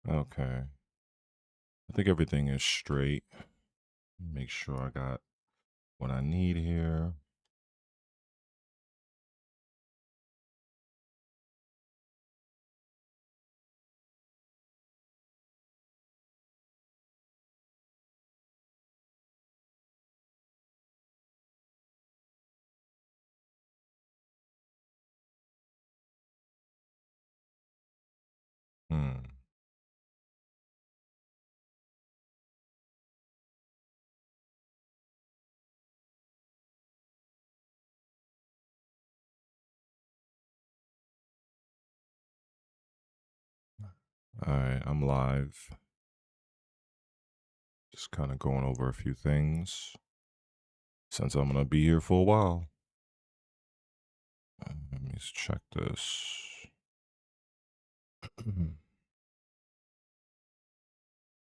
Okay. I think everything is straight. Make sure I got what I need here. Hmm. All right, I'm live. Just kind of going over a few things since I'm going to be here for a while. Let me just check this.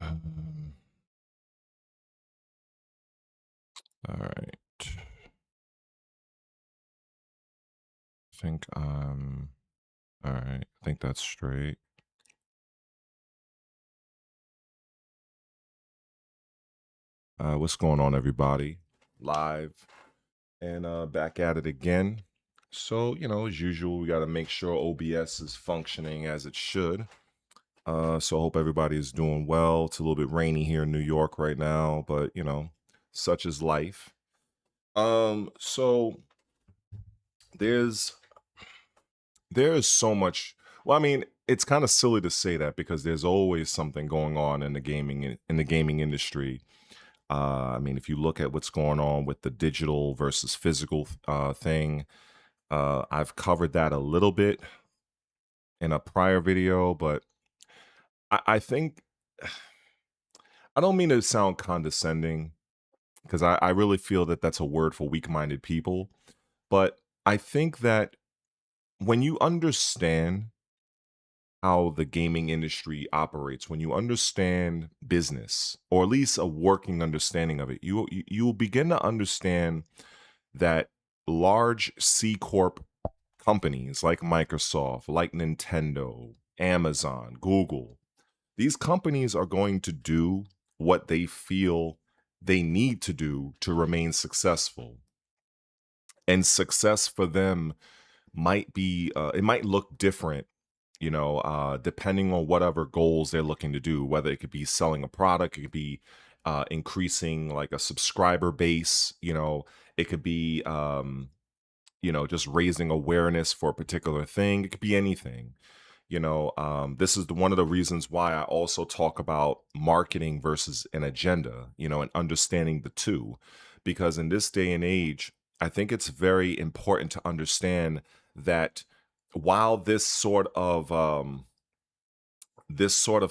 Um, all right. Think I'm all right. I think that's straight. What's going on, everybody? Live and back at it again. So, as usual, we got to make sure OBS is functioning as it should. So I hope everybody is doing well. It's a little bit rainy here in New York right now, but such is life. So there's there's so much. Well, I mean, it's kind of silly to say that because there's always something going on in the gaming industry. I mean, if you look at what's going on with the digital versus physical thing, I've covered that a little bit in a prior video, but I think I don't mean to sound condescending because I really feel that that's a word for weak-minded people. But I think that when you understand how the gaming industry operates, when you understand business, or at least a working understanding of it, you will begin to understand that large C corp companies like Microsoft, like Nintendo, Amazon, Google, these companies are going to do what they feel they need to do to remain successful. And success for them might be, it might look different, depending on whatever goals they're looking to do, whether it could be selling a product, it could be increasing like a subscriber base, it could be, just raising awareness for a particular thing. It could be anything. This is one of the reasons why I also talk about marketing versus an agenda, and understanding the two, because in this day and age, I think it's very important to understand that while this sort of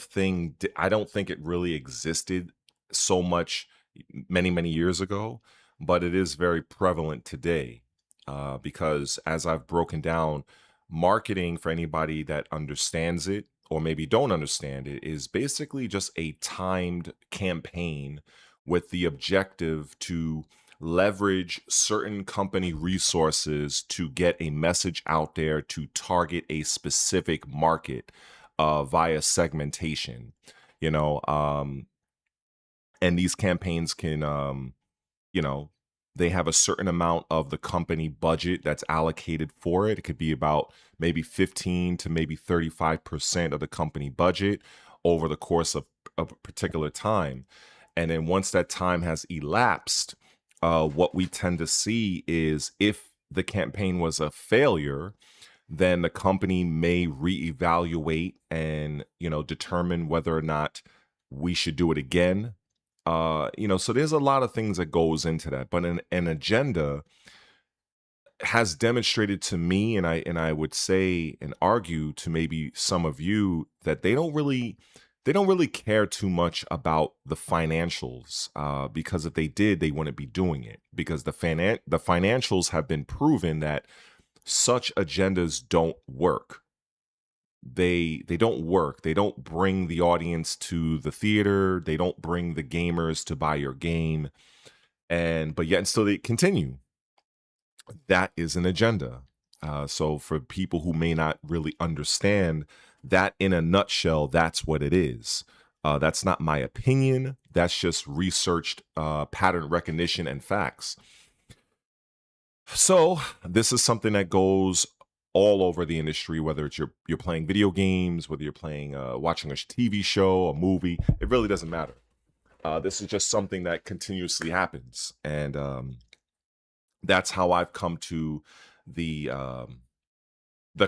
thing, I don't think it really existed so much many years ago, but it is very prevalent today. Because as I've broken down, marketing, for anybody that understands it or maybe don't understand it, is basically just a timed campaign with the objective to leverage certain company resources to get a message out there to target a specific market via segmentation, you know, um, and these campaigns can, you know, they have a certain amount of the company budget that's allocated for it. It could be about maybe 15 to maybe 35% of the company budget over the course of a particular time. And then once that time has elapsed, what we tend to see is if the campaign was a failure, then the company may reevaluate and determine whether or not we should do it again. So there's a lot of things that goes into that, but an agenda has demonstrated to me, and I would say and argue to maybe some of you, that they don't really care too much about the financials, because if they did, they wouldn't be doing it, because the financials have been proven that such agendas don't work. They don't work. They don't bring the audience to the theater. They don't bring the gamers to buy your game. And but yet and still they continue. That is an agenda. So for people who may not really understand That in a nutshell, that's what it is. That's not my opinion. That's just researched pattern recognition and facts. So this is something that goes all over the industry, whether it's you're playing video games, whether you're playing watching a TV show, a movie, it really doesn't matter. This is just something that continuously happens, and that's how I've come to the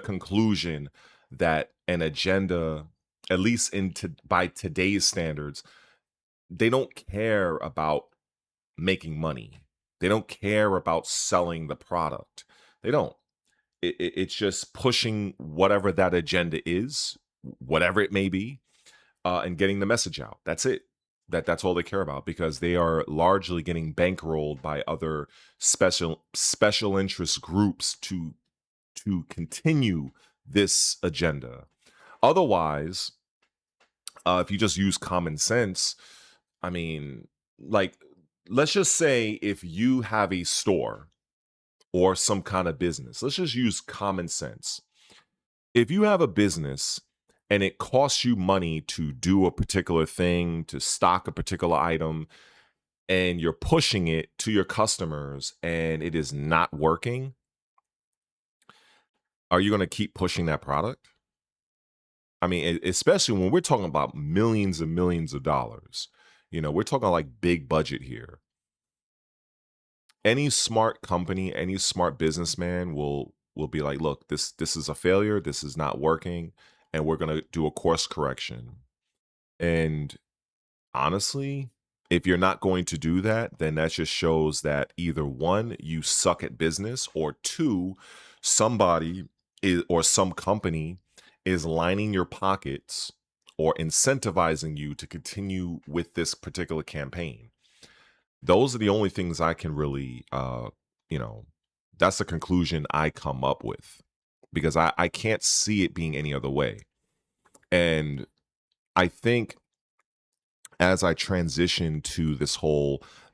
conclusion that an agenda, at least by today's standards, they don't care about making money. They don't care about selling the product. They don't. It's just pushing whatever that agenda is, whatever it may be, and getting the message out. That's it. That's all they care about, because they are largely getting bankrolled by other special interest groups to continue this agenda. Otherwise, if you just use common sense, I mean, like, let's just say if you have a store or some kind of business, let's just use common sense. If you have a business and it costs you money to do a particular thing, to stock a particular item, and you're pushing it to your customers and it is not working, are you going to keep pushing that product? I mean, especially when we're talking about millions and millions of dollars. We're talking like big budget here. Any smart company, any smart businessman will be like, look, this is a failure, this is not working, and we're going to do a course correction. And honestly, if you're not going to do that, then that just shows that either one, you suck at business, or two, somebody or some company is lining your pockets or incentivizing you to continue with this particular campaign. Those are the only things I can really, that's the conclusion I come up with, because I can't see it being any other way. And I think as I transition to the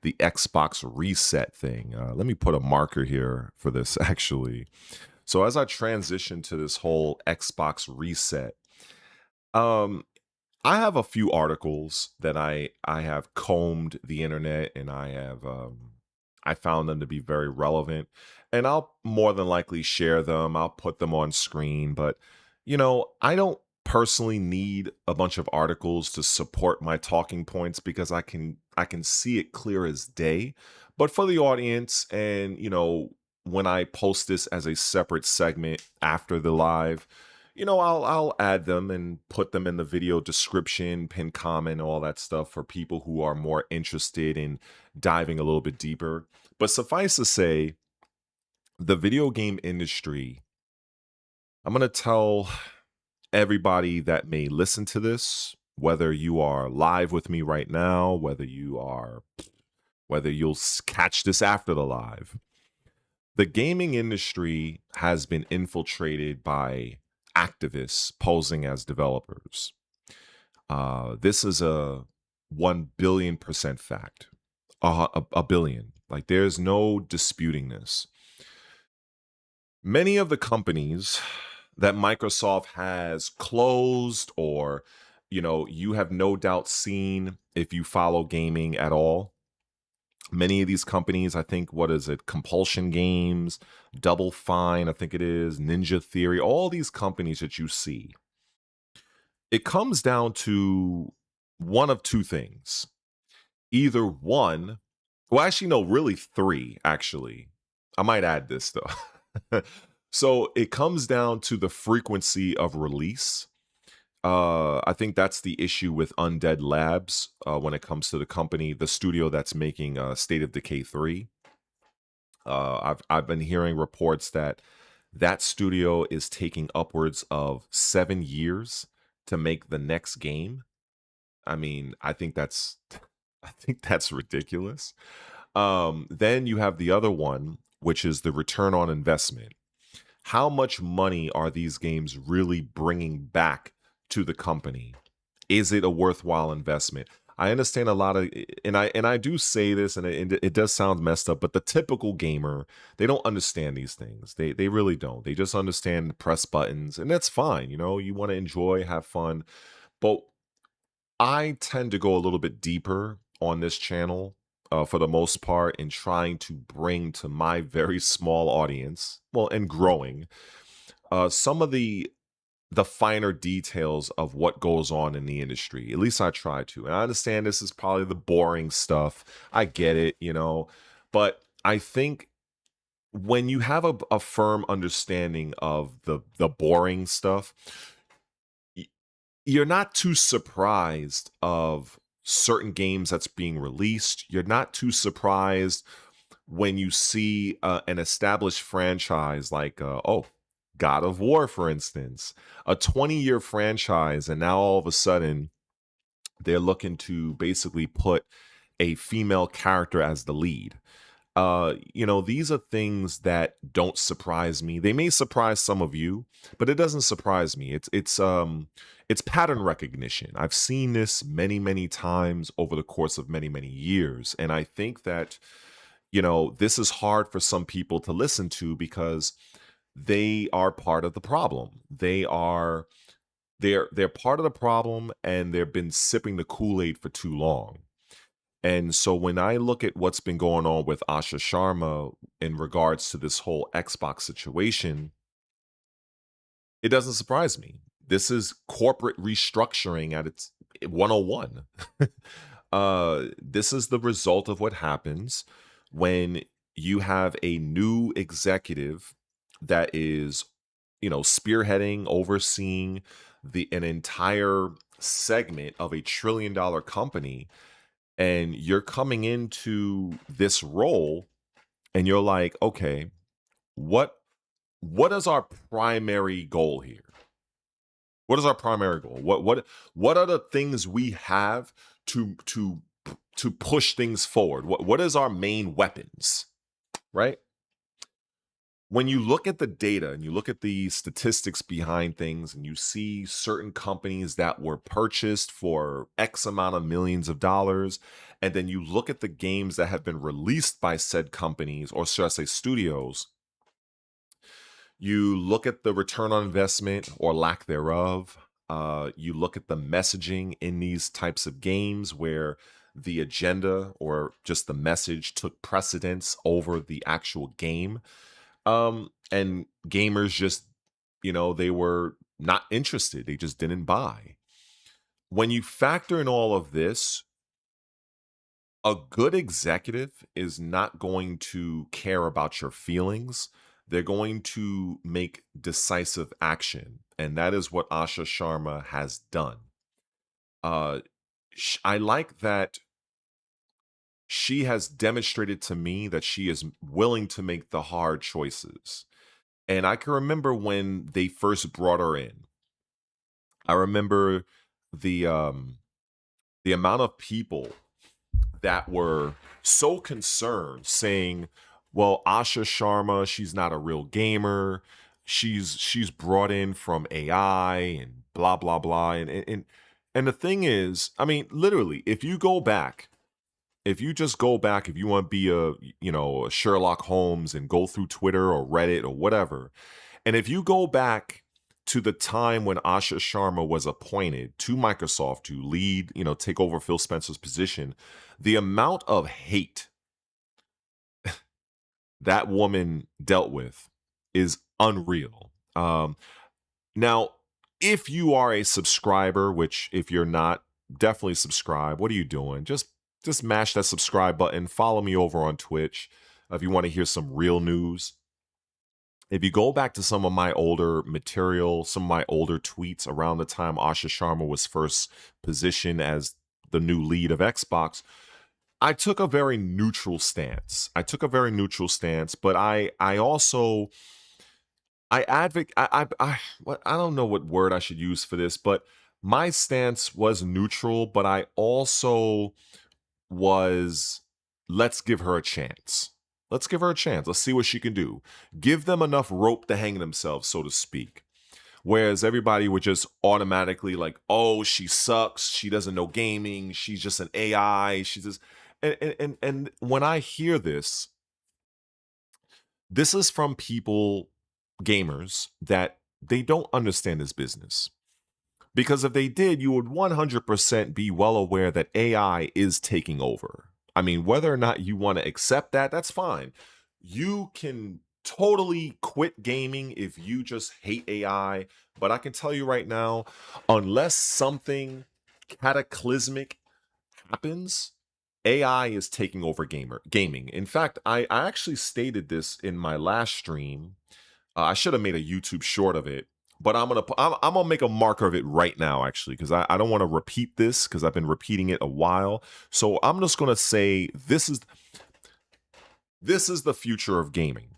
Xbox reset thing, let me put a marker here for this actually. So as I transition to this whole Xbox reset, um, I have a few articles that I have combed the internet, and I found them to be very relevant, and I'll more than likely share them. I'll put them on screen, but I don't personally need a bunch of articles to support my talking points, because I can see it clear as day. But for the audience, and when I post this as a separate segment after the live, I'll add them and put them in the video description, pin comment, all that stuff for people who are more interested in diving a little bit deeper. But suffice to say, the video game industry, I'm going to tell everybody that may listen to this, whether you are live with me right now, whether you'll catch this after the live, the gaming industry has been infiltrated by activists posing as developers. This is a 1 billion% fact. A billion. Like, there's no disputing this. Many of the companies that Microsoft has closed, or you have no doubt seen if you follow gaming at all. Many of these companies, I think, what is it? Compulsion Games, Double Fine, I think it is, Ninja Theory, all these companies that you see. It comes down to one of two things. Either one, well, actually, no, really three, actually. I might add this, though. So it comes down to the frequency of release. I think that's the issue with Undead Labs when it comes to the studio that's making State of Decay 3. I've been hearing reports that studio is taking upwards of 7 years to make the next game. I mean, I think that's ridiculous. Then you have the other one, which is the return on investment. How much money are these games really bringing back to the company? Is it a worthwhile investment? I understand a lot of, and I do say this, and it does sound messed up, but the typical gamer, they don't understand these things. They really don't. They just understand press buttons, and that's fine. You know, you want to enjoy, have fun, but I tend to go a little bit deeper on this channel, for the most part, in trying to bring to my very small audience, well, and growing, some of the finer details of what goes on in the industry. At least I try to. And I understand this is probably the boring stuff. I get it, you know, but I think when you have a firm understanding of the boring stuff, y- you're not too surprised of certain games that's being released. You're not too surprised when you see an established franchise like, oh, God of War, for instance, a 20-year franchise, and now all of a sudden they're looking to basically put a female character as the lead. You know, these are things that don't surprise me. They may surprise some of you, but it doesn't surprise me. It's pattern recognition. I've seen this many, many times over the course of many, many years, and I think that, you know, this is hard for some people to listen to because they are part of the problem. They're part of the problem, and they've been sipping the Kool-Aid for too long. And so when I look at what's been going on with Asha Sharma in regards to this whole Xbox situation, it doesn't surprise me. This is corporate restructuring at its 101. This is the result of what happens when you have a new executive that is, you know, spearheading, overseeing an entire segment of a $1 trillion company, and you're coming into this role and you're like, okay, what what is our primary goal here? What is our primary goal? What are the things we have to push things forward? What is our main weapons, right? When you look at the data and you look at the statistics behind things, and you see certain companies that were purchased for X amount of millions of dollars, and then you look at the games that have been released by said companies, or should I say studios, you look at the return on investment or lack thereof. You look at the messaging in these types of games where the agenda or just the message took precedence over the actual game. And gamers just, you know, they were not interested. They just didn't buy. When you factor in all of this, a good executive is not going to care about your feelings. They're going to make decisive action. And that is what Asha Sharma has done. Uh, I like that she has demonstrated to me that she is willing to make the hard choices. And I can remember when they first brought her in. I remember the um the amount of people that were so concerned, saying, well, Asha Sharma, she's not a real gamer. She's brought in from AI and blah blah blah. And the thing is, I mean, literally, if you just go back, if you want to be a, you know, a Sherlock Holmes and go through Twitter or Reddit or whatever, and if you go back to the time when Asha Sharma was appointed to Microsoft to lead, you know, take over Phil Spencer's position, the amount of hate that woman dealt with is unreal. Now, if you are a subscriber, which if you're not, definitely subscribe. What are you doing? Just mash that subscribe button. Follow me over on Twitch if you want to hear some real news. If you go back to some of my older material, some of my older tweets around the time Asha Sharma was first positioned as the new lead of Xbox, I took a very neutral stance. But I also I advocate. I don't know what word I should use for this, but my stance was neutral. But I also was, let's give her a chance. Let's give her a chance. Let's see what she can do. Give them enough rope to hang themselves, so to speak. Whereas everybody would just automatically like, oh, she sucks, she doesn't know gaming, she's just an AI, she's just and when I hear this is from people, gamers, that they don't understand this business. Because if they did, you would 100% be well aware that AI is taking over. I mean, whether or not you want to accept that, that's fine. You can totally quit gaming if you just hate AI. But I can tell you right now, unless something cataclysmic happens, AI is taking over gaming. In fact, I actually stated this in my last stream. I should have made a YouTube short of it, but I'm gonna make a marker of it right now, actually, because I don't want to repeat this because I've been repeating it a while. So I'm just gonna say this is the future of gaming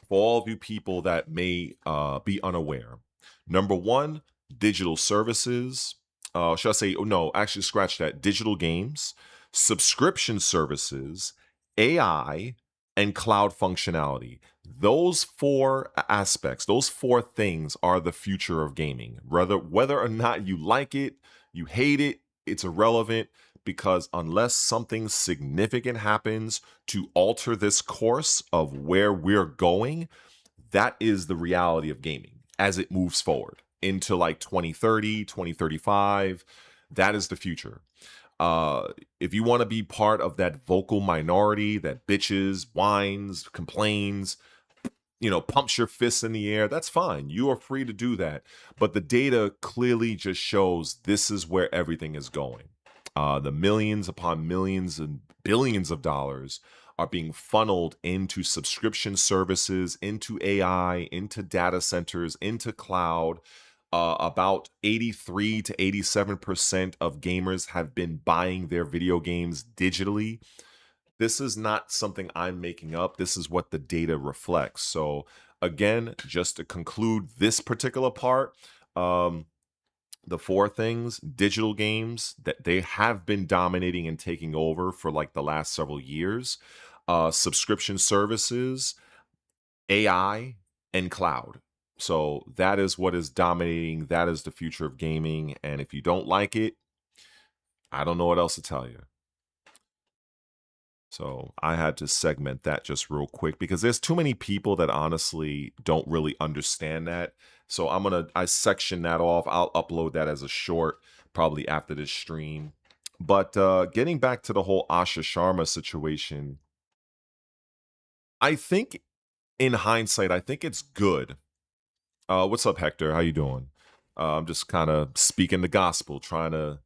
for all of you people that may be unaware. Number one, digital services. Should I say, oh, no, actually, scratch that. Digital games, subscription services, AI, and cloud functionality. Those four aspects, those four things are the future of gaming. Whether or not you like it, you hate it, it's irrelevant because unless something significant happens to alter this course of where we're going, that is the reality of gaming as it moves forward into like 2030, 2035. That is the future. If you want to be part of that vocal minority that bitches, whines, complains, pumps your fists in the air, that's fine. You are free to do that. But the data clearly just shows this is where everything is going. The millions upon millions and billions of dollars are being funneled into subscription services, into AI, into data centers, into cloud. About 83 to 87% of gamers have been buying their video games digitally. This is not something I'm making up. This is what the data reflects. So, again, just to conclude this particular part, the four things: digital games, that they have been dominating and taking over for like the last several years, subscription services, AI, and cloud. So, that is what is dominating. That is the future of gaming. And if you don't like it, I don't know what else to tell you. So I had to segment that just real quick because there's too many people that honestly don't really understand that. So I section that off. I'll upload that as a short probably after this stream. But getting back to the whole Asha Sharma situation, I think in hindsight, I think it's good. What's up, Hector? How you doing? I'm just kind of speaking the gospel, trying to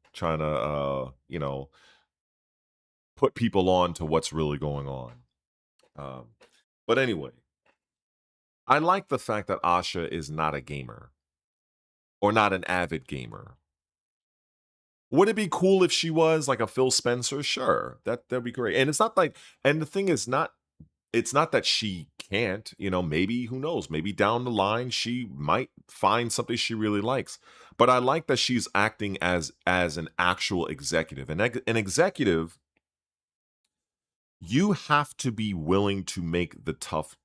put people on to what's really going on. Um, but anyway, I like the fact that Asha is not a gamer or not an avid gamer. Would it be cool if she was like a Phil Spencer? Sure, that'd be great. And it's not like, and the thing is not, it's not that she can't. Maybe who knows? Maybe down the line she might find something she really likes. But I like that she's acting as an actual executive. An executive, you have to be willing to make the tough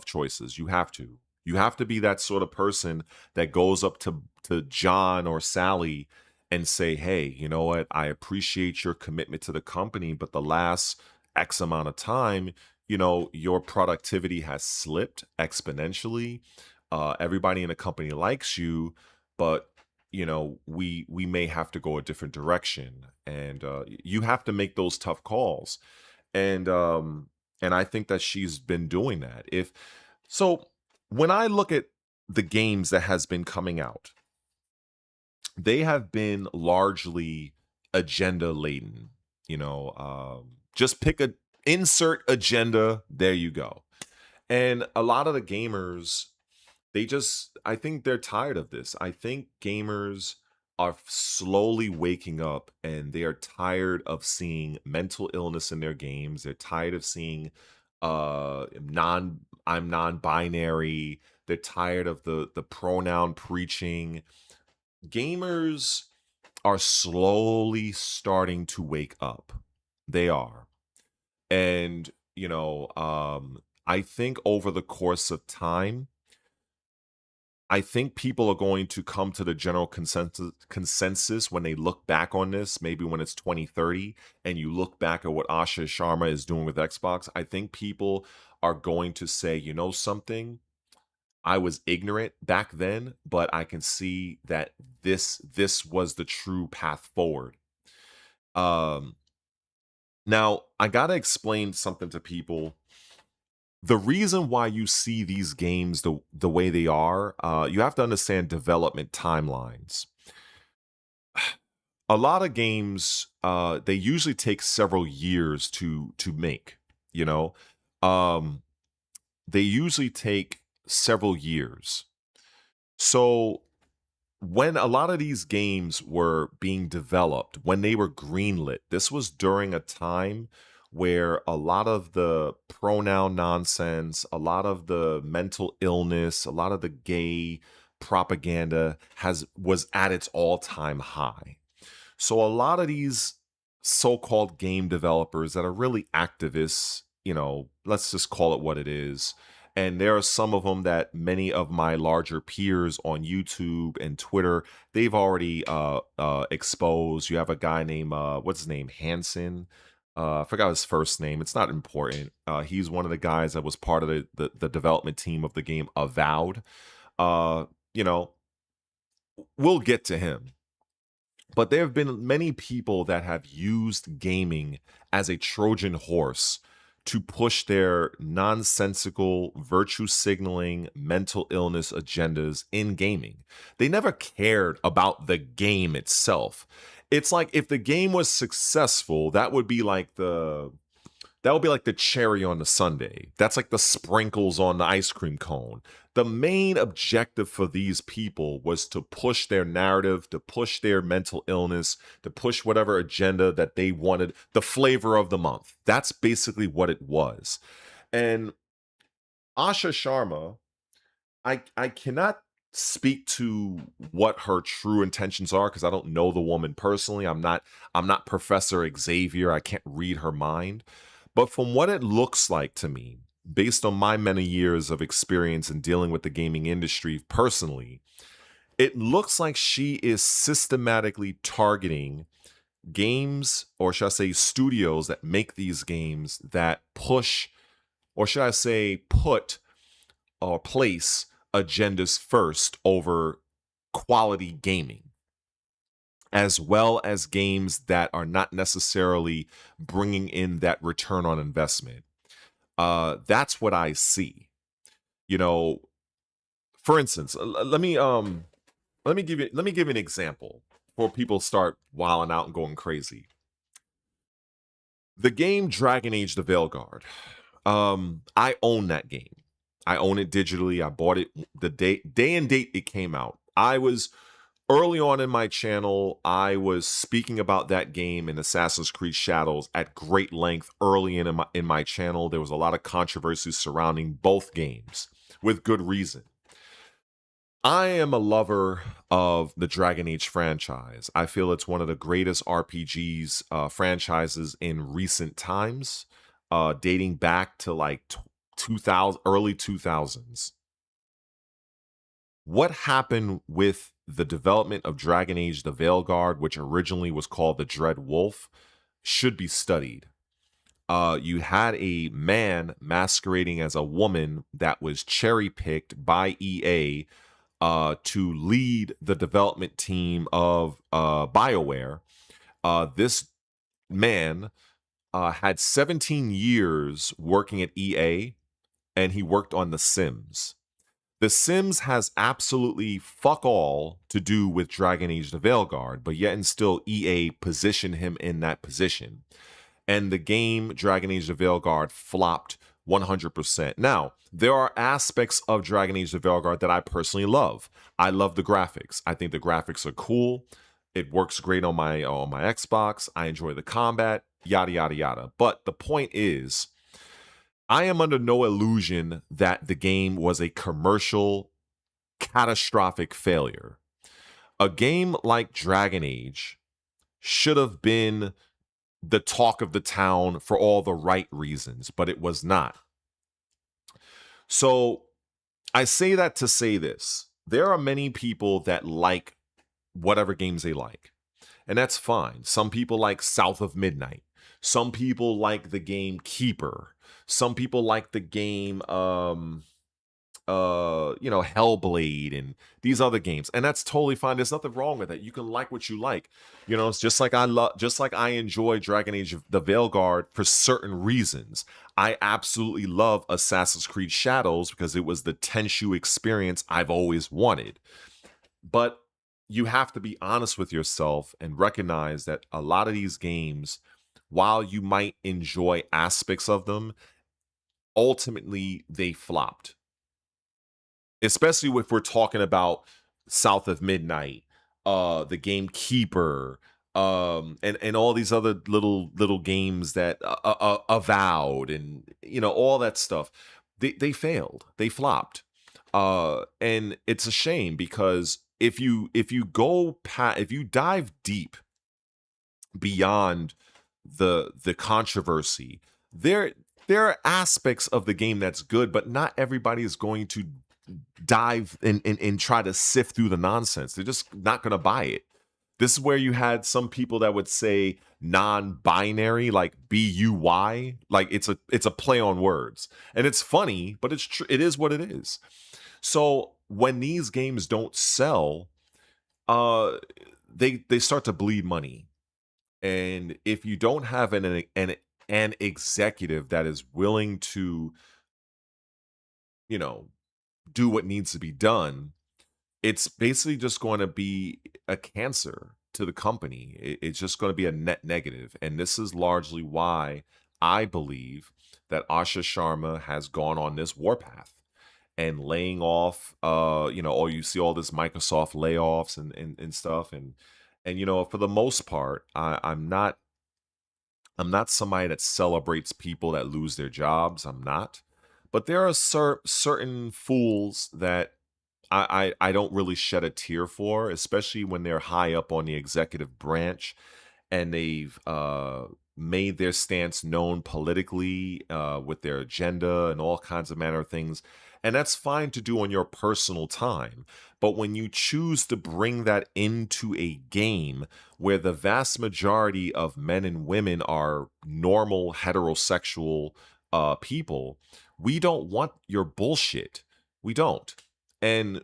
choices. You have to. You have to be that sort of person that goes up to John or Sally and say, "Hey, you know what? I appreciate your commitment to the company, but the last X amount of time, your productivity has slipped exponentially. Everybody in the company likes you, but we may have to go a different direction." And you have to make those tough calls, and I think that she's been doing that. If so, when I look at the games that has been coming out, they have been largely agenda laden. Just pick a insert agenda. There you go. And a lot of the gamers, I think they're tired of this. I think gamers are slowly waking up and they are tired of seeing mental illness in their games. They're tired of seeing I'm non-binary. They're tired of the pronoun preaching. Gamers are slowly starting to wake up. They are. And I think over the course of time, I think people are going to come to the general consensus when they look back on this, maybe when it's 2030, and you look back at what Asha Sharma is doing with Xbox. I think people are going to say, you know something, I was ignorant back then, but I can see that this was the true path forward. Um, Now I gotta explain something to people. The reason why you see these games the way they are, you have to understand development timelines. A lot of games, they usually take several years to make. You know, um, they usually take several years. So when a lot of these games were being developed, when they were greenlit, this was during a time where a lot of the pronoun nonsense, a lot of the mental illness, a lot of the gay propaganda has was at its all-time high. So a lot of these so-called game developers that are really activists, let's just call it what it is. And there are some of them that many of my larger peers on YouTube and Twitter, they've already exposed. You have a guy named what's his name, Hansen. I forgot his first name. It's not important. He's one of the guys that was part of the development team of the game Avowed. Uh, you know, we'll get to him. But there have been many people that have used gaming as a Trojan horse to push their nonsensical virtue signaling mental illness agendas in gaming. They never cared about the game itself. It's like if the game was successful, that would be like the cherry on the sundae. That's like the sprinkles on the ice cream cone. The main objective for these people was to push their narrative, to push their mental illness, to push whatever agenda that they wanted, the flavor of the month. That's basically what it was. And Asha Sharma, I cannot speak to what her true intentions are because I don't know the woman personally. I'm not Professor Xavier. I can't read her mind. But from what it looks like to me, based on my many years of experience in dealing with the gaming industry personally, it looks like she is systematically targeting games, or should I say studios that make these games that push, or should I say put or place agendas first over quality gaming, as well as games that are not necessarily bringing in that return on investment. That's what I see. You know, for instance, let me give you an example before people start wilding out and going crazy. The game Dragon Age: The Veilguard. I own that game. I own it digitally. I bought it the day and date it came out. I was early on in my channel, I was speaking about that game in Assassin's Creed Shadows at great length early in my channel. There was a lot of controversy surrounding both games with good reason. I am a lover of the Dragon Age franchise. I feel it's one of the greatest RPGs franchises in recent times, dating back to like 2000, early 2000s. What happened with the development of Dragon Age: The Veilguard, which originally was called the Dread Wolf, should be studied. You had a man masquerading as a woman that was cherry picked by EA to lead the development team of BioWare. This man had 17 years working at EA, and he worked on The Sims. The Sims has absolutely fuck all to do with Dragon Age: The Veilguard, but yet and still EA positioned him in that position. And the game Dragon Age: The Veilguard flopped 100%. Now, there are aspects of Dragon Age: The Veilguard that I personally love. I love the graphics. I think the graphics are cool. It works great on my Xbox. I enjoy the combat, yada yada yada. But the point is, I am under no illusion that the game was a commercial catastrophic failure. A game like Dragon Age should have been the talk of the town for all the right reasons, but it was not. So I say that to say this. there are many people that like whatever games they like, and that's fine. Some people like South of Midnight. Some people like the game Keeper. Some people like the game Hellblade and these other games, and that's totally fine. There's nothing wrong with that. You can like what you like. It's just like I enjoy Dragon Age of the Veilguard for certain reasons. I absolutely love Assassin's Creed Shadows because it was the Tenshu experience I've always wanted. But you have to be honest with yourself and recognize that a lot of these games, while you might enjoy aspects of them, ultimately they flopped. Especially if we're talking about South of Midnight, the game Keeper, and all these other little games that Avowed, and all that stuff. They failed. They flopped. And it's a shame because if you dive deep beyond the controversy, there are aspects of the game that's good, but not everybody is going to dive and try to sift through the nonsense. They're just not going to buy it. This is where you had some people that would say non-binary, like BUY, like it's a play on words, and it's funny, but it's true. It is what it is. So when these games don't sell, they start to bleed money, and if you don't have an executive that is willing to, do what needs to be done, it's basically just going to be a cancer to the company. It's just going to be a net negative. And this is largely why I believe that Asha Sharma has gone on this warpath and laying off, or you see all this Microsoft layoffs and stuff. And for the most part, I'm not somebody that celebrates people that lose their jobs. I'm not. But there are certain fools that I don't really shed a tear for, especially when they're high up on the executive branch and they've made their stance known politically with their agenda and all kinds of manner of things. And that's fine to do on your personal time. But when you choose to bring that into a game where the vast majority of men and women are normal heterosexual people, we don't want your bullshit. We don't. And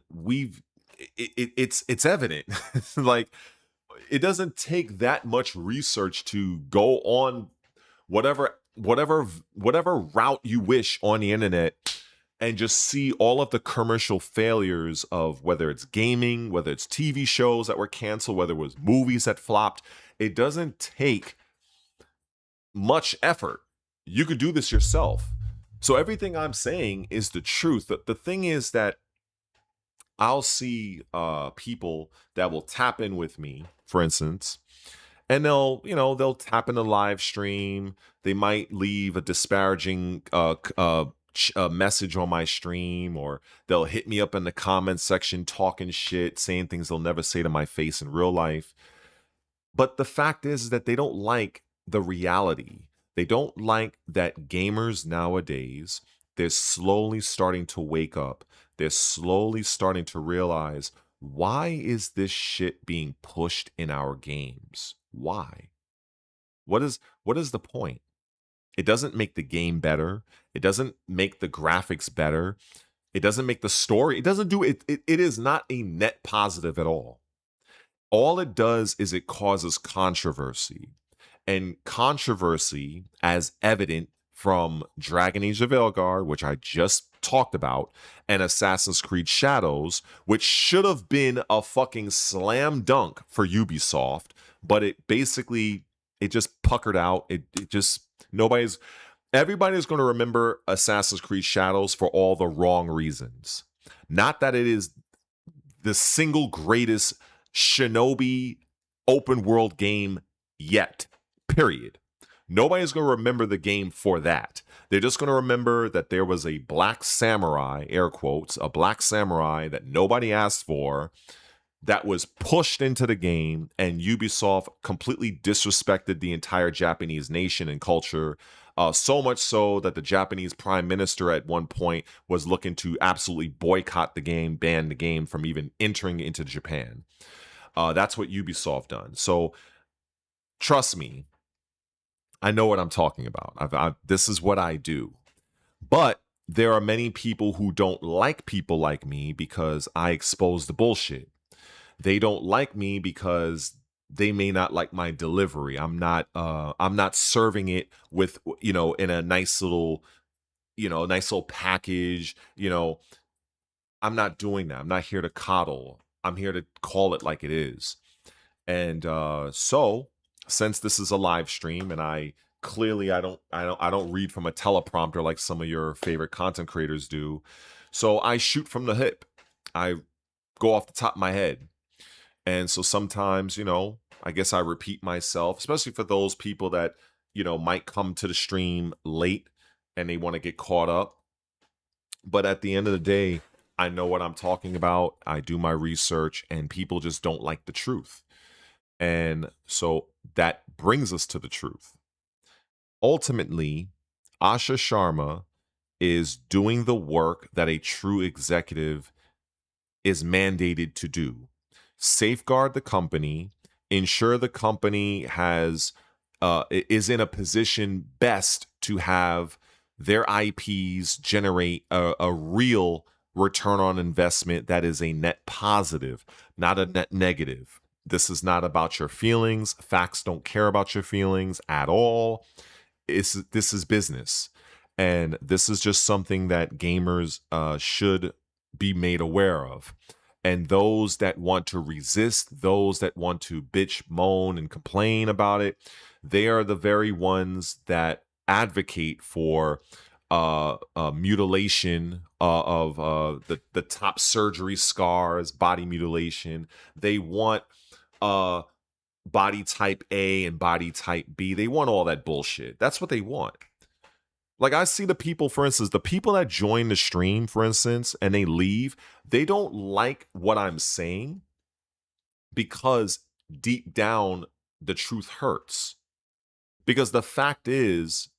it's evident. Like, it doesn't take that much research to go on whatever route you wish on the internet and just see all of the commercial failures of whether it's gaming, whether it's TV shows that were canceled, whether it was movies that flopped. It doesn't take much effort. You could do this yourself. So everything I'm saying is the truth. The thing is that I'll see people that will tap in with me, for instance, and they'll tap in the live stream. They might leave a disparaging message on my stream, or they'll hit me up in the comments section talking shit, saying things they'll never say to my face in real life. But the fact is that they don't like the reality. They don't like that gamers nowadays, they're slowly starting to wake up. They're slowly starting to realize, why is this shit being pushed in our games? Why? What is the point? It doesn't make the game better. It doesn't make the graphics better. It doesn't make the story. It doesn't do it. It is not a net positive at all. All it does is it causes controversy. And controversy, as evident from Dragon Age of Veilguard, which I just talked about, and Assassin's Creed Shadows, which should have been a fucking slam dunk for Ubisoft, but it just puckered out. Everybody's going to remember Assassin's Creed Shadows for all the wrong reasons. Not that it is the single greatest shinobi open world game yet. Period. Nobody's going to remember the game for that. They're just going to remember that there was a black samurai, air quotes, a black samurai that nobody asked for, that was pushed into the game, and Ubisoft completely disrespected the entire Japanese nation and culture. So much so that the Japanese prime minister at one point was looking to absolutely boycott the game, ban the game from even entering into Japan. That's what Ubisoft done. So trust me, I know what I'm talking about. This is what I do. But there are many people who don't like people like me because I expose the bullshit. They don't like me because they may not like my delivery. I'm not serving it with, in a nice little, nice little package. I'm not doing that. I'm not here to coddle. I'm here to call it like it is. And so, since this is a live stream, and I don't read from a teleprompter like some of your favorite content creators do, so I shoot from the hip. I go off the top of my head. And so sometimes, I guess I repeat myself, especially for those people that, might come to the stream late and they want to get caught up. But at the end of the day, I know what I'm talking about. I do my research, and people just don't like the truth. And so that brings us to the truth. Ultimately, Asha Sharma is doing the work that a true executive is mandated to do: safeguard the company, ensure the company is in a position best to have their IPs generate a real return on investment that is a net positive, not a net negative. This is not about your feelings. Facts don't care about your feelings at all. This is business, and this is just something that gamers should be made aware of. And those that want to resist, those that want to bitch, moan, and complain about it, they are the very ones that advocate for mutilation of the top surgery scars, body mutilation. They want uh, body type A and body type B. They want all that bullshit. That's what they want. Like, I see the people, for instance, the people that join the stream, for instance, and they leave, they don't like what I'm saying because deep down the truth hurts. Because the fact is,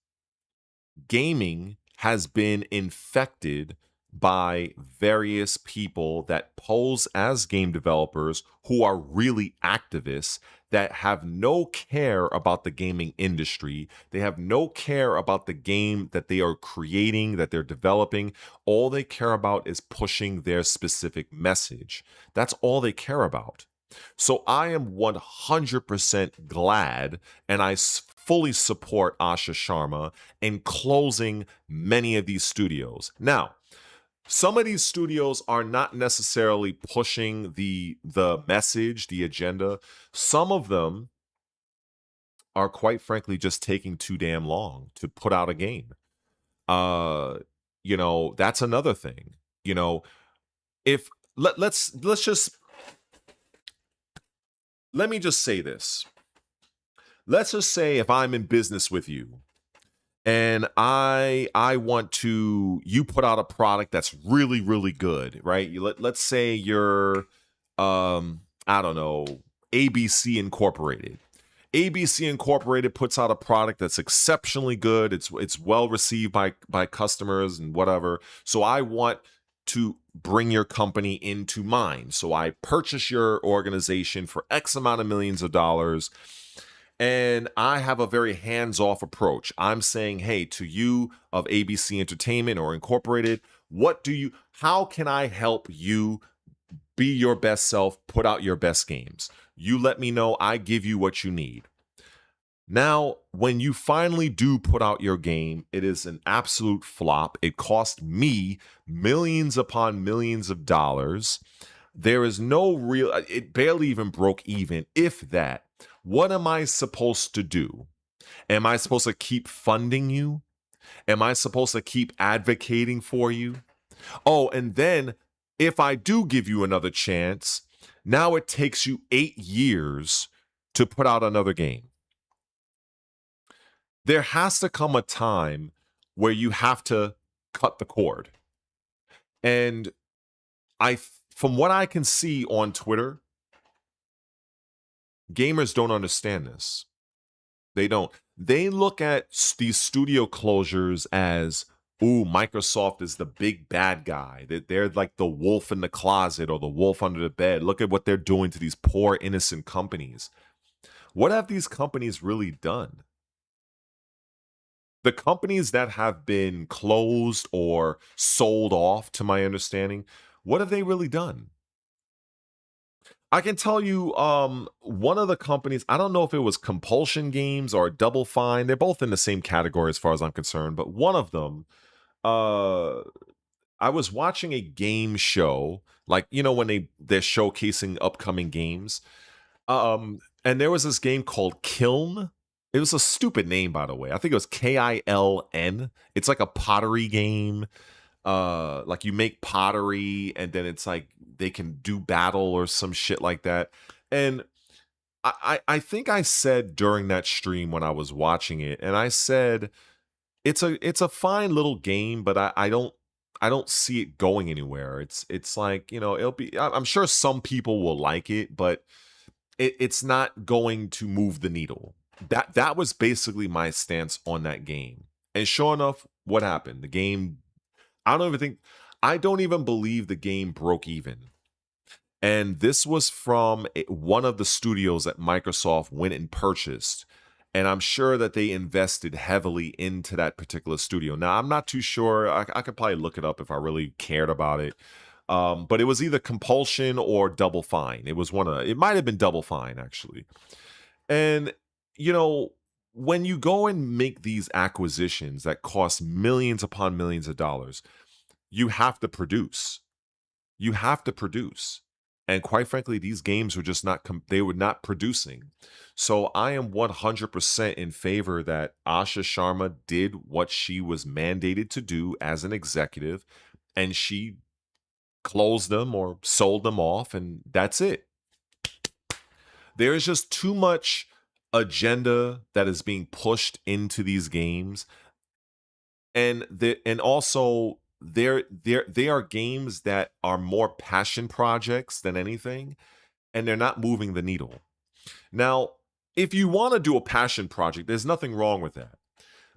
gaming has been infected by various people that pose as game developers who are really activists, that have no care about the gaming industry. They have no care about the game that they are creating, that they're developing. All they care about is pushing their specific message. That's all they care about. So I am 100% glad, and I fully support Asha Sharma in closing many of these studios. Now, some of these studios are not necessarily pushing the message, the agenda. Some of them are, quite frankly, just taking too damn long to put out a game. Uh, that's another thing. If let's just let me just say this. Let's just say if I'm in business with you, and I want to, you put out a product that's really, really good, right? Let's say you're I don't know, ABC Incorporated. ABC Incorporated puts out a product that's exceptionally good. It's well received by customers and whatever. So I want to bring your company into mine. So I purchase your organization for X amount of millions of dollars. And I have a very hands-off approach. I'm saying, hey, to you of ABC Entertainment or Incorporated, how can I help you be your best self, put out your best games? You let me know, I give you what you need. Now, when you finally do put out your game, it is an absolute flop. It cost me millions upon millions of dollars. There is no real, it barely even broke even, if that. What am I supposed to do? Am I supposed to keep funding you? Am I supposed to keep advocating for you? Oh, and then if I do give you another chance, now it takes you 8 years to put out another game. There has to come a time where you have to cut the cord. And from what I can see on Twitter, Gamers don't understand this. They don't. They look at these studio closures as, ooh, Microsoft is the big bad guy. They're like the wolf in the closet or the wolf under the bed. Look at what they're doing to these poor, innocent companies. What have these companies really done? The companies that have been closed or sold off, to my understanding, what have they really done? I can tell you, one of the companies, I don't know if it was Compulsion Games or Double Fine. They're both in the same category as far as I'm concerned, but one of them, uh, I was watching a game show, like, when they're showcasing upcoming games. And there was this game called Kiln. It was a stupid name, by the way. I think it was KILN. It's like a pottery game. Like you make pottery and then it's like they can do battle or some shit like that. And I think I said during that stream when I was watching it, and I said it's a fine little game, but I don't see it going anywhere. It's like, it'll be, I'm sure some people will like it, but it's not going to move the needle. That was basically my stance on that game. And sure enough, what happened? The game, I don't even believe the game broke even. And this was from one of the studios that Microsoft went and purchased. And I'm sure that they invested heavily into that particular studio. Now, I'm not too sure. I could probably look it up if I really cared about it. But it was either Compulsion or Double Fine. It might have been Double Fine, actually. And, you know, when you go and make these acquisitions that cost millions upon millions of dollars, you have to produce. You have to produce. And quite frankly, these games were just not, they were not producing. So I am 100% in favor that Asha Sharma did what she was mandated to do as an executive, and she closed them or sold them off, and that's it. There is just too much agenda that is being pushed into these games, and also they are games that are more passion projects than anything, and they're not moving the needle. Now, if you want to do a passion project, there's nothing wrong with that.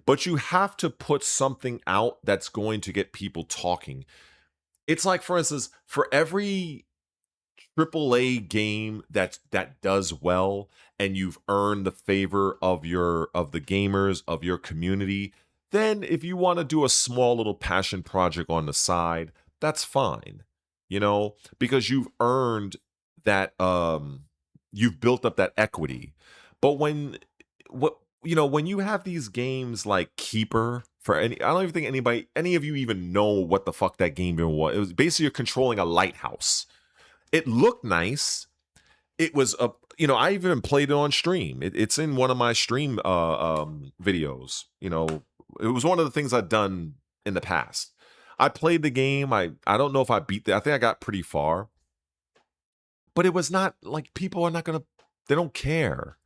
But you have to put something out that's going to get people talking. It's like, for instance, for every AAA game that does well and you've earned the favor of the gamers of your community, then if you want to do a small little passion project on the side, that's fine. Because you've earned that, you've built up that equity. But when you have these games like Keeper, I don't even think any of you even know what the fuck that game even was. It was basically you're controlling a lighthouse. It looked nice. It was I even played it on stream. It's in one of my stream videos. It was one of the things I'd done in the past. I played the game. I don't know if I beat I think I got pretty far. But it was not like people are not gonna. They don't care.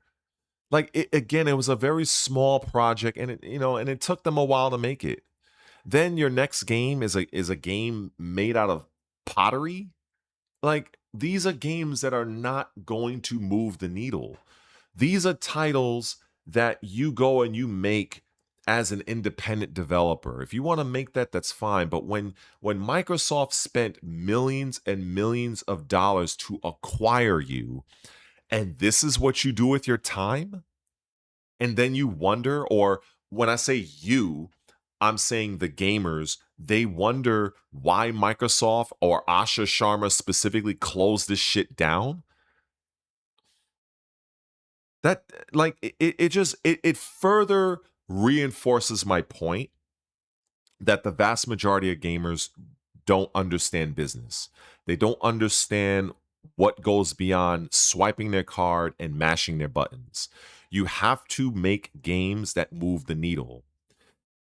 Like again, it was a very small project, and it took them a while to make it. Then your next game is a game made out of pottery. Like, these are games that are not going to move the needle. These are titles that you go and you make as an independent developer. If you want to make that, that's fine. But when Microsoft spent millions and millions of dollars to acquire you, and this is what you do with your time, and then you wonder, or when I say you, I'm saying the gamers, they wonder why Microsoft or Asha Sharma specifically closed this shit down. That, like, it further reinforces my point that the vast majority of gamers don't understand business. They don't understand what goes beyond swiping their card and mashing their buttons. You have to make games that move the needle.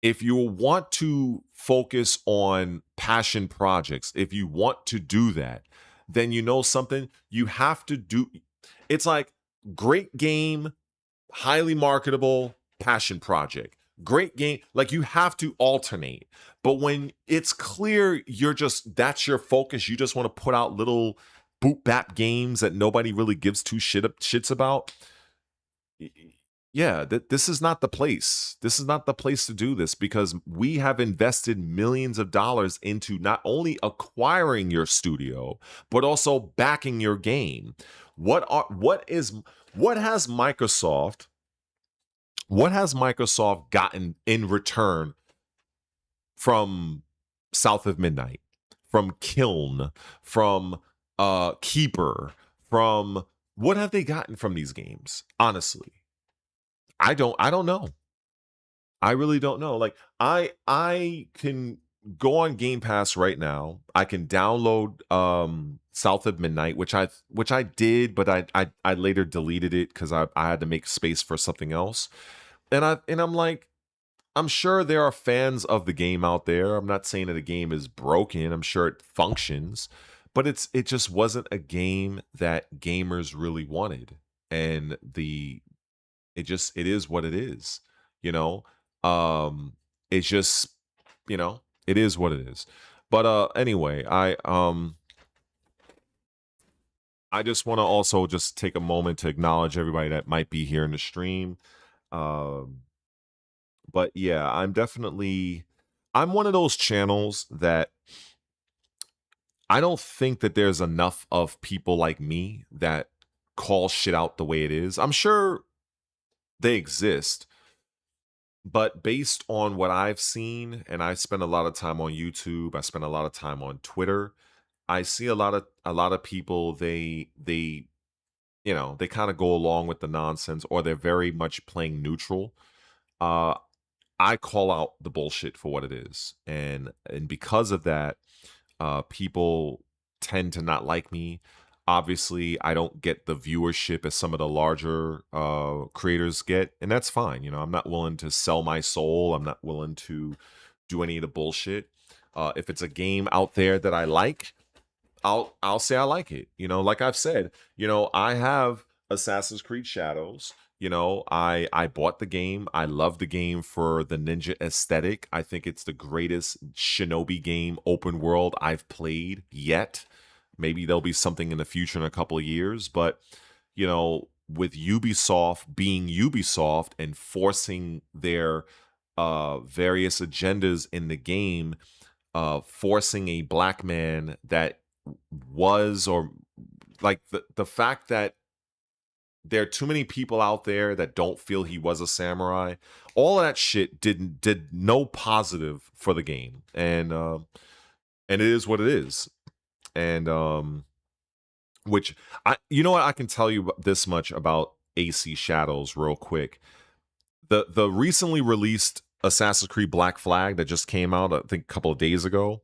If you want to focus on passion projects, if you want to do that, then something you have to do. It's like great game, highly marketable, passion project. Great game, like you have to alternate. But when it's clear that's your focus, you just want to put out little boot bap games that nobody really gives two shits about. Yeah, this is not the place. This is not the place to do this, because we have invested millions of dollars into not only acquiring your studio, but also backing your game. What has Microsoft gotten in return from South of Midnight, from Kiln, from Keeper, from what have they gotten from these games? Honestly, I don't know. I really don't know. Like, I can go on Game Pass right now. I can download South of Midnight, which I did, but I later deleted it because I had to make space for something else. And I'm like, I'm sure there are fans of the game out there. I'm not saying that the game is broken. I'm sure it functions, but it just wasn't a game that gamers really wanted. And it is what it is, you know. It's just, it is what it is. But anyway, I just want to also just take a moment to acknowledge everybody that might be here in the stream. Um but yeah, I'm one of those channels that I don't think that there's enough of people like me that call shit out the way it is. I'm sure they exist, but based on what I've seen, and I spend a lot of time on YouTube, I spend a lot of time on Twitter, I see a lot of people, they kind of go along with the nonsense, or they're very much playing neutral. Uh I call out the bullshit for what it is. And because of that, people tend to not like me. Obviously, I don't get the viewership as some of the larger creators get, and that's fine. I'm not willing to sell my soul. I'm not willing to do any of the bullshit. If it's a game out there that I like, I'll say I like it. Like I've said, I have Assassin's Creed Shadows. I bought the game. I love the game for the ninja aesthetic. I think it's the greatest shinobi game open world I've played yet. Maybe there'll be something in the future in a couple of years, but with Ubisoft being Ubisoft and forcing their various agendas in the game, forcing a black man that was, or like the fact that there are too many people out there that don't feel he was a samurai. All of that shit did no positive for the game, and it is what it is. And which I can tell you this much about AC Shadows real quick. The recently released Assassin's Creed Black Flag that just came out, I think a couple of days ago.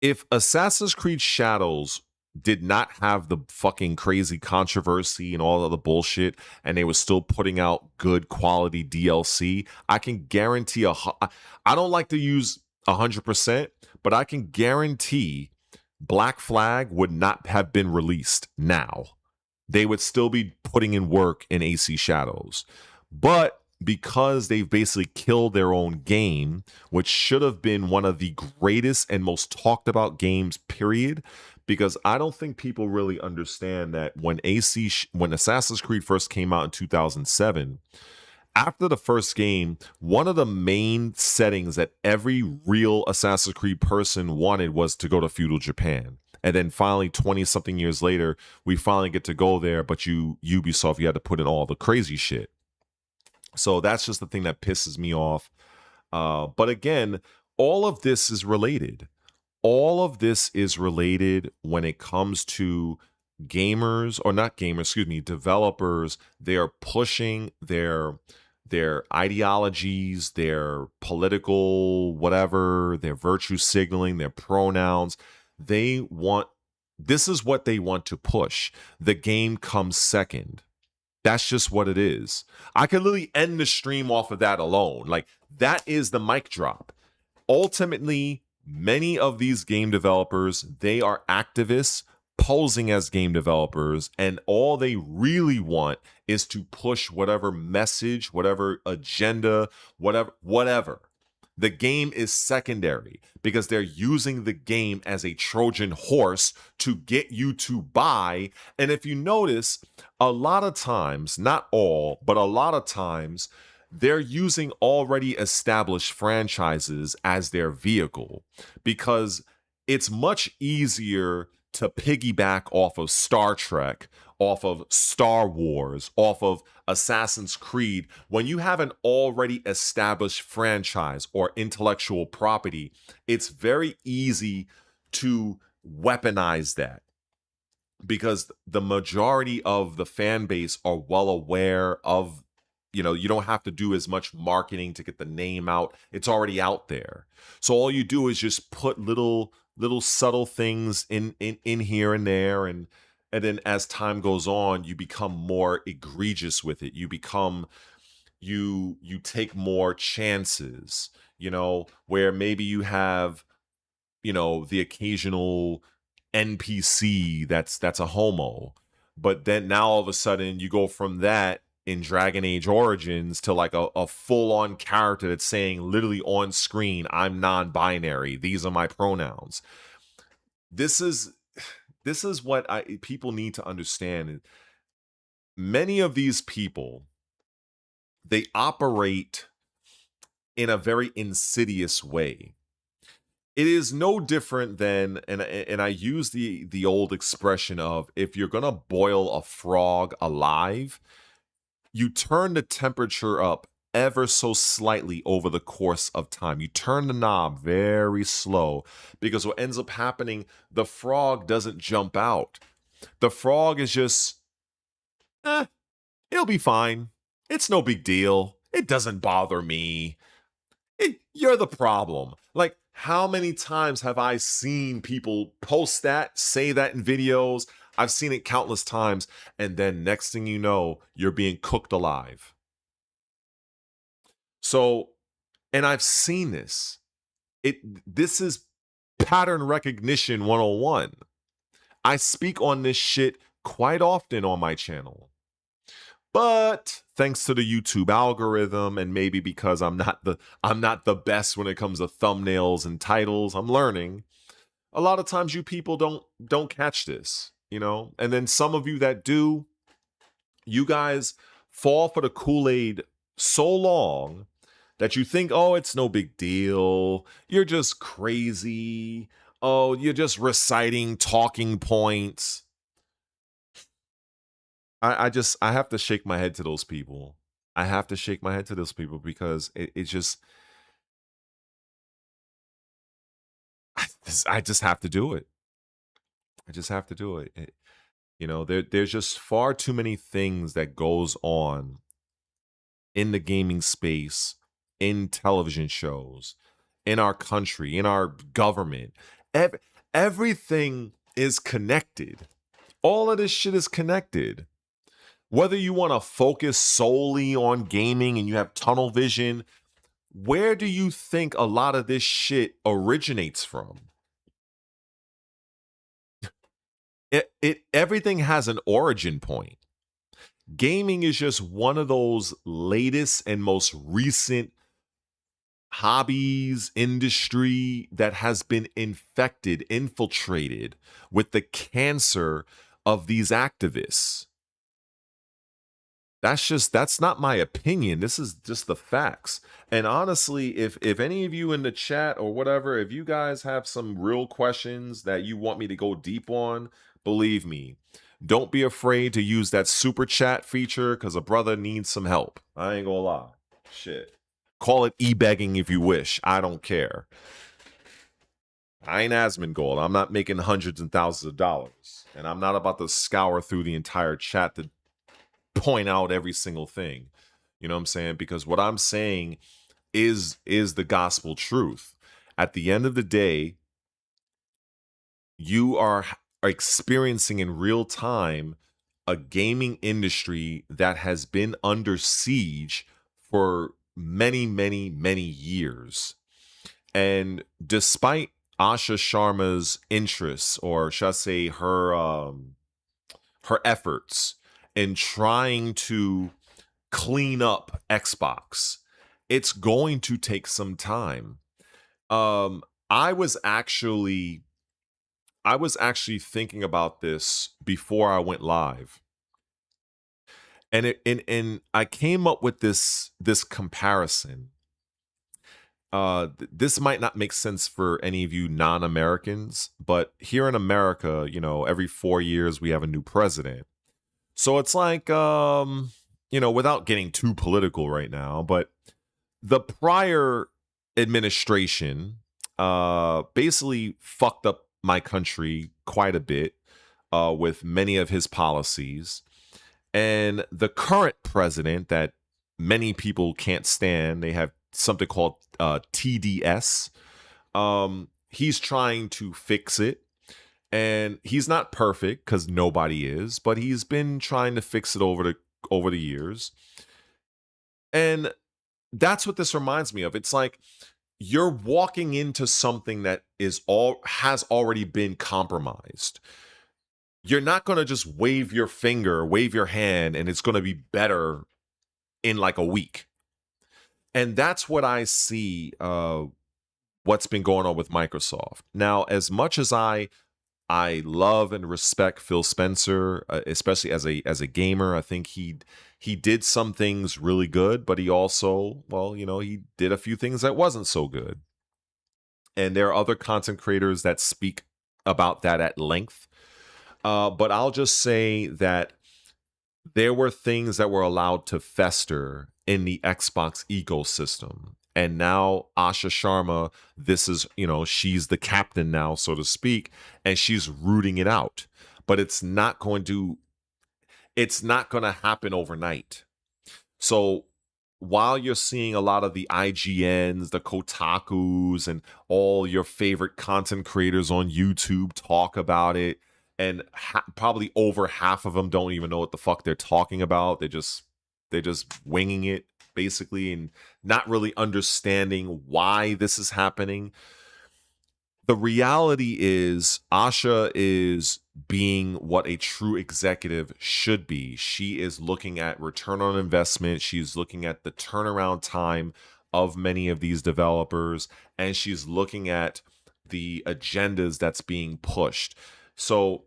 If Assassin's Creed Shadows did not have the fucking crazy controversy and all of the bullshit, and they were still putting out good quality DLC, I can guarantee I don't like to use 100%, but I can guarantee Black Flag would not have been released now. They would still be putting in work in AC Shadows. But because they've basically killed their own game, which should have been one of the greatest and most talked about games, period. Because I don't think people really understand that when Assassin's Creed first came out in 2007, after the first game, one of the main settings that every real Assassin's Creed person wanted was to go to feudal Japan. And then finally, 20 something years later, we finally get to go there, but Ubisoft, you had to put in all the crazy shit. So that's just the thing that pisses me off. But again, all of this is related. All of this is related when it comes to gamers, or not gamers, excuse me, developers. They are pushing their ideologies, their political whatever, their virtue signaling, their pronouns. This is what they want to push. The game comes second. That's just what it is. I could literally end the stream off of that alone. Like, that is the mic drop. Ultimately, many of these game developers, they are activists posing as game developers, and all they really want is to push whatever message, whatever agenda, whatever. The game is secondary because they're using the game as a Trojan horse to get you to buy. And if you notice, a lot of times, not all, but a lot of times, they're using already established franchises as their vehicle because it's much easier to piggyback off of Star Trek, off of Star Wars, off of Assassin's Creed, when you have an already established franchise or intellectual property. It's very easy to weaponize that because the majority of the fan base are well aware of, you don't have to do as much marketing to get the name out. It's already out there. So all you do is just put little subtle things in here and there, and then as time goes on, you become more egregious with it. You take more chances, where maybe you have, the occasional NPC that's a homo. But then now all of a sudden you go from that in Dragon Age Origins to like a full-on character that's saying literally on screen, I'm non-binary, these are my pronouns. This is what people need to understand. Many of these people, they operate in a very insidious way. It is no different than, and I use the old expression of, if you're gonna boil a frog alive, you turn the temperature up ever so slightly over the course of time. You turn the knob very slow, because what ends up happening, the frog doesn't jump out. The frog is just, it'll be fine. It's no big deal. It doesn't bother me. You're the problem. Like, how many times have I seen people post that, say that in videos? I've seen it countless times, and then next thing you know, you're being cooked alive. So, and I've seen this. This is pattern recognition 101. I speak on this shit quite often on my channel. But thanks to the YouTube algorithm, and maybe because I'm not the best when it comes to thumbnails and titles, I'm learning. A lot of times you people don't catch this, And then some of you that do, you guys fall for the Kool-Aid so long that you think, oh, it's no big deal. You're just crazy. Oh, you're just reciting talking points. I have to shake my head to those people. I have to shake my head to those people because it's just, I just have to do it. I just have to do it. There's just far too many things that goes on in the gaming space, in television shows, in our country, in our government. Everything is connected. All of this shit is connected. Whether you want to focus solely on gaming and you have tunnel vision, where do you think a lot of this shit originates from? Everything has an origin point. Gaming is just one of those latest and most recent hobbies, industry that has been infiltrated with the cancer of these activists. That's not my opinion. This is just the facts. And honestly, if any of you in the chat or whatever, if you guys have some real questions that you want me to go deep on, believe me, don't be afraid to use that super chat feature, because a brother needs some help. I ain't gonna lie. Shit. Call it e-begging if you wish. I don't care. I ain't Asmongold. I'm not making hundreds and thousands of dollars. And I'm not about to scour through the entire chat to point out every single thing. You know what I'm saying? Because what I'm saying is the gospel truth. At the end of the day, you are experiencing in real time a gaming industry that has been under siege for many, many, many years. And despite Asha Sharma's interests, or shall I say her efforts in trying to clean up Xbox It's going to take some time. Um, I was actually I was actually thinking about this before I went live. And I came up with this comparison. This might not make sense for any of you non-Americans, but here in America, every 4 years we have a new president. So it's like, without getting too political right now, but the prior administration basically fucked up my country quite a bit with many of his policies. And the current president that many people can't stand, they have something called TDS. He's trying to fix it. And he's not perfect because nobody is, but he's been trying to fix it over the years. And that's what this reminds me of. It's like you're walking into something that has already been compromised. You're not going to just wave your finger, wave your hand, and it's going to be better in like a week. And that's what I see what's been going on with Microsoft. Now, as much as I love and respect Phil Spencer, especially as a gamer. I think he did some things really good, but he also, he did a few things that wasn't so good. And there are other content creators that speak about that at length. But I'll just say that there were things that were allowed to fester in the Xbox ecosystem. And now Asha Sharma, this is, she's the captain now, so to speak, and she's rooting it out. But it's not going to happen overnight. So while you're seeing a lot of the IGNs, the Kotakus, and all your favorite content creators on YouTube talk about it, and probably over half of them don't even know what the fuck they're talking about. They're just winging it, basically, and not really understanding why this is happening. The reality is Asha is being what a true executive should be. She is looking at return on investment. She's looking at the turnaround time of many of these developers, and she's looking at the agendas that's being pushed. So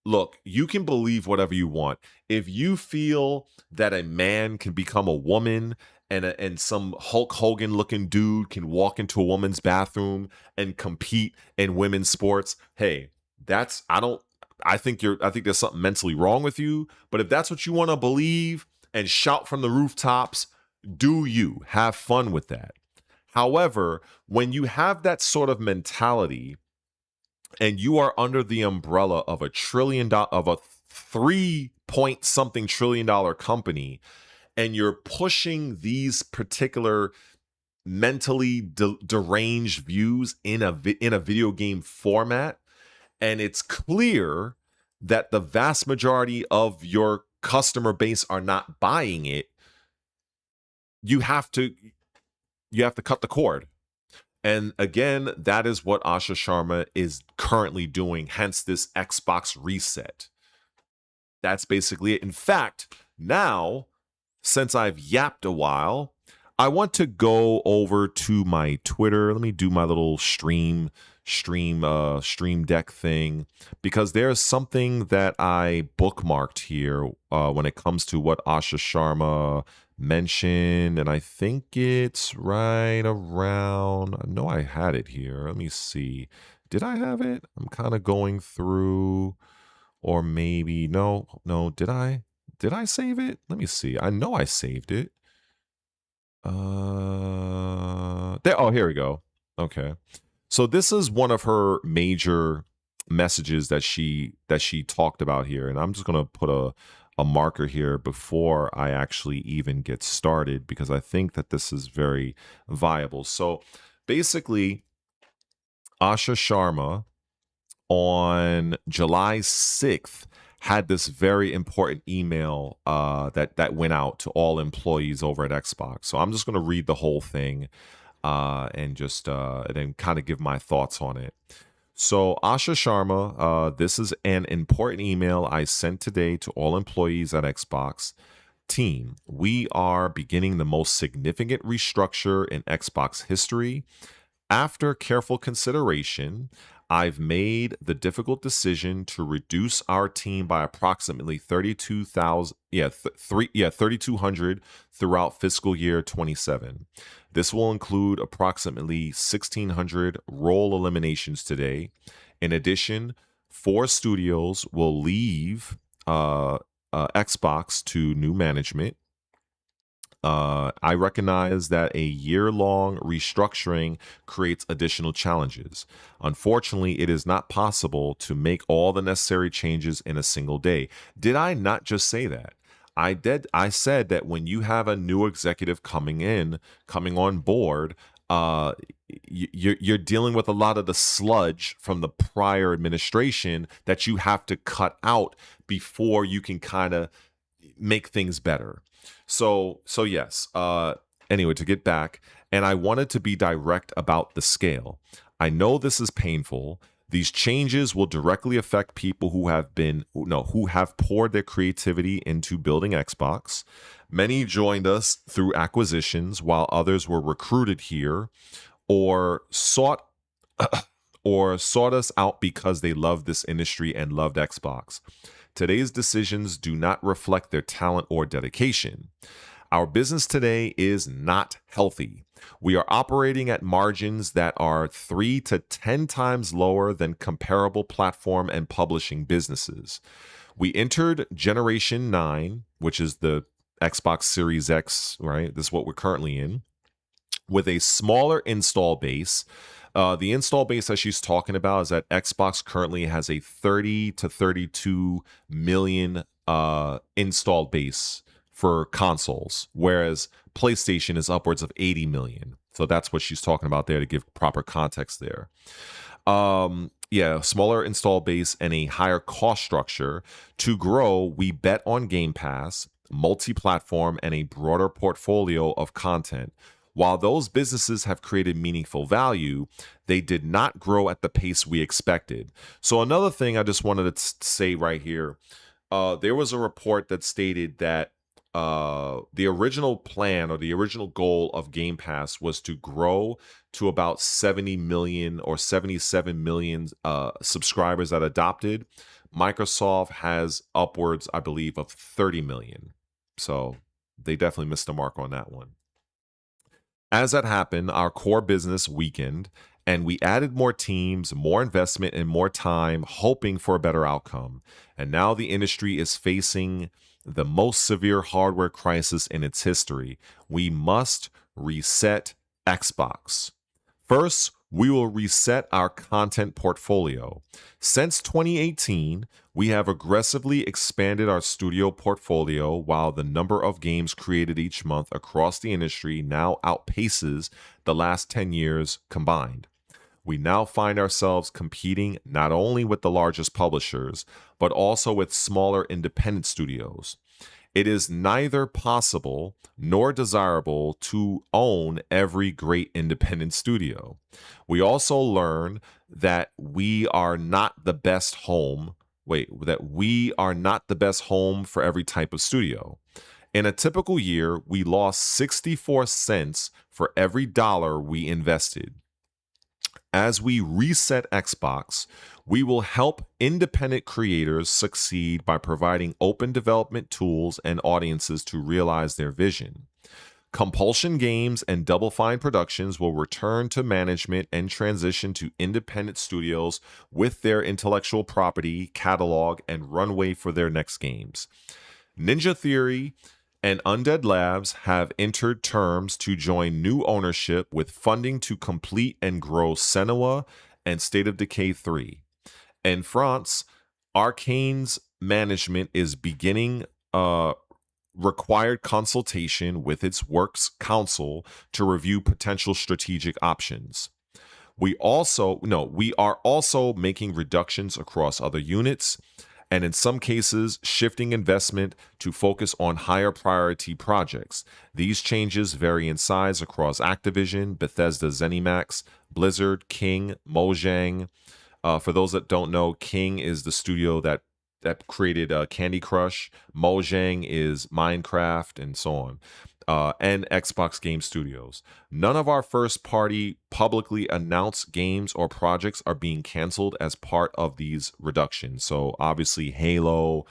look, you can believe whatever you want. If you feel that a man can become a woman and some Hulk Hogan looking dude can walk into a woman's bathroom and compete in women's sports, hey, I think there's something mentally wrong with you, but if that's what you want to believe and shout from the rooftops, do you have fun with that? However, when you have that sort of mentality and you are under the umbrella of a $3 point something trillion company, and you're pushing these particular mentally deranged views in a video game format, and it's clear that the vast majority of your customer base are not buying it, you have to cut the cord. And again, that is what Asha Sharma is currently doing, hence this Xbox reset. That's basically it. In fact, now, since I've yapped a while, I want to go over to my Twitter. Let me do my little stream deck thing, because there's something that I bookmarked here when it comes to what Asha Sharma mentioned, and I think it's right around. I know I had it here. Let me see. Did I have it? I'm kind of going through, or maybe no. Did I save it? Let me see. I know I saved it. There. Oh, here we go. Okay. So this is one of her major messages that she talked about here, and I'm just gonna put a marker here before I actually even get started, because I think that this is very viable. So basically, Asha Sharma on July 6th had this very important email that went out to all employees over at Xbox. So I'm just going to read the whole thing and then kind of give my thoughts on it. So Asha Sharma, this is an important email I sent today to all employees at Xbox, team, we are beginning the most significant restructure in Xbox history. After careful consideration, I've made the difficult decision to reduce our team by approximately 32,000, 3,200 throughout fiscal year 27. This will include approximately 1,600 role eliminations today. In addition, 4 studios will leave Xbox to new management. I recognize that a year-long restructuring creates additional challenges. Unfortunately, it is not possible to make all the necessary changes in a single day. Did I not just say that? I did. I said that when you have a new executive coming on board, uh, you're dealing with a lot of the sludge from the prior administration that you have to cut out before you can kind of make things better. So yes. Anyway, to get back, and I wanted to be direct about the scale. I know this is painful. These changes will directly affect people who have been no who have poured their creativity into building Xbox. Many joined us through acquisitions, while others were recruited here or sought us out because they loved this industry and loved Xbox. Today's decisions do not reflect their talent or dedication. Our business today is not healthy. We are operating at margins that are 3 to 10 times lower than comparable platform and publishing businesses. We entered Generation 9, which is the Xbox Series X, right? This is what we're currently in, with a smaller install base. The install base that she's talking about is that Xbox currently has a 30 to 32 million installed base for consoles, whereas PlayStation is upwards of 80 million. So that's what she's talking about there to give proper context there. Smaller install base and a higher cost structure. To grow, we bet on Game Pass, multi-platform, and a broader portfolio of content. While those businesses have created meaningful value, they did not grow at the pace we expected. So another thing I just wanted to say right here, there was a report that stated that the original plan or the original goal of Game Pass was to grow to about 70 million or 77 million subscribers that adopted. Microsoft has upwards, I believe, of 30 million. So they definitely missed the mark on that one. As that happened, our core business weakened, and we added more teams, more investment, and more time, hoping for a better outcome. And now the industry is facing the most severe hardware crisis in its history. We must reset Xbox. First, we will reset our content portfolio. Since 2018, we have aggressively expanded our studio portfolio while the number of games created each month across the industry now outpaces the last 10 years combined. We now find ourselves competing not only with the largest publishers, but also with smaller independent studios. It is neither possible nor desirable to own every great independent studio. We also learn that we are not the best home. That we are not the best home for every type of studio. In a typical year, we lost 64 cents for every dollar we invested. As we reset Xbox, we will help independent creators succeed by providing open development tools and audiences to realize their vision. Compulsion Games and Double Fine Productions will return to management and transition to independent studios with their intellectual property, catalog, and runway for their next games. Ninja Theory and Undead Labs have entered terms to join new ownership with funding to complete and grow Senua and State of Decay 3. In France, Arcane's management is beginning required consultation with its works council to review potential strategic options. We are also making reductions across other units, and in some cases, shifting investment to focus on higher priority projects. These changes vary in size across Activision, Bethesda, ZeniMax, Blizzard, King, Mojang. For those that don't know, King is the studio that that created Candy Crush. Mojang is Minecraft, and so on. And Xbox Game Studios. None of our first party publicly announced games or projects are being canceled as part of these reductions. So obviously, Halo,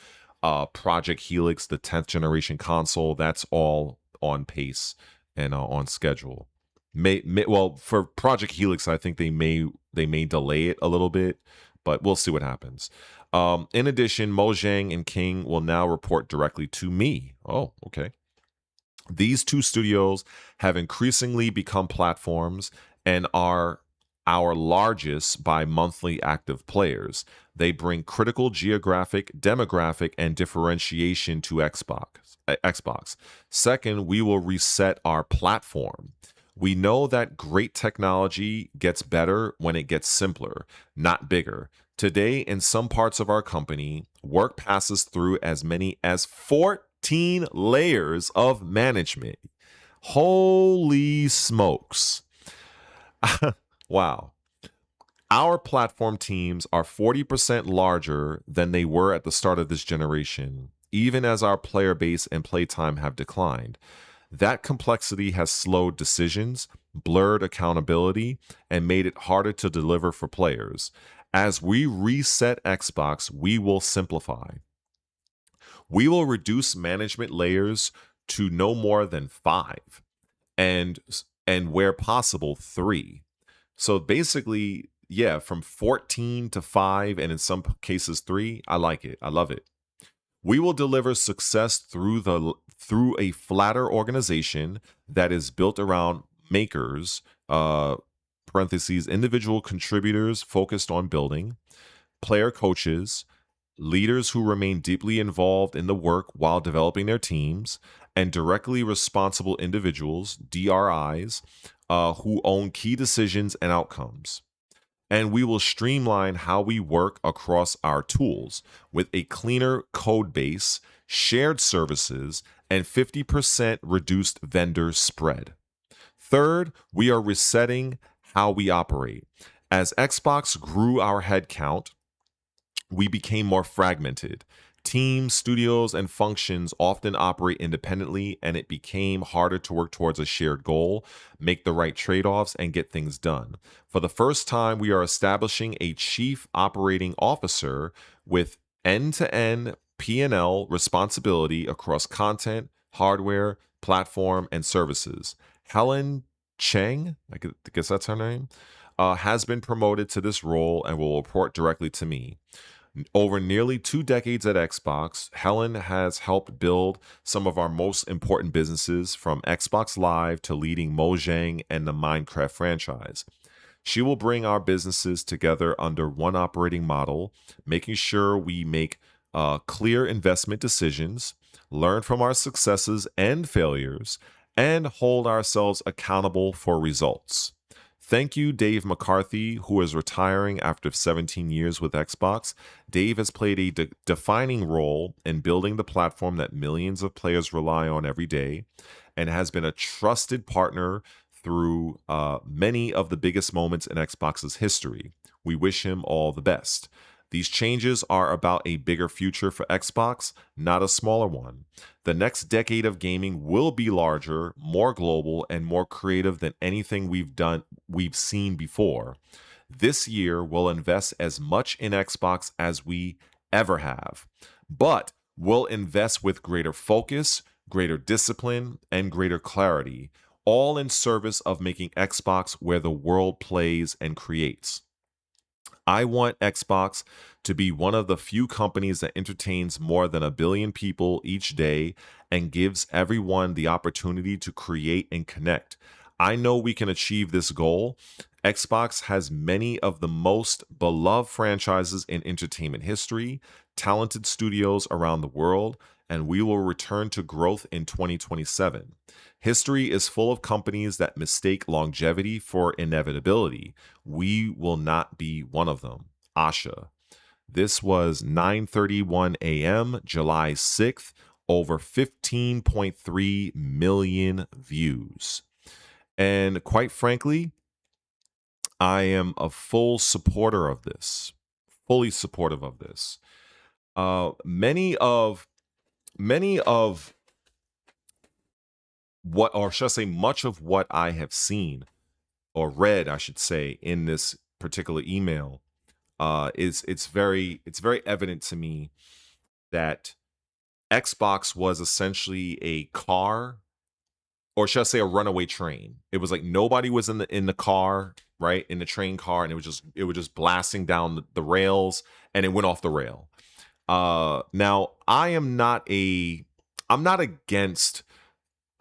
Project Helix, the 10th generation console, that's all on pace and on schedule. Well, for Project Helix, I think they may delay it a little bit, but we'll see what happens. In addition, Mojang and King will now report directly to me. Oh, okay. These two studios have increasingly become platforms and are our largest by monthly active players. They bring critical geographic, demographic, and differentiation to Xbox. Second, we will reset our platform. We know that great technology gets better when it gets simpler, not bigger. Today, in some parts of our company, work passes through as many as 14 layers of management. Holy smokes. Wow. Our platform teams are 40% larger than they were at the start of this generation, even as our player base and playtime have declined. That complexity has slowed decisions, blurred accountability, and made it harder to deliver for players. As we reset Xbox, we will simplify. We will reduce management layers to no more than five, and and where possible, three. So basically, yeah, from 14 to five, and in some cases three. I like it. I love it. We will deliver success through a flatter organization that is built around makers, parentheses, individual contributors focused on building, player coaches, leaders who remain deeply involved in the work while developing their teams, and directly responsible individuals, DRIs, who own key decisions and outcomes. And we will streamline how we work across our tools with a cleaner code base, shared services, and 50% reduced vendor spread. Third, we are resetting how we operate. As Xbox grew our headcount, we became more fragmented. Teams, studios, and functions often operate independently, and it became harder to work towards a shared goal, make the right trade offs, and get things done. For the first time, we are establishing a chief operating officer with end to end P&L responsibility across content, hardware, platform, and services. Helen Cheng, guess that's her name, has been promoted to this role and will report directly to me. Over nearly 2 decades at Xbox, Helen has helped build some of our most important businesses, from Xbox Live to leading Mojang and the Minecraft franchise. She will bring our businesses together under one operating model, making sure we make clear investment decisions, learn from our successes and failures, and hold ourselves accountable for results. Thank you, Dave McCarthy, who is retiring after 17 years with Xbox. Dave has played a defining role in building the platform that millions of players rely on every day, and has been a trusted partner through many of the biggest moments in Xbox's history. We wish him all the best. These changes are about a bigger future for Xbox, not a smaller one. The next decade of gaming will be larger, more global, and more creative than anything we've seen before. This year we'll invest as much in Xbox as we ever have, but we'll invest with greater focus, greater discipline, and greater clarity, all in service of making Xbox where the world plays and creates. I want Xbox to be one of the few companies that entertains more than 1 billion people each day and gives everyone the opportunity to create and connect. I know we can achieve this goal. Xbox has many of the most beloved franchises in entertainment history, talented studios around the world, and we will return to growth in 2027. History is full of companies that mistake longevity for inevitability. We will not be one of them. Asha. This was 9:31 a.m., July 6th, over 15.3 million views. And quite frankly, I am a full supporter of this, fully supportive of this. Many of what, or should I say, much of what I have seen or read, I should say, in this particular email, is it's very evident to me that Xbox was essentially a car, or should I say a runaway train. It was like nobody was in the car, right? In the train car, and it was just blasting down the rails, and it went off the rail. Now I'm not against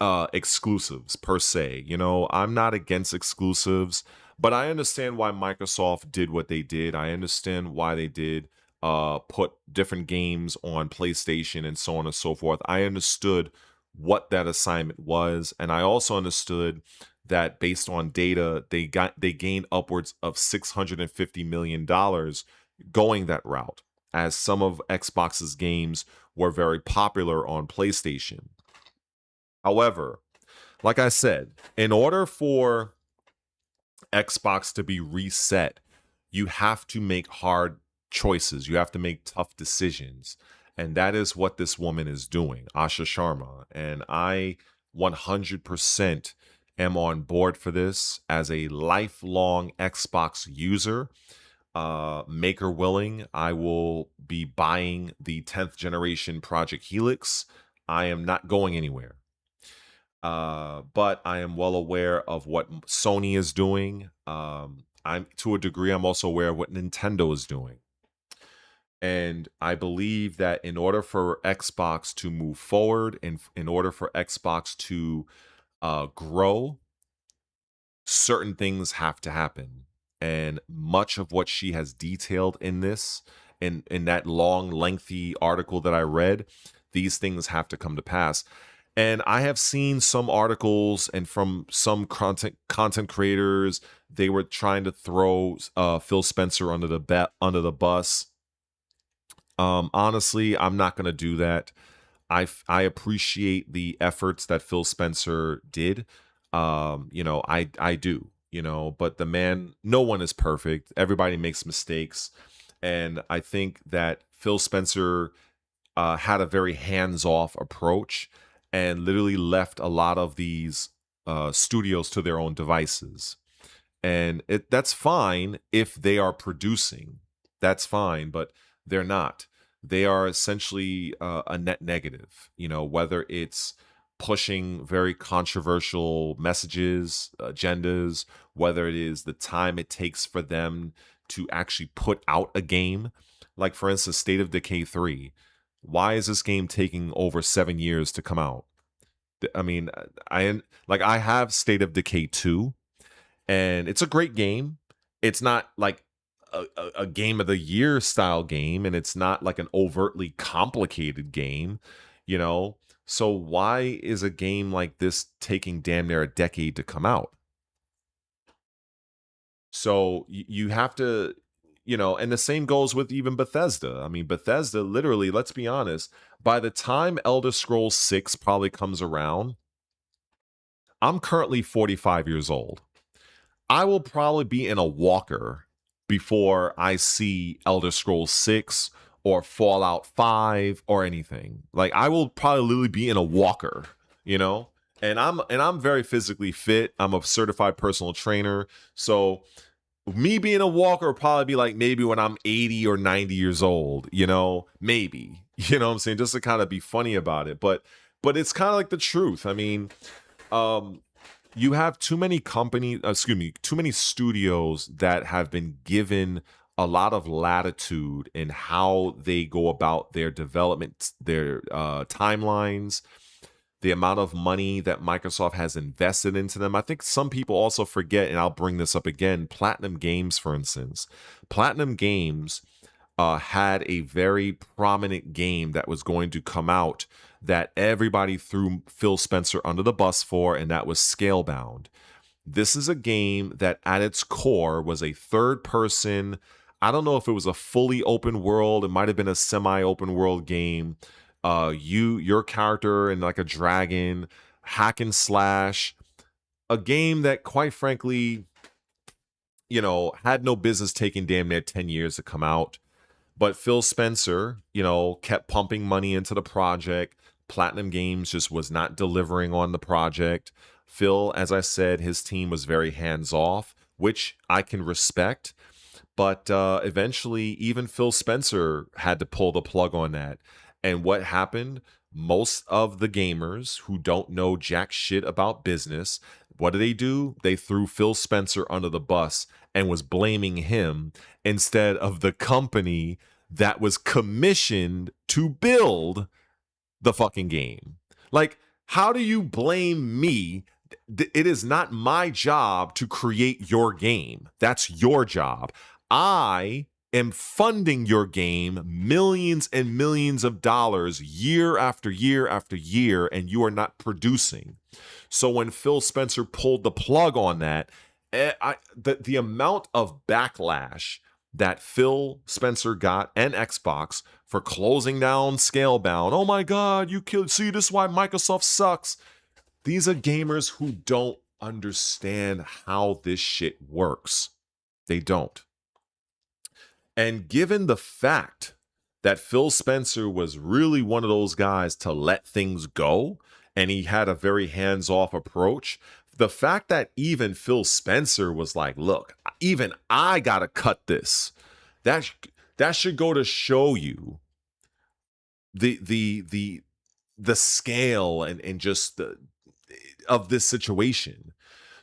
exclusives per se. I'm not against exclusives, but I understand why Microsoft did what they did. I understand why they did put different games on PlayStation and so on and so forth. I understood what that assignment was, and I also understood that based on data, they gained upwards of $650 million going that route, as some of Xbox's games were very popular on PlayStation. However, like I said, in order for Xbox to be reset, you have to make hard choices. You have to make tough decisions. And that is what this woman is doing, Asha Sharma. And I 100% am on board for this as a lifelong Xbox user. Maker willing, I will be buying the 10th generation Project Helix. I am not going anywhere. But I am well aware of what Sony is doing. I'm to a degree, I'm also aware of what Nintendo is doing. And I believe that in order for Xbox to move forward and in order for Xbox to grow, certain things have to happen. And much of what she has detailed in this, in that long, lengthy article that I read, these things have to come to pass. And I have seen some articles and from some content creators, they were trying to throw Phil Spencer under the bus. Honestly, I'm not going to do that. I appreciate the efforts that Phil Spencer did. I do. But the man, no one is perfect. Everybody makes mistakes, and I think that Phil Spencer had a very hands-off approach and literally left a lot of these studios to their own devices. And that's fine if they are producing. That's fine, but they're not. They are essentially a net negative. Whether it's pushing very controversial messages, agendas, whether it is the time it takes for them to actually put out a game. Like, for instance, State of Decay 3. Why is this game taking over 7 years to come out? I mean, I have State of Decay 2, and it's a great game. It's not like a game of the year style game, and it's not like an overtly complicated game, you know. So why is a game like this taking damn near a decade to come out? So you have to, and the same goes with even Bethesda. I mean, Bethesda, literally, let's be honest, by the time Elder Scrolls 6 probably comes around, I'm currently 45 years old. I will probably be in a walker before I see Elder Scrolls 6 or Fallout 5 or anything. Like, I will probably literally be in a walker, you know? And I'm very physically fit. I'm a certified personal trainer. So me being a walker will probably be like maybe when I'm 80 or 90 years old, maybe. You know what I'm saying? Just to kind of be funny about it. But it's kind of like the truth. I mean, um you have too many too many studios that have been given a lot of latitude in how they go about their development, their timelines, the amount of money that Microsoft has invested into them. I think some people also forget, and I'll bring this up again, Platinum Games, for instance. Platinum Games had a very prominent game that was going to come out that everybody threw Phil Spencer under the bus for, and that was Scalebound. This is a game that at its core was a third person. I don't know if it was a fully open world. It might have been a semi-open world game. Your character and like a dragon, hack and slash, a game that quite frankly, had no business taking damn near 10 years to come out. But Phil Spencer, kept pumping money into the project. Platinum Games just was not delivering on the project. Phil, as I said, his team was very hands off, which I can respect. But eventually, even Phil Spencer had to pull the plug on that. And what happened? Most of the gamers who don't know jack shit about business, what do? They threw Phil Spencer under the bus and was blaming him instead of the company that was commissioned to build the fucking game. Like, how do you blame me? It is not my job to create your game. That's your job. I am funding your game millions and millions of dollars year after year after year, and you are not producing. So when Phil Spencer pulled the plug on that, the amount of backlash that Phil Spencer got and Xbox for closing down Scalebound. Oh my God, you killed. See, this is why Microsoft sucks. These are gamers who don't understand how this shit works. They don't. And given the fact that Phil Spencer was really one of those guys to let things go, and he had a very hands-off approach, the fact that even Phil Spencer was like, look, even I gotta cut this, that should go to show you the scale and just of this situation.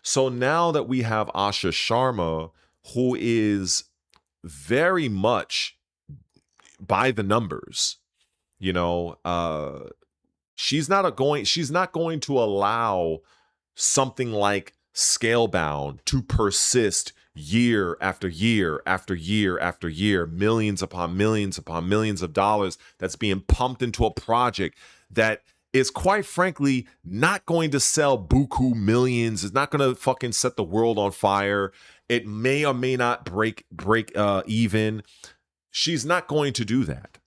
So now that we have Asha Sharma, who is very much by the numbers, she's not going to allow something like Scalebound to persist year after year after year after year, millions upon millions of dollars that's being pumped into a project that is, quite frankly, not going to sell buku millions. It's not going to fucking set the world on fire. It may or may not break even. She's not going to do that.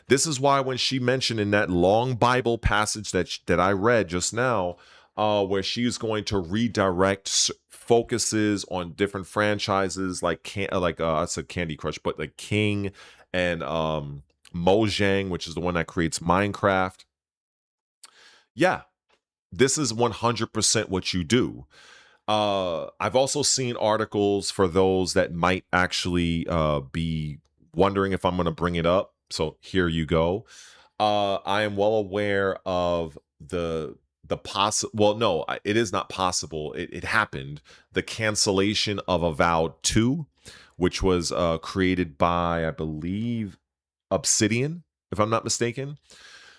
This is why when she mentioned in that long Bible passage that I read just now, where she's going to redirect focuses on different franchises I said Candy Crush, but like King and Mojang, which is the one that creates Minecraft. Yeah, this is 100% what you do. I've also seen articles for those that might actually be wondering if I'm going to bring it up. So here you go. I am well aware of it is not possible. It happened. The cancellation of Avowed 2, which was created by, I believe, Obsidian, if I'm not mistaken.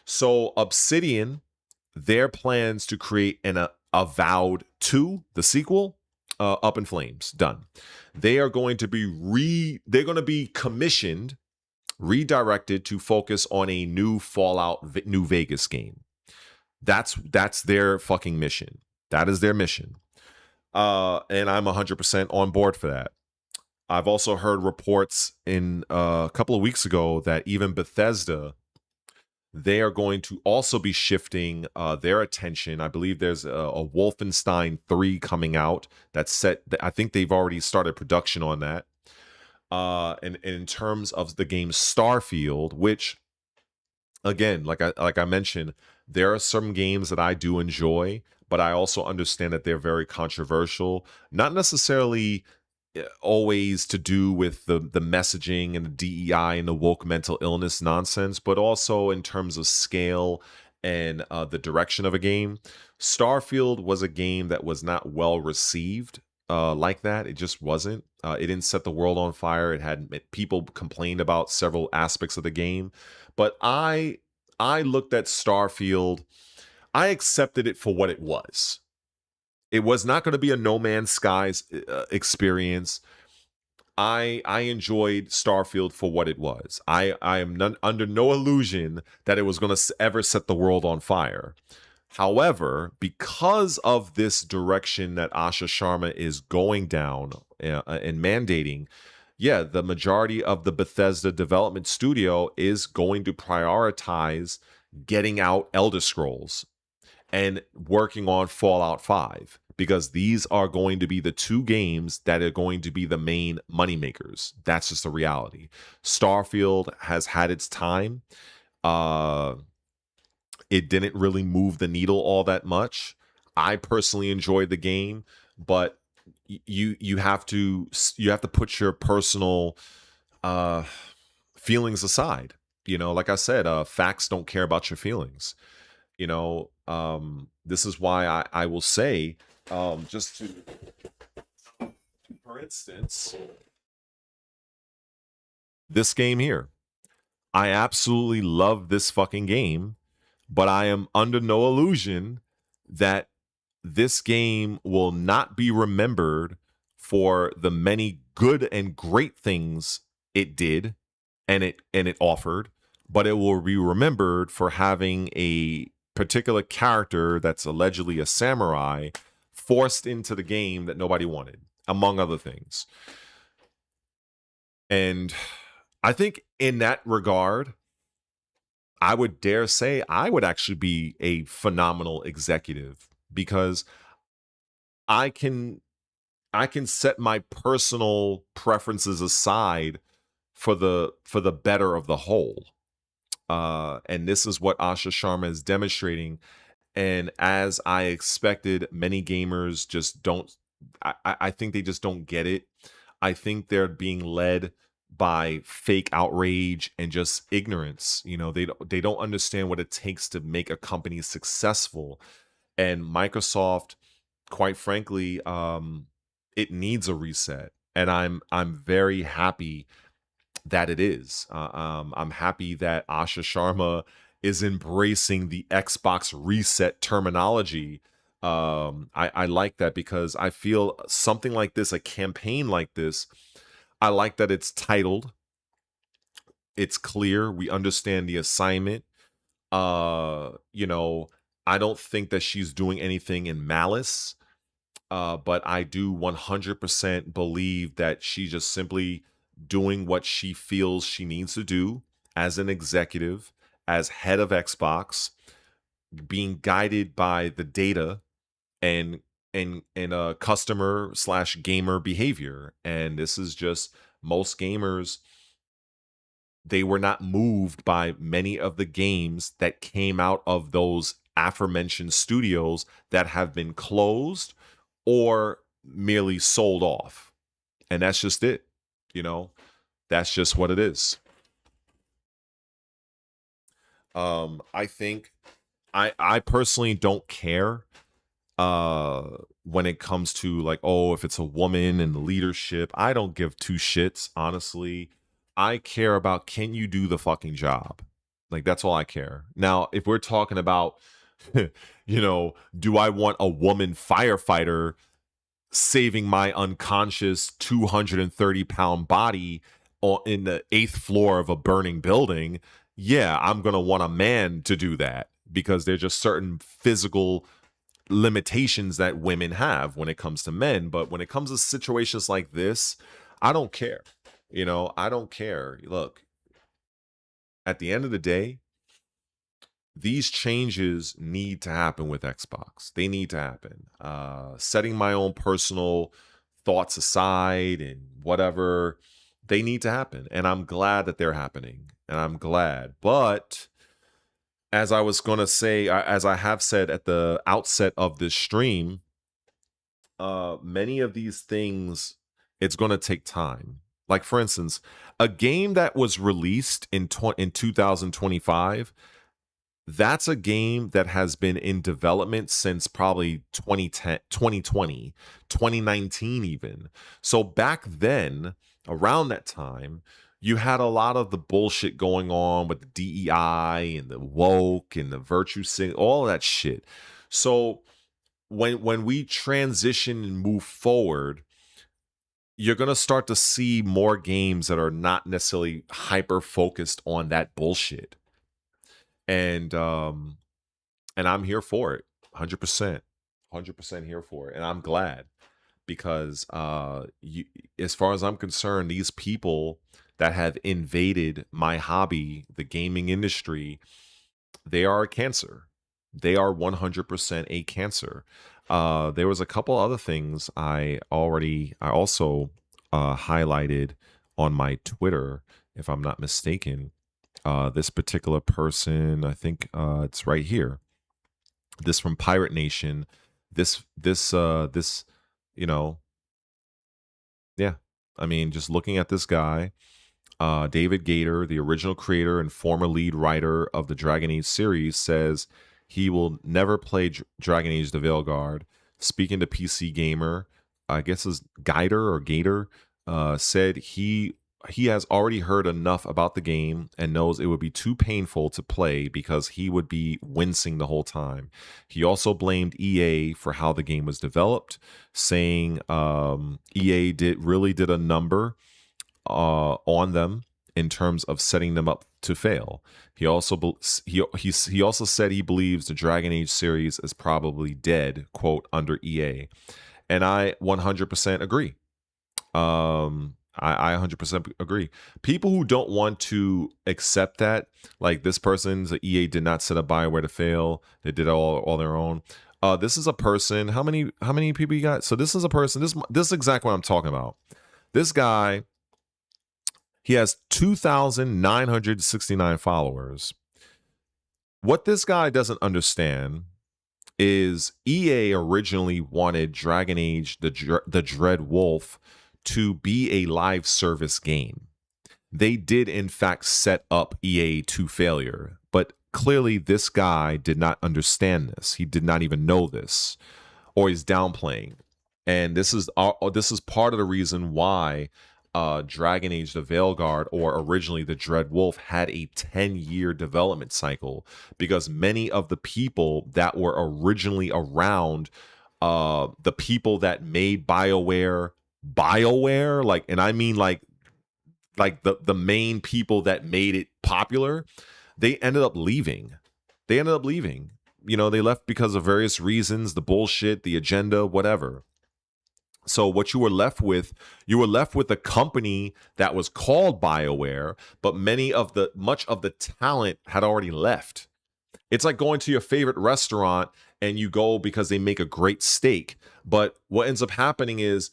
So Obsidian, their plans to create an Avowed 2, the sequel, up in flames, done. They are going to be commissioned, redirected to focus on a new Fallout New Vegas game. That's their fucking mission. That is their mission. And I'm 100% on board for that. I've also heard reports in a couple of weeks ago that even Bethesda, they are going to also be shifting their attention. I believe there's a Wolfenstein 3 coming out that's set. I think they've already started production on that. And in terms of the game Starfield, which, again, like I mentioned, there are some games that I do enjoy, but I also understand that they're very controversial. Not necessarily always to do with the messaging and the DEI and the woke mental illness nonsense, but also in terms of scale and the direction of a game. Starfield was a game that was not well received like that. It just wasn't. It didn't set the world on fire. It had people complained about several aspects of the game, but I looked at Starfield. I accepted it for what it was. It was not going to be a No Man's Skies experience. I enjoyed Starfield for what it was. I am under no illusion that it was going to ever set the world on fire. However, because of this direction that Asha Sharma is going down and mandating, yeah, the majority of the Bethesda development studio is going to prioritize getting out Elder Scrolls and working on Fallout 5. because these are going to be the two games that are going to be the main moneymakers. That's just the reality. Starfield has had its time. Uh, it didn't really move the needle all that much. I personally enjoyed the game, but you have to put your personal uh feelings aside. Like I said, facts don't care about your feelings. This is why I will say, just to, for instance, this game here. I absolutely love this fucking game, but I am under no illusion that this game will not be remembered for the many good and great things it did and it offered, but it will be remembered for having a particular character that's allegedly a samurai forced into the game that nobody wanted, among other things. And I think in that regard, I would dare say I would actually be a phenomenal executive because I can I can set my personal preferences aside for the better of the whole. And this is what Asha Sharma is demonstrating. And as I expected, many gamers just don't. I think they just don't get it. I think they're being led by fake outrage and just ignorance. They don't understand what it takes to make a company successful. And Microsoft, quite frankly, it needs a reset. And I'm very happy that it is. I'm happy that Asha Sharma is embracing the Xbox reset terminology. I like that because I feel something like this, a campaign like this, I like that it's titled, it's clear, we understand the assignment. Uh, you know, I don't think that she's doing anything in malice. But I do 100% believe that she's just simply doing what she feels she needs to do as an executive, as head of Xbox, being guided by the data and customer slash gamer behavior. And this is just most gamers, they were not moved by many of the games that came out of those aforementioned studios that have been closed or merely sold off. And that's just it. You know, that's just what it is. I think I personally don't care when it comes to like, oh, if it's a woman in the leadership. I don't give two shits, honestly. I care about, can you do the fucking job? Like, that's all I care. Now, if we're talking about do I want a woman firefighter saving my unconscious 230-pound body in the eighth floor of a burning building? Yeah, I'm going to want a man to do that because there's just certain physical limitations that women have when it comes to men. But when it comes to situations like this, I don't care. I don't care. Look, at the end of the day, these changes need to happen with Xbox. They need to happen. Setting my own personal thoughts aside and whatever, they need to happen. And I'm glad that they're happening. And I'm glad. But as I was going to say, as I have said at the outset of this stream, many of these things, it's going to take time. Like, for instance, a game that was released in 2025, that's a game that has been in development since probably 2010, 2020, 2019 even. So back then, around that time, you had a lot of the bullshit going on with the DEI and the woke and the virtue sig, all that shit. So when we transition and move forward, you're going to start to see more games that are not necessarily hyper focused on that bullshit. And I'm here for it. 100% here for it. And I'm glad because as far as I'm concerned, these people that have invaded my hobby, the gaming industry, they are a cancer. They are 100% a cancer. There was a couple other things I also highlighted on my Twitter, if I'm not mistaken. This particular person, I think it's right here. This from Pirate Nation. This, you know, yeah. I mean, just looking at this guy, David Gator, the original creator and former lead writer of the Dragon Age series, says he will never play Dragon Age the Veilguard. Speaking to PC Gamer, I guess is Gator or Gator, said he has already heard enough about the game and knows it would be too painful to play because he would be wincing the whole time. He also blamed EA for how the game was developed, saying EA did a number on them in terms of setting them up to fail. He also he also said he believes the Dragon Age series is probably dead, quote, under EA, and I 100% agree. I 100% agree. People who don't want to accept that, like this person's EA did not set up Bioware to fail. They did all their own. This is a person. How many people you got? So this is a person. This is exactly what I'm talking about. This guy, he has 2,969 followers. What this guy doesn't understand is EA originally wanted Dragon Age, the Dread Wolf, to be a live service game. They did, in fact, set up EA to failure. But clearly, this guy did not understand this. He did not even know this, or he's downplaying. And this is part of the reason why Dragon Age the Veilguard, or originally the Dread Wolf, had a 10-year development cycle, because many of the people that were originally around, the people that made BioWare, like, and I mean like the main people that made it popular, they ended up leaving. They left because of various reasons, the bullshit, the agenda, whatever. So what you were left with a company that was called BioWare, but much of the talent had already left. It's like going to your favorite restaurant and you go because they make a great steak, but what ends up happening is,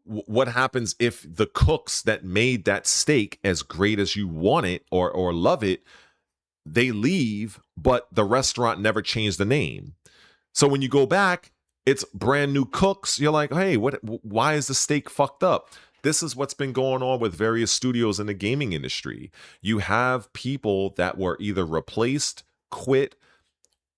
what happens if the cooks that made that steak as great as you want it or love it, they leave, but the restaurant never changed the name. So when you go back, it's brand new cooks. You're like, hey, why is the steak fucked up? This is what's been going on with various studios in the gaming industry. You have people that were either replaced, quit,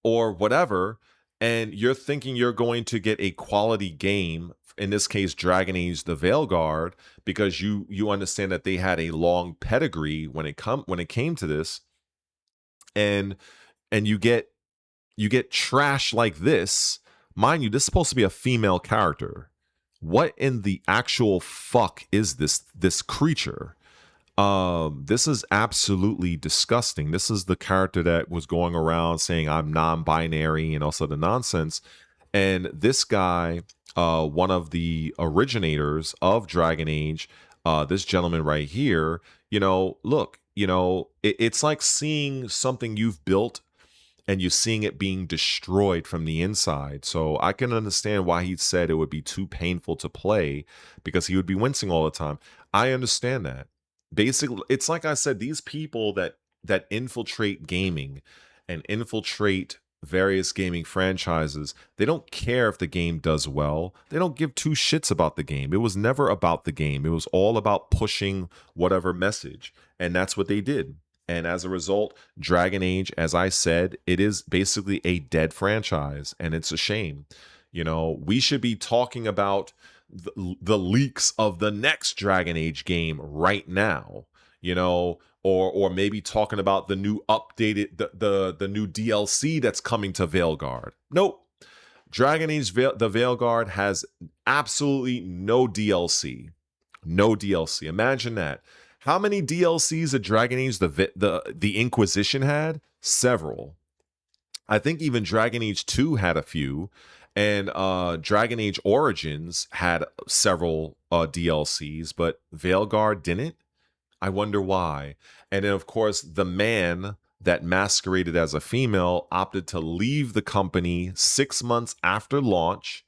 or whatever, and you're thinking you're going to get a quality game, in this case Dragon Age the Veilguard, because you understand that they had a long pedigree when it came to this, and you get trash like this. Mind you, this is supposed to be a female character. What in the actual fuck is this creature? This is absolutely disgusting. This is the character that was going around saying I'm non-binary and also the nonsense. And this guy, one of the originators of Dragon Age, this gentleman right here, look, it's like seeing something you've built and you're seeing it being destroyed from the inside. So I can understand why he said it would be too painful to play, because he would be wincing all the time. I understand that. Basically, it's like I said, these people that infiltrate gaming and infiltrate various gaming franchises, they don't care if the game does well. They don't give two shits about the game. It was never about the game. It was all about pushing whatever message. And that's what they did. And as a result, Dragon Age, as I said, it is basically a dead franchise, and it's a shame. We should be talking about the leaks of the next Dragon Age game right now, or maybe talking about the new updated, the new DLC that's coming to Veilguard. Nope. Dragon Age the Veilguard has absolutely no DLC. No DLC. Imagine that. How many DLCs did Dragon Age the Inquisition had? Several. I think even Dragon Age 2 had a few, and Dragon Age Origins had several DLCs, but Veilguard didn't. I wonder why. And then, of course, the man that masqueraded as a female opted to leave the company 6 months after launch,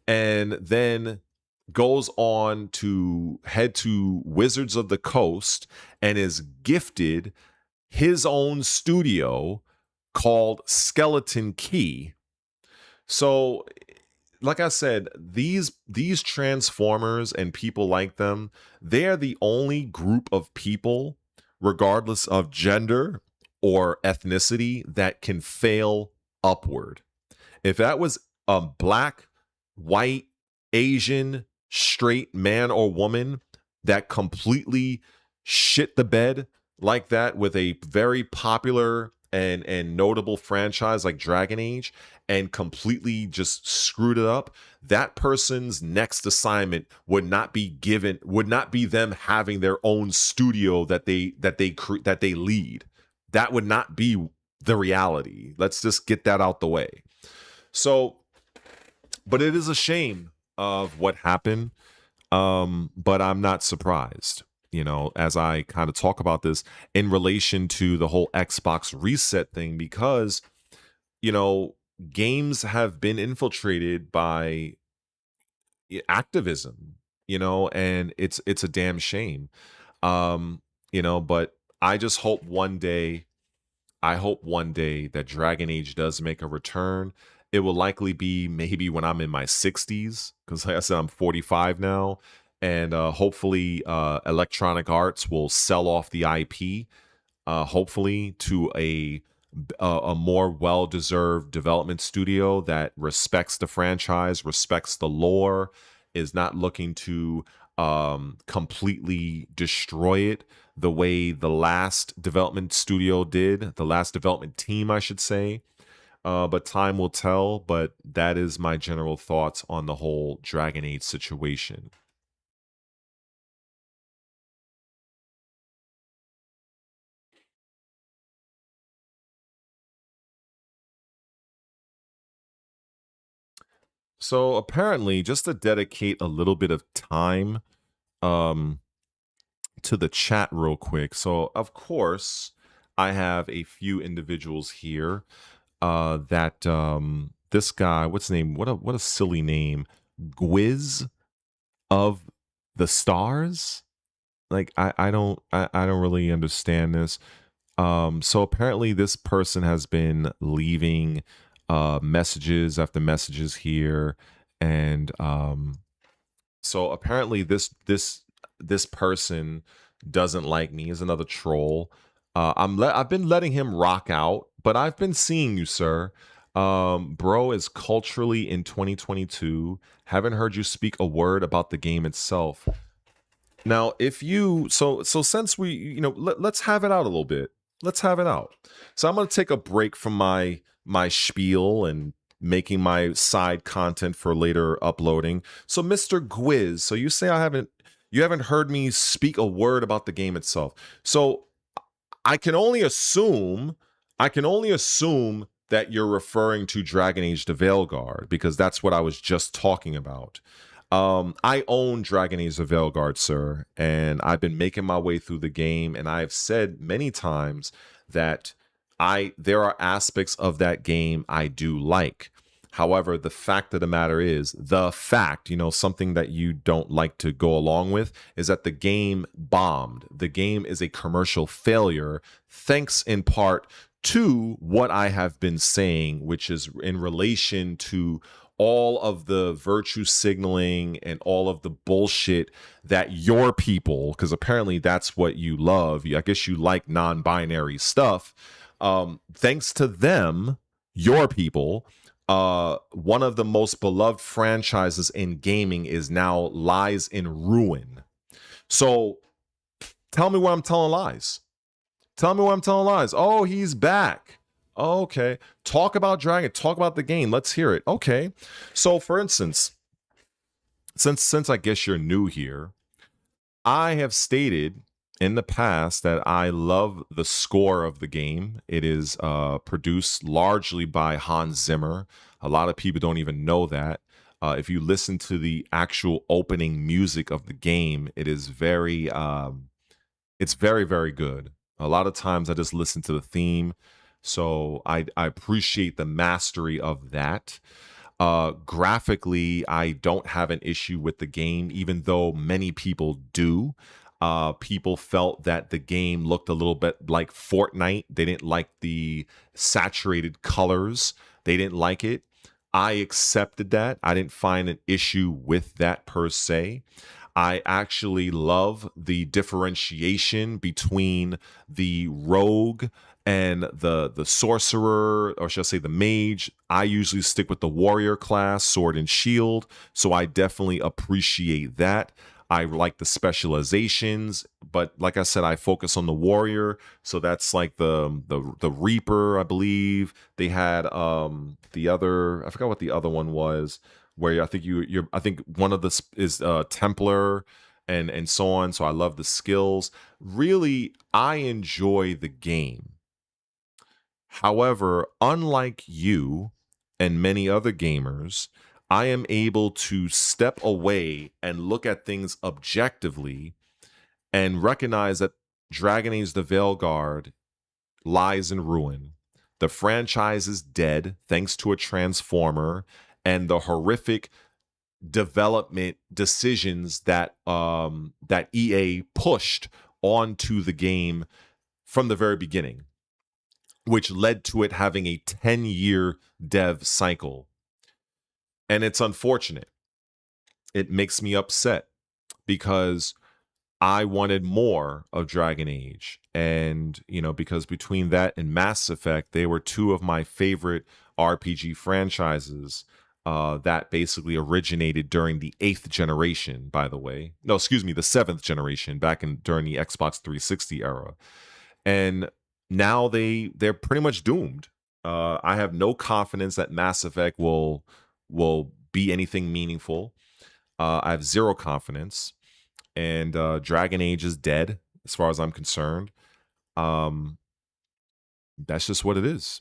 and then goes on to head to Wizards of the Coast and is gifted his own studio called Skeleton Key. So, like I said, these transformers and people like them, they are the only group of people, regardless of gender or ethnicity, that can fail upward. If that was a black, white, Asian, straight man or woman that completely shit the bed like that with a very popular and notable franchise like Dragon Age and completely just screwed it up, that person's next assignment would not be them having their own studio that they lead. That would not be the reality. Let's just get that out the way. So, but it is a shame of what happened. But I'm not surprised, as I kind of talk about this in relation to the whole Xbox reset thing, because, games have been infiltrated by activism, and it's a damn shame. But I just hope one day I hope one day that Dragon Age does make a return. It will likely be maybe when I'm in my 60s, because like I said, I'm 45 now, and hopefully Electronic Arts will sell off the IP, hopefully to a more well-deserved development studio that respects the franchise, respects the lore, is not looking to completely destroy it the way the last development studio did, the last development team, I should say. But time will tell. But that is my general thoughts on the whole Dragon Age situation. So apparently, just to dedicate a little bit of time um, to the chat real quick. So of course, I have a few individuals here that this guy, what's his name? What a silly name, Gwiz of the Stars. Like I don't really understand this. So apparently this person has been leaving messages after messages here, and so apparently this person doesn't like me. Is another troll. I've been letting him rock out, but I've been seeing you, sir. Bro is culturally in 2022. Haven't heard you speak a word about the game itself. Now, if you so since we let's have it out a little bit. Let's have it out. So I'm gonna take a break from my spiel and making my side content for later uploading. So, Mr. Gwiz, so you say you haven't heard me speak a word about the game itself. So I can only assume that you're referring to Dragon Age the Veilguard, because that's what I was just talking about. I own Dragon Age the Veilguard, sir, and I've been making my way through the game, and I've said many times that there are aspects of that game I do like. However, the fact of the matter is, something that you don't like to go along with, is that the game bombed. The game is a commercial failure, thanks in part to what I have been saying, which is in relation to all of the virtue signaling and all of the bullshit that your people, because apparently that's what you love. I guess you like non-binary stuff. Thanks to them, your people, one of the most beloved franchises in gaming is now lies in ruin. So tell me where I'm telling lies. Tell me where I'm telling lies. Oh, he's back. Okay. Talk about Dragon. Talk about the game. Let's hear it. Okay. So for instance, since I guess you're new here, I have stated in the past that I love the score of the game. It is produced largely by Hans Zimmer. A lot of people don't even know that. If you listen to the actual opening music of the game, it's very, very good. A lot of times I just listen to the theme. So I appreciate the mastery of that. Graphically, I don't have an issue with the game, even though many people do. People felt that the game looked a little bit like Fortnite. They didn't like the saturated colors. They didn't like it. I accepted that. I didn't find an issue with that per se. I actually love the differentiation between the rogue and the sorcerer, or should I say the mage. I usually stick with the warrior class, sword and shield, so I definitely appreciate that. I like the specializations, but like I said, I focus on the warrior. So that's like the Reaper, I believe. They had the other, I forgot what the other one was, where I think you're I think one of the is Templar and so on. So I love the skills. Really, I enjoy the game. However, unlike you and many other gamers, I am able to step away and look at things objectively and recognize that Dragon Age the Veilguard lies in ruin. The franchise is dead thanks to a transformer and the horrific development decisions that that EA pushed onto the game from the very beginning, which led to it having a 10-year dev cycle. And it's unfortunate. It makes me upset because I wanted more of Dragon Age. And, you know, because between that and Mass Effect, they were two of my favorite RPG franchises that basically originated during the 8th generation, by the way. No, excuse me, the 7th generation, back in during the Xbox 360 era. And now they're pretty much doomed. I have no confidence that Mass Effect will be anything meaningful. I have zero confidence, and Dragon Age is dead as far as I'm concerned. Um, that's just what it is.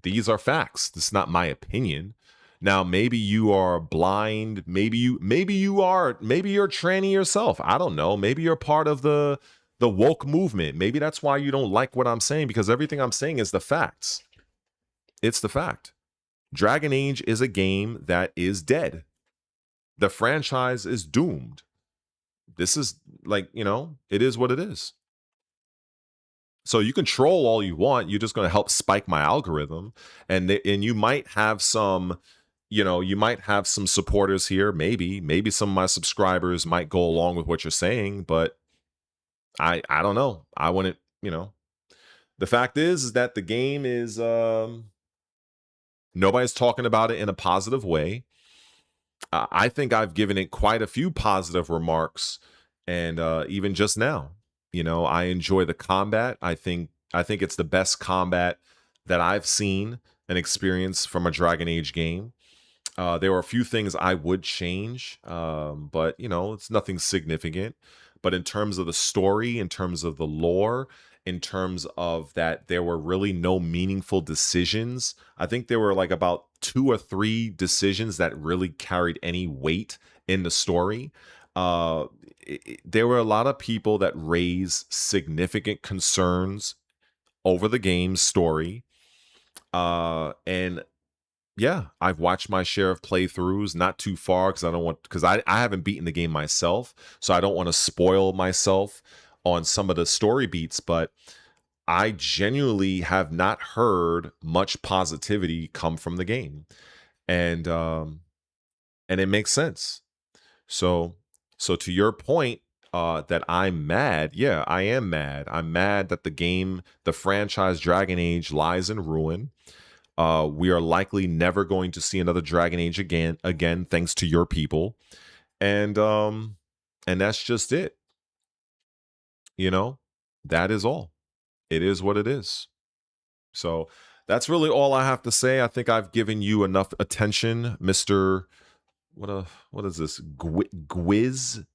These are facts. This is not my opinion. Now, maybe you are blind. Maybe you're a tranny yourself. I don't know. Maybe you're part of the woke movement. Maybe that's why you don't like what I'm saying, because everything I'm saying is the facts. It's the fact. Dragon Age is a game that is dead. The franchise is doomed. This is like, you know, it is what it is. So you can troll all you want. You're just going to help spike my algorithm, and you might have some, you know, you might have some supporters here. Maybe some of my subscribers might go along with what you're saying, but I don't know. I wouldn't, you know. The fact is that the game is nobody's talking about it in a positive way. I think I've given it quite a few positive remarks, and even just now, you know, I enjoy the combat. I think it's the best combat that I've seen and experienced from a Dragon Age game. There were a few things I would change, but you know, it's nothing significant. But in terms of the story, in terms of the lore, in terms of that, there were really no meaningful decisions. I think there were like about 2 or 3 decisions that really carried any weight in the story. Uh, there were a lot of people that raised significant concerns over the game's story. And yeah, I've watched my share of playthroughs, not too far because I haven't beaten the game myself, so I don't want to spoil myself on some of the story beats, but I genuinely have not heard much positivity come from the game. And it makes sense. So to your point, that I'm mad, yeah, I am mad. I'm mad that the franchise Dragon Age lies in ruin. We are likely never going to see another Dragon Age again, thanks to your people. And that's just it. You know, that is all. It is what it is. So that's really all I have to say. I think I've given you enough attention, Mister. What is this? Gwiz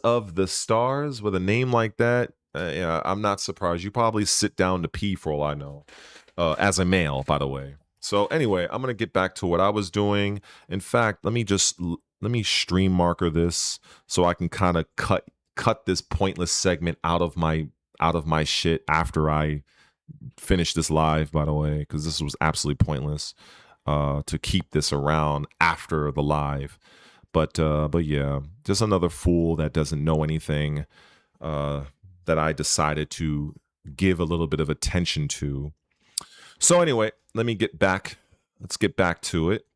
of the Stars with a name like that. Yeah, I'm not surprised. You probably sit down to pee for all I know. As a male, by the way. So anyway, I'm gonna get back to what I was doing. In fact, let me stream marker this so I can kind of cut cut this pointless segment out of my shit after I finish this live, by the way, because this was absolutely pointless to keep this around after the live. But yeah, just another fool that doesn't know anything that I decided to give a little bit of attention to. So anyway, let's get back to it.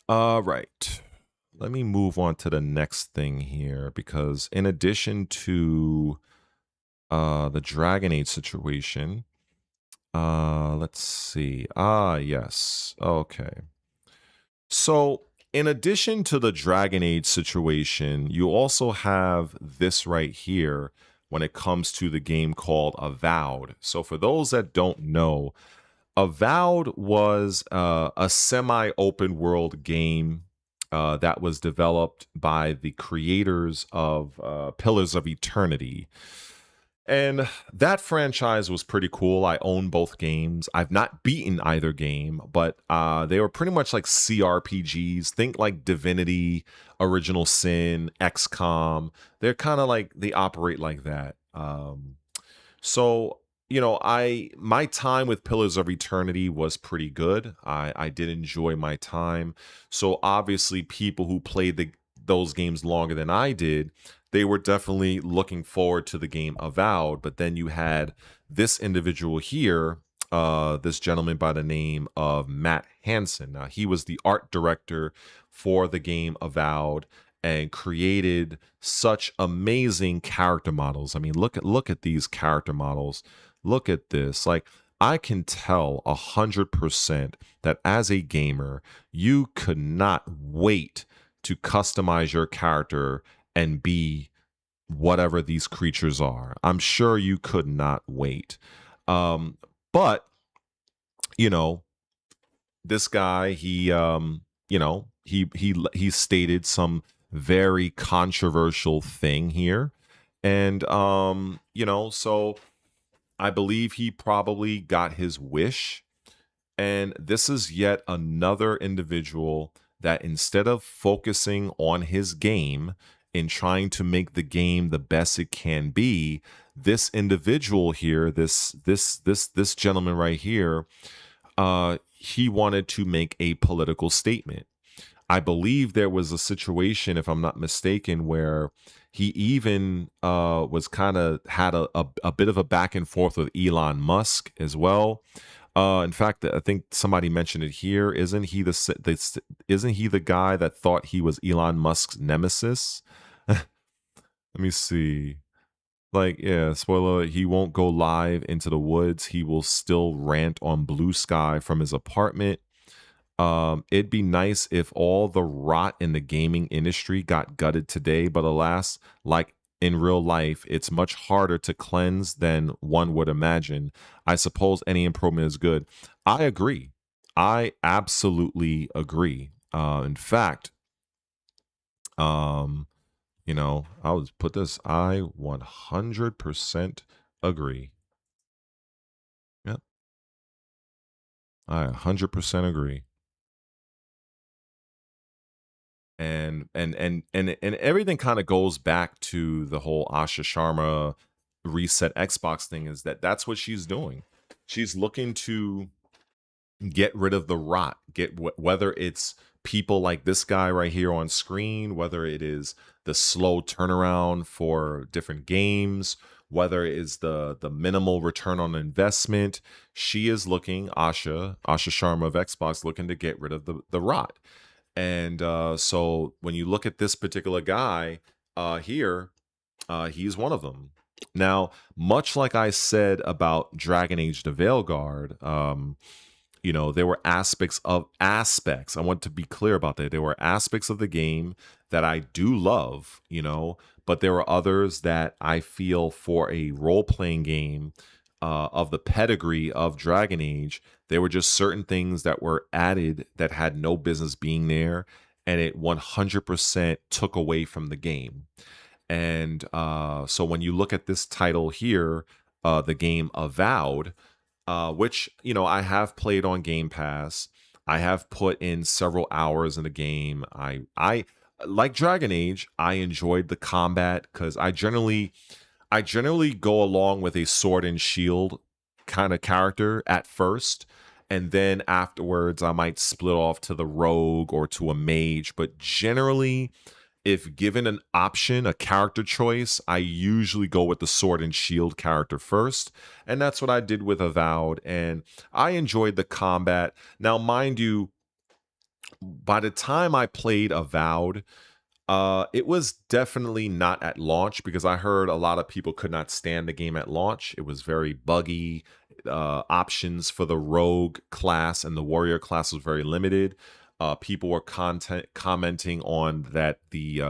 All right. Let me move on to the next thing here, because in addition to the Dragon Age situation, let's see. Yes. Okay. So, in addition to the Dragon Age situation, you also have this right here when it comes to the game called Avowed. So, for those that don't know, Avowed was a semi open world game that was developed by the creators of Pillars of Eternity. And that franchise was pretty cool. I own both games. I've not beaten either game, but they were pretty much like CRPGs. Think like Divinity, Original Sin, XCOM. They're kind of like, they operate like that. So, you know, my time with Pillars of Eternity was pretty good. I did enjoy my time. So obviously people who played those games longer than I did, they were definitely looking forward to the game Avowed. But then you had this individual here, this gentleman by the name of Matt Hansen. Now, he was the art director for the game Avowed and created such amazing character models. I mean, look at these character models. Look at this. Like, I can tell 100% that as a gamer, you could not wait to customize your character and be whatever these creatures are. I'm sure you could not wait. But you know, this guy, he stated some very controversial thing here, and so I believe he probably got his wish. And this is yet another individual that, instead of focusing on his game and trying to make the game the best it can be, this individual here, this gentleman right here, he wanted to make a political statement. I believe there was a situation, if I'm not mistaken, where he even was kind of had a bit of a back and forth with Elon Musk as well. In fact, I think somebody mentioned it here. Isn't he the guy that thought he was Elon Musk's nemesis? Let me see. Like, yeah, spoiler alert, he won't go live into the woods. He will still rant on Blue Sky from his apartment. It'd be nice if all the rot in the gaming industry got gutted today, but alas, like in real life, it's much harder to cleanse than one would imagine. I suppose any improvement is good. I agree. I absolutely agree. In fact, I'll put this. I 100% agree. Yep, I 100% agree. And everything kind of goes back to the whole Asha Sharma reset Xbox thing, is that's what she's doing. She's looking to get rid of the rot, whether it's people like this guy right here on screen, whether it is the slow turnaround for different games, whether it is the minimal return on investment. She is looking, Asha Sharma of Xbox, looking to get rid of the rot. And so when you look at this particular guy here, he's one of them. Now, much like I said about Dragon Age the Veilguard, there were aspects. I want to be clear about that. There were aspects of the game that I do love, but there were others that I feel, for a role-playing game of the pedigree of Dragon Age, there were just certain things that were added that had no business being there, and it 100% took away from the game. And so when you look at this title here, the game Avowed, which I have played on Game Pass. I have put in several hours in the game. like Dragon Age, I enjoyed the combat because I generally go along with a sword and shield kind of character at first, and then afterwards I might split off to the rogue or to a mage. But generally, if given an option, a character choice, I usually go with the sword and shield character first. And that's what I did with Avowed. And I enjoyed the combat. Now, mind you, by the time I played Avowed, it was definitely not at launch because I heard a lot of people could not stand the game at launch. It was very buggy. Options for the rogue class and the warrior class was very limited. People were commenting on that the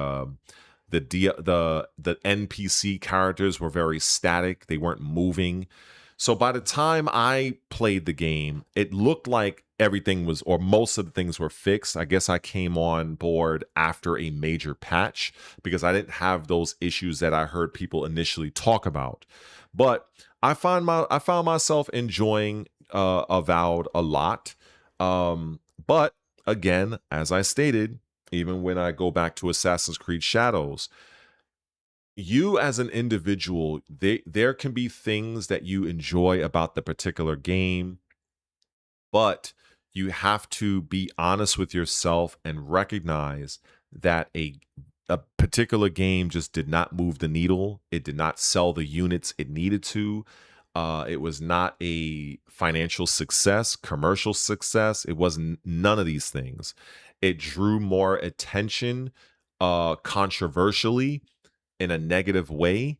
NPC characters were very static. They weren't moving. So by the time I played the game, it looked like everything was, or most of the things were fixed. I guess I came on board after a major patch because I didn't have those issues that I heard people initially talk about. But I found myself enjoying Avowed a lot. But again, as I stated, even when I go back to Assassin's Creed Shadows, you as an individual, there can be things that you enjoy about the particular game, but you have to be honest with yourself and recognize that a particular game just did not move the needle. It did not sell the units it needed to. It was not a financial success, commercial success. It wasn't none of these things. It drew more attention, controversially, in a negative way,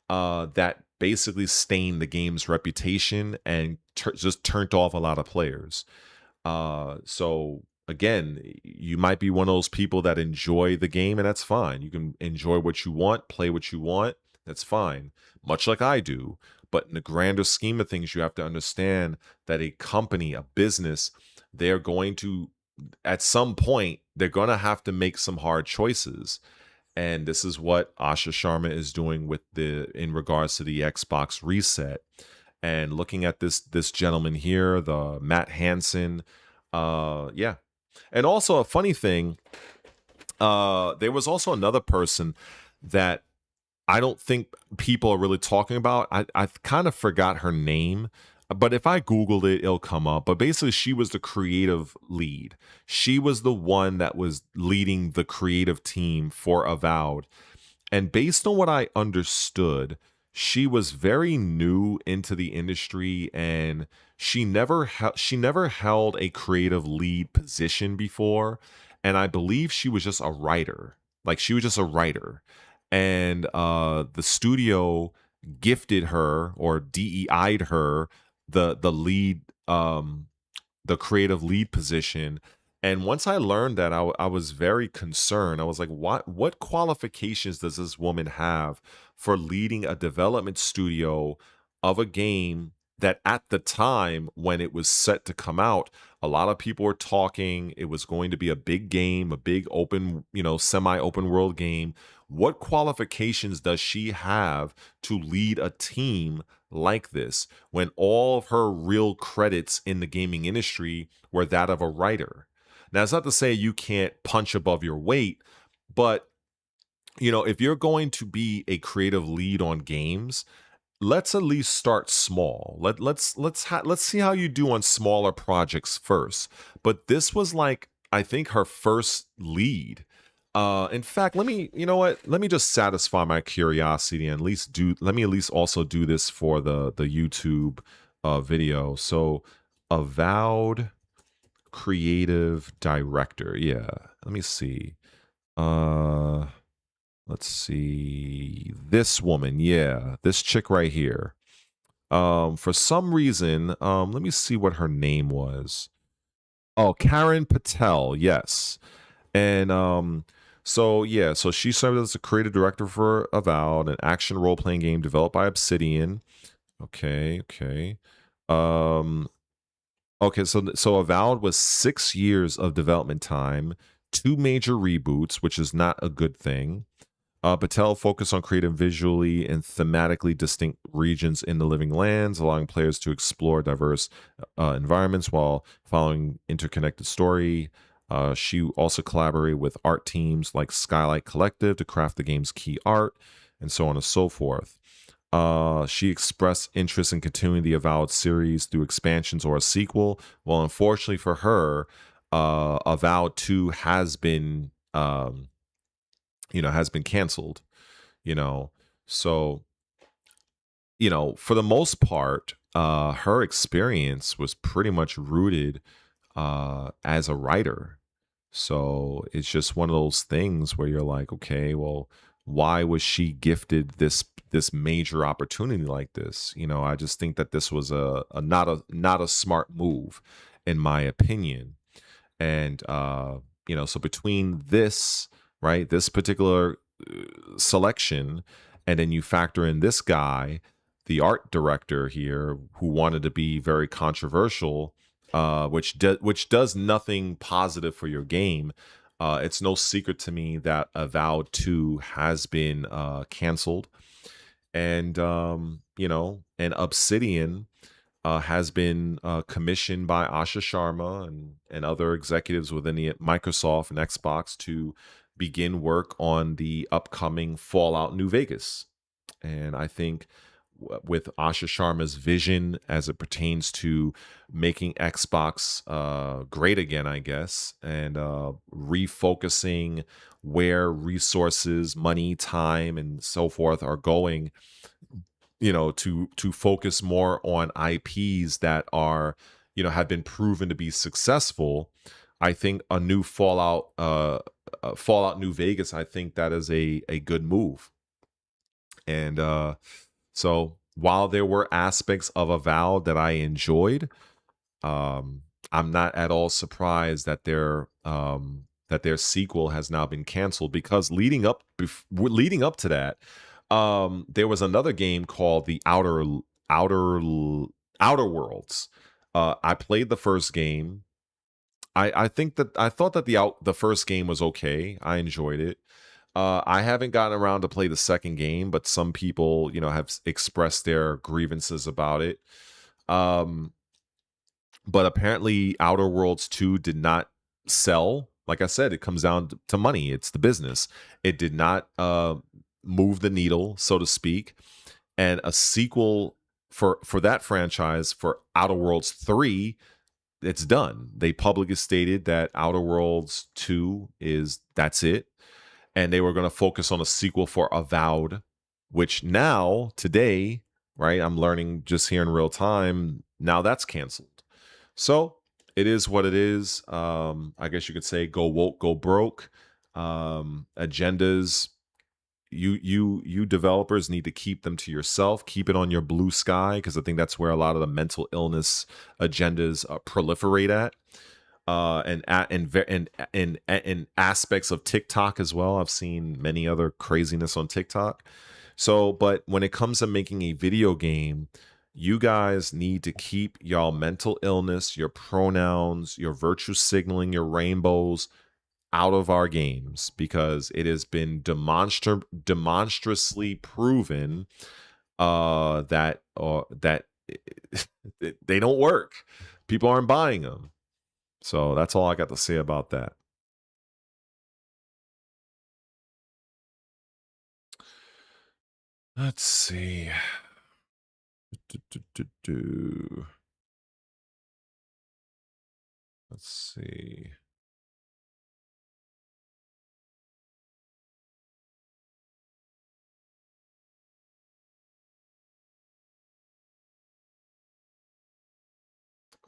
that basically stained the game's reputation and just turned off a lot of players. So again, you might be one of those people that enjoy the game, and that's fine. You can enjoy what you want, play what you want. That's fine, much like I do. But in the grander scheme of things, you have to understand that a company, a business, they're going to, at some point, they're going to have to make some hard choices. And this is what Asha Sharma is doing with in regards to the Xbox reset. And looking at this gentleman here, the Matt Hansen, yeah. And also a funny thing, there was also another person that I don't think people are really talking about. I kind of forgot her name, but if I Googled it, it'll come up. But basically, she was the creative lead. She was the one that was leading the creative team for Avowed. And based on what I understood, she was very new into the industry, and she never held a creative lead position before. And I believe she was just a writer. Like, she was just a writer. And the studio gifted her, or DEI'd her, the lead, the creative lead position. And once I learned that, I was very concerned. I was like, what qualifications does this woman have for leading a development studio of a game that at the time when it was set to come out, a lot of people were talking it was going to be a big game, a big open, semi-open world game. What qualifications does she have to lead a team like this when all of her real credits in the gaming industry were that of a writer? Now, it's not to say you can't punch above your weight, but if you're going to be a creative lead on games, let's at least start small. Let's see how you do on smaller projects first. But this was, like, I think, her first lead. In fact, let me, you know what? Let me just satisfy my curiosity and let me at least also do this for the YouTube video. So, Avowed creative director. Yeah. Let me see. Let's see. This woman, yeah. This chick right here. For some reason, let me see what her name was. Oh, Karen Patel, yes. And so yeah, so she served as the creative director for Avowed, an action role-playing game developed by Obsidian. Okay. Um, okay, so Avowed was 6 years of development time, 2 major reboots, which is not a good thing. Patel focused on creating visually and thematically distinct regions in the Living Lands, allowing players to explore diverse environments while following interconnected story. She also collaborated with art teams like Skylight Collective to craft the game's key art, and so on and so forth. She expressed interest in continuing the Avowed series through expansions or a sequel. Well, unfortunately for her, Avowed 2 has been canceled. You know, so for the most part, her experience was pretty much rooted as a writer. So it's just one of those things where you're like, okay, well, why was she gifted this major opportunity like this? I just think that this was a not a smart move, in my opinion. And so between this, right, this particular selection, and then you factor in this guy, the art director here, who wanted to be very controversial, which does nothing positive for your game. It's no secret to me that Avowed 2 has been canceled, and Obsidian has been commissioned by Asha Sharma and other executives within the Microsoft and Xbox to begin work on the upcoming Fallout New Vegas. And I think with Asha Sharma's vision as it pertains to making Xbox great again, I guess, and refocusing where resources, money, time, and so forth are going, to focus more on IPs that are, have been proven to be successful. I think a new Fallout New Vegas, I think that is a good move. And so while there were aspects of Avowed that I enjoyed, um, I'm not at all surprised that their sequel has now been canceled, because leading up to that, there was another game called the Outer Outer Worlds. I played the first game. I thought that the first game was okay. I enjoyed it. I haven't gotten around to play the second game, but some people, have expressed their grievances about it. Um, but apparently, Outer Worlds 2 did not sell. Like I said, it comes down to money. It's the business. It did not move the needle, so to speak. And a sequel for that franchise, for Outer Worlds 3, it's done. They publicly stated that Outer Worlds 2 that's it. And they were going to focus on a sequel for Avowed, which now, today, right, I'm learning just here in real time, now that's canceled. So it is what it is. I guess you could say go woke, go broke. Agendas, you developers need to keep them to yourself. Keep it on your blue sky, because I think that's where a lot of the mental illness agendas proliferate at. And aspects of TikTok as well. I've seen many other craziness on TikTok. So, but when it comes to making a video game, you guys need to keep y'all mental illness, your pronouns, your virtue signaling, your rainbows out of our games, because it has been demonstrably proven that they don't work. People aren't buying them. So that's all I got to say about that. Let's see. Let's see.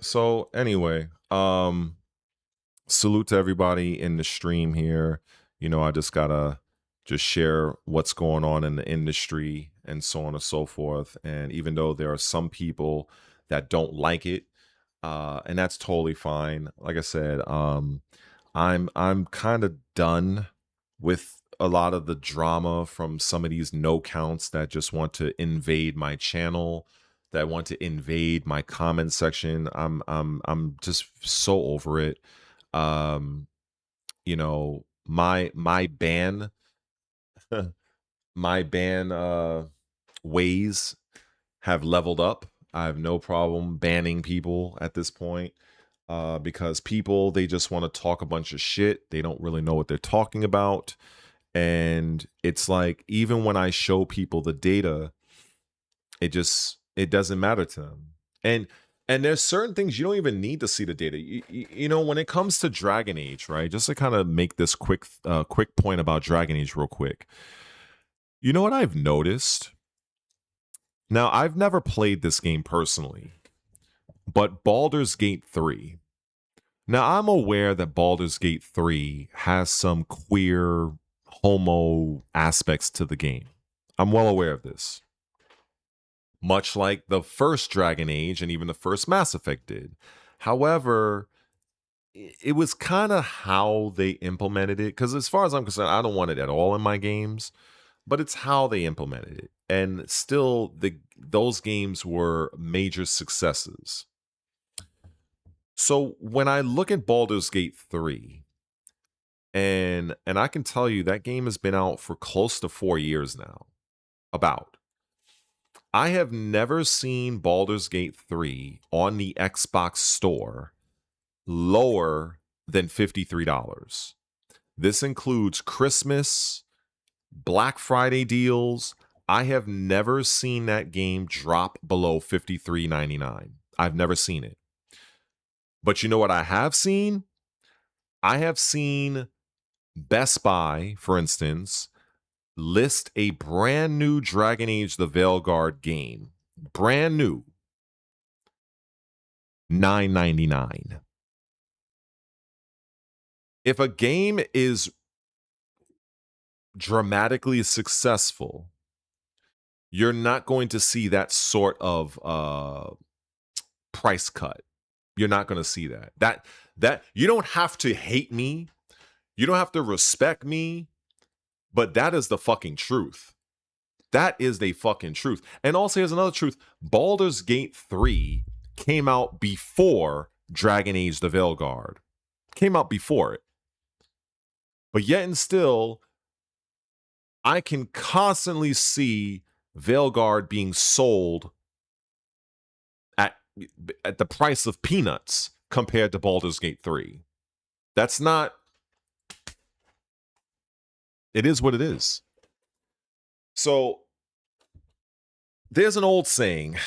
So anyway, salute to everybody in the stream here. I just gotta just share what's going on in the industry and so on and so forth. And even though there are some people that don't like it, and that's totally fine. Like I said, I'm kind of done with a lot of the drama from some of these no counts that just want to invade my channel, that want to invade my comment section. I'm just so over it. Um, my ban my ban ways have leveled up. I have no problem banning people at this point. because people, they just want to talk a bunch of shit. They don't really know what they're talking about. And it's like, even when I show people the data, it doesn't matter to them. And there's certain things you don't even need to see the data. You know, when it comes to Dragon Age, right? Just to kind of make this quick point about Dragon Age real quick. You know what I've noticed? Now, I've never played this game personally, but Baldur's Gate 3. Now, I'm aware that Baldur's Gate 3 has some queer homo aspects to the game. I'm well aware of this. Much like the first Dragon Age and even the first Mass Effect did. However, it was kind of how they implemented it. Because as far as I'm concerned, I don't want it at all in my games, but it's how they implemented it. And still, those games were major successes. So when I look at Baldur's Gate 3, and I can tell you that game has been out for close to 4 years now. About. I have never seen Baldur's Gate 3 on the Xbox store lower than $53. This includes Christmas, Black Friday deals. I have never seen that game drop below $53.99. I've never seen it. But you know what I have seen? I have seen Best Buy, for instance, list a brand new Dragon Age the Veilguard game. Brand new. $9.99. If a game is dramatically successful, you're not going to see that sort of price cut. You're not going to see that. That you don't have to hate me. You don't have to respect me. But that is the fucking truth. That is the fucking truth. And also, here's another truth. Baldur's Gate 3 came out before Dragon Age the Veilguard. Came out before it. But yet and still, I can constantly see Veilguard being sold at the price of peanuts compared to Baldur's Gate 3. That's not... It is what it is. So there's an old saying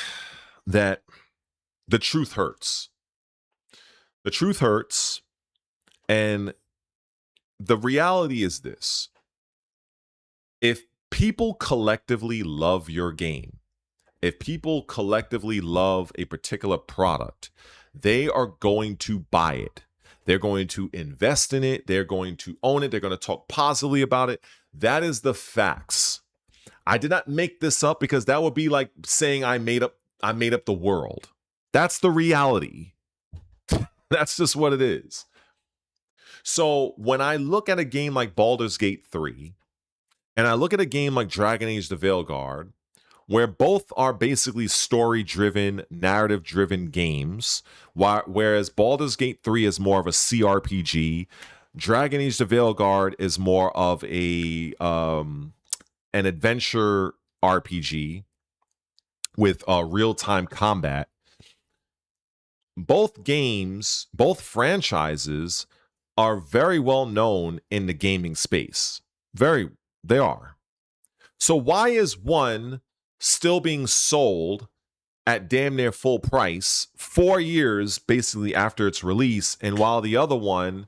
that the truth hurts. The truth hurts. And the reality is this. If people collectively love your game, if people collectively love a particular product, they are going to buy it. They're going to invest in it. They're going to own it. They're going to talk positively about it. That is the facts. I did not make this up because that would be like saying I made up the world. That's the reality. That's just what it is. So when I look at a game like Baldur's Gate 3, and I look at a game like Dragon Age the Veilguard, where both are basically story-driven, narrative-driven games, whereas Baldur's Gate 3 is more of a CRPG, Dragon Age the Veilguard is more of an adventure RPG with real-time combat. Both games, both franchises are very well known in the gaming space. They are. So why is one still being sold at damn near full price 4 years basically after its release, and while the other one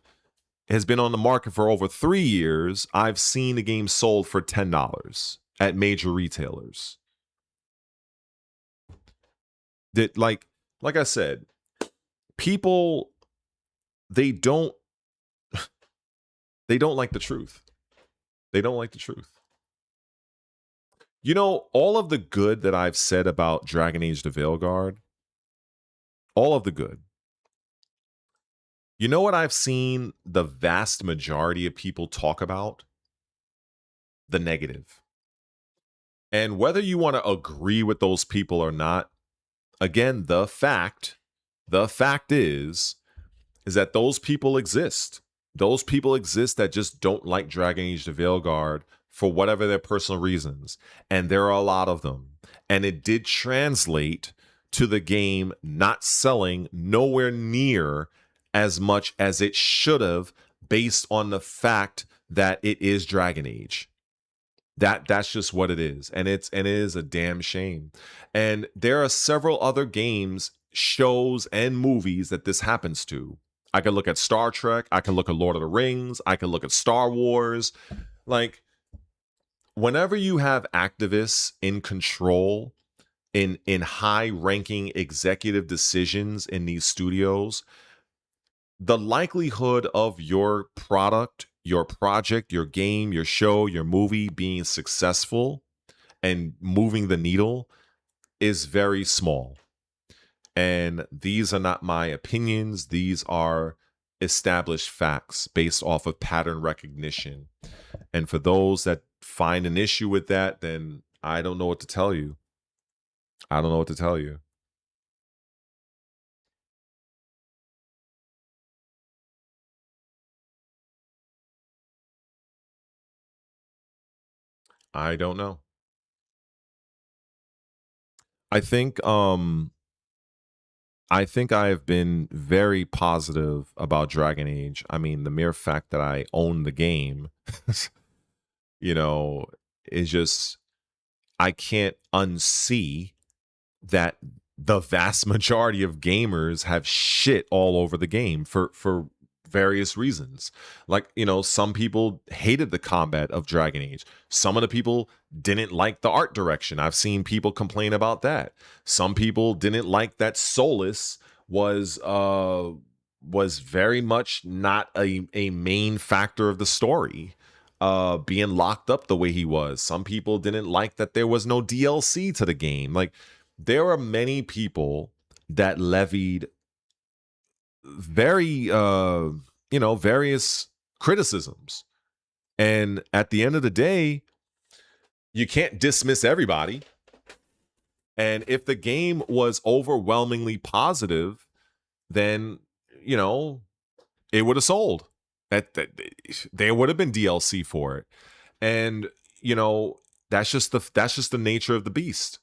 has been on the market for over 3 years, I've seen the game sold for $10 at major retailers? That, like I said, people, they don't like the truth. They don't like the truth. You know, all of the good that I've said about Dragon Age the Veilguard, all of the good. You know what I've seen the vast majority of people talk about? The negative. And whether you want to agree with those people or not, again, the fact is that those people exist. Those people exist that just don't like Dragon Age the Veilguard for whatever their personal reasons. And there are a lot of them. And it did translate to the game not selling nowhere near as much as it should have, based on the fact that it is Dragon Age. That's just what it is, and it is a damn shame. And there are several other games, shows, and movies that this happens to. I could look at Star Trek, I can look at Lord of the Rings, I can look at Star Wars. Like, whenever you have activists in control, in high ranking executive decisions in these studios, the likelihood of your product, your project, your game, your show, your movie being successful and moving the needle is very small. And these are not my opinions. These are established facts based off of pattern recognition. And for those that find an issue with that, then I don't know what to tell you. I don't know what to tell you. I don't know. I think I think I've been very positive about Dragon Age. I mean, the mere fact that I own the game, you know, is just, I can't unsee that the vast majority of gamers have shit all over the game for various reasons. Like, some people hated the combat of Dragon Age. Some of the people didn't like the art direction. I've seen people complain about that. Some people didn't like that Solus was very much not a main factor of the story, being locked up the way he was. Some people didn't like that there was no DLC to the game. Like, there are many people that levied very various criticisms. And at the end of the day, you can't dismiss everybody. And if the game was overwhelmingly positive, then it would have sold. That there would have been DLC for it. And that's just the nature of the beast.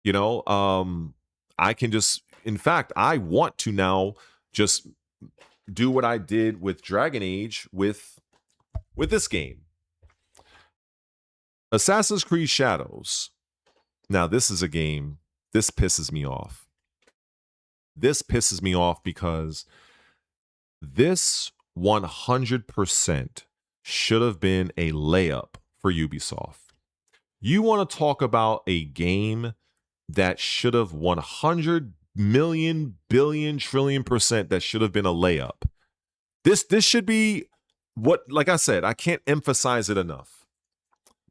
I can just, in fact, I want to now just do what I did with Dragon Age with this game. Assassin's Creed Shadows. Now, this is a game, this pisses me off. This pisses me off because this 100% should have been a layup for Ubisoft. You want to talk about a game that should have 100 million billion trillion percent that should have been a layup. This should be what, like I said, I can't emphasize it enough.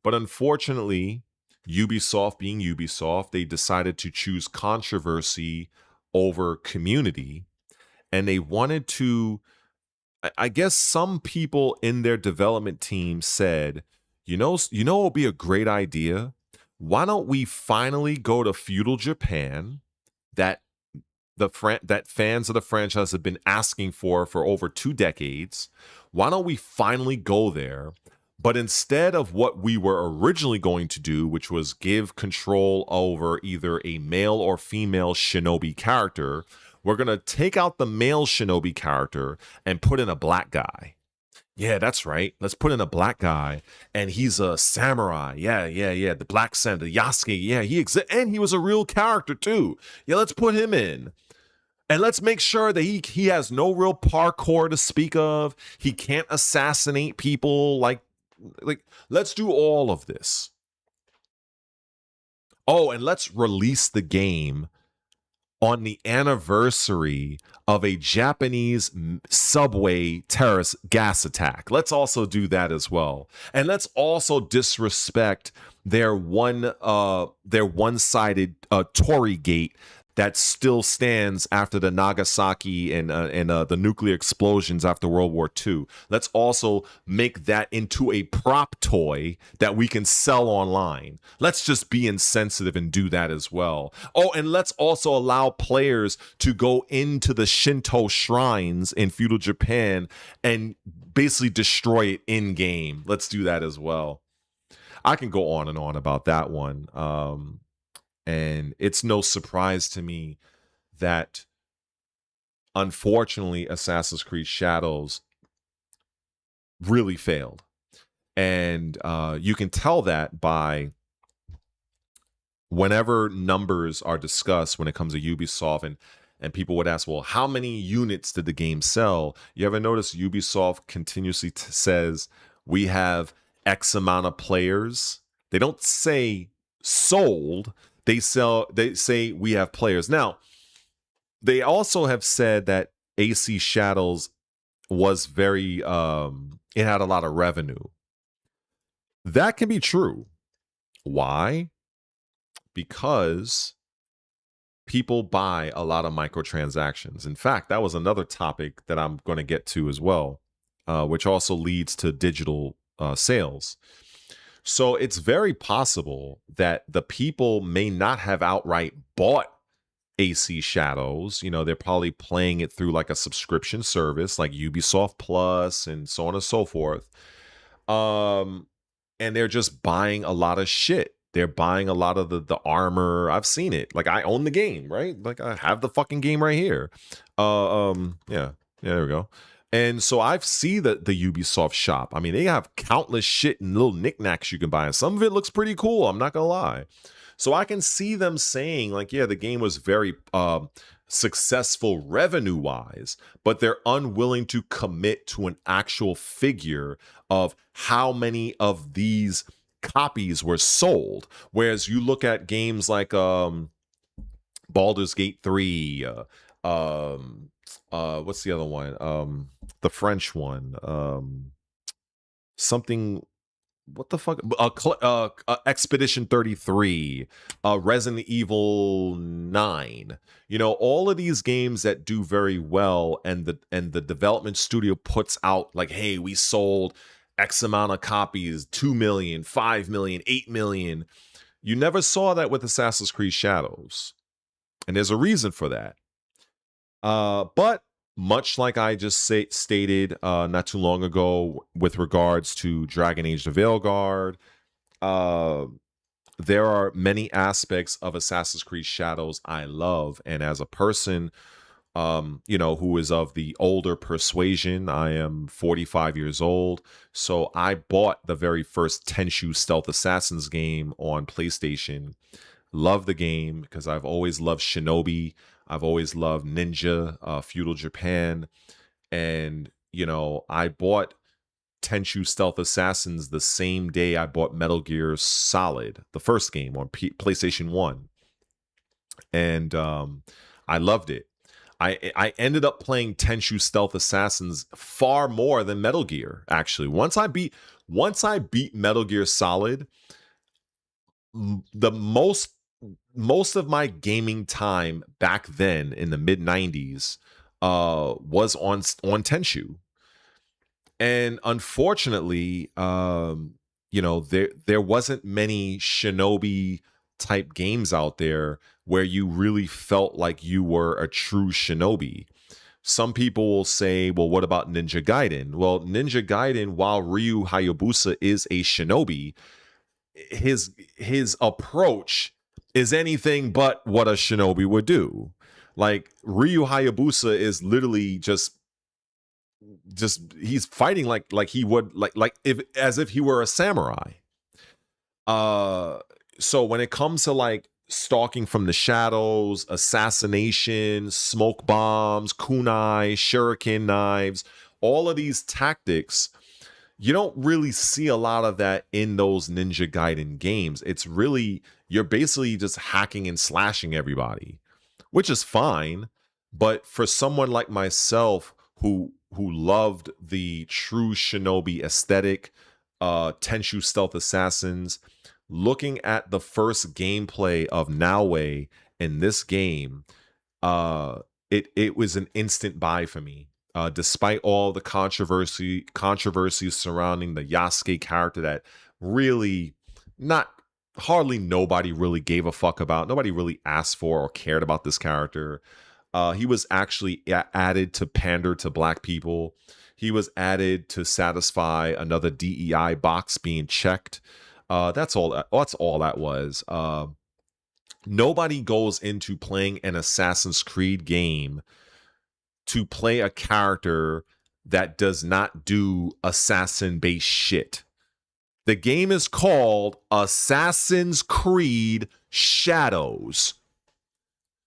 But unfortunately, Ubisoft being Ubisoft, they decided to choose controversy over community, and they wanted to, I guess some people in their development team said, what would be a great idea? Why don't we finally go to feudal Japan that that fans of the franchise have been asking for over 2 decades? Why don't we finally go there? But instead of what we were originally going to do, which was give control over either a male or female shinobi character, we're going to take out the male shinobi character and put in a black guy. Yeah, that's right. Let's put in a black guy, and he's a samurai. Yeah. The black samurai, the Yasuke. Yeah, and he was a real character too. Yeah, let's put him in. And let's make sure that he has no real parkour to speak of. He can't assassinate people. Like, let's do all of this. Oh, and let's release the game on the anniversary of a Japanese subway terrorist gas attack. Let's also do that as well. And let's also disrespect their one-sided Tory gate that still stands after the Nagasaki and the nuclear explosions after World War II. Let's also make that into a prop toy that we can sell online. Let's just be insensitive and do that as well. Oh, and let's also allow players to go into the Shinto shrines in feudal Japan and basically destroy it in game. Let's do that as well. I can go on and on about that one. And it's no surprise to me that unfortunately, Assassin's Creed Shadows really failed. And you can tell that by whenever numbers are discussed when it comes to Ubisoft, and people would ask, well, how many units did the game sell? You ever notice Ubisoft continuously says, we have X amount of players? They don't say sold. They say we have players. Now, they also have said that AC Shadows was very it had a lot of revenue. That can be true. Why? Because people buy a lot of microtransactions. In fact, that was another topic that I'm going to get to as well, which also leads to digital sales. So it's very possible that the people may not have outright bought AC Shadows. You know, they're probably playing it through like a subscription service like Ubisoft Plus and so on and so forth. And they're just buying a lot of shit. They're buying a lot of the armor. I've seen it. Like, I own the game, right? Like, I have the fucking game right here. Yeah, there we go. And so I've seen the Ubisoft shop. I mean, they have countless shit and little knickknacks you can buy, and some of it looks pretty cool. I'm not gonna lie. So I can see them saying, like, yeah, the game was very successful revenue wise, but they're unwilling to commit to an actual figure of how many of these copies were sold. Whereas you look at games like Baldur's Gate 3, what's the other one? The French one, something. What the fuck? Expedition 33, Resident Evil 9. You know, all of these games that do very well, and the development studio puts out like, hey, we sold X amount of copies, 2 million, 5 million, 8 million. You never saw that with Assassin's Creed Shadows. And there's a reason for that. But much like I just stated not too long ago with regards to Dragon Age the Veilguard, there are many aspects of Assassin's Creed Shadows I love. And as a person, you know, who is of the older persuasion, I am 45 years old. So I bought the very first Tenchu Stealth Assassins game on PlayStation. Love the game because I've always loved Shinobi. I've always loved ninja, feudal Japan. And, you know, I bought Tenchu Stealth Assassins the same day I bought Metal Gear Solid, the first game on PlayStation 1. And I loved it. I ended up playing Tenchu Stealth Assassins far more than Metal Gear, actually. Once I beat Metal Gear Solid, the most of my gaming time back then in the mid 90s was on Tenchu. And unfortunately, you know, there wasn't many Shinobi type games out there where you really felt like you were a true Shinobi. Some people will say, well, what about Ninja Gaiden? Well, Ninja Gaiden, while Ryu Hayabusa is a Shinobi, his approach is anything but what a Shinobi would do. Like, Ryu Hayabusa is literally just he's fighting like he would like if as if he were a samurai. So when it comes to like stalking from the shadows, assassination, smoke bombs, kunai, shuriken knives, all of these tactics, you don't really see a lot of that in those Ninja Gaiden games. It's really, you're basically just hacking and slashing everybody, which is fine. But for someone like myself who loved the true Shinobi aesthetic, Tenchu Stealth Assassins, looking at the first gameplay of Naoe in this game, it was an instant buy for me. Despite all the controversy surrounding the Yasuke character that really hardly nobody really gave a fuck about. Nobody really asked for or cared about this character. He was actually added to pander to black people. He was added to satisfy another DEI box being checked. That's all that was. Nobody goes into playing an Assassin's Creed game to play a character that does not do assassin-based shit. The game is called Assassin's Creed Shadows.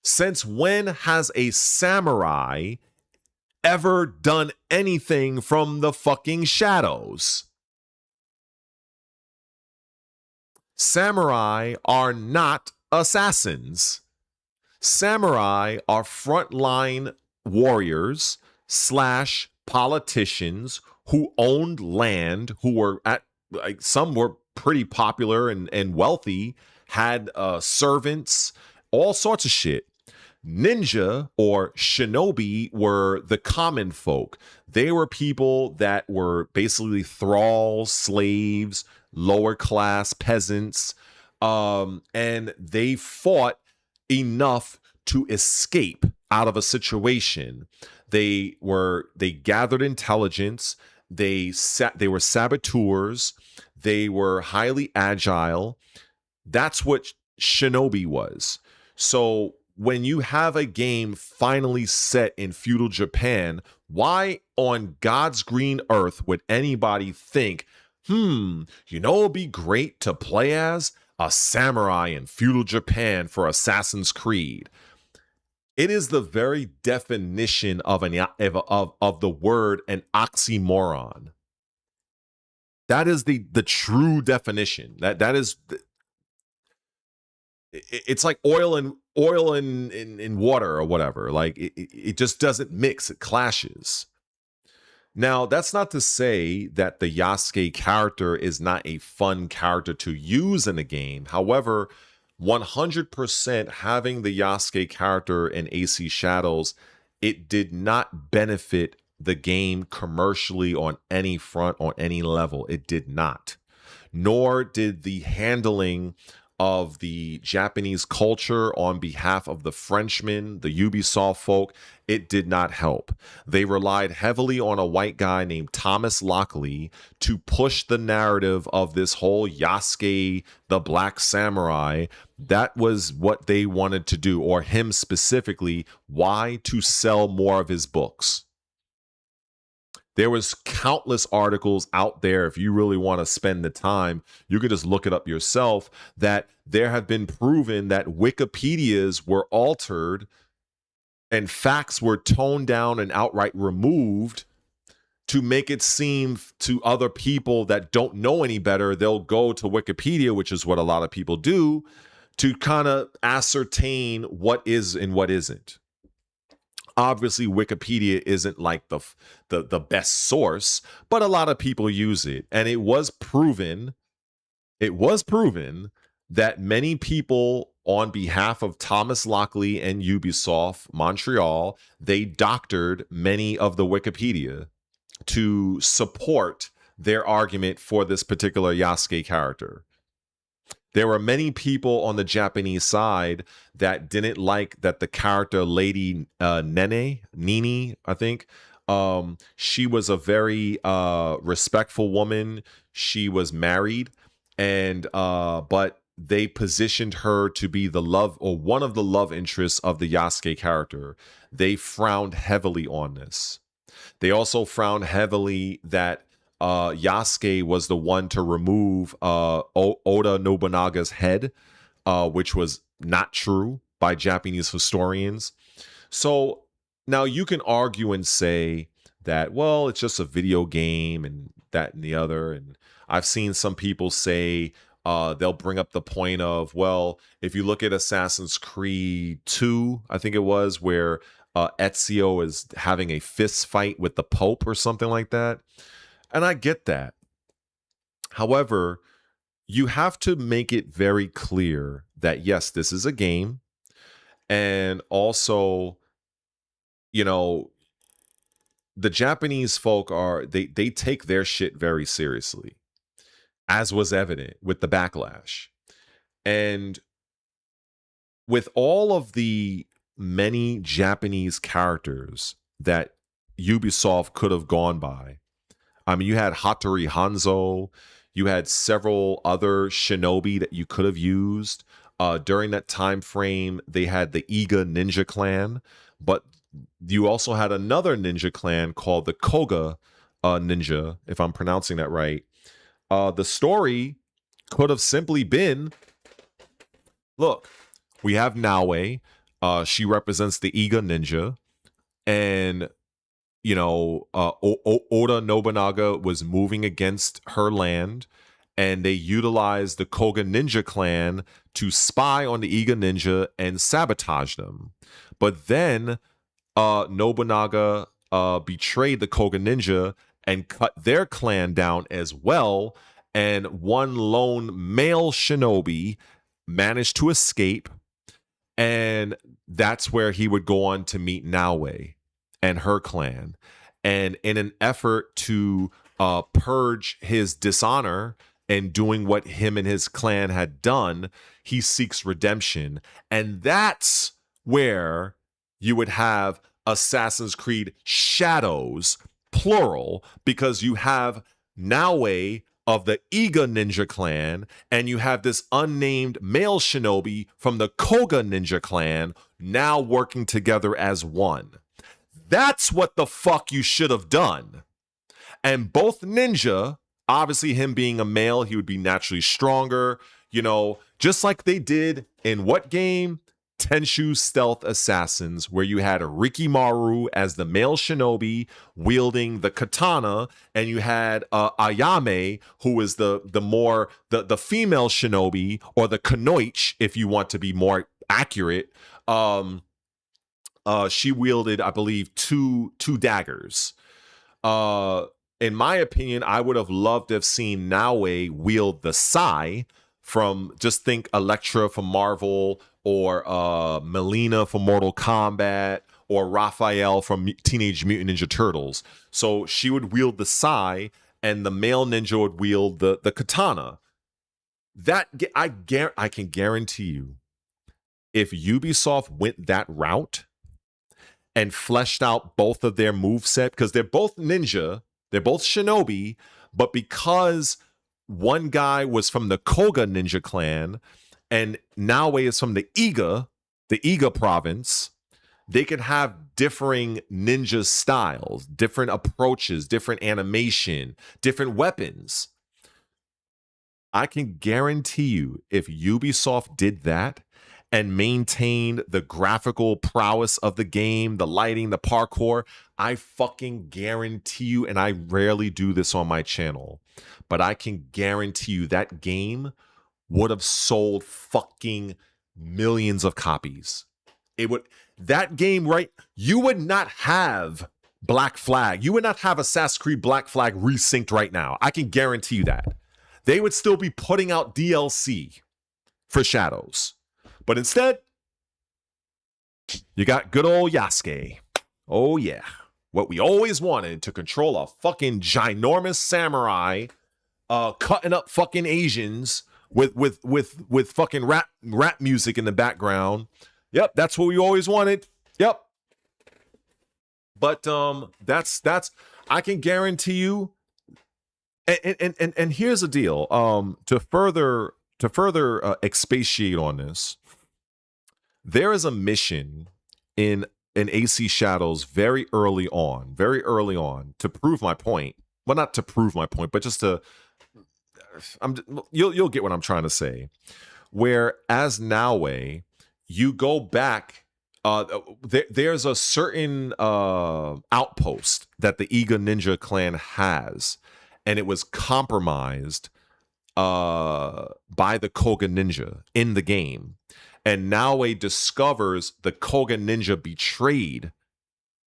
Since when has a samurai ever done anything from the fucking shadows? Samurai are not assassins. Samurai are frontline warriors / politicians who owned land, who were some were pretty popular and wealthy, had servants, all sorts of shit. Ninja or shinobi were the common folk. They were people that were basically thralls, slaves, lower class peasants, and they fought enough to escape out of a situation. They gathered intelligence. They were saboteurs. They were highly agile. That's what shinobi was. So when you have a game finally set in feudal Japan, why on God's green earth would anybody think, it'd be great to play as a samurai in feudal Japan for Assassin's Creed? It is the very definition of the word an oxymoron. That is the true definition. That is, it's like oil and water or whatever. Like it just doesn't mix. It clashes. Now, that's not to say that the Yasuke character is not a fun character to use in a game. However, 100% having the Yasuke character in AC Shadows, it did not benefit the game commercially on any front, on any level. It did not. Nor did the handling of the Japanese culture on behalf of the Frenchmen, the Ubisoft folk, it did not help. They relied heavily on a white guy named Thomas Lockley to push the narrative of this whole Yasuke, the Black Samurai. That was what they wanted to do, or him specifically. Why? To sell more of his books. There was countless articles out there. If you really want to spend the time, you could just look it up yourself, that there have been proven that Wikipedias were altered and facts were toned down and outright removed to make it seem to other people that don't know any better. They'll go to Wikipedia, which is what a lot of people do, to kind of ascertain what is and what isn't. Obviously, Wikipedia isn't like the best source, but a lot of people use it. And it was proven that many people on behalf of Thomas Lockley and Ubisoft Montreal, they doctored many of the Wikipedia to support their argument for this particular Yasuke character. There were many people on the Japanese side that didn't like that the character Lady Nini, I think, she was a very respectful woman. She was married, and but they positioned her to be the love, or one of the love interests of the Yasuke character. They frowned heavily on this. They also frowned heavily that Yasuke was the one to remove Oda Nobunaga's head, which was not true by Japanese historians. So now you can argue and say that, well, it's just a video game and that and the other. And I've seen some people say they'll bring up the point of, well, if you look at Assassin's Creed 2, I think it was, where Ezio is having a fist fight with the Pope or something like that. And I get that. However, you have to make it very clear that, yes, this is a game. And also, the Japanese folk they take their shit very seriously, as was evident with the backlash. And with all of the many Japanese characters that Ubisoft could have gone by, I mean, you had Hattori Hanzo, you had several other shinobi that you could have used. During that time frame, they had the Iga Ninja Clan, but you also had another ninja clan called the Koga ninja, if I'm pronouncing that right. The story could have simply been, look, we have Naue. She represents the Iga ninja. And, Oda Nobunaga was moving against her land. And they utilized the Koga ninja clan to spy on the Iga ninja and sabotage them. But then Nobunaga betrayed the Koga ninja and cut their clan down as well. And one lone male shinobi managed to escape. And that's where he would go on to meet Naue and her clan. And in an effort to purge his dishonor and doing what him and his clan had done, he seeks redemption. And that's where you would have Assassin's Creed Shadows, plural, because you have Naue of the Iga ninja clan, and you have this unnamed male shinobi from the Koga ninja clan now working together as one. That's what the fuck you should have done. And both ninja, obviously him being a male, he would be naturally stronger, just like they did in what game? Tenshu Stealth Assassins, where you had Rikimaru as the male shinobi wielding the katana, and you had Ayame, who is the female shinobi, or the kunoichi, if you want to be more accurate. She wielded, I believe, two daggers. In my opinion, I would have loved to have seen Naue wield the sai from, just think Elektra from Marvel, or Melina from Mortal Kombat, or Raphael from Teenage Mutant Ninja Turtles. So she would wield the sai, and the male ninja would wield the katana. That I can guarantee you, if Ubisoft went that route and fleshed out both of their moveset, because they're both ninja, they're both shinobi, but because one guy was from the Koga ninja clan and Naue is from the Iga province, they could have differing ninja styles, different approaches, different animation, different weapons. I can guarantee you, if Ubisoft did that and maintained the graphical prowess of the game, the lighting, the parkour, I fucking guarantee you, and I rarely do this on my channel, but I can guarantee you that game would have sold fucking millions of copies. That game, right? You would not have Black Flag. You would not have Assassin's Creed Black Flag resynced right now. I can guarantee you that. They would still be putting out DLC for Shadows. But instead, you got good old Yasuke. Oh yeah. What we always wanted, to control a fucking ginormous samurai cutting up fucking Asians with fucking rap music in the background. Yep, that's what we always wanted. Yep. But that's I can guarantee you. And here's the deal. To further expatiate on this, there is a mission in AC Shadows very early on to prove my point. Well, not to prove my point, but just to you'll get what I'm trying to say. Where as Naue, you go back. There's a certain outpost that the Iga Ninja clan has, and it was compromised by the Koga Ninja in the game. And Naue discovers the Koga Ninja betrayed.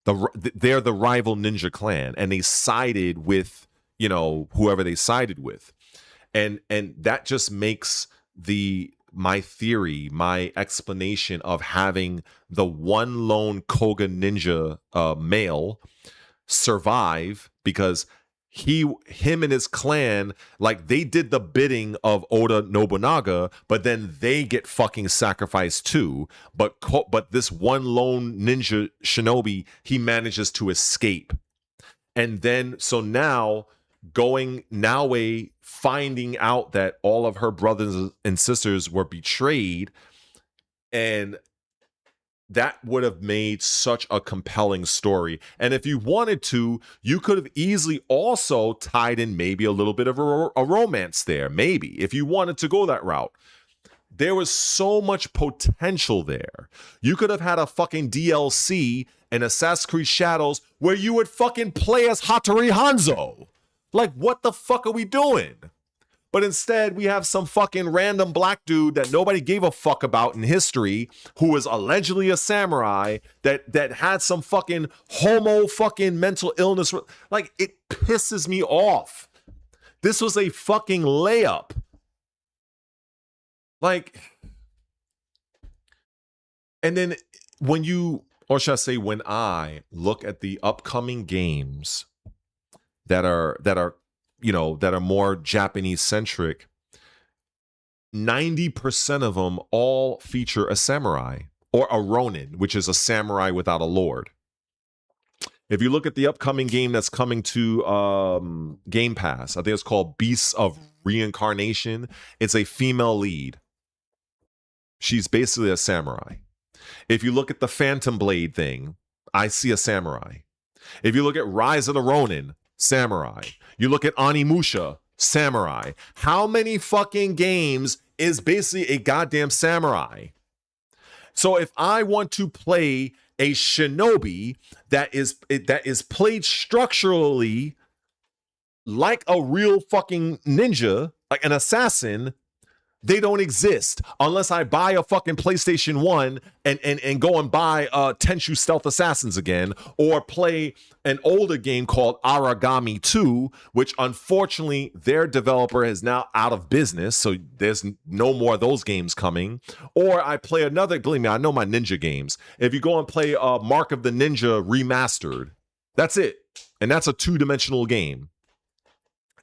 They're the rival ninja clan, and they sided with whoever they sided with, and that just makes my theory, my explanation of having the one lone Koga ninja male survive, because him and his clan, like, they did the bidding of Oda Nobunaga, but then they get fucking sacrificed too. But this one lone ninja shinobi, he manages to escape. And then, so now, Naue finding out that all of her brothers and sisters were betrayed, and that would have made such a compelling story. And if you wanted to, you could have easily also tied in maybe a little bit of a romance there, maybe, if you wanted to go that route. There was so much potential there. You could have had a fucking DLC in Assassin's Creed Shadows where you would fucking play as Hattori Hanzo. Like, what the fuck are we doing? But instead, we have some fucking random black dude that nobody gave a fuck about in history, who was allegedly a samurai, that had some fucking homo fucking mental illness. Like, it pisses me off. This was a fucking layup. Like, and then when you, or should I say, when I look at the upcoming games that are more Japanese centric, 90% of them all feature a samurai or a ronin, which is a samurai without a lord. If you look at the upcoming game that's coming to Game Pass, I think it's called Beasts of Reincarnation. It's a female lead. She's basically a samurai. If you look at the Phantom Blade thing, I see a samurai. If you look at Rise of the Ronin, samurai. You look at Onimusha, samurai. How many fucking games is basically a goddamn samurai? So if I want to play a shinobi that is played structurally like a real fucking ninja, like an assassin, they don't exist unless I buy a fucking PlayStation 1 and go and buy Tenchu Stealth Assassins again, or play an older game called Aragami 2, which unfortunately their developer is now out of business, so there's no more of those games coming. Or I play another, believe me, I know my ninja games. If you go and play Mark of the Ninja Remastered, that's it. And that's a two-dimensional game.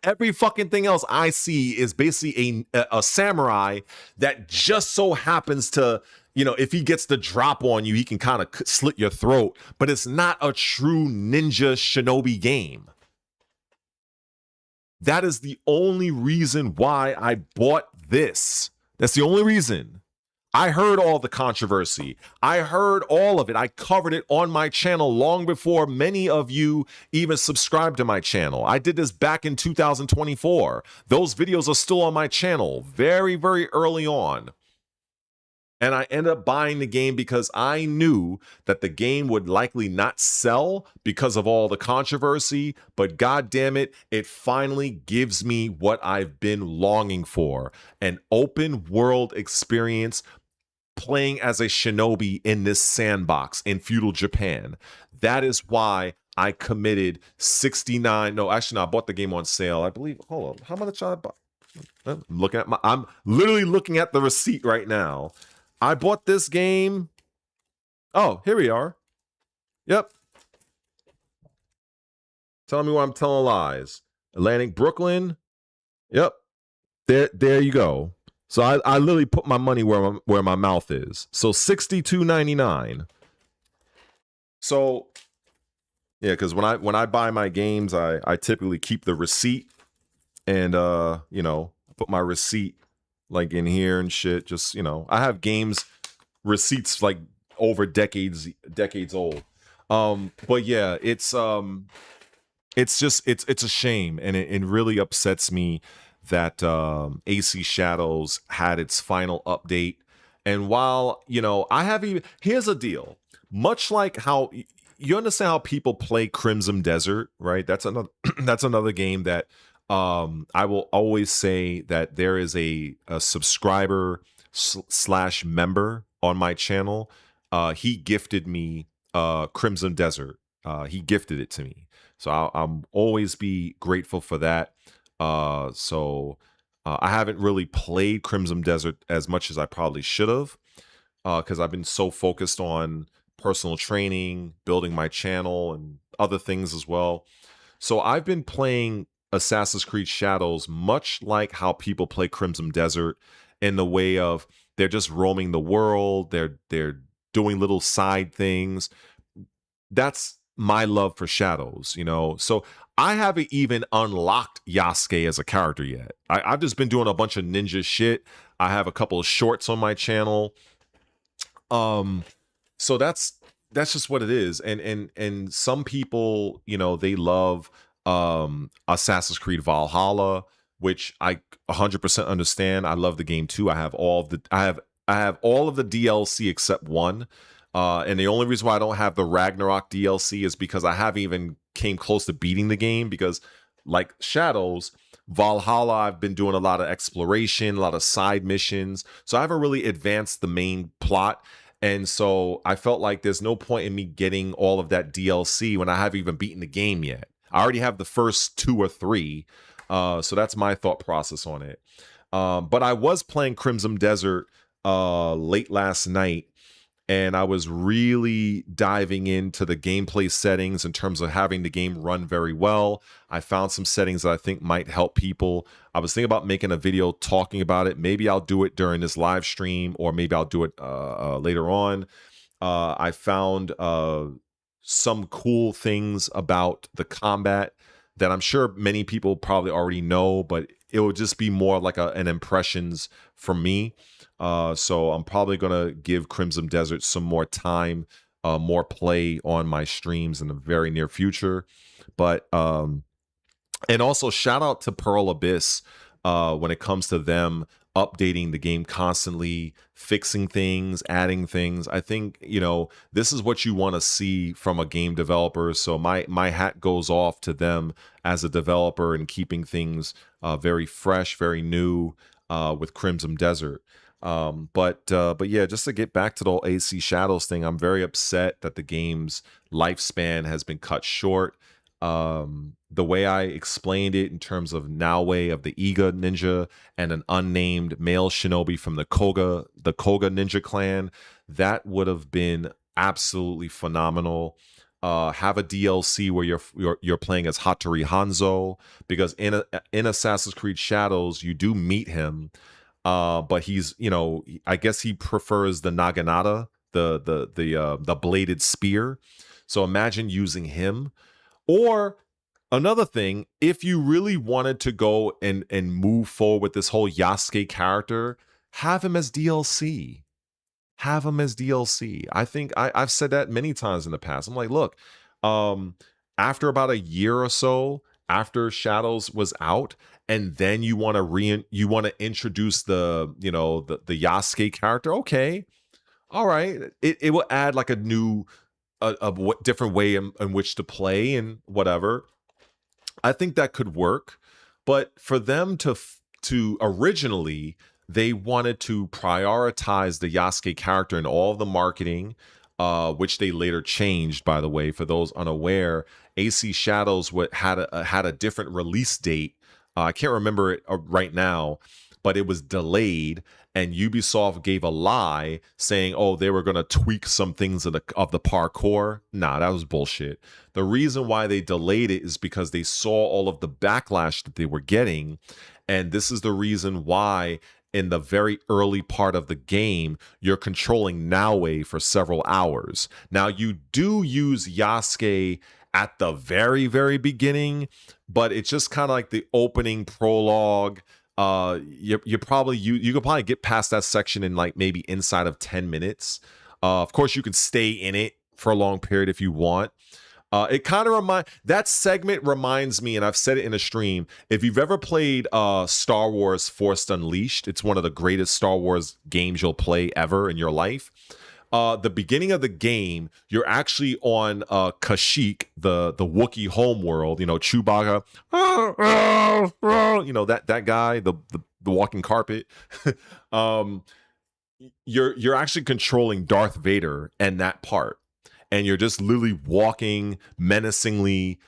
Every fucking thing else I see is basically a samurai that just so happens to, if he gets the drop on you, he can kind of slit your throat. But it's not a true ninja shinobi game. That is the only reason why I bought this. That's the only reason. I heard all the controversy. I heard all of it. I covered it on my channel long before many of you even subscribed to my channel. I did this back in 2024. Those videos are still on my channel very, very early on. And I ended up buying the game because I knew that the game would likely not sell because of all the controversy. But God damn it, it finally gives me what I've been longing for. An open world experience playing as a shinobi in this sandbox in feudal Japan. That is why I committed 69. No, actually, no, I bought the game on sale. I believe, hold on, how much I bought? I'm literally looking at the receipt right now. I bought this game. Oh, here we are. Yep. Telling me why I'm telling lies. Atlantic Brooklyn. Yep. There you go. So I literally put my money where my mouth is. So $62.99. So yeah, because when I buy my games, I typically keep the receipt and put my receipt like in here and shit. Just I have games receipts like over decades old. But yeah, it's a shame, and it really upsets me that AC Shadows had its final update. And while I have even, here's the deal, much like how you understand how people play Crimson Desert, right? That's another game that I will always say that there is a subscriber / member on my channel. He gifted me Crimson Desert. He gifted it to me, so I'll always be grateful for that. So I haven't really played Crimson Desert as much as I probably should have, because I've been so focused on personal training, building my channel, and other things as well. So I've been playing Assassin's Creed Shadows much like how people play Crimson Desert, in the way of they're just roaming the world, they're doing little side things. That's my love for Shadows, So I haven't even unlocked Yasuke as a character yet. I've just been doing a bunch of ninja shit. I have a couple of shorts on my channel. So that's just what it is. And some people, they love Assassin's Creed Valhalla, which I 100% understand. I love the game too. I have all of the DLC except one. And the only reason why I don't have the Ragnarok DLC is because I haven't even came close to beating the game, because like Shadows, Valhalla, I've been doing a lot of exploration, a lot of side missions. So I haven't really advanced the main plot. And so I felt like there's no point in me getting all of that DLC when I haven't even beaten the game yet. I already have the first two or three. So that's my thought process on it. But I was playing Crimson Desert late last night, and I was really diving into the gameplay settings in terms of having the game run very well. I found some settings that I think might help people. I was thinking about making a video talking about it. Maybe I'll do it during this live stream, or maybe I'll do it later on. I found some cool things about the combat that I'm sure many people probably already know, but it will just be more like an impressions from me. So I'm probably gonna give Crimson Desert some more time, more play on my streams in the very near future. But and also shout out to Pearl Abyss when it comes to them updating the game constantly, fixing things, adding things. I think, this is what you want to see from a game developer. So my hat goes off to them as a developer and keeping things very fresh, very new with Crimson Desert. But yeah, just to get back to the whole AC Shadows thing, I'm very upset that the game's lifespan has been cut short. The way I explained it in terms of Naoe of the Iga ninja and an unnamed male shinobi from the Koga ninja clan, that would have been absolutely phenomenal. Have a DLC where you're playing as Hattori Hanzo, because in Assassin's Creed Shadows you do meet him, but he's, I guess he prefers the naginata, the bladed spear. So imagine using him. Or another thing, if you really wanted to go and move forward with this whole Yasuke character, have him as DLC. Have him as DLC. I think I've said that many times in the past. I'm like, look, after about a year or so after Shadows was out, and then you want to introduce the Yasuke character. Okay, all right, it will add like a new different way in which to play and whatever. I think that could work, but for them to originally, they wanted to prioritize the Yasuke character in all of the marketing, which they later changed, by the way. For those unaware, AC Shadows had a different release date. I can't remember it right now, but it was delayed, and Ubisoft gave a lie saying, "Oh, they were going to tweak some things of the parkour." Nah, that was bullshit. The reason why they delayed it is because they saw all of the backlash that they were getting, and this is the reason why in the very early part of the game you're controlling Naoe for several hours. Now you do use Yasuke at the very, very beginning, but it's just kind of like the opening prologue. You could probably get past that section in like maybe inside of 10 minutes. Of course, you can stay in it for a long period if you want. It kind of that segment reminds me, and I've said it in a stream, if you've ever played Star Wars Force Unleashed, it's one of the greatest Star Wars games you'll play ever in your life. The beginning of the game, you're actually on Kashyyyk, the Wookiee homeworld. Chewbacca, that guy, the walking carpet. You're actually controlling Darth Vader and that part, and you're just literally walking menacingly,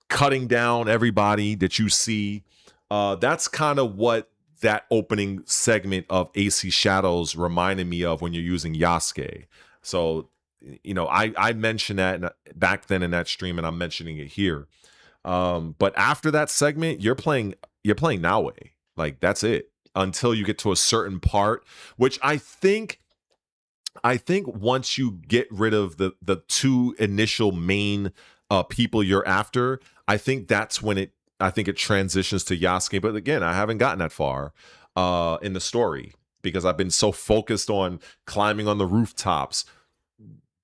cutting down everybody that you see. That's kind of what that opening segment of AC Shadows reminded me of when you're using Yasuke. So, I mentioned that back then in that stream, and I'm mentioning it here. But after that segment, you're playing Naoe. Like, that's it until you get to a certain part, which I think once you get rid of the two initial main people you're after, I think that's when I think it transitions to Yasuke. But again, I haven't gotten that far in the story because I've been so focused on climbing on the rooftops,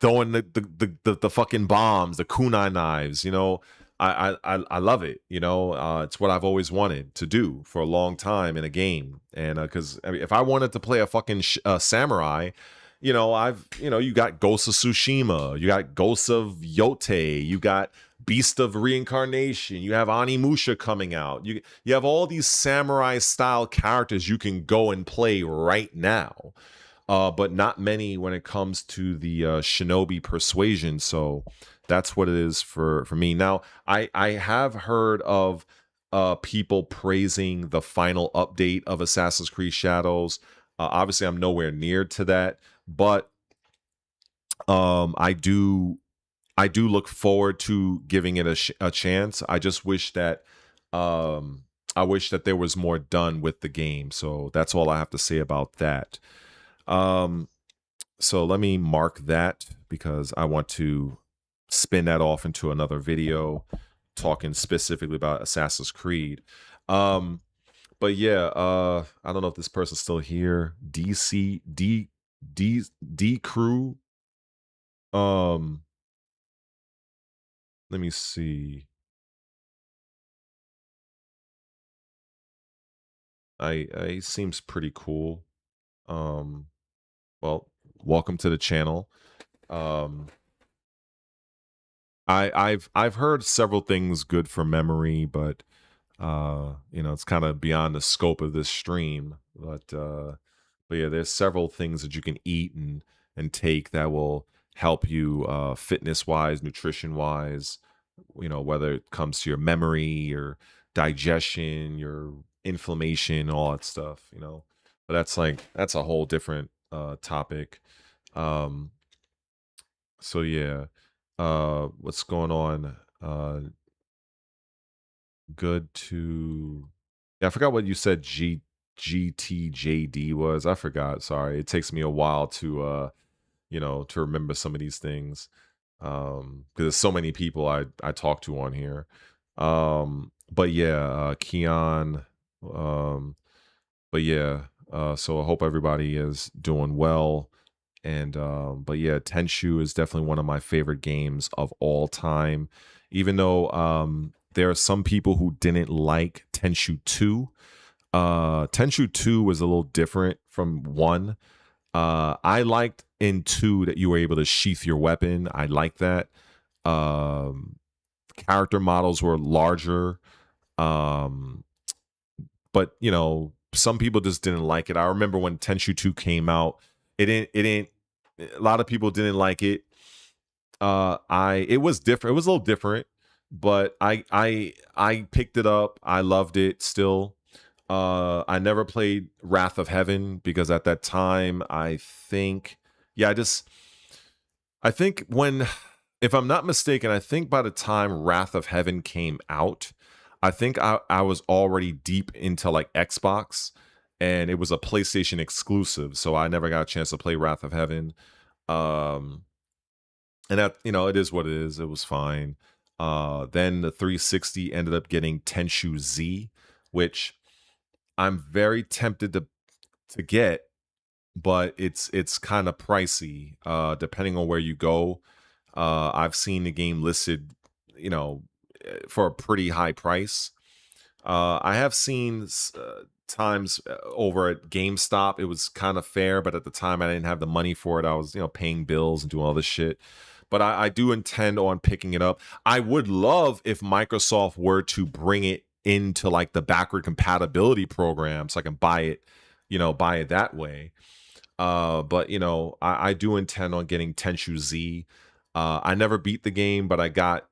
throwing the fucking bombs, the kunai knives. You know, I love it. You know, it's what I've always wanted to do for a long time in a game. And because I mean, if I wanted to play a fucking samurai, you know, you got Ghosts of Tsushima, you got Ghosts of Yote, you got Beast of Reincarnation, you have Animusha coming out. You have all these samurai style characters you can go and play right now. But not many when it comes to the shinobi persuasion. So that's what it is for me. Now, I have heard of people praising the final update of Assassin's Creed Shadows. Obviously, I'm nowhere near to that, but I do look forward to giving it a chance. I just wish that I wish that there was more done with the game. So that's all I have to say about that. Um, so let me mark that because I want to spin that off into another video talking specifically about Assassin's Creed. But yeah, I don't know if this person's still here. D crew. Um, let me see. I seems pretty cool. Um, well, welcome to the channel. Um, I've heard several things good for memory, but you know, it's kind of beyond the scope of this stream. But yeah, there's several things that you can eat and take that will help you fitness wise, nutrition wise, you know, whether it comes to your memory, your digestion, your inflammation, all that stuff, you know. But that's a whole different topic. Um, so yeah. What's going on? Good to Yeah, I forgot what you said GTJD was. I forgot. Sorry. It takes me a while to you know, to remember some of these things. Because there's so many people I talk to on here. But yeah, Keon, but yeah, so I hope everybody is doing well. And but yeah, Tenshu is definitely one of my favorite games of all time. Even though there are some people who didn't like Tenshu 2. Tenshu 2 was a little different from 1. I liked in 2 that you were able to sheath your weapon. I like that. Um, Character models were larger. Um, but you know, some people just didn't like it. I remember when Tenshu 2 came out, it didn't a lot of people didn't like it. It was different. It was a little different, but I picked it up. I loved it still. I never played Wrath of Heaven because at that time I think yeah, I think when, if I'm not mistaken, I think by the time Wrath of Heaven came out, I think I was already deep into like Xbox, and it was a PlayStation exclusive, so I never got a chance to play Wrath of Heaven. Um, and that, you know, it is what it is. It was fine. Then the 360 ended up getting Tenshu Z, which I'm very tempted to get, but it's kind of pricey depending on where you go. I've seen the game listed, you know, for a pretty high price. I have seen times over at GameStop it was kind of fair, but at the time I didn't have the money for it. I was, you know, paying bills and doing all this shit. But I do intend on picking it up. I would love if Microsoft were to bring it into like the backward compatibility program so I can buy it, you know, buy it that way. But you know, I do intend on getting Tenshu Z. I never beat the game, but I got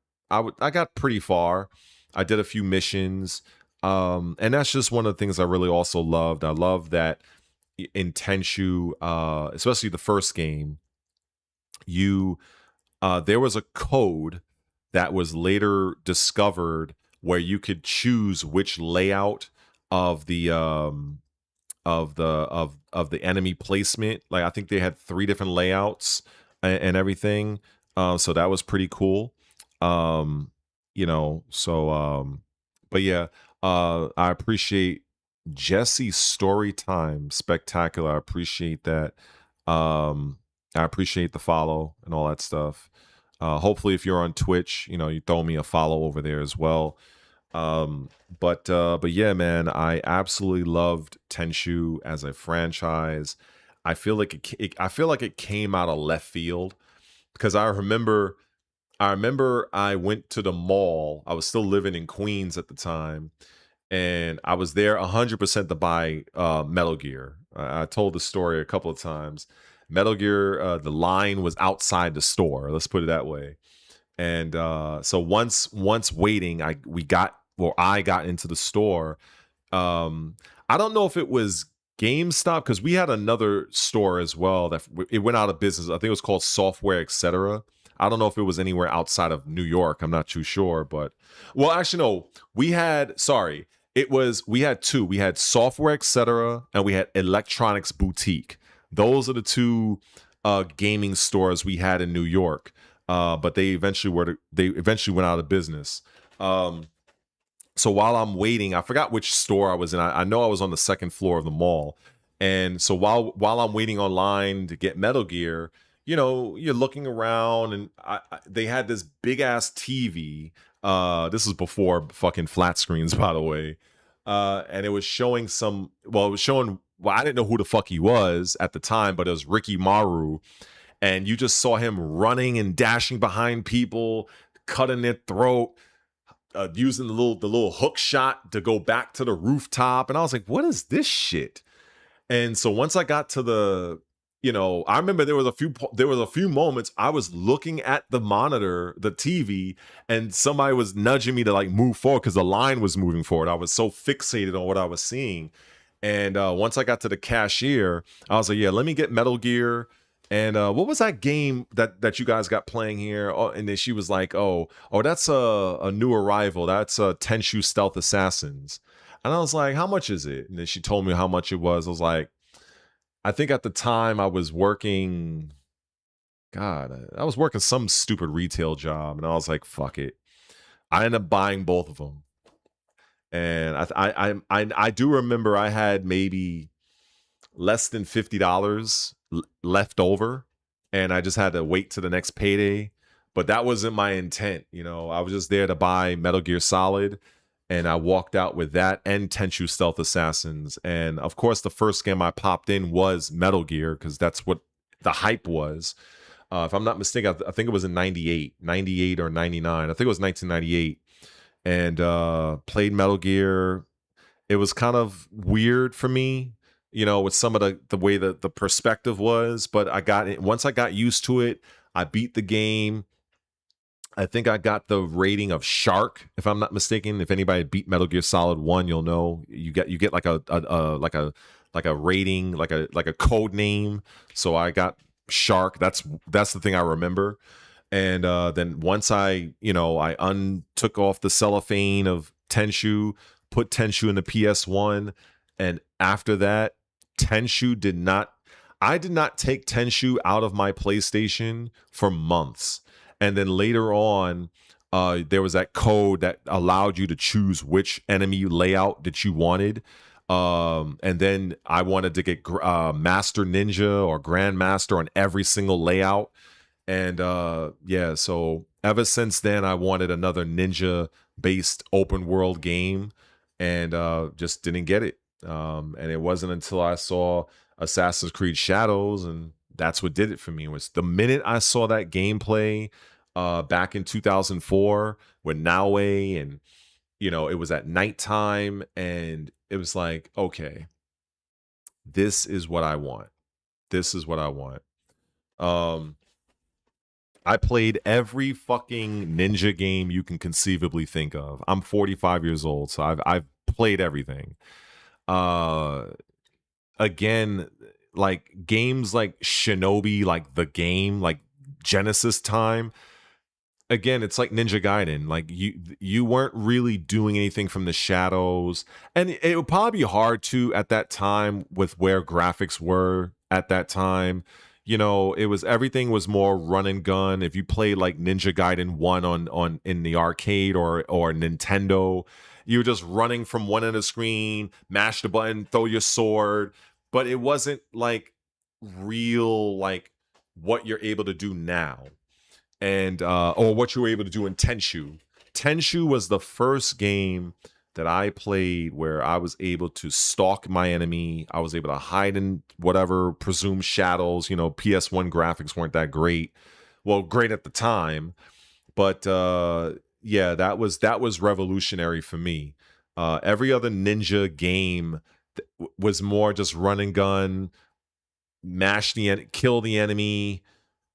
pretty far. I did a few missions. And that's just one of the things I really also loved. I love that in Tenshu, especially the first game, you there was a code that was later discovered where you could choose which layout of the of the enemy placement. Like I think they had 3 different layouts and everything. So that was pretty cool. Um, you know, so but yeah, I appreciate Jesse's story time spectacular. I appreciate that. Um, I appreciate the follow and all that stuff. Hopefully, if you're on Twitch, you throw me a follow over there as well. Um, but yeah, man, I absolutely loved Tenshu as a franchise. I feel like I feel like it came out of left field because I remember I went to the mall. I was still living in Queens at the time, and I was there 100% to buy Metal Gear. I told the story a couple of times. Metal Gear, the line was outside the store. Let's put it that way. And so once waiting, I got into the store. I don't know if it was GameStop because we had another store as well that it went out of business. I think it was called Software Etc. I don't know if it was anywhere outside of New York. I'm not too sure, but well, actually, no. We had two. We had Software Etc. and we had Electronics Boutique. Those are the two gaming stores we had in New York. But they eventually went out of business. So while I'm waiting, I forgot which store I was in. I know I was on the second floor of the mall, and so while I'm waiting online to get Metal Gear, you're looking around, and they had this big ass TV. This is before fucking flat screens, by the way. And it was showing some. Well, it was showing. Well, I didn't know who the fuck he was at the time, but it was Ricky Maru, and you just saw him running and dashing behind people, cutting their throat, using the little hook shot to go back to the rooftop, and I was like, "What is this shit?" And so once I got to I remember there was a few moments I was looking at the monitor, the TV, and somebody was nudging me to like move forward because the line was moving forward. I was so fixated on what I was seeing. And once I got to the cashier, I was like, "Yeah, let me get Metal Gear." And what was that game that you guys got playing here? Oh, and then she was like, "Oh, that's a new arrival. That's Tenshu Stealth Assassins." And I was like, "How much is it?" And then she told me how much it was. I was like, I think at the time I was working. God, I was working some stupid retail job, and I was like, "Fuck it." I ended up buying both of them, and I do remember I had maybe less than $50 left over, and I just had to wait to the next payday. But that wasn't my intent. I was just there to buy Metal Gear Solid, and I walked out with that and Tenchu Stealth Assassins. And of course, the first game I popped in was Metal Gear because that's what the hype was. If I'm not mistaken, I think it was in 98 or 99. I think it was 1998. And played Metal Gear. It was kind of weird for me, with some of the way that the perspective was, but I got it. Once I got used to it, I beat the game. I think I got the rating of Shark, if I'm not mistaken. If anybody beat Metal Gear Solid 1, you'll know you get like a rating, like a code name. So I got Shark. That's the thing I remember. And then once I took off the cellophane of Tenshu, put Tenshu in the PS1, and after that, I did not take Tenshu out of my PlayStation for months. And then later on, there was that code that allowed you to choose which enemy layout that you wanted. And then I wanted to get Master Ninja or Grandmaster on every single layout. And yeah, so ever since then, I wanted another ninja based open world game, and just didn't get it. And it wasn't until I saw Assassin's Creed Shadows, and that's what did it for me. Was the minute I saw that gameplay back in 2004 with Naue, and it was at nighttime, and it was like, okay, this is what I want. This is what I want. I played every fucking ninja game you can conceivably think of. I'm 45 years old, so I've played everything. Uh Again, like games like Shinobi, like the game, like Genesis time. Again, it's like Ninja Gaiden. Like you weren't really doing anything from the shadows, and it would probably be hard to at that time with where graphics were at that time. It was everything was more run and gun. If you played like Ninja Gaiden 1 on in the arcade or Nintendo, you were just running from one end of the screen, mash the button, throw your sword, but it wasn't like real like what you're able to do now, and or what you were able to do in Tenshu. Tenshu was the first game that I played where I was able to stalk my enemy. I was able to hide in whatever presumed shadows. PS1 graphics weren't that great. Well, great at the time, but yeah, that was revolutionary for me. Every other ninja game was more just run and gun, kill the enemy.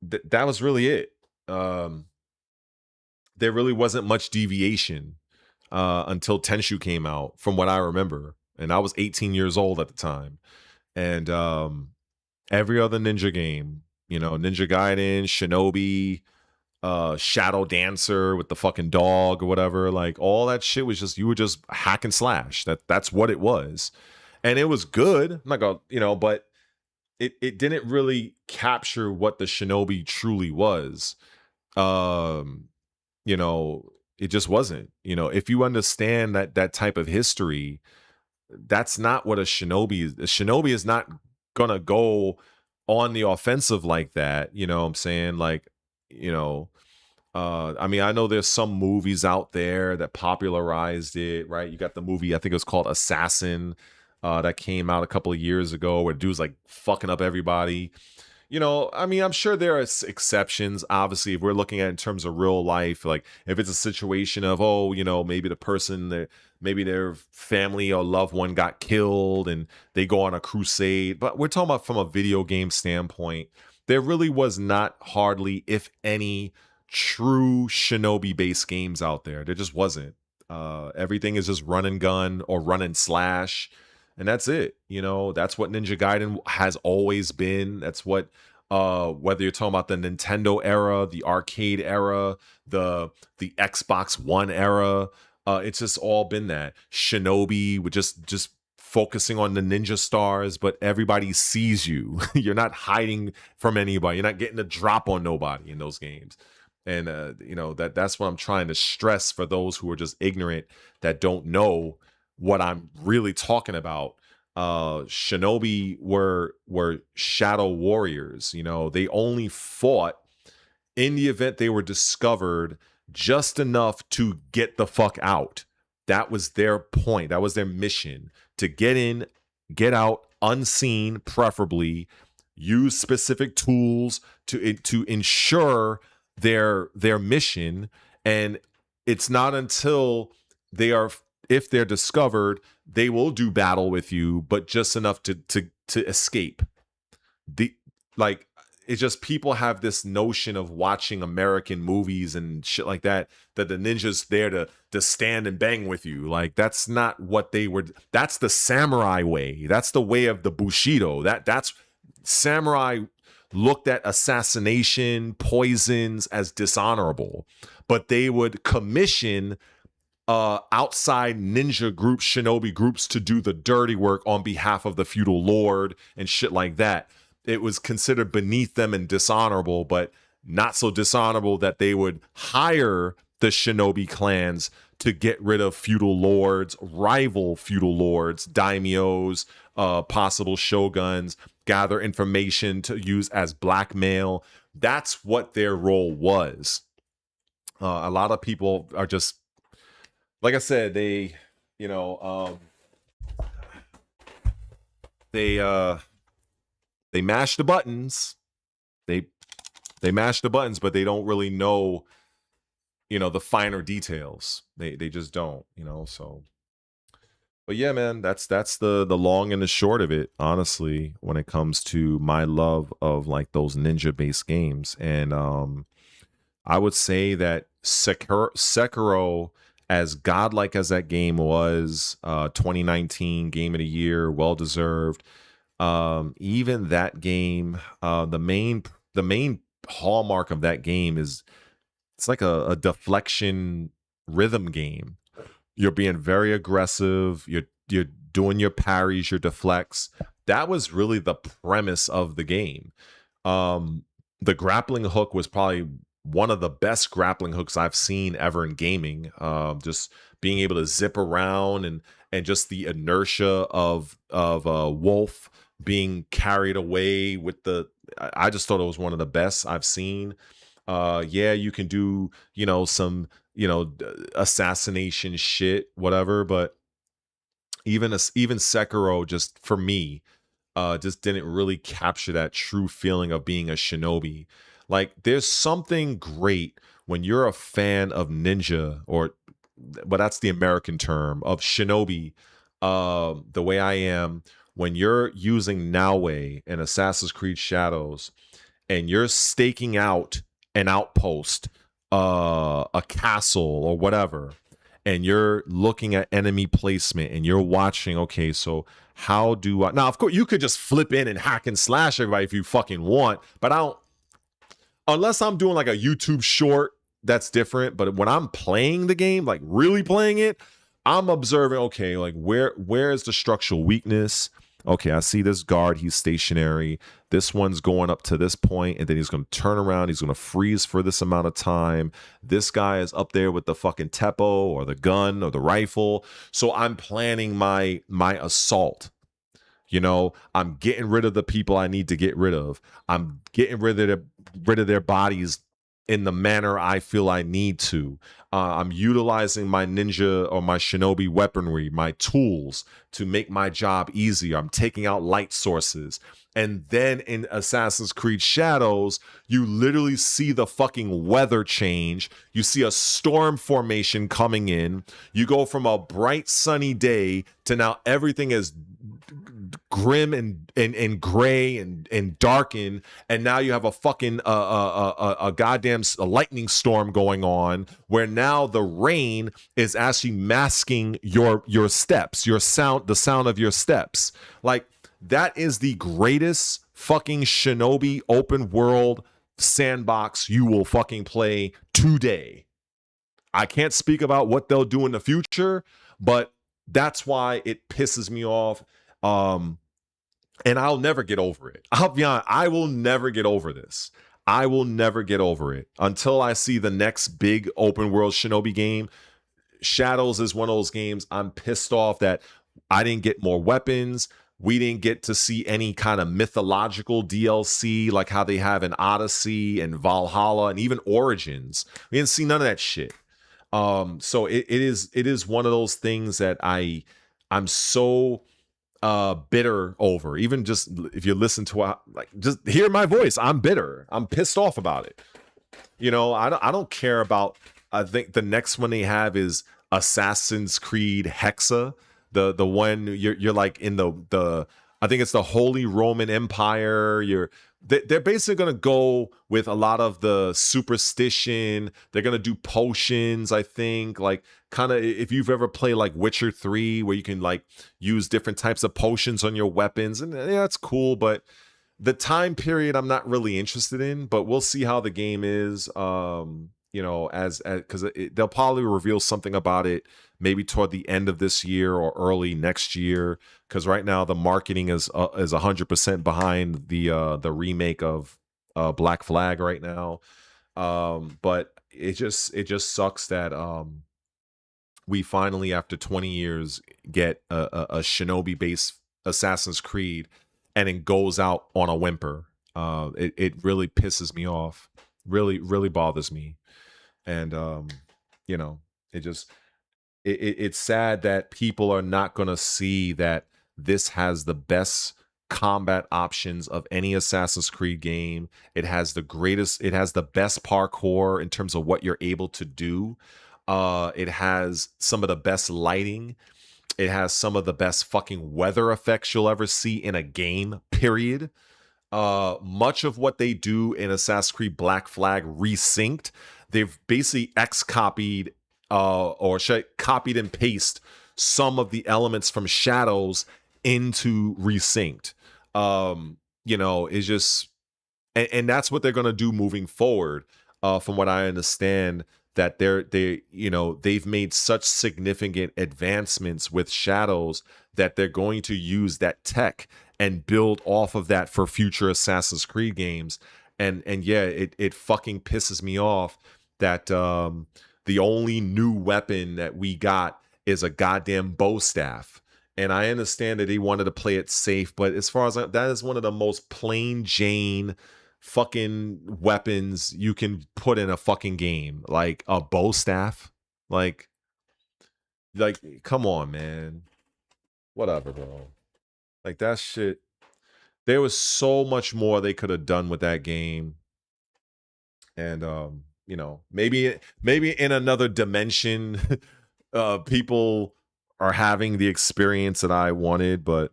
That was really it. Um, there really wasn't much deviation until Tenshu came out, from what I remember, and I was 18 years old at the time. And every other ninja game, Ninja Gaiden, Shinobi, Shadow Dancer with the fucking dog or whatever, like all that shit was just, you were just hack and slash. That's what it was, and it was good. I'm not gonna, but it didn't really capture what the Shinobi truly was. Um, it just wasn't. If you understand that type of history, that's not what a Shinobi is. A Shinobi is not gonna go on the offensive like that. You know what I'm saying? Like, you know, I mean, I know there's some movies out there that popularized it, right? You got the movie, I think it was called Assassin, that came out a couple of years ago, where dude's like fucking up everybody. I mean, I'm sure there are exceptions. Obviously, if we're looking at it in terms of real life, like if it's a situation of, oh, maybe the person that maybe their family or loved one got killed and they go on a crusade. But we're talking about from a video game standpoint, there really was not hardly, if any, true shinobi based games out there. There just wasn't. Everything is just run and gun or run and slash, and that's it. That's what Ninja Gaiden has always been. That's what, whether you're talking about the Nintendo era, the arcade era, the Xbox One era, it's just all been that. Shinobi with just focusing on the ninja stars, but everybody sees you. You're not hiding from anybody. You're not getting a drop on nobody in those games. And that's what I'm trying to stress for those who are just ignorant, that don't know what I'm really talking about. Shinobi were shadow warriors. They only fought in the event they were discovered just enough to get the fuck out. That was their point. That was their mission, to get in, get out unseen, preferably use specific tools to ensure their mission. And it's not until if they're discovered, they will do battle with you, but just enough to escape. It's just, people have this notion of watching American movies and shit like that the ninja's there to stand and bang with you. Like, that's not what they were. That's the samurai way. That's the way of the Bushido. That's samurai looked at assassination, poisons as dishonorable, but they would commission outside ninja groups, shinobi groups, to do the dirty work on behalf of the feudal lord and shit like that. It was considered beneath them and dishonorable, but not so dishonorable that they would hire the shinobi clans to get rid of feudal lords, rival feudal lords, daimyos, possible shoguns, gather information to use as blackmail. That's what their role was. A lot of people are just, like I said, they mash the buttons. They mash the buttons, but they don't really know, the finer details. They just don't, so. But yeah, man, that's the long and the short of it, honestly, when it comes to my love of like those ninja based games. And I would say that Sekiro, as godlike as that game was, 2019 game of the year, well deserved. Even that game, the main hallmark of that game is it's like a deflection rhythm game. You're being very aggressive. You're doing your parries, your deflects. That was really the premise of the game. The grappling hook was probably one of the best grappling hooks I've seen ever in gaming. Just being able to zip around and just the inertia of Wolf being carried away with the. I just thought it was one of the best I've seen. Yeah, you can do, some, assassination shit, whatever, but even Sekiro, just for me, just didn't really capture that true feeling of being a shinobi. Like, there's something great when you're a fan of ninja, but that's the American term of shinobi. The way I am, when you're using Naoe in Assassin's Creed Shadows, and you're staking out an outpost, a castle or whatever, and you're looking at enemy placement and you're watching, okay, so how do I now, of course you could just flip in and hack and slash everybody if you fucking want, but I don't, unless I'm doing like a YouTube short, that's different. But when I'm playing the game, like really playing it, I'm observing, okay, like where is the structural weakness? Okay, I see this guard, he's stationary. This one's going up to this point, and then he's going to turn around, he's going to freeze for this amount of time. This guy is up there with the fucking Teppo or the gun or the rifle. So I'm planning my assault. I'm getting rid of the people I need to get rid of. I'm getting rid of their bodies in the manner I feel I need to. I'm utilizing my ninja or my shinobi weaponry, my tools, to make my job easier. I'm taking out light sources. And then in Assassin's Creed Shadows, you literally see the fucking weather change. You see a storm formation coming in. You go from a bright sunny day to now everything is grim and gray and darkened, and now you have a fucking a goddamn lightning storm going on, where now the rain is actually masking your steps, the sound of your steps. Like, that is the greatest fucking shinobi open world sandbox you will fucking play today. I can't speak about what they'll do in the future, but that's why it pisses me off. And I'll never get over it. I'll be honest, I will never get over this. I will never get over it until I see the next big open world shinobi game. Shadows is one of those games I'm pissed off that I didn't get more weapons. We didn't get to see any kind of mythological DLC like how they have in Odyssey and Valhalla and even Origins. We didn't see none of that shit. So it is one of those things that I'm so bitter over. Even just if you listen to just hear my voice, I'm bitter. I'm pissed off about it. I don't care about. I think the next one they have is Assassin's Creed Hexa, the one you're like in the I think it's the Holy Roman Empire. They're basically going to go with a lot of the superstition. They're going to do potions, I think, like kind of if you've ever played like Witcher 3, where you can like use different types of potions on your weapons. And yeah, that's cool. But the time period I'm not really interested in, but we'll see how the game is, as because they'll probably reveal something about it maybe toward the end of this year or early next year, because right now the marketing is 100% behind the remake of Black Flag right now. But it just sucks that we finally, after 20 years, get a shinobi based Assassin's Creed, and it goes out on a whimper. It really pisses me off, really bothers me. And it's sad that people are not going to see that this has the best combat options of any Assassin's Creed game. It has the best parkour in terms of what you're able to do. It has some of the best lighting. It has some of the best fucking weather effects you'll ever see in a game, period. Much of what they do in Assassin's Creed Black Flag Resynced, they've basically copied and paste some of the elements from Shadows into Resynced. It's just, and that's what they're gonna do moving forward. From what I understand, that they've made such significant advancements with Shadows that they're going to use that tech and build off of that for future Assassin's Creed games. And yeah, it fucking pisses me off that the only new weapon that we got is a goddamn bow staff. And I understand that he wanted to play it safe, but as far as that is one of the most plain Jane fucking weapons you can put in a fucking game, like a bow staff. Like, come on, man. Whatever, bro. Like that shit. There was so much more they could have done with that game. And maybe in another dimension, people are having the experience that I wanted, but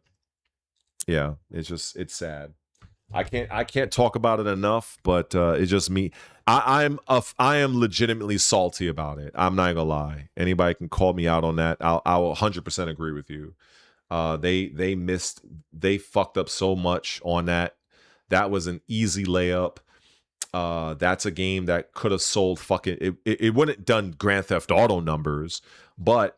yeah, it's sad. I can't talk about it enough, but it's just me. I am legitimately salty about it. I'm not gonna lie. Anybody can call me out on that. I'll 100% agree with you. They fucked up so much on that. That was an easy layup. That's a game that could have sold fucking it wouldn't done Grand Theft Auto numbers, but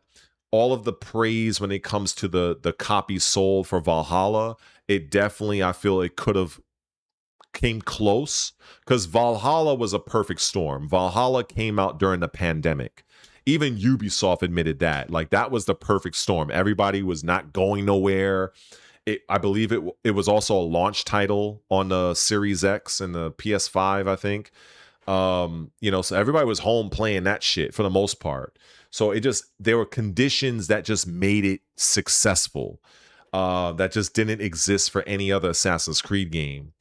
all of the praise when it comes to the copy sold for Valhalla, it definitely, I feel it could have came close, because Valhalla was a perfect storm. Valhalla came out during the pandemic. Even Ubisoft admitted that. Like, that was the perfect storm. Everybody was not going nowhere. I believe it was also a launch title on the Series X and the PS5, I think. So everybody was home playing that shit for the most part. So there were conditions that just made it successful. That just didn't exist for any other Assassin's Creed game.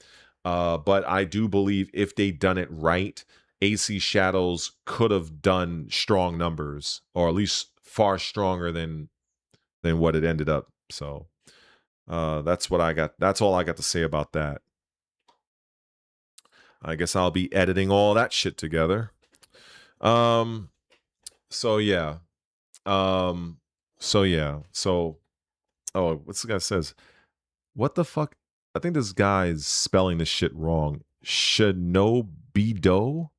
But I do believe if they done it right, AC Shadows could have done strong numbers, or at least far stronger than what it ended up. So that's what I got. That's all I got to say about that. I guess I'll be editing all that shit together. So yeah. So oh, what's the guy says? What the fuck? I think this guy's spelling this shit wrong. Shinobido?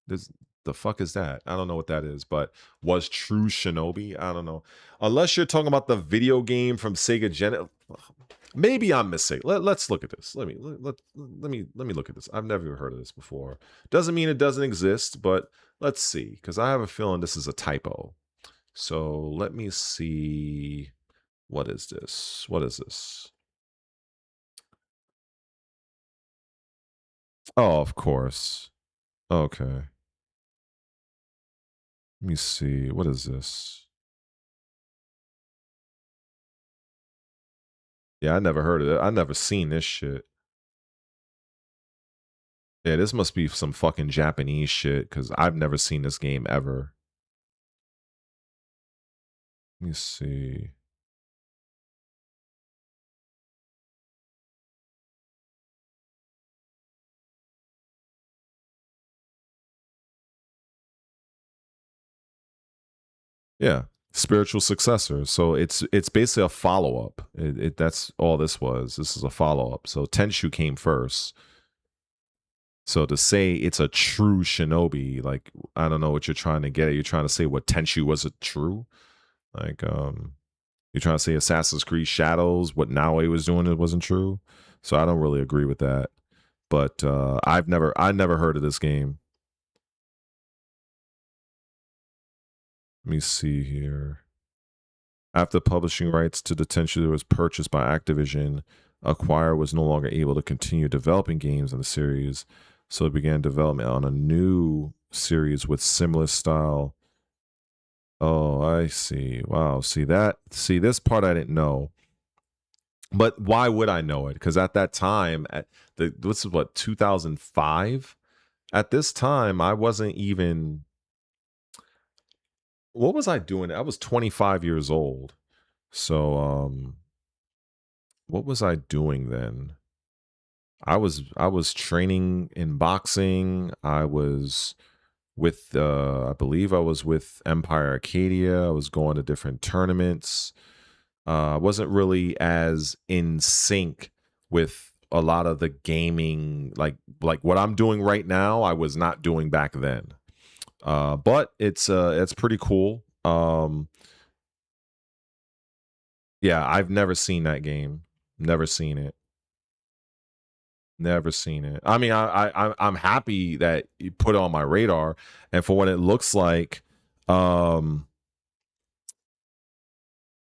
The fuck is that? I don't know what that is, but was True Shinobi? I don't know. Unless you're talking about the video game from Sega Genesis. Maybe I'm missing. Let's look at this. Let me look at this. I've never heard of this before. Doesn't mean it doesn't exist, but let's see, because I have a feeling this is a typo. So let me see. What is this? What is this? Oh, of course. Okay. Let me see. What is this? Yeah, I never heard of it. I never seen this shit. Yeah, this must be some fucking Japanese shit, because I've never seen this game ever. Let me see. Yeah, spiritual successor. So it's basically a follow up. That's all this was. This is a follow up. So Tenshu came first. So to say it's a true shinobi, like, I don't know what you're trying to get at. You're trying to say what Tenshu wasn't true. Like, you're trying to say Assassin's Creed Shadows, what Naoe was doing, it wasn't true. So I don't really agree with that. But I never heard of this game. Let me see here. After publishing rights to Detention was purchased by Activision, Acquire was no longer able to continue developing games in the series, so it began development on a new series with similar style. Oh, I see. Wow. See this part I didn't know. But why would I know it? Because at that time, this is what, 2005? At this time, I wasn't even. What was I doing? I was 25 years old. So, what was I doing then? I was training in boxing. I was with I believe I was with Empire Arcadia. I was going to different tournaments. I wasn't really as in sync with a lot of the gaming, like what I'm doing right now. I was not doing back then. But it's pretty cool. Yeah, I've never seen that game. Never seen it. Never seen it. I mean, I'm happy that you put it on my radar, and for what it looks like, yeah,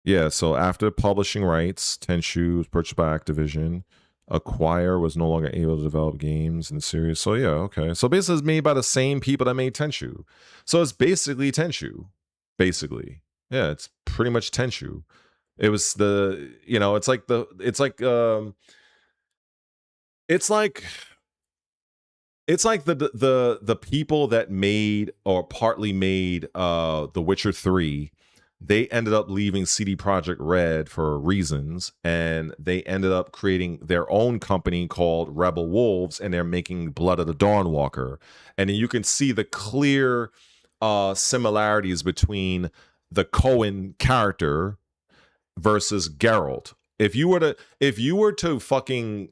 Yeah, so after publishing rights, Tenchu was purchased by Activision. Acquire was no longer able to develop games in the series. So yeah, okay. So basically, it's made by the same people that made Tenchu. So it's basically Tenchu. Basically, yeah, it's pretty much Tenchu. It was the it's like it's like the people that made or partly made The Witcher 3. They ended up leaving CD Projekt Red for reasons, and they ended up creating their own company called Rebel Wolves, and they're making Blood of the Dawnwalker. And then you can see the clear similarities between the Cohen character versus Geralt. If you were to fucking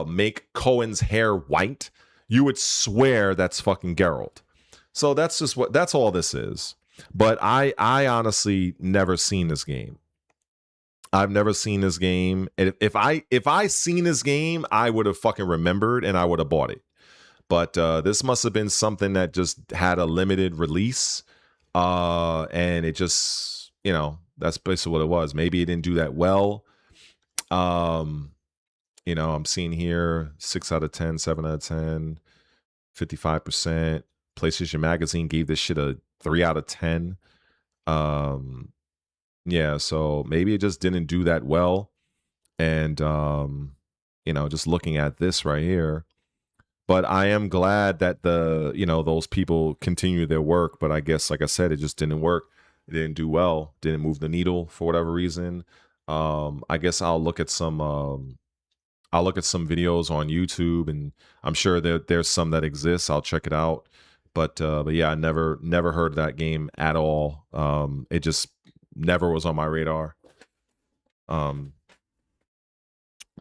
make Cohen's hair white, you would swear that's fucking Geralt. So that's all this is. But I honestly never seen this game. I've never seen this game. And if I seen this game, I would have fucking remembered and I would have bought it. But this must have been something that just had a limited release. And it just, that's basically what it was. Maybe it didn't do that well. Um, I'm seeing here 6 out of 10, 7 out of 10, 55%. PlayStation Magazine gave this shit a 3 out of 10. Yeah, so maybe it just didn't do that well. And just looking at this right here. But I am glad that those people continue their work. But I guess, like I said, it just didn't work. It didn't do well. Didn't move the needle for whatever reason. I guess I'll look at some videos on YouTube, and I'm sure there's some that exists. I'll check it out. But yeah, I never heard that game at all. It just never was on my radar.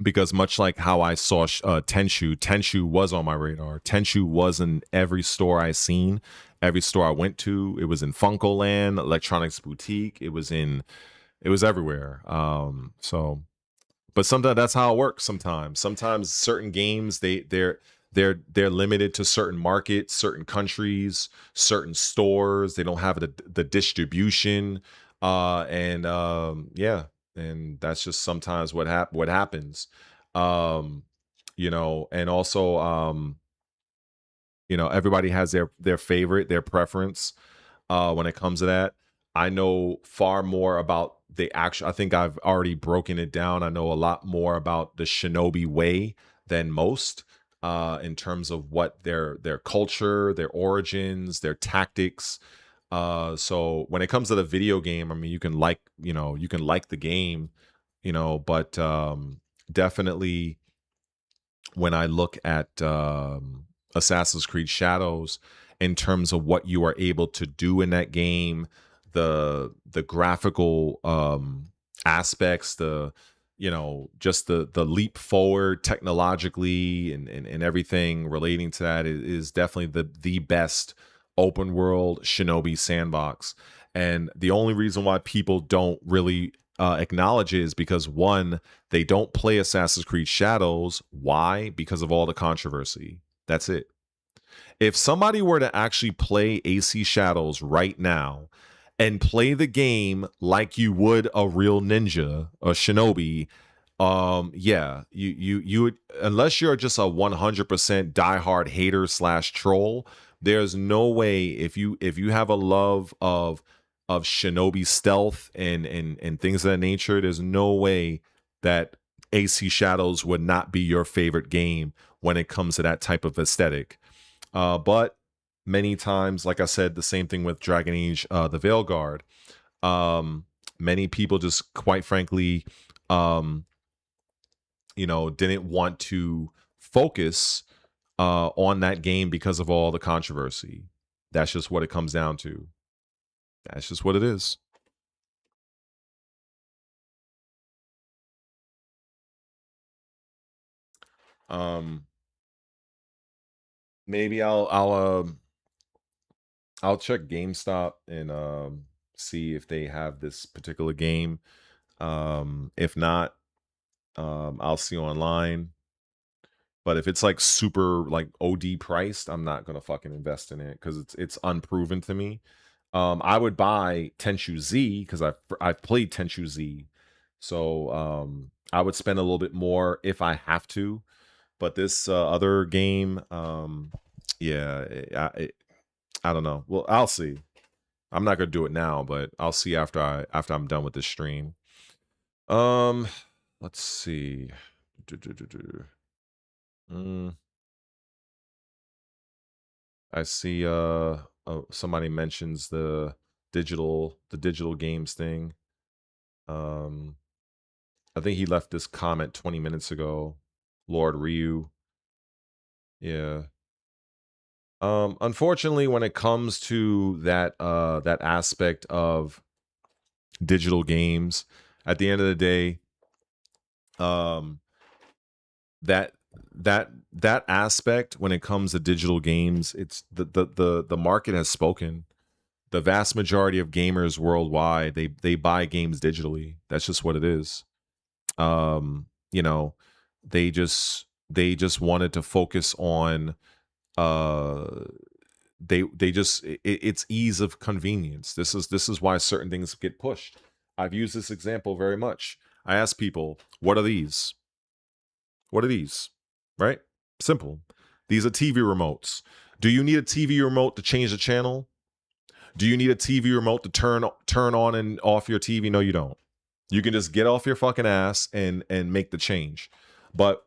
Because much like how I saw Tenchu was on my radar. Tenchu was in every store I seen, every store I went to. It was in Funkoland, Electronics Boutique. It was everywhere. But sometimes that's how it works. Sometimes certain games they're limited to certain markets, certain countries, certain stores. They don't have the distribution, and yeah, and that's just sometimes what happens. Um, and also everybody has their favorite, their preference when it comes to that. I know far more about the actual. I think I've already broken it down. I know a lot more about the Shinobi way than most, in terms of what their culture, their origins, their tactics. So when it comes to the video game, I mean, you can like the game, but definitely when I look at Assassin's Creed Shadows in terms of what you are able to do in that game, the graphical aspects, just the leap forward technologically and everything relating to that is definitely the best open world Shinobi sandbox. And the only reason why people don't really acknowledge it is because, one, they don't play Assassin's Creed Shadows. Why? Because of all the controversy. That's it. If somebody were to actually play AC Shadows right now and play the game like you would a real ninja, a shinobi, yeah, you would, unless you're just a 100% diehard hater / troll, there's no way, if you have a love of shinobi stealth and things of that nature, there's no way that AC Shadows would not be your favorite game when it comes to that type of aesthetic. But many times, like I said, the same thing with Dragon Age, the Veilguard. Many people just, quite frankly, didn't want to focus on that game because of all the controversy. That's just what it comes down to. That's just what it is. Um, maybe I'll check GameStop and see if they have this particular game. If not, I'll see online. But if it's like super like OD priced, I'm not gonna fucking invest in it because it's unproven to me. I would buy Tenchu Z because I've played Tenchu Z, so I would spend a little bit more if I have to. But this other game, yeah, I don't know. Well, I'll see. I'm not gonna do it now, but I'll see after I'm done with this stream. Let's see. I see somebody mentions the digital games thing. I think he left this comment 20 minutes ago. Lord Ryu. Yeah. Unfortunately, when it comes to that that aspect of digital games, at the end of the day, that that aspect when it comes to digital games, it's the market has spoken. The vast majority of gamers worldwide, they buy games digitally. That's just what it is. You know, they just wanted to focus on it's ease of convenience. This is why certain things get pushed. I've used this example very much. I ask people, what are these? What are these? Right? Simple. These are TV remotes. Do you need a TV remote to change the channel? Do you need a TV remote to turn on and off your TV? No, you don't. You can just get off your fucking ass and make the change. But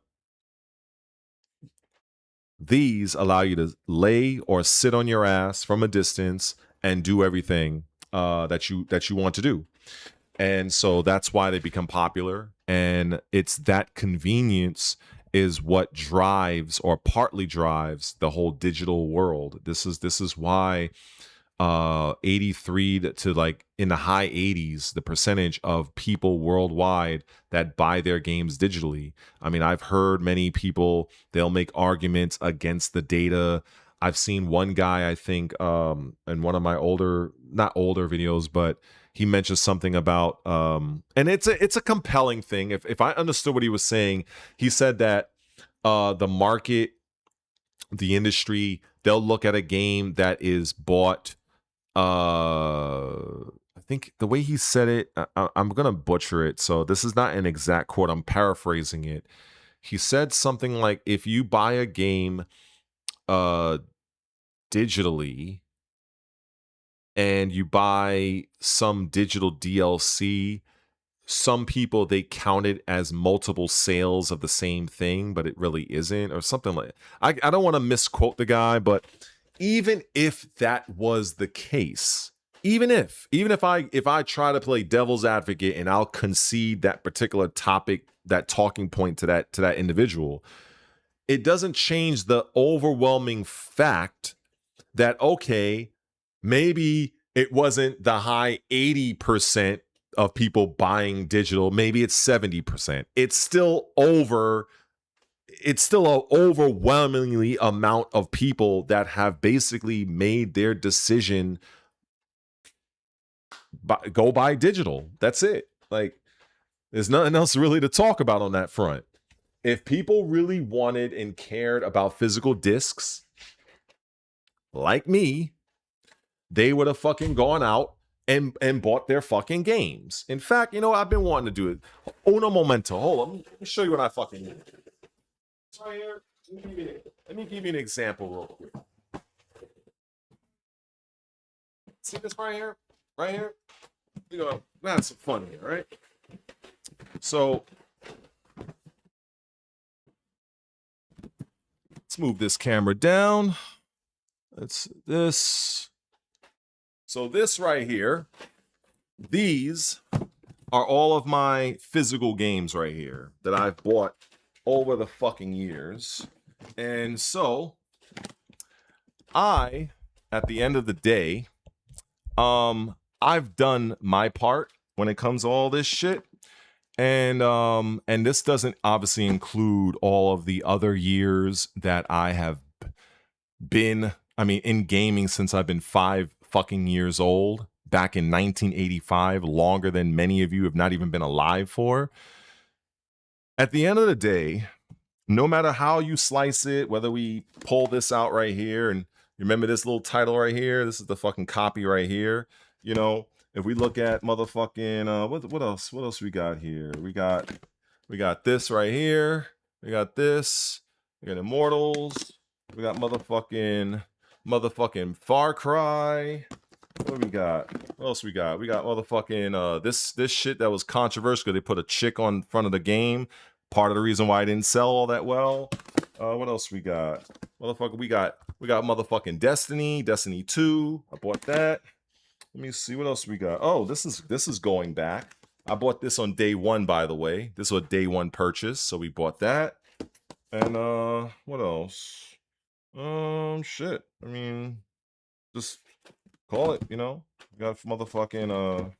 these allow you to lay or sit on your ass from a distance and do everything that you want to do. And so that's why they become popular. And it's that convenience is what drives or partly drives the whole digital world. This is why 83 to like in the high 80s, the percentage of people worldwide that buy their games digitally. I mean, I've heard many people, they'll make arguments against the data. I've seen one guy, I think, in one of my not older videos, but he mentioned something about, and it's a compelling thing. If I understood what he was saying, he said that the market, the industry, they'll look at a game that is bought. I think the way he said it, I'm gonna butcher it. So this is not an exact quote. I'm paraphrasing it. He said something like, "If you buy a game, digitally, and you buy some digital DLC, some people they count it as multiple sales of the same thing, but it really isn't, or something like." I don't want to misquote the guy, but even if that was the case, even if I try to play devil's advocate and I'll concede that particular topic, that talking point to that individual, it doesn't change the overwhelming fact that, okay, maybe it wasn't the high 80% of people buying digital, maybe it's 70%. It's still an overwhelmingly amount of people that have basically made their decision go buy digital. That's it. Like, there's nothing else really to talk about on that front. If people really wanted and cared about physical discs, like me, they would have fucking gone out and bought their fucking games. In fact, you know, I've been wanting to do it. Uno momento. Hold on. Let me show you what I fucking do. It's right here. Let me give you an example real quick. See this right here? Right here? You know, that's some fun here, right? So let's move this camera down. That's this. So this right here, these are all of my physical games right here that I've bought over the fucking years. And so at the end of the day, I've done my part when it comes to all this shit. And this doesn't obviously include all of the other years that I have been, in gaming since I've been 5 fucking years old, back in 1985, longer than many of you have not even been alive for. At the end of the day, no matter how you slice it, whether we pull this out right here and You remember this little title right here? This is the fucking copy right here. You know, if we look at motherfucking what else? What else we got here? We got this right here. We got this. We got Immortals. We got motherfucking Far Cry. What do we got? What else we got? We got motherfucking this shit that was controversial because they put a chick on front of the game. Part of the reason why I didn't sell all that well. What else we got? Motherfucker, we got motherfucking Destiny 2. I bought that. Let me see what else we got. Oh, this is going back. I bought this on day one, by the way. This was a day one purchase, so we bought that. And what else? Shit. I mean, just call it, you know. We got motherfucking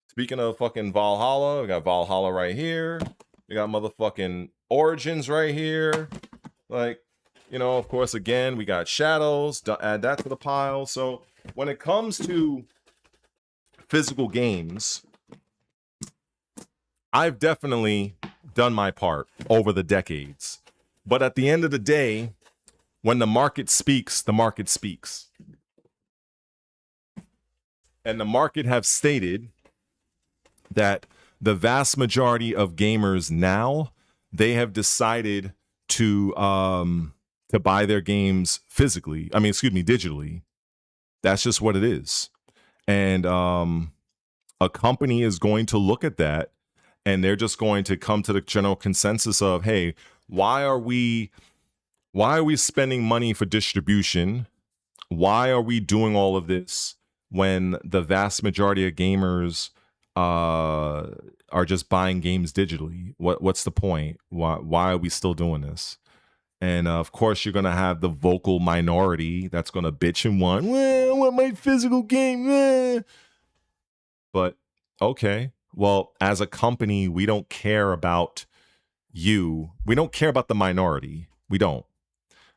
speaking of fucking Valhalla, we got Valhalla right here. We got motherfucking Origins right here. Like, you know, of course, again, we got Shadows. Add that to the pile. So when it comes to physical games, I've definitely done my part over the decades. But at the end of the day, when the market speaks, the market speaks. And the market have stated that the vast majority of gamers now, they have decided to buy their games physically. I mean, excuse me, digitally. That's just what it is. And a company is going to look at that and they're just going to come to the general consensus of, hey, why are we spending money for distribution? Why are we doing all of this when the vast majority of gamers are just buying games digitally? What's the point? Why are we still doing this? And of course, you're gonna have the vocal minority that's gonna bitch and whine. Well, I want my physical game. But okay, well, as a company, we don't care about you. We don't care about the minority. We don't.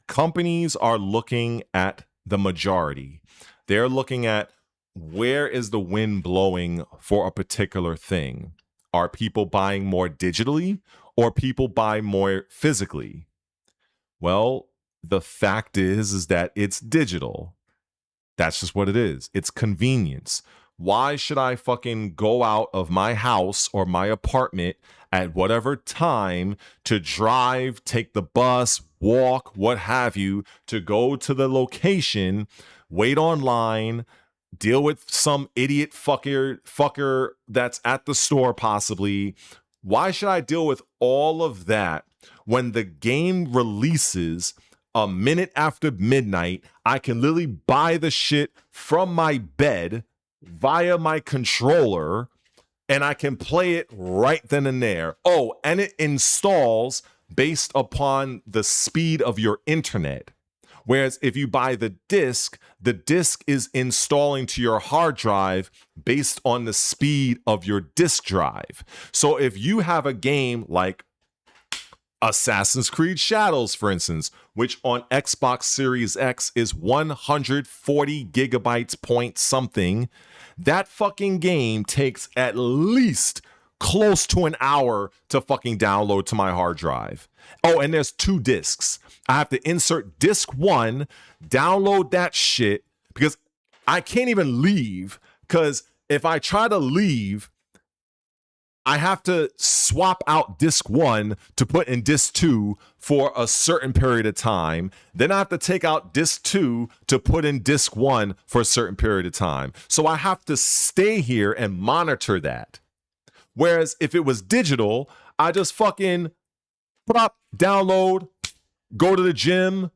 Companies are looking at the majority. They're looking at where is the wind blowing for a particular thing. Are people buying more digitally or people buy more physically? Well, the fact is that it's digital. That's just what it is. It's convenience. Why should I fucking go out of my house or my apartment at whatever time to drive, take the bus, walk, what have you, to go to the location, wait online, deal with some idiot fucker that's at the store possibly? Why should I deal with all of that when the game releases a minute after midnight? I can literally buy the shit from my bed via my controller and I can play it right then and there. Oh, and it installs based upon the speed of your internet. Whereas if you buy the disc is installing to your hard drive based on the speed of your disk drive. So if you have a game like Assassin's Creed Shadows, for instance, which on Xbox Series X is 140 gigabytes point something, that fucking game takes at least close to an hour to fucking download to my hard drive. Oh, and there's 2 discs. I have to insert disc 1, download that shit, because I can't even leave, because if I try to leave, I have to swap out disc 1 to put in disc 2 for a certain period of time. Then I have to take out disc 2 to put in disc 1 for a certain period of time. So I have to stay here and monitor that. Whereas if it was digital, I just fucking pop, download, go to the gym,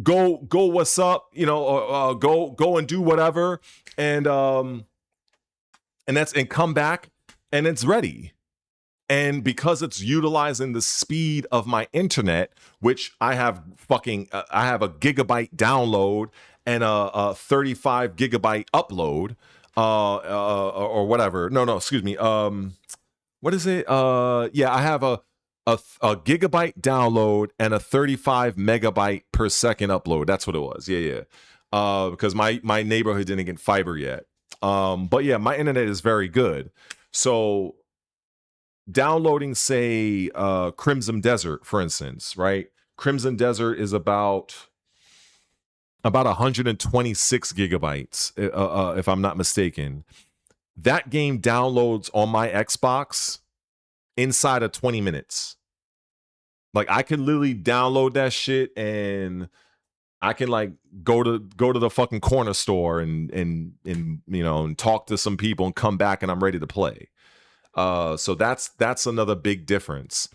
go what's up, you know, go and do whatever, and come back and it's ready. And because it's utilizing the speed of my internet, which I have I have a gigabyte download and a 35 gigabyte upload, or whatever. No, excuse me. What is it? Yeah, I have a gigabyte download and a 35 megabyte per second upload. That's what it was. Yeah. Because my neighborhood didn't get fiber yet. But yeah, my internet is very good. So downloading, say, Crimson Desert, for instance, right? Crimson Desert is about about 126 gigabytes, if I'm not mistaken. That game downloads on my Xbox inside of 20 minutes. Like I could literally download that shit and I can like go to the fucking corner store and you know and talk to some people and come back and I'm ready to play. So that's another big difference.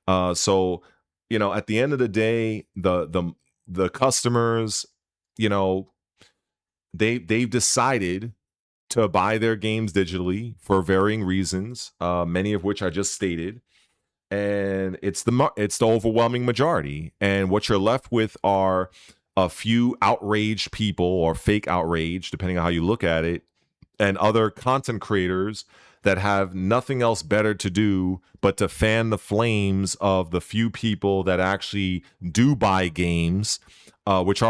So you know, at the end of the day, the customers, you know, they've decided to buy their games digitally for varying reasons, many of which I just stated, and it's the overwhelming majority. And what you're left with are a few outraged people or fake outrage, depending on how you look at it, and other content creators that have nothing else better to do but to fan the flames of the few people that actually do buy games, which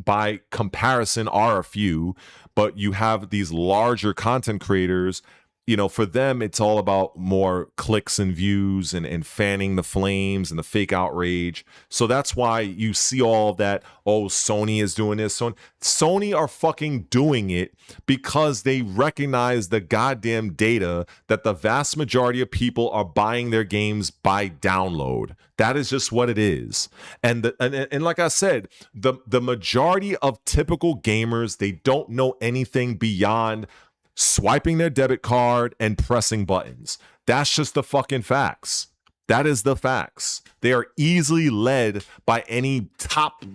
by comparison are a few, but you have these larger content creators. You know, for them, it's all about more clicks and views and fanning the flames and the fake outrage. So that's why you see all of that. Oh, Sony is doing this. Sony are fucking doing it because they recognize the goddamn data that the vast majority of people are buying their games by download. That is just what it is. And and like I said, the majority of typical gamers, they don't know anything beyond swiping their debit card and pressing buttons. That's just the fucking facts. That is the facts. They are easily led by any top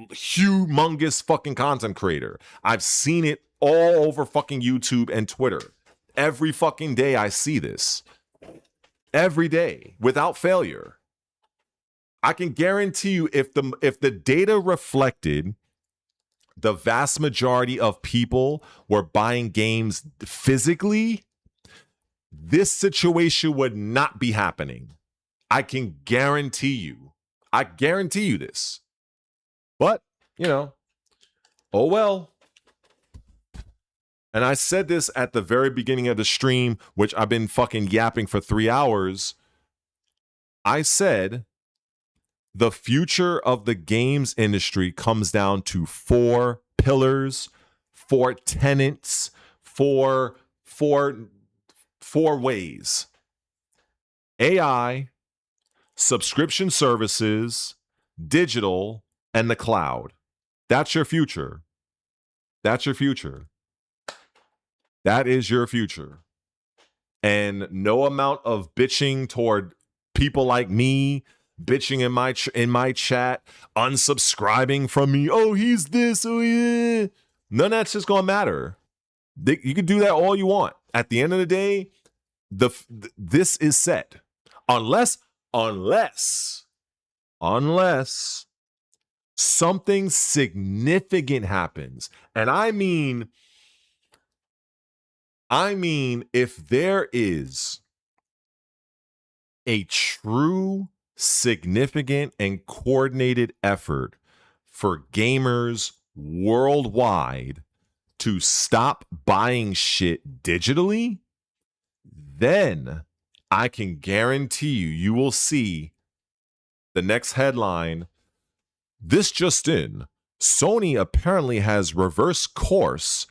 humongous fucking content creator. I've seen it all over fucking YouTube and Twitter. Every fucking day I see this. Every day without failure. I can guarantee you if the data reflected the vast majority of people were buying games physically, this situation would not be happening. I can guarantee you. I guarantee you this. But, you know, oh well. And I said this at the very beginning of the stream, which I've been fucking yapping for 3 hours. I said the future of the games industry comes down to 4 pillars, 4 tenets, four ways: AI, subscription services, digital, and the cloud. That's your future. That's your future. That is your future. And no amount of bitching toward people like me, bitching in my chat, unsubscribing from me. Oh, he's this. Oh, yeah. None of that's just gonna matter. You can do that all you want. At the end of the day, this is set, unless something significant happens, and I mean, if there is a true, significant, and coordinated effort for gamers worldwide to stop buying shit digitally, then I can guarantee you will see the next headline. This just in: Sony apparently has reversed course,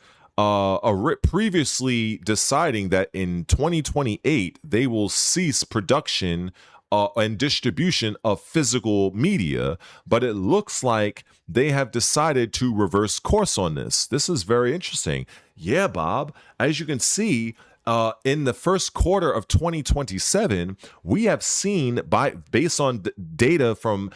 previously deciding that in 2028 they will cease production and distribution of physical media, but it looks like they have decided to reverse course on this. This is very interesting. Yeah, Bob, as you can see, in the first quarter of 2027, we have seen, based on data from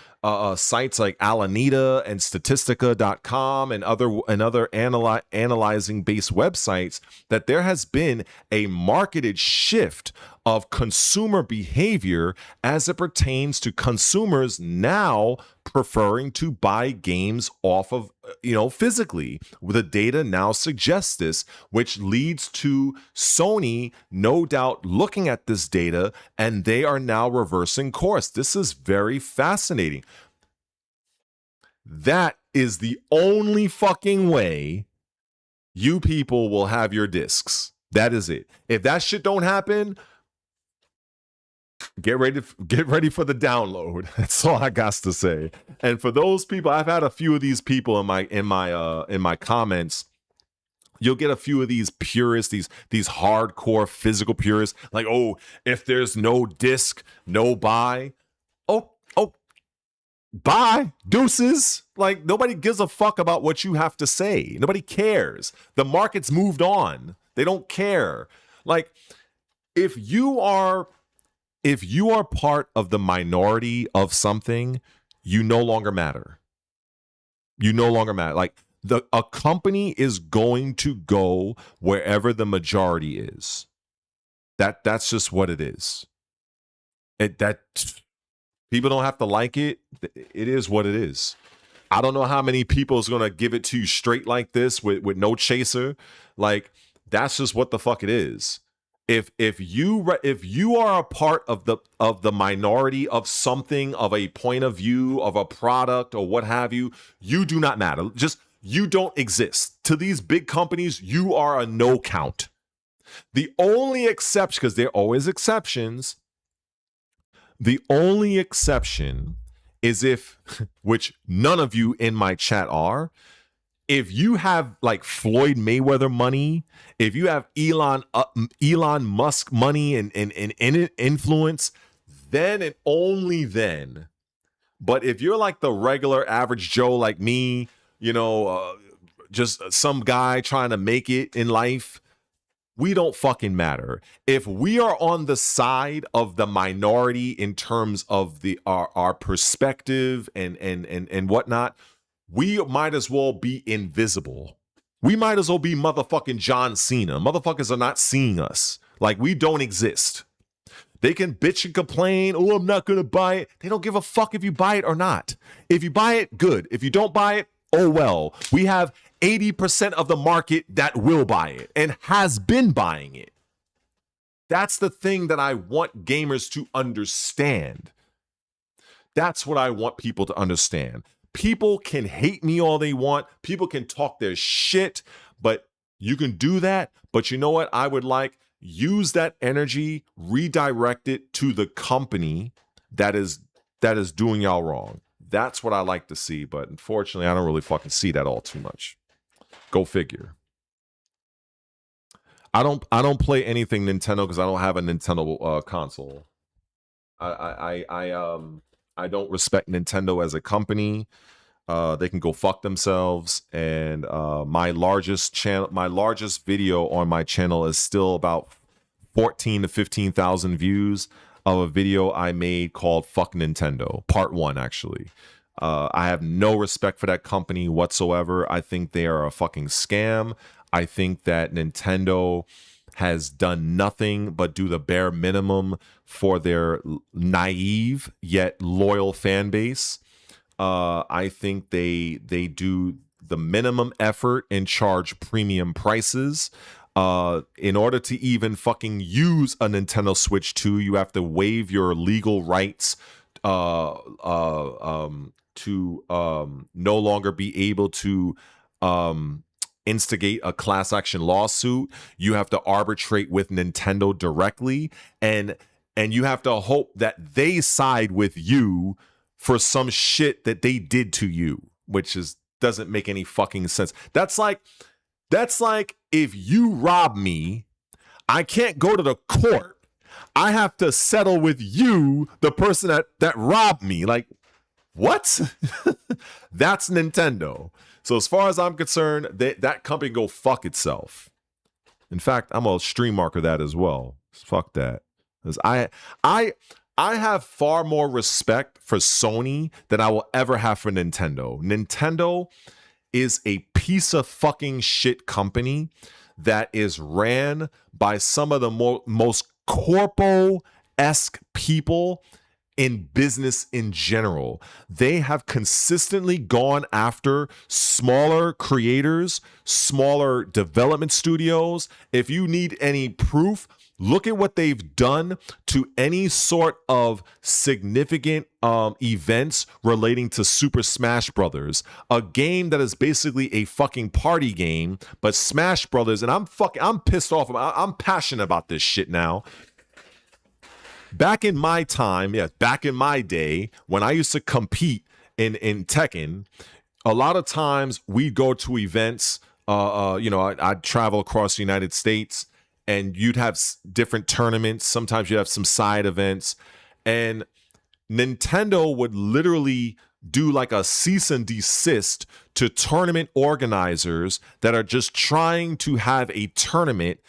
sites like Alanita and Statistica.com and other analyzing based websites, that there has been a marketed shift of consumer behavior as it pertains to consumers now preferring to buy games off of, physically. The data now suggests this, which leads to Sony, no doubt, looking at this data, and they are now reversing course. This is very fascinating. That is the only fucking way you people will have your discs. That is it. If that shit don't happen, Get ready for the download. That's all I got to say. And for those people, I've had a few of these people in my comments. You'll get a few of these purists, these hardcore physical purists, like, oh, if there's no disc, no buy. Oh, buy, deuces. Like, nobody gives a fuck about what you have to say. Nobody cares. The market's moved on. They don't care. Like, if you are part of the minority of something, you no longer matter. You no longer matter. Like, a company is going to go wherever the majority is. That's just what it is. People don't have to like it. It is what it is. I don't know how many people is gonna give it to you straight like this with no chaser. Like, that's just what the fuck it is. If you are a part of the minority of something, of a point of view, of a product or what have you, you do not matter. Just, you don't exist. To these big companies, you are a no count. The only exception, because there are always exceptions, the only exception is if, which none of you in my chat are, if you have like Floyd Mayweather money, if you have Elon Musk money and influence, then and only then. But if you're like the regular average Joe like me, just some guy trying to make it in life, we don't fucking matter. If we are on the side of the minority in terms of our perspective and whatnot, we might as well be invisible. We might as well be motherfucking John Cena. Motherfuckers are not seeing us. Like, we don't exist. They can bitch and complain, oh, I'm not going to buy it. They don't give a fuck if you buy it or not. If you buy it, good. If you don't buy it, oh well. We have 80% of the market that will buy it and has been buying it. That's the thing that I want gamers to understand. That's what I want people to understand. People can hate me all they want. People can talk their shit, but you can do that. But you know what? I would use that energy, redirect it to the company that is doing y'all wrong. That's what I like to see. But unfortunately, I don't really fucking see that all too much. Go figure. I don't play anything Nintendo because I don't have a Nintendo console. I don't respect Nintendo as a company. They can go fuck themselves. And my largest video on my channel is still about 14 to 15,000 views of a video I made called Fuck Nintendo, part 1, actually. I have no respect for that company whatsoever. I think they are a fucking scam. I think that Nintendo has done nothing but do the bare minimum for their naive yet loyal fan base. I think they do the minimum effort and charge premium prices. In order to even fucking use a Nintendo Switch 2, you have to waive your legal rights to no longer be able to instigate a class action lawsuit. You have to arbitrate with Nintendo directly, and you have to hope that they side with you for some shit that they did to you, which doesn't make any fucking sense. That's like if you rob me, I can't go to the court. I have to settle with you, the person that robbed me. Like, what? That's Nintendo. So as far as I'm concerned, that company go fuck itself. In fact, I'm a stream marker that as well. Fuck that. Because I have far more respect for Sony than I will ever have for Nintendo. Nintendo is a piece of fucking shit company that is ran by some of the most corpo-esque people in business in general. They have consistently gone after smaller creators, smaller development studios. If you need any proof, look at what they've done to any sort of significant events relating to Super Smash Brothers, a game that is basically a fucking party game, but Smash Brothers, and I'm pissed off. I'm passionate about this shit now. back in my time, yeah, back in my day when I used to compete in Tekken, a lot of times we'd go to events. I'd travel across the United States, and you'd have different tournaments. Sometimes you'd have some side events, and Nintendo would literally do like a cease and desist to tournament organizers that are just trying to have a tournament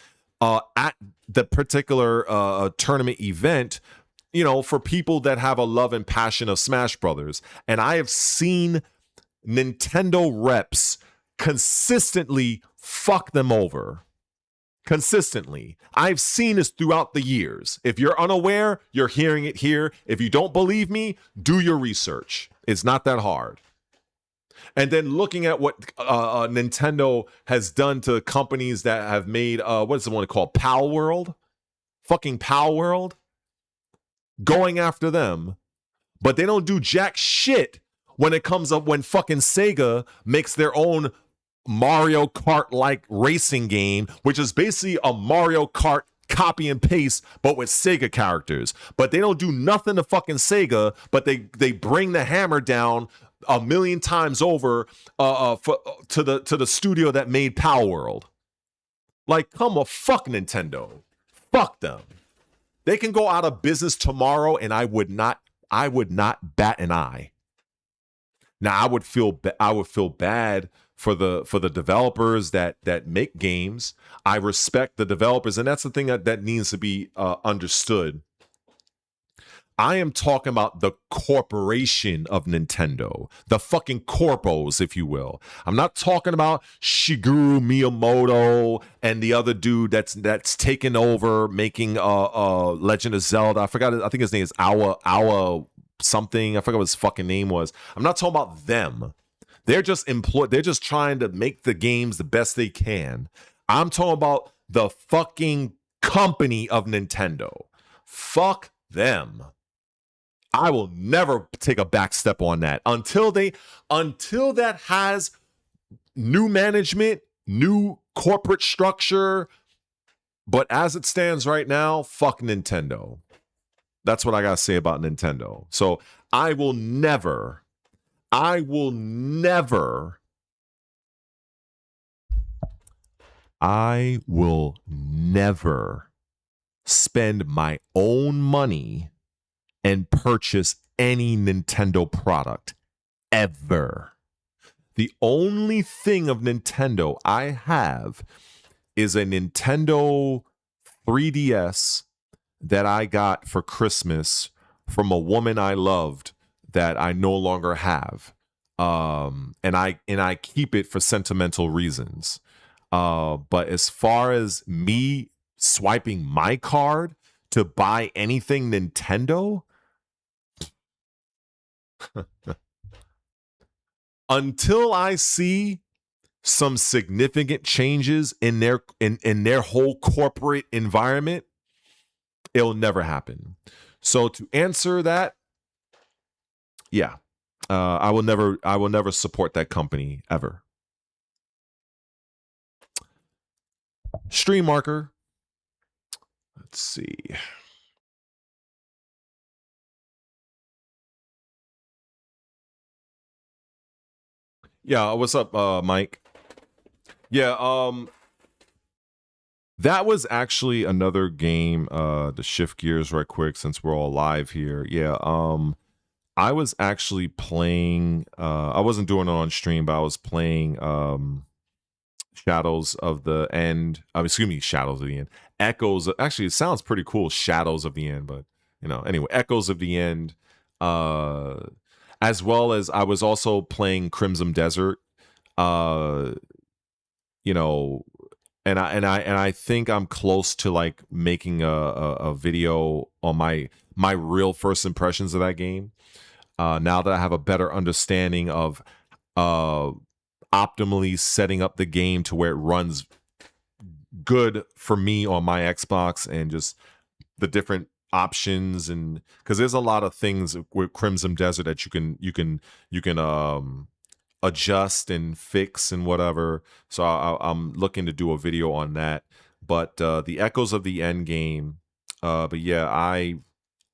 at the particular tournament event, for people that have a love and passion of Smash Brothers. And I have seen Nintendo reps consistently fuck them over. Consistently. I've seen this throughout the years. If you're unaware, you're hearing it here. If you don't believe me, do your research. It's not that hard. And then looking at what Nintendo has done to companies that have made, what is the one called? Pal World? Fucking Pal World? Going after them. But they don't do jack shit when it comes up when fucking Sega makes their own Mario Kart-like racing game, which is basically a Mario Kart copy and paste, but with Sega characters. But they don't do nothing to fucking Sega, but they bring the hammer down a million times over to the studio that made Power World. Like, come on, fuck Nintendo. Fuck them. They can go out of business tomorrow, and I would not bat an eye. Now, I would feel bad for the developers that make games. I respect the developers, and that's the thing that needs to be understood. I am talking about the corporation of Nintendo, the fucking corpos, if you will. I'm not talking about Shigeru Miyamoto and the other dude that's taken over making Legend of Zelda. I forgot. I think his name is Awa something. I forgot what his fucking name was. I'm not talking about them. They're just employed. They're just trying to make the games the best they can. I'm talking about the fucking company of Nintendo. Fuck them. I will never take a back step on that until that has new management, new corporate structure. But as it stands right now, fuck Nintendo. That's what I gotta say about Nintendo. So I will never spend my own money and purchase any Nintendo product ever. The only thing of Nintendo I have is a Nintendo 3DS that I got for Christmas from a woman I loved that I no longer have. And I keep it for sentimental reasons. But as far as me swiping my card to buy anything Nintendo, until I see some significant changes in their whole corporate environment, it'll never happen. So to answer that, yeah, I will never support that company ever. Stream marker. Let's see. Yeah, what's up, Mike? Yeah, that was actually another game, to shift gears right quick since we're all live here. Yeah, I was actually playing, I wasn't doing it on stream, but I was playing Shadows of the End. Shadows of the End. Actually, it sounds pretty cool, Shadows of the End, but, anyway, Echoes of the End. As well as I was also playing Crimson Desert, and I think I'm close to like making a video on my real first impressions of that game. Now that I have a better understanding of optimally setting up the game to where it runs good for me on my Xbox, and just the different options, and because there's a lot of things with Crimson Desert that you can adjust and fix and whatever. So I'm looking to do a video on that. But the Echoes of the End game, but yeah,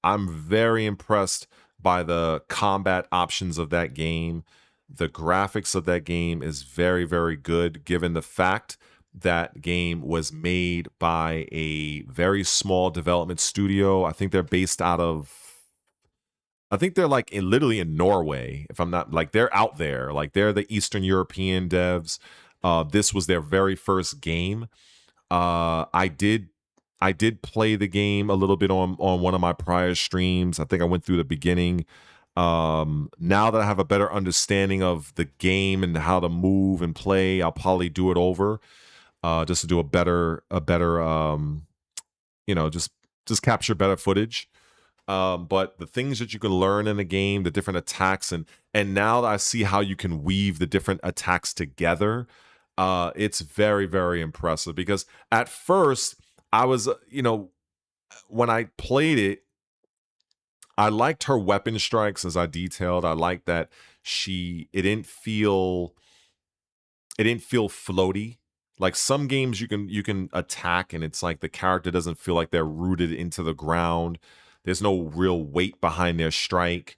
I'm very impressed by the combat options of that game. The graphics of that game is very, very good, given the fact that game was made by a very small development studio. I think they're based out of, I think they're like literally in Norway, if I'm not, like they're out there, like they're the Eastern European devs. This was their very first game. I did play the game a little bit on one of my prior streams. I think I went through the beginning. Now that I have a better understanding of the game and how to move and play, I'll probably do it over, just to do a better just capture better footage. But the things that you can learn in the game, the different attacks, and now that I see how you can weave the different attacks together, it's very, very impressive. Because at first I was, when I played it, I liked her weapon strikes, as I detailed. I liked that it didn't feel floaty. Like some games you can attack and it's like the character doesn't feel like they're rooted into the ground. There's no real weight behind their strike.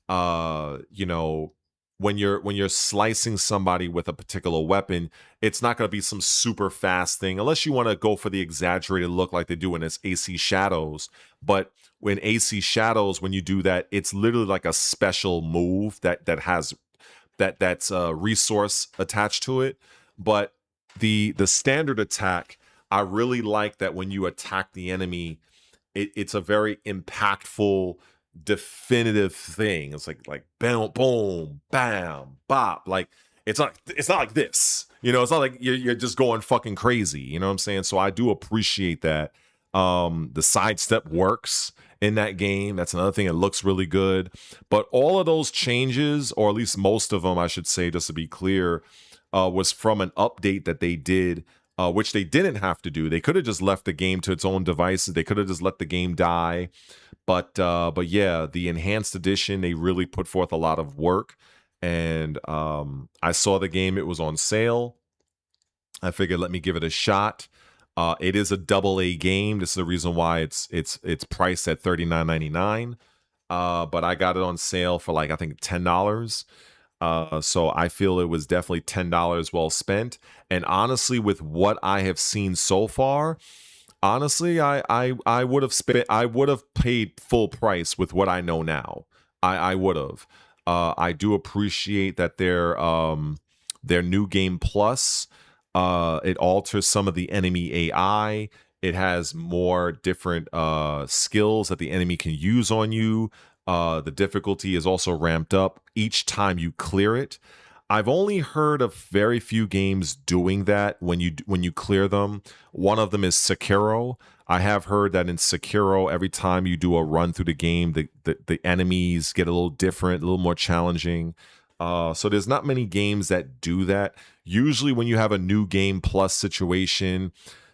You know, when you're slicing somebody with a particular weapon, it's not going to be some super fast thing unless you want to go for the exaggerated look like they do in its AC Shadows. But when AC Shadows, when you do that, it's literally like a special move that's a resource attached to it. But the standard attack, I really like that when you attack the enemy, it's a very impactful, definitive thing. It's like bam, boom, bam, bop. Like it's not like this. It's not like you're just going fucking crazy. You know what I'm saying? So I do appreciate that. The sidestep works in that game. That's another thing. It looks really good. But all of those changes, or at least most of them, I should say, just to be clear, was from an update that they did, which they didn't have to do. They could have just left the game to its own devices. They could have just let the game die. But yeah, the enhanced edition, they really put forth a lot of work. And I saw the game; it was on sale. I figured, let me give it a shot. It is a AA game. This is the reason why it's priced at $39.99. But I got it on sale for like, I think, $10. So I feel it was definitely $10 well spent. And honestly, with what I have seen so far, honestly, I would have paid full price with what I know now. I would have. I do appreciate that their new game plus, it alters some of the enemy AI. It has more different skills that the enemy can use on you. The difficulty is also ramped up each time you clear it. I've only heard of very few games doing that when you clear them. One of them is Sekiro. I have heard that in Sekiro, every time you do a run through the game, the enemies get a little different, a little more challenging. So there's not many games that do that. Usually when you have a new game plus situation,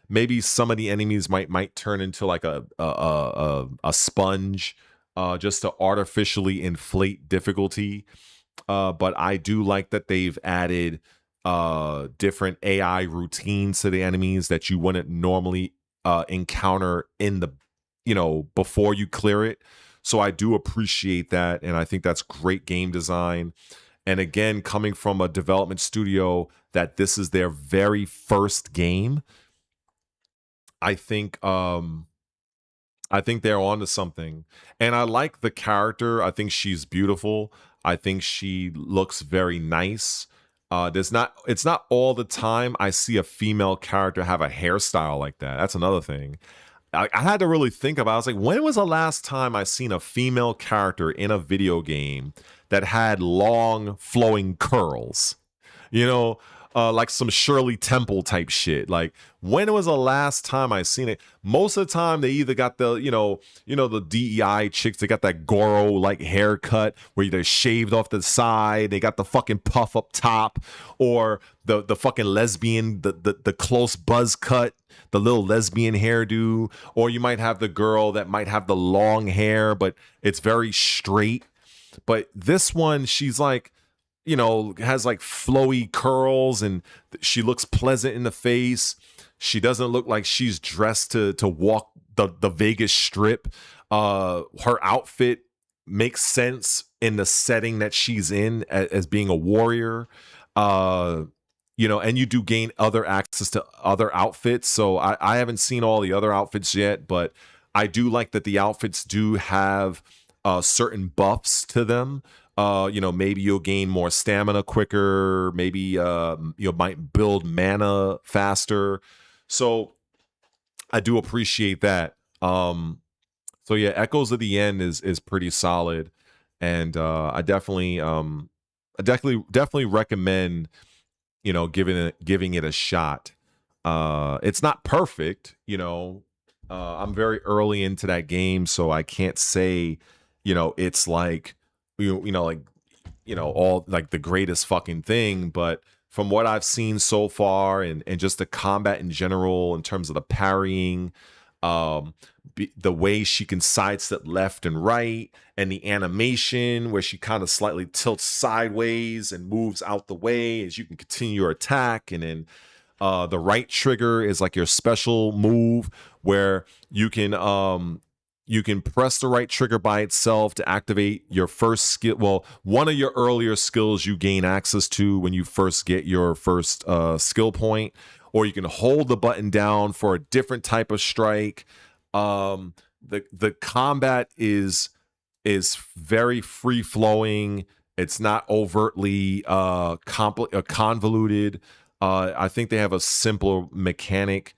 maybe some of the enemies might turn into like a sponge, just to artificially inflate difficulty. But I do like that they've added different AI routines to the enemies that you wouldn't normally encounter in the, before you clear it. So I do appreciate that, and I think that's great game design. And again, coming from a development studio that this is their very first game, I think they're onto something. And I like the character. I think she's beautiful. I think she looks very nice. It's not all the time I see a female character have a hairstyle like that. That's another thing. I had to really think about it. I was like, when was the last time I seen a female character in a video game that had long flowing curls? Like some Shirley Temple type shit. Like, when was the last time I seen it? Most of the time, they either got the DEI chicks. They got that Goro like haircut where they're shaved off the side. They got the fucking puff up top, or the fucking lesbian, the close buzz cut, the little lesbian hairdo. Or you might have the girl that might have the long hair, but it's very straight. But this one, she's like, has like flowy curls, and she looks pleasant in the face. She doesn't look like she's dressed to walk the Vegas Strip. Her outfit makes sense in the setting that she's in as being a warrior. Uh, and you do gain other access to other outfits. So I haven't seen all the other outfits yet, but I do like that the outfits do have certain buffs to them. Maybe you'll gain more stamina quicker. Maybe you might build mana faster. So I do appreciate that. So yeah, Echoes of the End is pretty solid, and I definitely recommend giving it a shot. It's not perfect, I'm very early into that game, so I can't say, it's like like all like the greatest fucking thing, but from what I've seen so far and just the combat in general in terms of the parrying, um the way she can sidestep left and right, and the animation where she kind of slightly tilts sideways and moves out the way as you can continue your attack, and then the right trigger is like your special move where you can press the right trigger by itself to activate your first skill. Well, one of your earlier skills you gain access to when you first get your first skill point, or you can hold the button down for a different type of strike. The combat is very free flowing. It's not overtly convoluted. I think they have a simpler mechanic,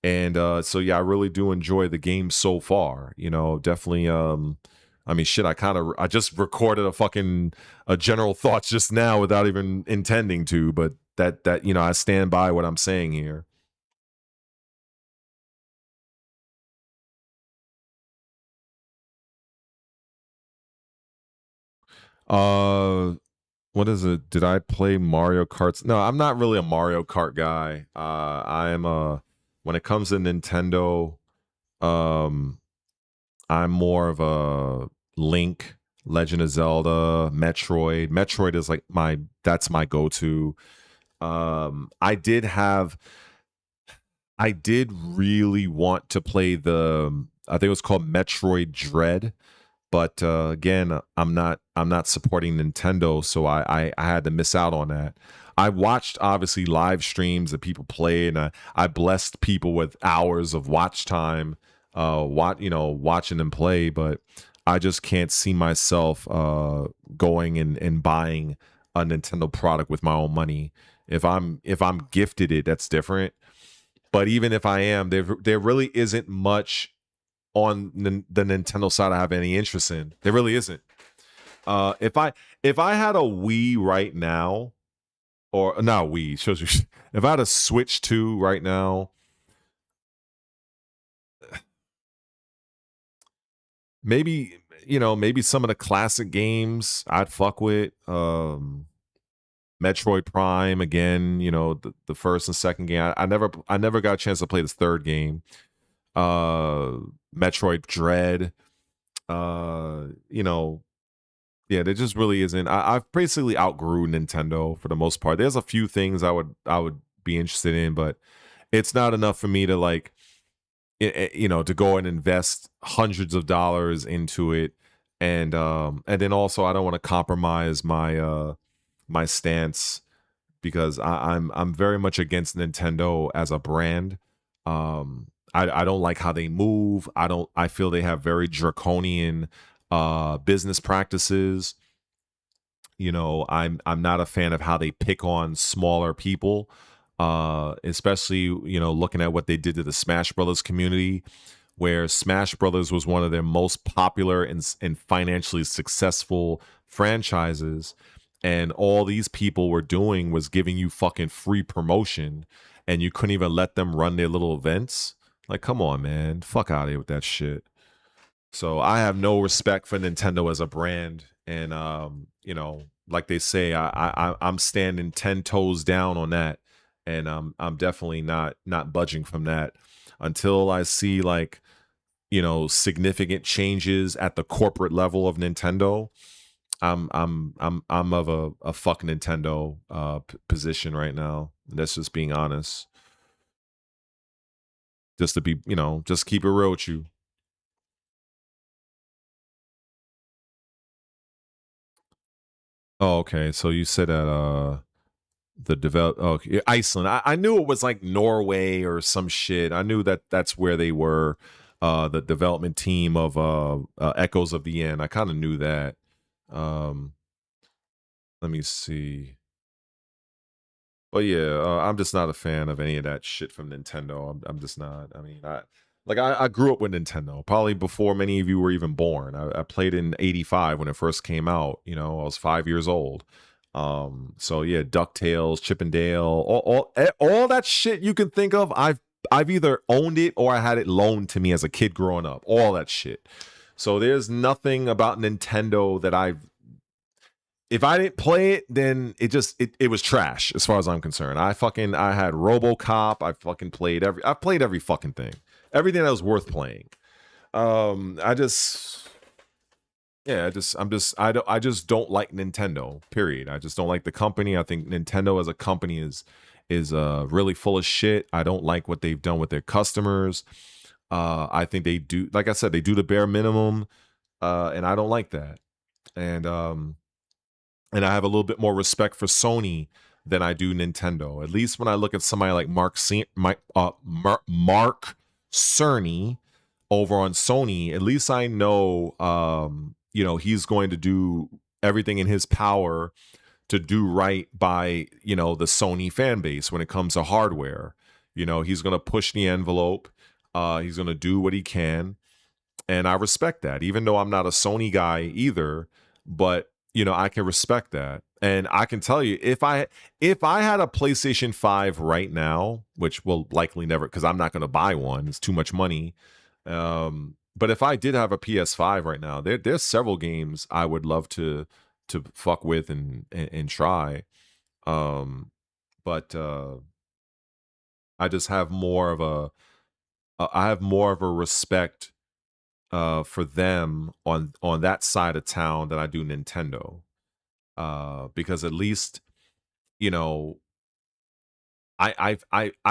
and so yeah, I really do enjoy the game so far. Definitely. I mean, shit. I just recorded a general thoughts just now without even intending to, but that I stand by what I'm saying here. Uh, what is it? Did I play Mario Kart? No, I'm not really a Mario Kart guy. I am a When it comes to Nintendo, um, I'm more of a Link, Legend of Zelda, Metroid. Metroid is like that's my go-to. I did really want to play I think it was called Metroid Dread, but again, I'm not supporting Nintendo, so I had to miss out on that. I watched obviously live streams that people play, and I blessed people with hours of watch time, watching them play. But I just can't see myself going and buying a Nintendo product with my own money. If I'm gifted it, that's different. But even if I am, there really isn't much on the Nintendo side I have any interest in. There really isn't. If I had a Wii right now, or not Wii, shows you. If I had a Switch 2 right now, maybe maybe some of the classic games I'd fuck with. Metroid Prime again. The first and second game. I never got a chance to play this third game. Uh, Metroid Dread. Uh, you know, Yeah, there just really isn't. I've basically outgrew Nintendo for the most part. There's a few things I would be interested in, but it's not enough for me to like to go and invest hundreds of dollars into it. And then also I don't want to compromise my stance because I'm very much against Nintendo as a brand. I don't like how they move. I feel they have very draconian business practices. I'm not a fan of how they pick on smaller people, especially looking at what they did to the Smash Brothers community, where Smash Brothers was one of their most popular and financially successful franchises, and all these people were doing was giving you fucking free promotion, and you couldn't even let them run their little events. Like, come on, man, fuck out of here with that shit. So I have no respect for Nintendo as a brand, and like they say, I'm standing 10 toes down on that, and I'm definitely not budging from that until I see like significant changes at the corporate level of Nintendo. I'm of a fuck Nintendo position right now. That's just being honest. Just to be, just keep it real with you. Oh, okay. So you said that the develop okay, Iceland. I knew it was like Norway or some shit. I knew that that's where they were. The development team of Echoes of the End. I kind of knew that. Um, let me see. But yeah, I'm just not a fan of any of that shit from Nintendo. I'm just not. I mean, I grew up with Nintendo probably before many of you were even born. I played in '85 when it first came out. I was 5 years old. So yeah, DuckTales, Chip and Dale, all that shit you can think of. I've either owned it or I had it loaned to me as a kid growing up. All that shit. So there's nothing about Nintendo that if I didn't play it, then it was trash as far as I'm concerned. I had RoboCop. I played every fucking thing, everything that was worth playing. I just yeah, I just don't like Nintendo. Period. I just don't like the company. I think Nintendo as a company is really full of shit. I don't like what they've done with their customers. I think they do, like I said, they do the bare minimum, and I don't like that. And and I have a little bit more respect for Sony than I do Nintendo. At least when I look at somebody like Mark Cerny over on Sony, at least I know, he's going to do everything in his power to do right by, the Sony fan base when it comes to hardware. He's going to push the envelope. He's going to do what he can, and I respect that, even though I'm not a Sony guy either. But I can respect that, and I can tell you, if I had a PlayStation 5 right now, which will likely never, because I'm not going to buy one, it's too much money. But if I did have a PS5 right now, there's several games I would love to fuck with and try. Um, but I just have more of a respect for them on that side of town than I do Nintendo. Because at least you know I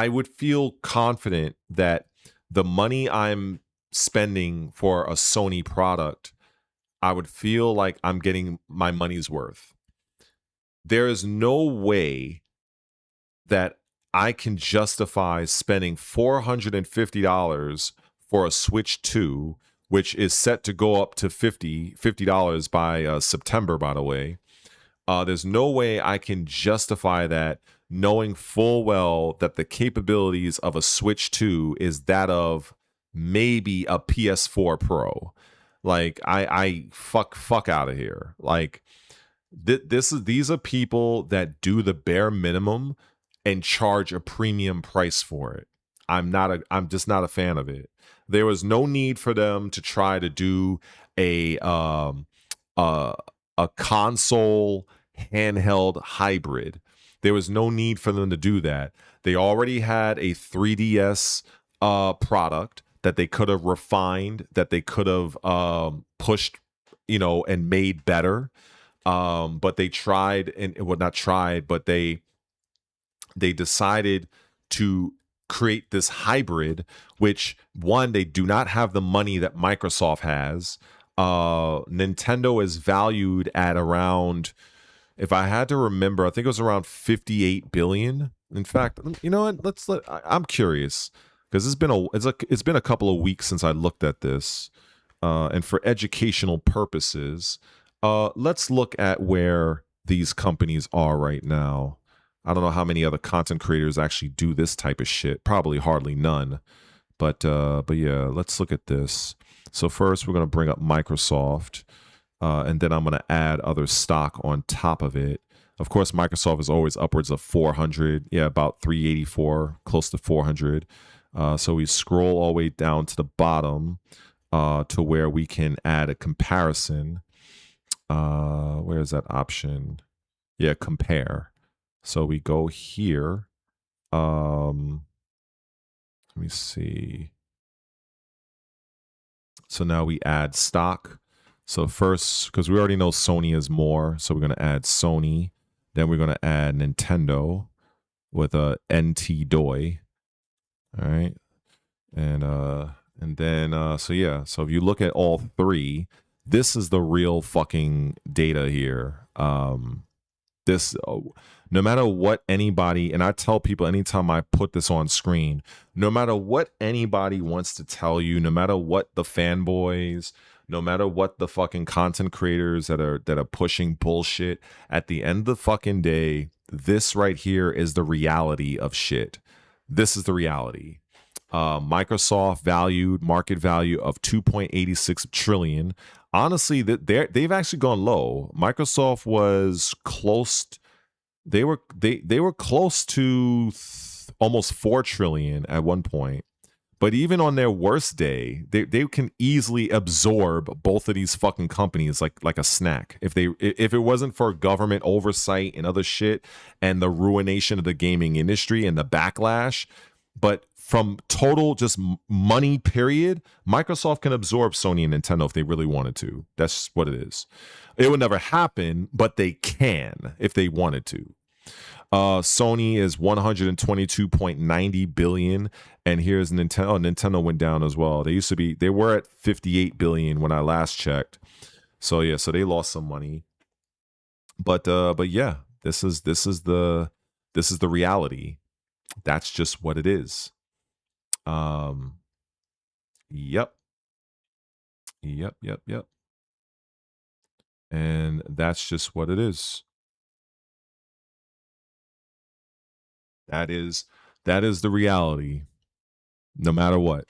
would feel confident that the money I'm spending for a Sony product, I would feel like I'm getting my money's worth. There is no way that I can justify spending $450 for a Switch 2, which is set to go up to $50 by September, by the way. There's no way I can justify that, knowing full well that the capabilities of a Switch 2 is that of maybe a PS4 Pro. Like I fuck out of here. Like these are people that do the bare minimum and charge a premium price for it. I'm just not a fan of it. There was no need for them to try to do a uh, a console handheld hybrid. There was no need for them to do that. They already had a 3DS product that they could have refined, that they could have pushed, and made better. But they tried, and well, not tried, but they decided to create this hybrid, which, one, they do not have the money that Microsoft has. Nintendo is valued at around, if I had to remember, I think it was around 58 billion. In fact, you know what? I'm curious, because it's been a couple of weeks since I looked at this, and for educational purposes, let's look at where these companies are right now. I don't know how many other content creators actually do this type of shit. Probably hardly none. But yeah, let's look at this. So first, we're gonna bring up Microsoft, and then I'm gonna add other stock on top of it. Of course, Microsoft is always upwards of 400. Yeah, about 384, close to 400. So we scroll all the way down to the bottom to where we can add a comparison. Where is that option? Yeah, compare. So we go here. Let me see. So now we add stock. So first, because we already know Sony is more, so we're going to add Sony. Then we're going to add Nintendo with a NT Doi. All right. And then so yeah, so if you look at all three, this is the real fucking data here. This no matter what anybody, and I tell people anytime I put this on screen, no matter what anybody wants to tell you, no matter what the fanboys, no matter what the fucking content creators that are pushing bullshit, at the end of the fucking day, this right here is the reality of shit. This is the reality. Microsoft valued market value of 2.86 trillion. Honestly, they've actually gone low. Microsoft was close. They were close to almost 4 trillion at one point. But even on their worst day, they can easily absorb both of these fucking companies like a snack. If it wasn't for government oversight and other shit and the ruination of the gaming industry and the backlash, but from total just money period, Microsoft can absorb Sony and Nintendo if they really wanted to. That's what it is. It would never happen, but they can if they wanted to. Sony is 122.90 billion, and here's Nintendo. Oh, Nintendo went down as well. They were at 58 billion when I last checked. So yeah, so they lost some money. But yeah, this is the reality. That's just what it is. Yep. And that's just what it is. That is the reality, no matter what.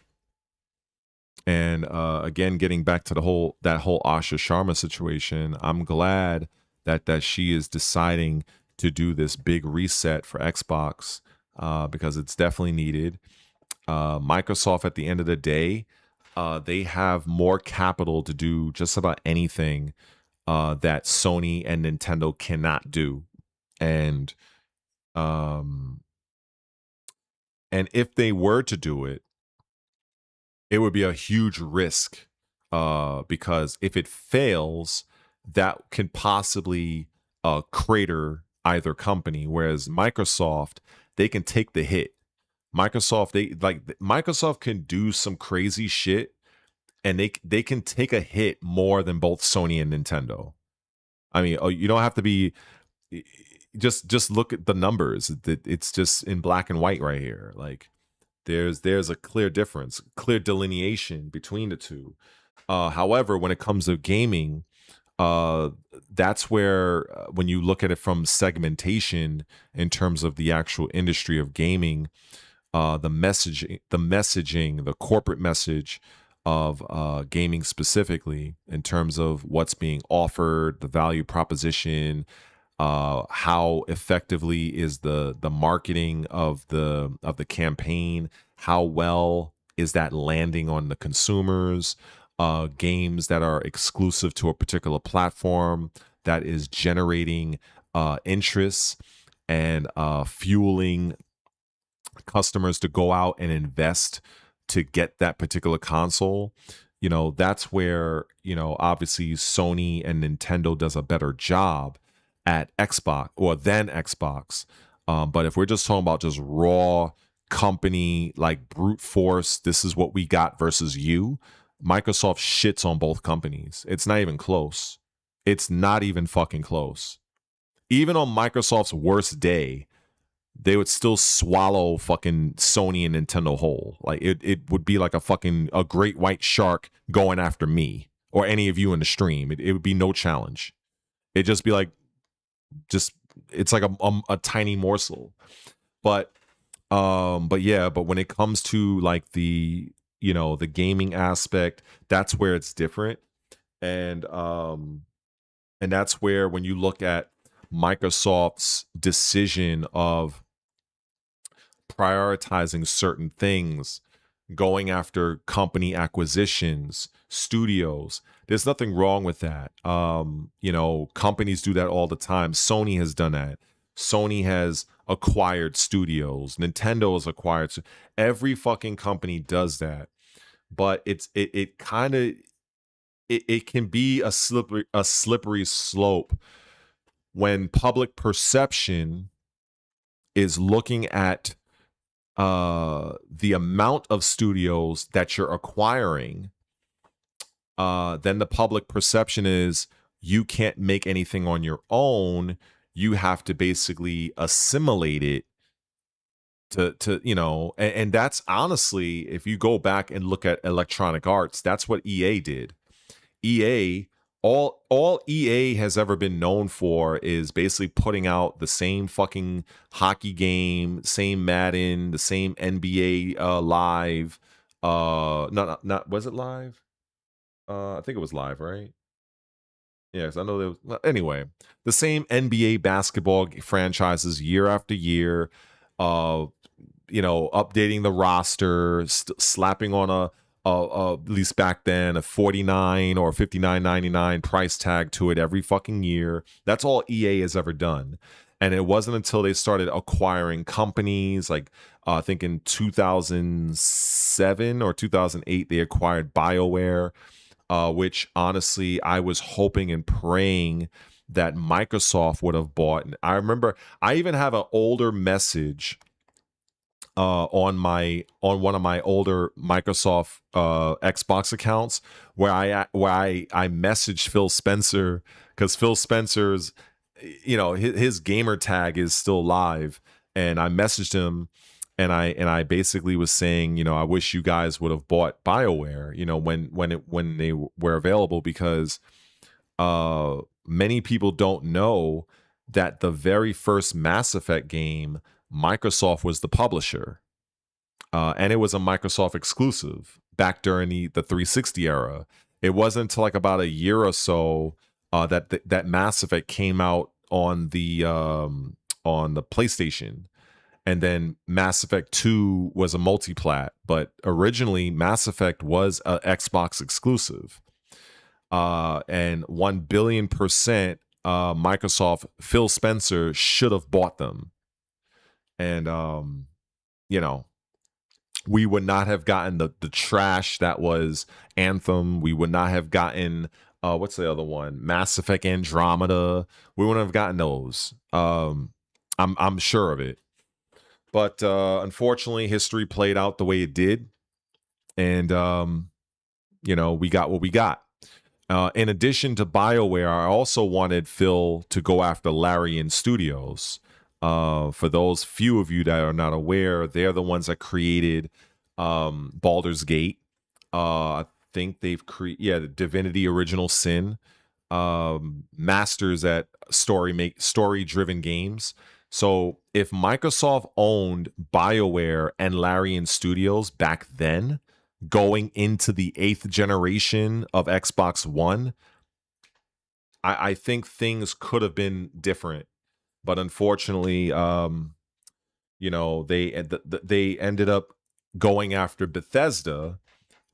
And again, getting back to that whole Asha Sharma situation, I'm glad that she is deciding to do this big reset for Xbox because it's definitely needed. Microsoft, at the end of the day, they have more capital to do just about anything that Sony and Nintendo cannot do, and if they were to do it, it would be a huge risk because if it fails, that can possibly crater either company. Whereas Microsoft, they can take the hit. Microsoft can do some crazy shit, and they can take a hit more than both Sony and Nintendo. I mean, you don't have to be just look at the numbers. It's just in black and white right here. Like there's a clear difference, clear delineation between the two. However, when it comes to gaming, that's where when you look at it from segmentation in terms of the actual industry of gaming, the messaging, the corporate message of gaming specifically in terms of what's being offered, the value proposition, how effectively is the marketing of the campaign, how well is that landing on the consumers, games that are exclusive to a particular platform that is generating interest and fueling customers to go out and invest to get that particular console. That's where obviously Sony and Nintendo does a better job at Xbox or than Xbox. But if we're just talking about just raw company, like brute force, this is what we got versus you, Microsoft shits on both companies. It's not even close. It's not even fucking close. Even on Microsoft's worst day, they would still swallow fucking Sony and Nintendo whole. Like it would be like a great white shark going after me or any of you in the stream. It would be no challenge. It'd just be like, it's like a tiny morsel. But when it comes to like the gaming aspect, that's where it's different. And that's where when you look at Microsoft's decision of prioritizing certain things, going after company acquisitions, studios, there's nothing wrong with that. Companies do that all the time. Sony has done that. Sony has acquired studios. Nintendo has acquired. Every fucking company does that. But it kind of it can be a slippery slope when public perception is looking at the amount of studios that you're acquiring, then the public perception is you can't make anything on your own. You have to basically assimilate it to and that's honestly, if you go back and look at Electronic Arts, that's what EA did. EA, all EA has ever been known for is basically putting out the same fucking hockey game, same Madden, the same NBA live. Not was it live? I think it was live, right? Yes, I know there was. Well, anyway, the same NBA basketball franchises year after year. Uh, updating the roster, slapping on at least back then, a 49 or 59.99 price tag to it every fucking year. That's all EA has ever done. And it wasn't until they started acquiring companies, like I think in 2007 or 2008, they acquired BioWare, which honestly I was hoping and praying that Microsoft would have bought. And I remember I even have an older message on one of my older Microsoft Xbox accounts where I messaged Phil Spencer, because Phil Spencer's his gamer tag is still live, and I messaged him, and I basically was saying, I wish you guys would have bought BioWare, when they were available, because many people don't know that the very first Mass Effect game, Microsoft was the publisher, and it was a Microsoft exclusive back during the 360 era. It wasn't until like about a year or so that Mass Effect came out on the PlayStation, and then Mass Effect 2 was a multiplat. But originally, Mass Effect was a Xbox exclusive, and 1,000,000,000%, Microsoft, Phil Spencer should have bought them. And we would not have gotten the trash that was Anthem. We would not have gotten what's the other one, Mass Effect Andromeda. We wouldn't have gotten those. I'm sure of it. But unfortunately, history played out the way it did, and we got what we got. In addition to BioWare, I also wanted Phil to go after Larian Studios. For those few of you that are not aware, they're the ones that created Baldur's Gate. I think they've created Divinity Original Sin, masters at story-driven games. So if Microsoft owned BioWare and Larian Studios back then, going into the 8th generation of Xbox One, I think things could have been different. But unfortunately, they ended up going after Bethesda.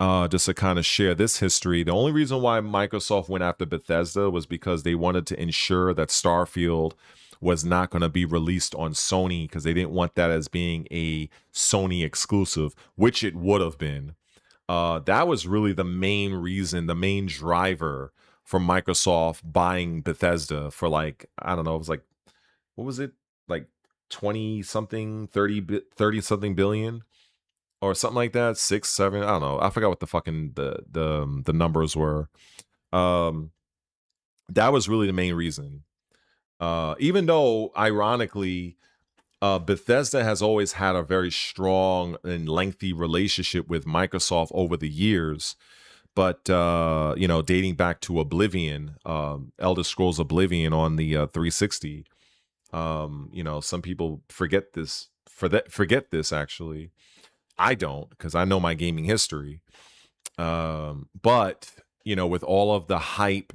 Just to kind of share this history, the only reason why Microsoft went after Bethesda was because they wanted to ensure that Starfield was not going to be released on Sony, because they didn't want that as being a Sony exclusive, which it would have been. That was really the main reason, the main driver for Microsoft buying Bethesda for, like, I don't know, it was like, what was it? Like 20 something, 30 something billion or something like that. 6, 7, I don't know. I forgot what the fucking the numbers were. That was really the main reason. Even though, ironically, Bethesda has always had a very strong and lengthy relationship with Microsoft over the years. But, dating back to Oblivion, Elder Scrolls Oblivion on the 360, some people forget this actually. I don't, because I know my gaming history. But with all of the hype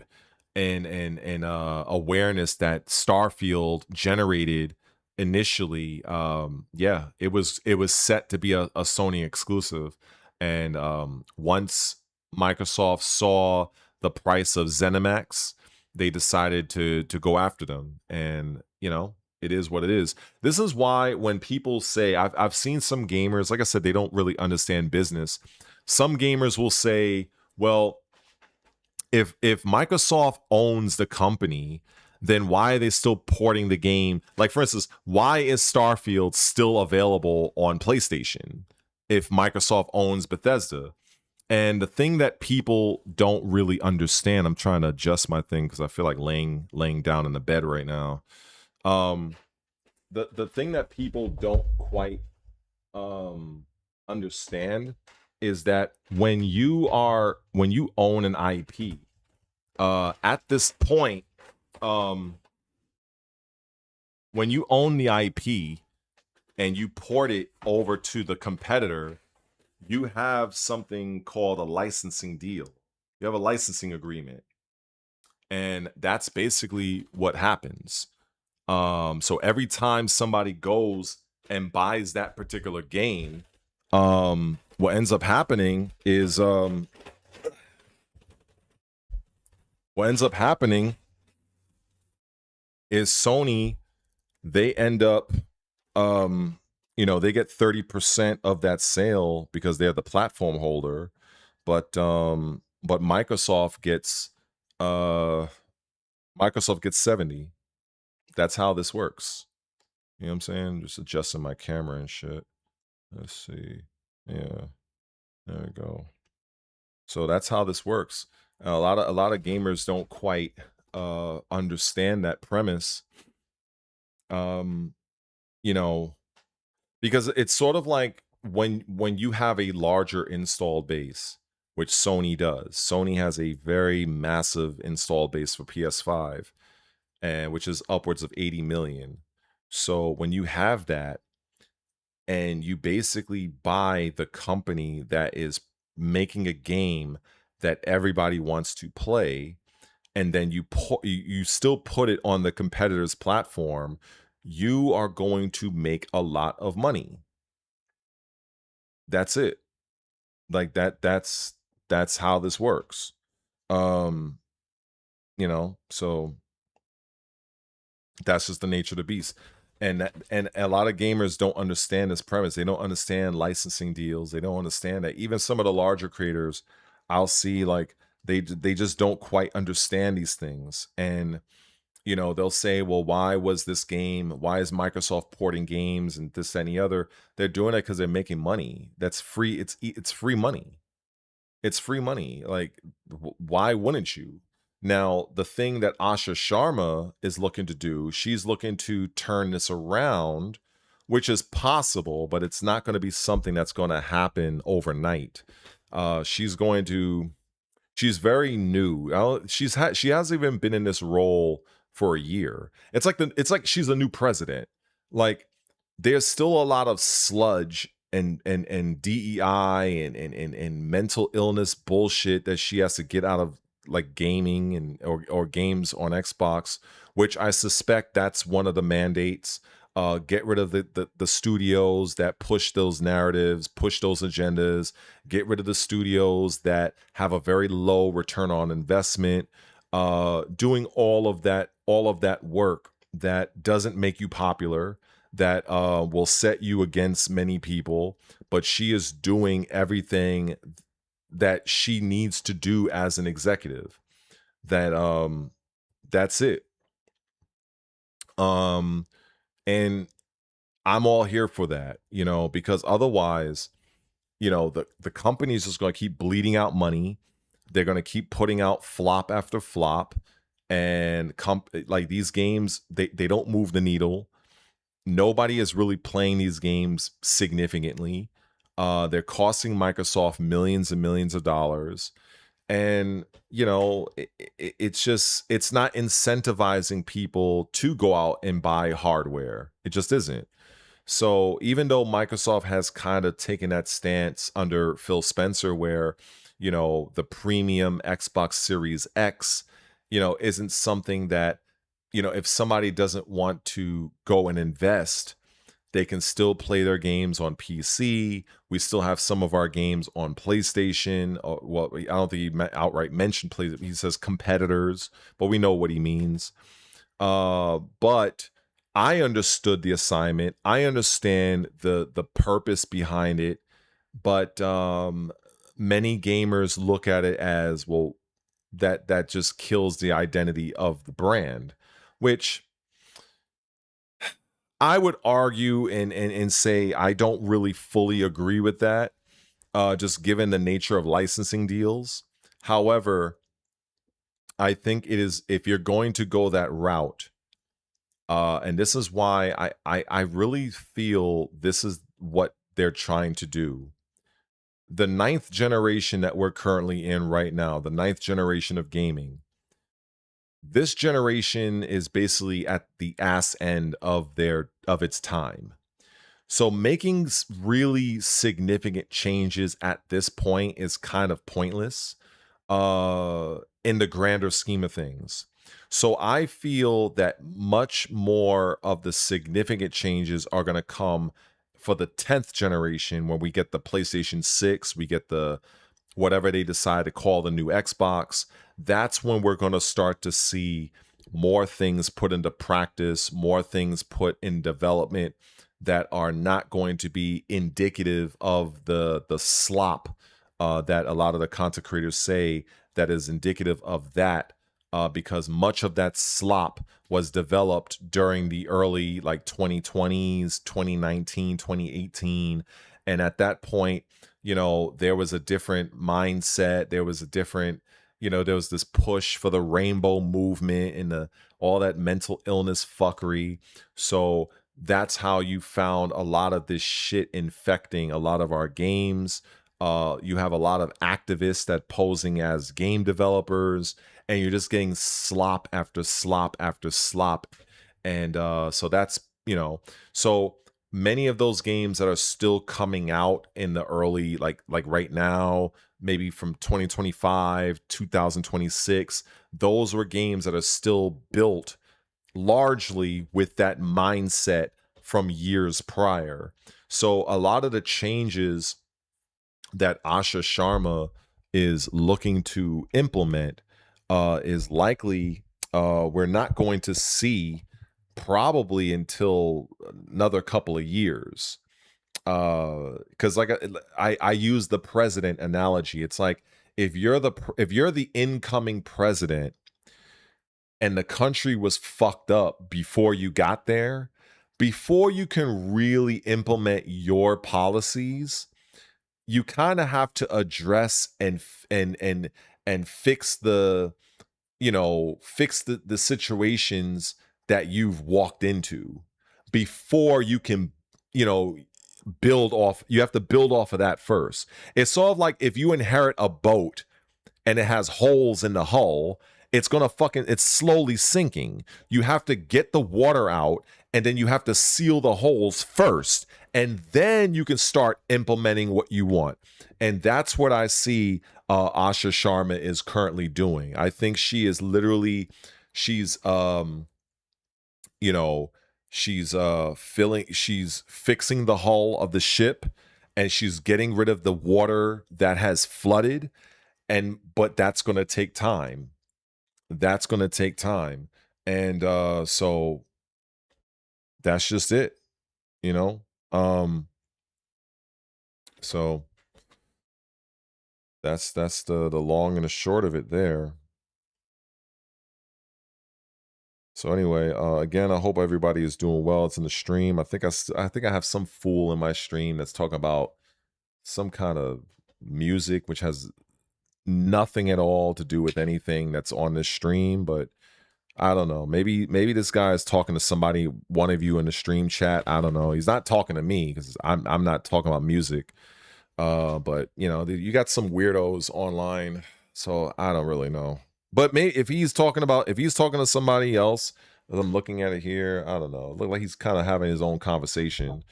and awareness that Starfield generated initially, it was set to be a Sony exclusive. And once Microsoft saw the price of ZeniMax, they decided to go after them. And it is what it is. This is why when people say, I've seen some gamers, like I said, they don't really understand business. Some gamers will say, well, if Microsoft owns the company, then why are they still porting the game? Like, for instance, why is Starfield still available on PlayStation if Microsoft owns Bethesda? And the thing that people don't really understand, I'm trying to adjust my thing because I feel like laying down in the bed right now. The thing that people don't quite understand is that when you own an IP, at this point, when you own the IP and you port it over to the competitor, you have something called a licensing deal. You have a licensing agreement. And that's basically what happens. So every time somebody goes and buys that particular game, what ends up happening is Sony, they end up they get 30% of that sale because they're the platform holder, but Microsoft gets 70. That's how this works. You know what I'm saying? Just adjusting my camera and shit. Let's see. Yeah. There we go. So that's how this works. A lot of gamers don't quite understand that premise. You know, because it's sort of like when you have a larger installed base, which Sony does. Sony has a very massive installed base for PS5, and which is upwards of 80 million. So when you have that and you basically buy the company that is making a game that everybody wants to play, and then you still put it on the competitor's platform, you are going to make a lot of money. That's it. Like that's how this works. So that's just the nature of the beast. And a lot of gamers don't understand this premise. They don't understand licensing deals. They don't understand that even some of the larger creators, I'll see like they just don't quite understand these things. And they'll say, well, why is Microsoft porting games and this and the other? They're doing it because they're making money. That's free. It's free money. It's free money. Like, why wouldn't you? Now, the thing that Asha Sharma is looking to do, she's looking to turn this around, which is possible, but it's not going to be something that's going to happen overnight. She's very new. She hasn't even been in this role for a year. It's like she's a new president. Like, there's still a lot of sludge and DEI and mental illness bullshit that she has to get out of like gaming and or games on Xbox, which I suspect that's one of the mandates. Get rid of the studios that push those narratives, push those agendas. Get rid of the studios that have a very low return on investment. Doing all of that work that doesn't make you popular, that will set you against many people, but she is doing everything that she needs to do as an executive. That's it. And I'm all here for that, because otherwise, the company's just going to keep bleeding out money. They're going to keep putting out flop after flop, and like these games, they don't move the needle. Nobody is really playing these games significantly. They're costing Microsoft millions and millions of dollars. And, it's not incentivizing people to go out and buy hardware. It just isn't. So even though Microsoft has kind of taken that stance under Phil Spencer, where, the premium Xbox Series X, isn't something that, if somebody doesn't want to go and invest, they can still play their games on PC. We still have some of our games on PlayStation. Well, I don't think he outright mentioned PlayStation. He says competitors, but we know what he means. But I understood the assignment. I understand the purpose behind it, but many gamers look at it as, well, that just kills the identity of the brand, which I would argue and say I don't really fully agree with that, just given the nature of licensing deals. However, I think it is, if you're going to go that route, and this is why I really feel this is what they're trying to do. The ninth generation that we're currently in right now, the ninth generation of gaming, this generation is basically at the ass end of its time. So making really significant changes at this point is kind of pointless in the grander scheme of things. So I feel that much more of the significant changes are going to come for the 10th generation, when we get the PlayStation 6, we get the whatever they decide to call the new Xbox. That's when we're going to start to see more things put into practice, more things put in development that are not going to be indicative of the slop that a lot of the content creators say that is indicative of that, because much of that slop was developed during the early like 2020s, 2019, 2018. And at that point, there was a different mindset. There was a different, there was this push for the rainbow movement and all that mental illness fuckery. So that's how you found a lot of this shit infecting a lot of our games. You have a lot of activists that posing as game developers, and you're just getting slop after slop after slop. And so that's, so many of those games that are still coming out in the early, like right now, maybe from 2025, 2026, those were games that are still built largely with that mindset from years prior. So a lot of the changes that Asha Sharma is looking to implement is likely we're not going to see probably until another couple of years. Because like I use the president analogy. It's like if you're the incoming president and the country was fucked up before you got there, before you can really implement your policies, you kind of have to address and fix the situations that you've walked into before you can, you know you have to build off of that first. It's sort of like if you inherit a boat and it has holes in the hull, it's slowly sinking. You have to get the water out, and then you have to seal the holes first, and then you can start implementing what you want. And that's what I see Asha Sharma is currently doing. I think she is literally, she's you know she's fixing the hull of the ship, and she's getting rid of the water that has flooded, but that's going to take time. That's going to take time. And so that's just it, you know. So that's the long and the short of it there. So anyway, again, I hope everybody is doing well. It's in the stream. I think I have some fool in my stream that's talking about some kind of music which has nothing at all to do with anything that's on this stream. But I don't know. Maybe this guy is talking to somebody, one of you in the stream chat. I don't know. He's not talking to me because I'm not talking about music. But you got some weirdos online, so I don't really know. But maybe if he's talking to somebody else, as I'm looking at it here, I don't know. It look like he's kind of having his own conversation.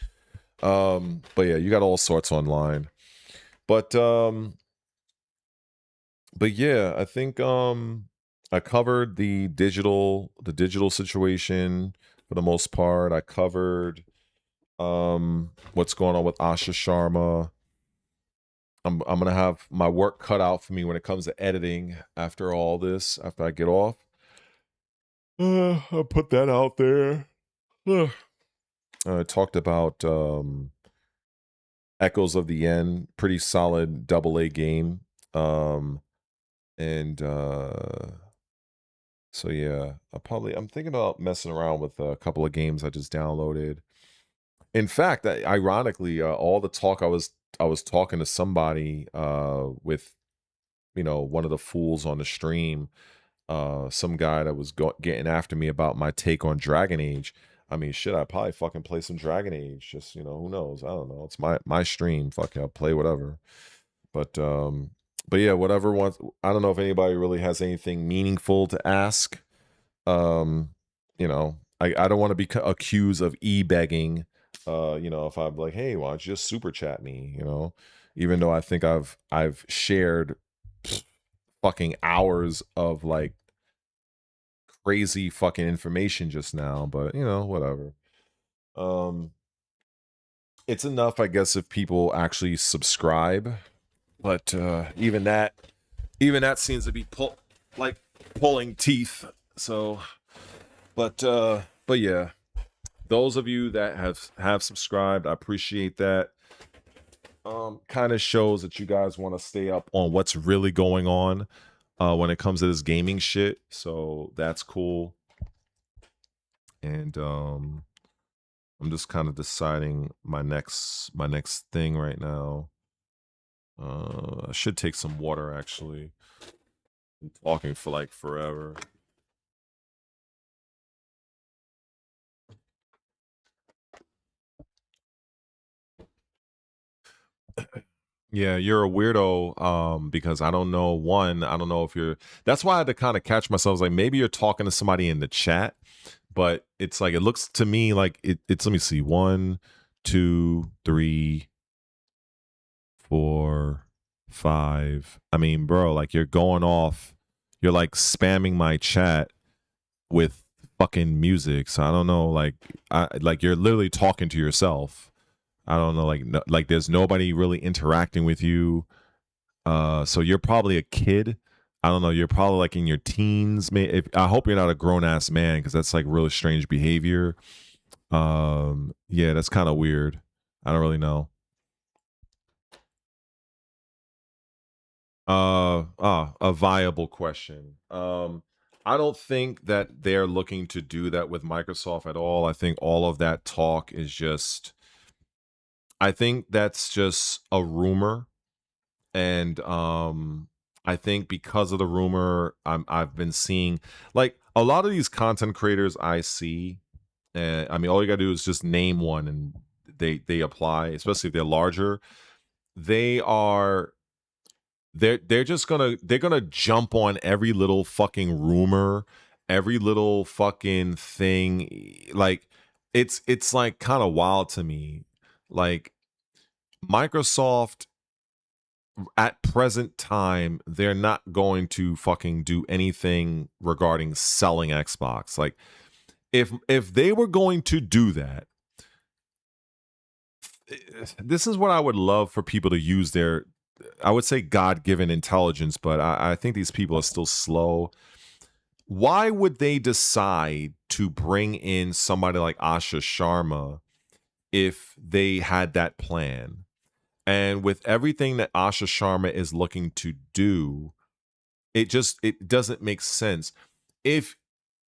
But yeah, you got all sorts online. But yeah, I think I covered the digital situation for the most part. I covered what's going on with Asha Sharma. I'm gonna have my work cut out for me when it comes to editing after all this, after I get off. I'll put that out there. I talked about Echoes of the End, pretty solid AA game. And So yeah, I'm thinking about messing around with a couple of games I just downloaded. In fact, ironically, all the talk I was talking to somebody with one of the fools on the stream, some guy that was getting after me about my take on Dragon Age. I mean, shit, I probably fucking play some Dragon Age. Just who knows? I don't know. It's my stream. Fuck it, I'll play whatever. But yeah, whatever wants. I don't know if anybody really has anything meaningful to ask. I don't want to be accused of e-begging. If I'm like, hey, why don't you just super chat me? Even though I think I've shared fucking hours of like crazy fucking information just now, but whatever. It's enough, I guess, if people actually subscribe, but even that seems to be pulling teeth. So, but yeah, those of you that have subscribed, I appreciate that. Kind of shows that you guys want to stay up on what's really going on when it comes to this gaming shit. So that's cool. And I'm just kind of deciding my next thing right now. I should take some water actually. I'm talking for like forever. Yeah, you're a weirdo because I don't know, I don't know if you're, that's why I had to kind of catch myself. I was like, maybe you're talking to somebody in the chat, but it's like, it looks to me like it's, let me see, 1, 2, 3, 4, 5. I mean, bro, like you're going off, you're like spamming my chat with fucking music. So I don't know, like you're literally talking to yourself. I don't know, like like there's nobody really interacting with you. So you're probably a kid. I don't know. You're probably like in your teens. I hope you're not a grown ass man because that's like really strange behavior. Yeah, that's kind of weird. I don't really know. A viable question. I don't think that they're looking to do that with Microsoft at all. I think all of that talk is just, I think that's just a rumor. And I think because of the rumor, I've been seeing like a lot of these content creators I see, and I mean all you gotta do is just name one and they apply, especially if they're larger. They are they're gonna jump on every little fucking rumor, every little fucking thing. Like it's like kind of wild to me. Like Microsoft at present time, they're not going to fucking do anything regarding selling Xbox. Like if they were going to do that, this is what I would love for people to use their, I would say, God-given intelligence, but I think these people are still slow. Why would they decide to bring in somebody like Asha Sharma if they had that plan? And with everything that Asha Sharma is looking to do, it doesn't make sense. If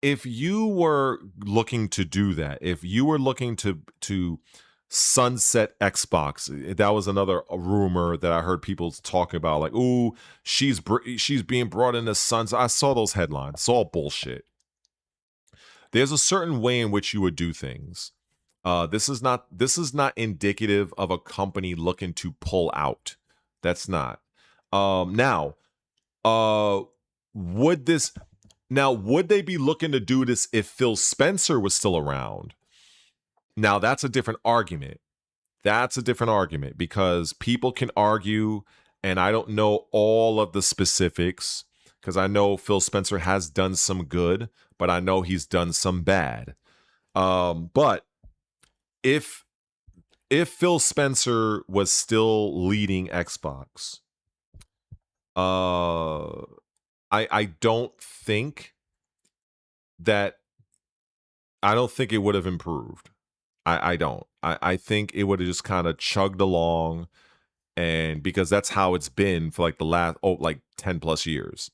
you were looking to do that, if you were looking to sunset Xbox, that was another rumor that I heard people talk about, like, ooh, she's being brought into suns. I saw those headlines. It's all bullshit. There's a certain way in which you would do things. This is not indicative of a company looking to pull out. That's not. Now, uh, would this would they be looking to do this if Phil Spencer was still around? Now that's a different argument. That's a different argument because people can argue, and I don't know all of the specifics because I know Phil Spencer has done some good, but I know he's done some bad. But if Phil Spencer was still leading Xbox, I don't think that I don't think it would have improved. I don't. I think it would have just kind of chugged along, and because that's how it's been for like the last like 10 plus years.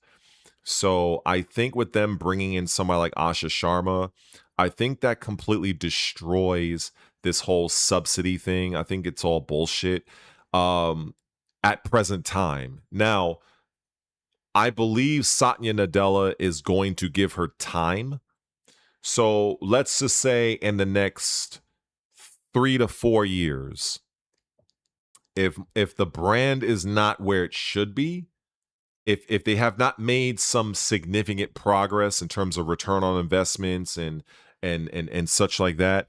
So I think with them bringing in somebody like Asha Sharma, I think that completely destroys this whole subsidy thing. I think it's all bullshit um, at present time. Now, I believe Satya Nadella is going to give her time. So let's just say in the next 3 to 4 years, if the brand is not where it should be, if they have not made some significant progress in terms of return on investments and such like that,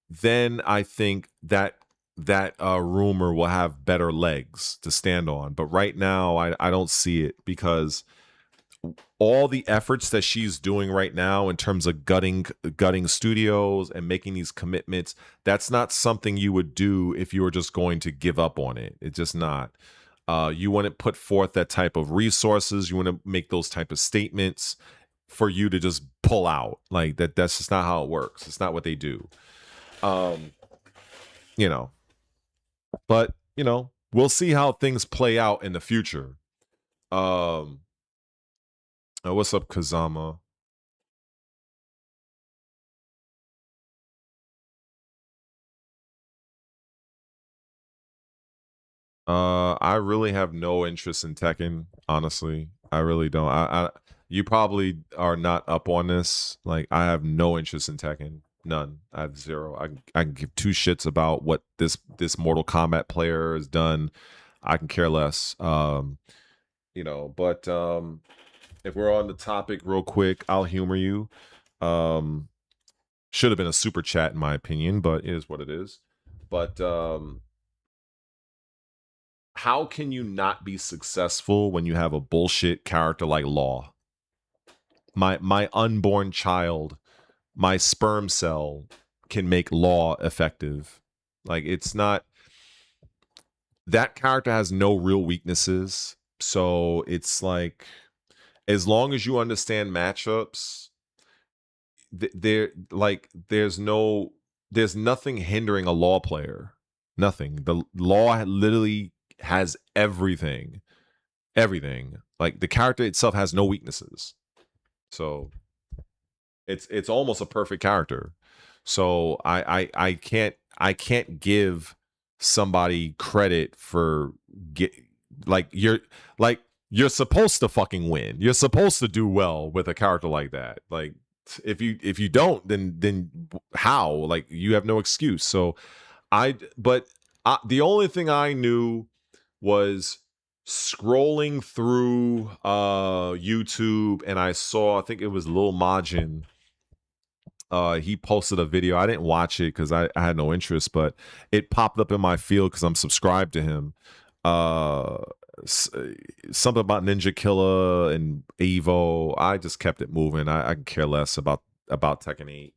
then I think that rumor will have better legs to stand on. But right now, I don't see it because all the efforts that she's doing right now in terms of gutting studios and making these commitments, that's not something you would do if you were just going to give up on it. It's just not. You want to put forth that type of resources. You want to make those type of statements for you to just pull out like that. That's just not how it works. It's not what they do. Um, you know, but we'll see how things play out in the future. Um, what's up, Kazama? I really have no interest in Tekken, honestly. I really don't. You probably are not up on this. Like, I have no interest in Tekken. None. I have zero. I can give two shits about what this Mortal Kombat player has done. I can care less. But if we're on the topic real quick, I'll humor you. Um, should have been a super chat in my opinion, but it is what it is. But how can you not be successful when you have a bullshit character like Law? My unborn child, my sperm cell can make Law effective. Like, it's not, that character has no real weaknesses. So it's like, as long as you understand matchups, there's nothing hindering a Law player. Nothing. The Law literally has everything. Like, the character itself has no weaknesses, so it's almost a perfect character. So I can't give somebody credit for get like you're supposed to fucking win. You're supposed to do well with a character like that. Like, if you don't, then how? Like, you have no excuse. So the only thing I knew was scrolling through YouTube, and I saw, I think it was Lil Majin. He posted a video. I didn't watch it because I had no interest, but it popped up in my field because I'm subscribed to him. Uh, Something about Ninja Killer and Evo. I just kept it moving. I can care less about Tekken 8.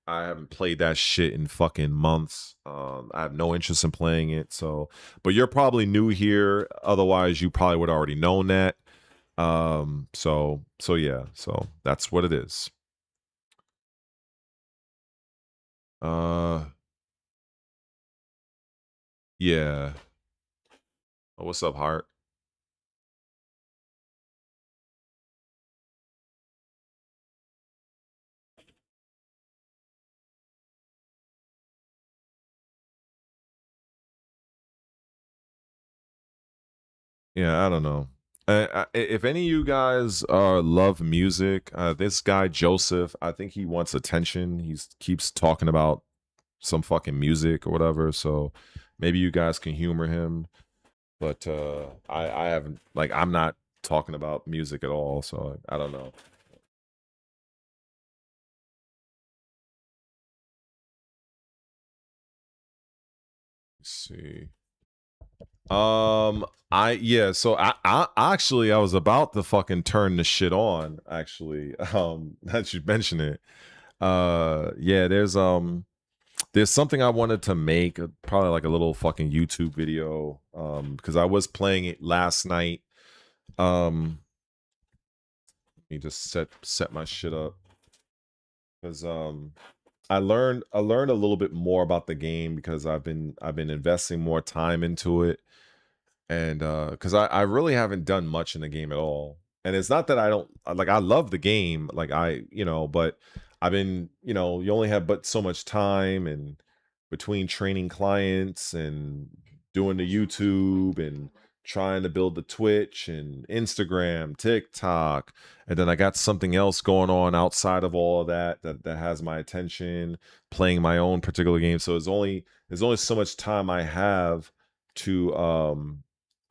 I haven't played that shit in fucking months. I have no interest in playing it. So, but you're probably new here. Otherwise, you probably would already known that. So yeah. So that's what it is. Uh, yeah. Oh, what's up, Heart? Yeah, I don't know. If any of you guys love music, this guy Joseph, I think he wants attention. He keeps talking about some fucking music or whatever. So maybe you guys can humor him. But I haven't, like, I'm not talking about music at all. So I don't know. Let's see. So I actually I was about to fucking turn the shit on actually. That you mention it. Yeah, there's something I wanted to make, probably like a little fucking YouTube video, because I was playing it last night. Let me just set my shit up, because I learned a little bit more about the game because I've been investing more time into it, and because I really haven't done much in the game at all. And it's not that I don't like, I love the game, like but I've been, you only have but so much time, and between training clients and doing the YouTube and trying to build the Twitch and Instagram, TikTok, and then I got something else going on outside of all of that has my attention, playing my own particular game. So there's only so much time I have to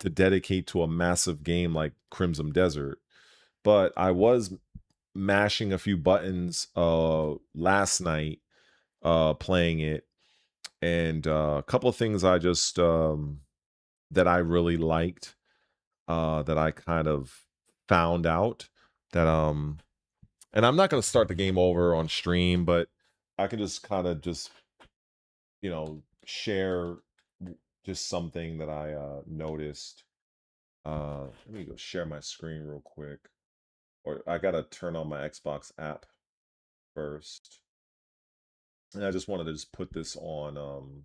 dedicate to a massive game like Crimson Desert. But I was mashing a few buttons last night playing it, and a couple of things I just that I really liked, that I kind of found out that and I'm not going to start the game over on stream, but I can just kind of just share just something that I noticed. Let me go share my screen real quick, or I gotta turn on my Xbox app first. And I just wanted to just put this on,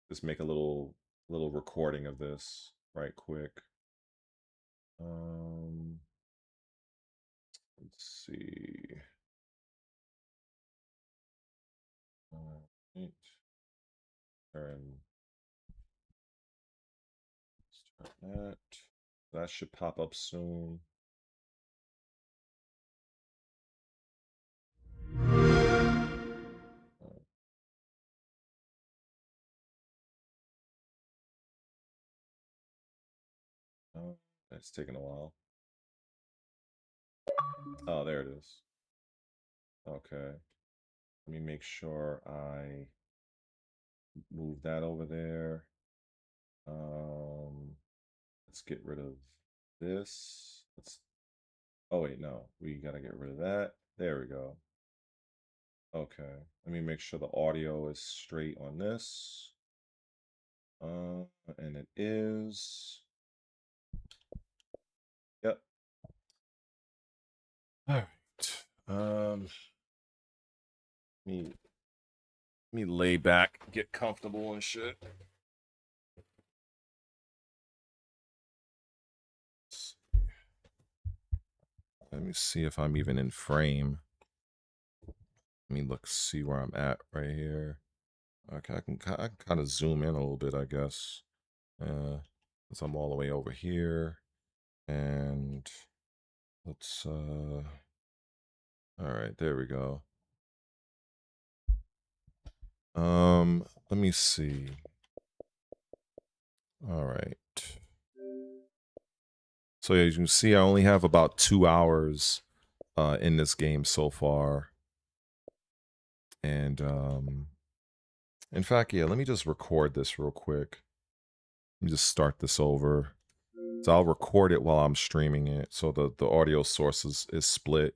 just make a little recording of this right quick. Um, let's see. Right. Turn, let's turn that. That should pop up soon. Oh, it's taking a while. Oh, there it is. Okay. Let me make sure I move that over there. Let's get rid of this. Oh wait, no, we gotta get rid of that. There we go. Okay, let me make sure the audio is straight on this. And it is. Yep. All right. Me let me lay back, get comfortable and shit. Let me see if I'm even in frame. Let me see where I'm at right here. Okay, I can kind of zoom in a little bit, I guess. Since I'm all the way over here. And let's all right, there we go. Let me see. All right. So yeah, as you can see, I only have about 2 hours in this game so far. And in fact, yeah, let me just record this real quick. Let me just start this over. So I'll record it while I'm streaming it, so the audio source is split.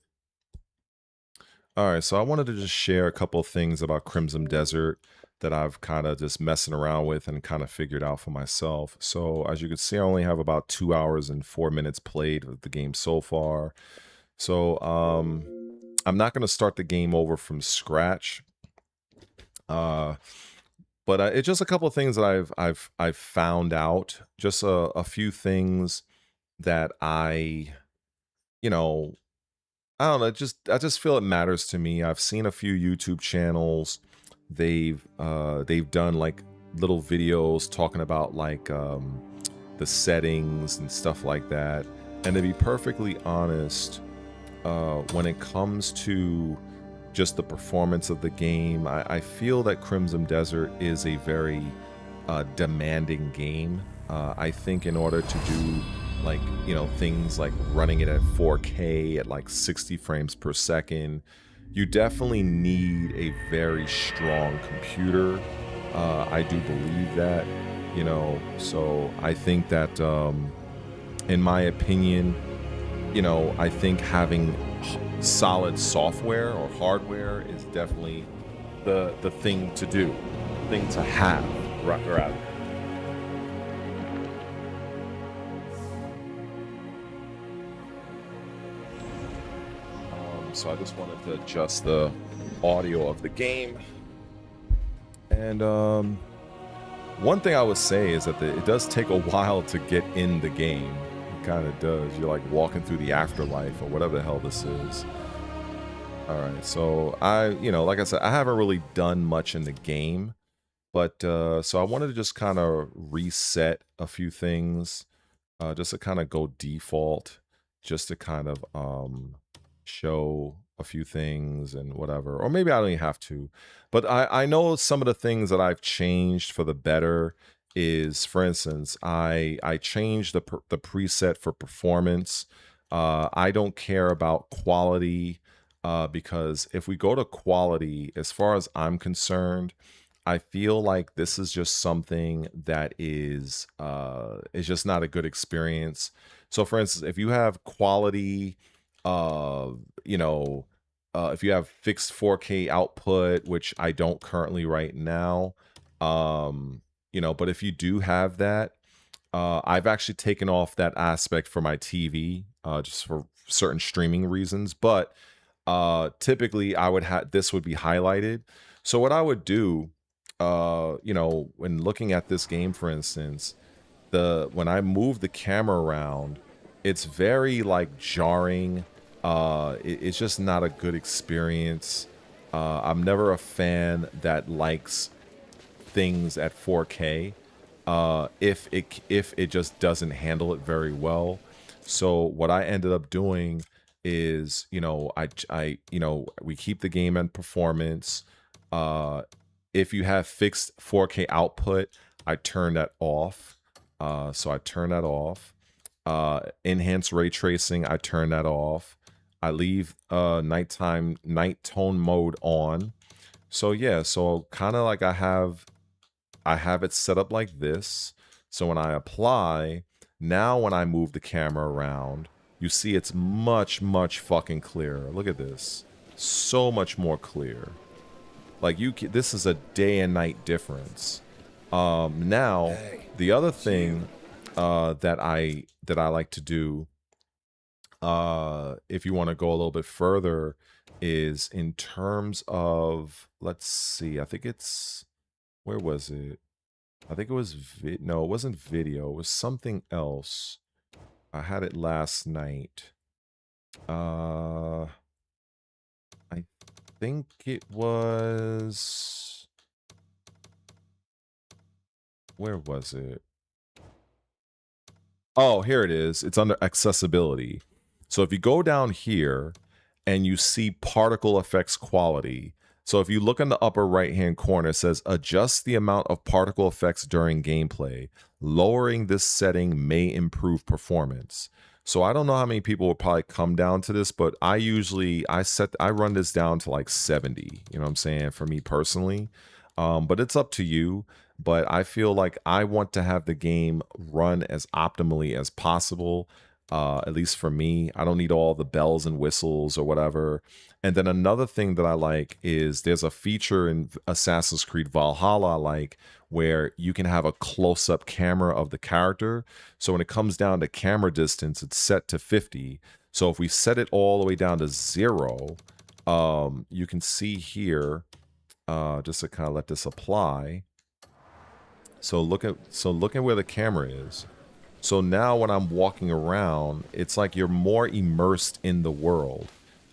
All right, so I wanted to just share a couple of things about Crimson Desert that I've kind of just messing around with and kind of figured out for myself. So as you can see, I only have about 2 hours and 4 minutes played of the game so far. So I'm not going to start the game over from scratch. But it's just a couple of things that I've found out. Just a few things that I don't know. I just feel it matters to me. I've seen a few YouTube channels. They've done like little videos talking about like the settings and stuff like that. And to be perfectly honest, when it comes to just the performance of the game, I feel that Crimson Desert is a very demanding game. I think in order to do like things like running it at 4K at like 60 frames per second, you definitely need a very strong computer. I do believe that, so I think that in my opinion, I think having solid software or hardware is definitely the thing to do, thing to have, rather. So I just wanted to adjust the audio of the game. And One thing I would say is that it does take a while to get in the game. It kind of does. You're like walking through the afterlife or whatever the hell this is. All right, so like I said, I haven't really done much in the game, but so I wanted to just kind of reset a few things, just to kind of go default, just to kind of show a few things and whatever, or maybe I don't even have to. But I know some of the things that I've changed for the better is, for instance, I changed the preset for performance. I don't care about quality, because if we go to quality, as far as I'm concerned, I feel like this is just something that is just not a good experience. So for instance, if you have quality, uh, you know, if you have fixed 4K output, which I don't currently right now, but if you do have that, I've actually taken off that aspect for my TV, just for certain streaming reasons. But typically I would have this would be highlighted. So what I would do, when looking at this game, for instance, when I move the camera around, it's very like jarring. It's just not a good experience. I'm never a fan that likes things at 4K, if it just doesn't handle it very well. So what I ended up doing is, we keep the game in performance. If you have fixed 4K output, I turn that off. So I turn that off. Enhanced ray tracing, I turn that off. I leave night tone mode on. So yeah, so kind of like I have it set up like this. So when I apply, now when I move the camera around, you see it's much, much fucking clearer. Look at this. So much more clear. Like this is a day and night difference. Now, the other thing that I like to do, if you want to go a little bit further, is in terms of, let's see, I think it's, where was it? I think it was no, it wasn't video. It was something else. I had it last night. I think it was, where was it? Oh, here it is. It's under accessibility. So if you go down here and you see particle effects quality, so if you look in the upper right hand corner, it says adjust the amount of particle effects during gameplay. Lowering this setting may improve performance. So I don't know how many people will probably come down to this, but I run this down to like 70, you know what I'm saying, for me personally. But it's up to you. But I feel like I want to have the game run as optimally as possible. At least for me, I don't need all the bells and whistles or whatever. And then another thing that I like is there's a feature in Assassin's Creed Valhalla, like, where you can have a close-up camera of the character. So when it comes down to camera distance, it's set to 50. So if we set it all the way down to 0, you can see here, just to kind of let this apply. So look at where the camera is. So now when I'm walking around, it's like you're more immersed in the world.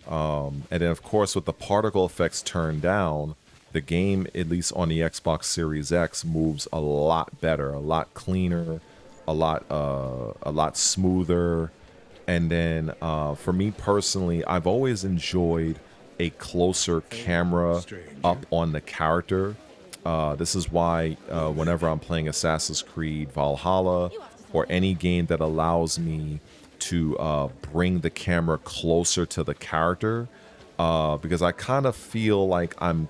And then, of course, with the particle effects turned down, the game, at least on the Xbox Series X, moves a lot better, a lot cleaner, a lot smoother. And then for me personally, I've always enjoyed a closer camera up on the character. This is why whenever I'm playing Assassin's Creed Valhalla, or any game that allows me to bring the camera closer to the character, because I kind of feel like I'm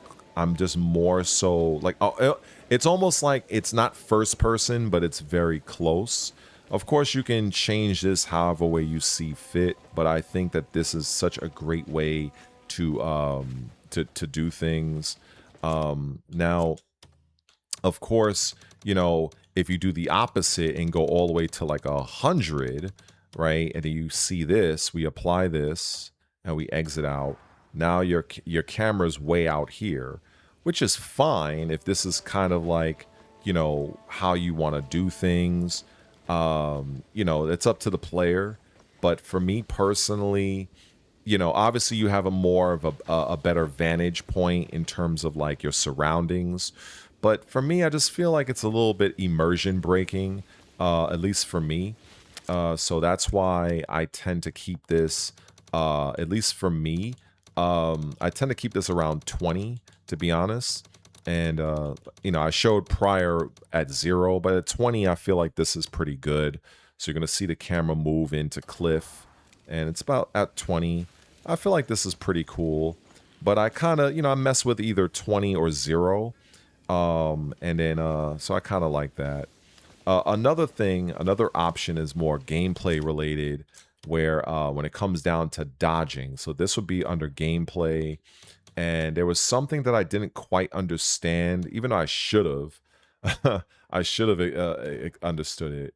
just more so like, it's almost like it's not first person, but it's very close. Of course, you can change this however way you see fit, but I think that this is such a great way to do things. Now, of course, if you do the opposite and go all the way to like 100, right? And then you see this, we apply this and we exit out. Now your camera's way out here, which is fine if this is kind of like, you know, how you want to do things. You know, it's up to the player. But for me personally, you know, obviously you have a more of a better vantage point in terms of like your surroundings. But for me, I just feel like it's a little bit immersion breaking, at least for me. So that's why I tend to keep this, at least for me, I tend to keep this around 20, to be honest. And, you know, I showed prior at 0, but at 20, I feel like this is pretty good. So you're going to see the camera move into cliff, and it's about at 20. I feel like this is pretty cool. But I kind of, you know, I mess with either 20 or 0. And then, so I kind of like that. Another thing, another option is more gameplay related, where when it comes down to dodging. So this would be under gameplay, and there was something that I didn't quite understand, even though I should have. I should have understood it.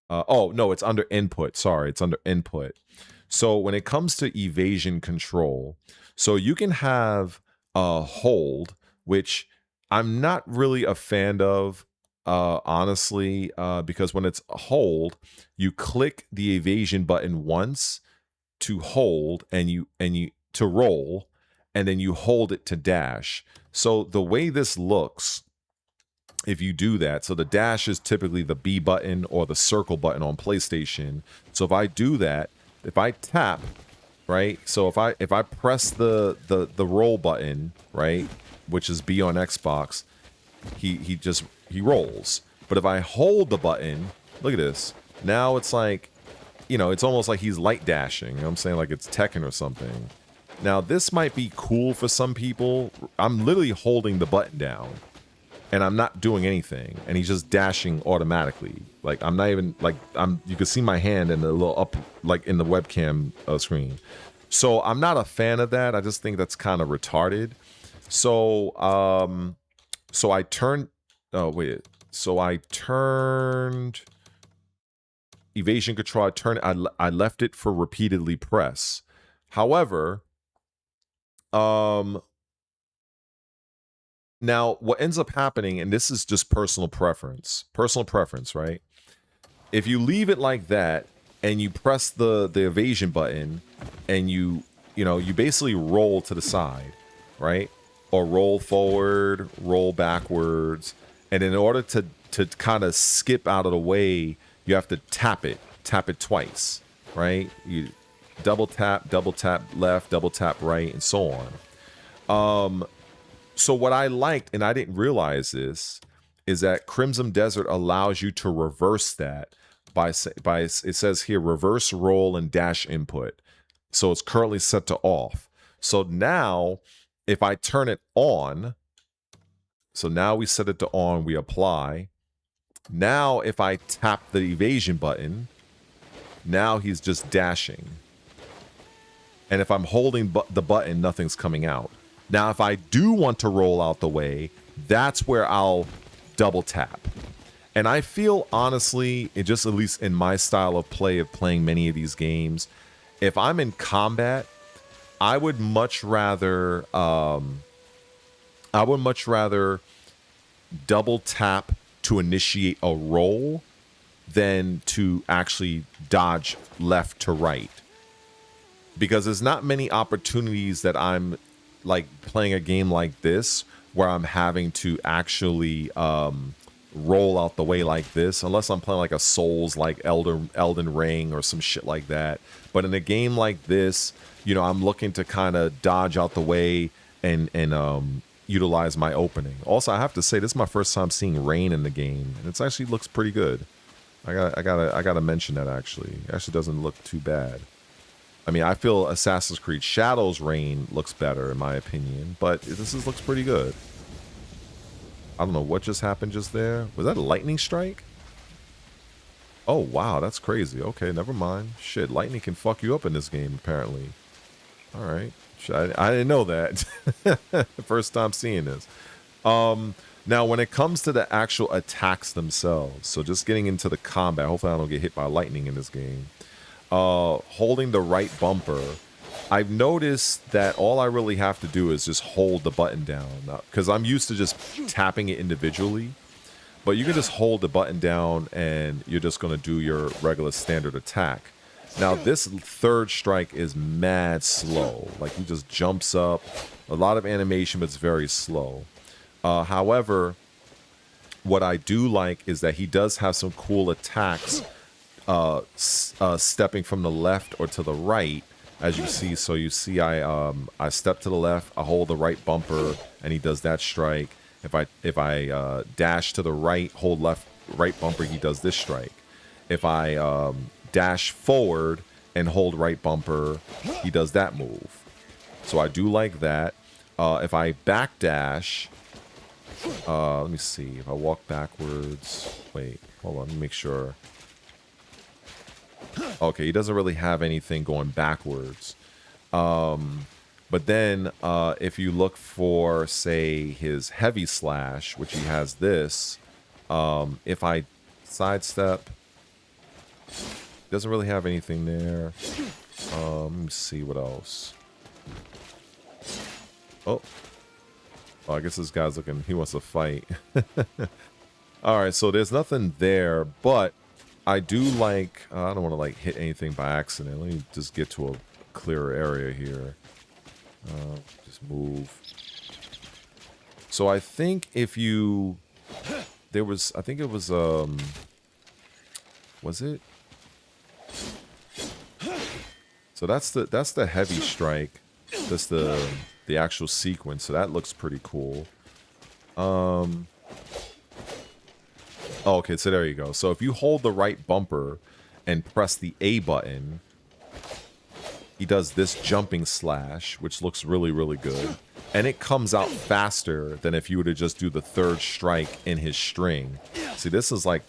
Oh no, it's under input. Sorry, it's under input. So when it comes to evasion control, so you can have a hold, which I'm not really a fan of, honestly, because when it's a hold, you click the evasion button once to hold, and you to roll, and then you hold it to dash. So the way this looks, if you do that, so the dash is typically the B button or the circle button on PlayStation. So if I do that, if I tap, right? So if I press the roll button, right, which is B on Xbox, he rolls. But if I hold the button, look at this. Now it's like, you know, it's almost like he's light dashing. You know what I'm saying? Like it's Tekken or something. Now this might be cool for some people. I'm literally holding the button down, and I'm not doing anything, and he's just dashing automatically. Like I'm not even like you can see my hand in the little up, like in the webcam screen. So I'm not a fan of that. I just think that's kind of retarded. So so I turned. Oh wait. So I turned evasion control. I left it for repeatedly press. However, now what ends up happening, and this is just personal preference, right? If you leave it like that and you press the evasion button, and you know, you basically roll to the side, right? Or roll forward, roll backwards. And in order to kind of skip out of the way, you have to tap it twice, right? You double tap left, double tap right, and so on. So what I liked, and I didn't realize this, is that Crimson Desert allows you to reverse that by it says here reverse roll and dash input. So it's currently set to off. So now if I turn it on, so now we set it to on, we apply. Now if I tap the evasion button, now he's just dashing. And if I'm holding the button, nothing's coming out. Now if I do want to roll out the way, that's where I'll double tap. And I feel, honestly, it just, at least in my style of play, of playing many of these games, if I'm in combat, I would much rather double tap to initiate a roll than to actually dodge left to right. Because there's not many opportunities that I'm like playing a game like this where I'm having to actually roll out the way like this, unless I'm playing like a Souls, like Elden Ring or some shit like that. But in a game like this, you know, I'm looking to kind of dodge out the way and utilize my opening. Also, I have to say, this is my first time seeing rain in the game, and it actually looks pretty good. I gotta mention that actually. It actually doesn't look too bad. I mean, I feel Assassin's Creed Shadows rain looks better in my opinion, but looks pretty good. I don't know what just happened just there. Was that a lightning strike? Oh wow, that's crazy. Okay, never mind. Shit, lightning can fuck you up in this game apparently. All right. I didn't know that. First time seeing this. Now, when it comes to the actual attacks themselves, so just getting into the combat, hopefully I don't get hit by lightning in this game. Holding the right bumper, I've noticed that all I really have to do is just hold the button down, because I'm used to just tapping it individually. But you can just hold the button down and you're just going to do your regular standard attack. Now, this third strike is mad slow. Like, he just jumps up. A lot of animation, but it's very slow. However, what I do like is that he does have some cool attacks stepping from the left or to the right, as you see. So you see I step to the left, I hold the right bumper, and he does that strike. If I dash to the right, hold right bumper, he does this strike. If I dash forward and hold right bumper, he does that move. So I do like that. If I backdash, let me see. If I walk backwards, wait, hold on, let me make sure. Okay, he doesn't really have anything going backwards. But then if you look for, say, his heavy slash, which he has this, if I sidestep, doesn't really have anything there. Let me see what else. Oh, I guess this guy's looking, he wants to fight. All right, so there's nothing there, but I do like, I don't want to like hit anything by accident. Let me just get to a clearer area here. Just move. So I think if you, there was, I think it was it? So that's the heavy strike. That's the actual sequence. So that looks pretty cool. Oh, okay, so there you go. So if you hold the right bumper and press the A button, he does this jumping slash, which looks really, really good. And it comes out faster than if you were to just do the third strike in his string. See, this is like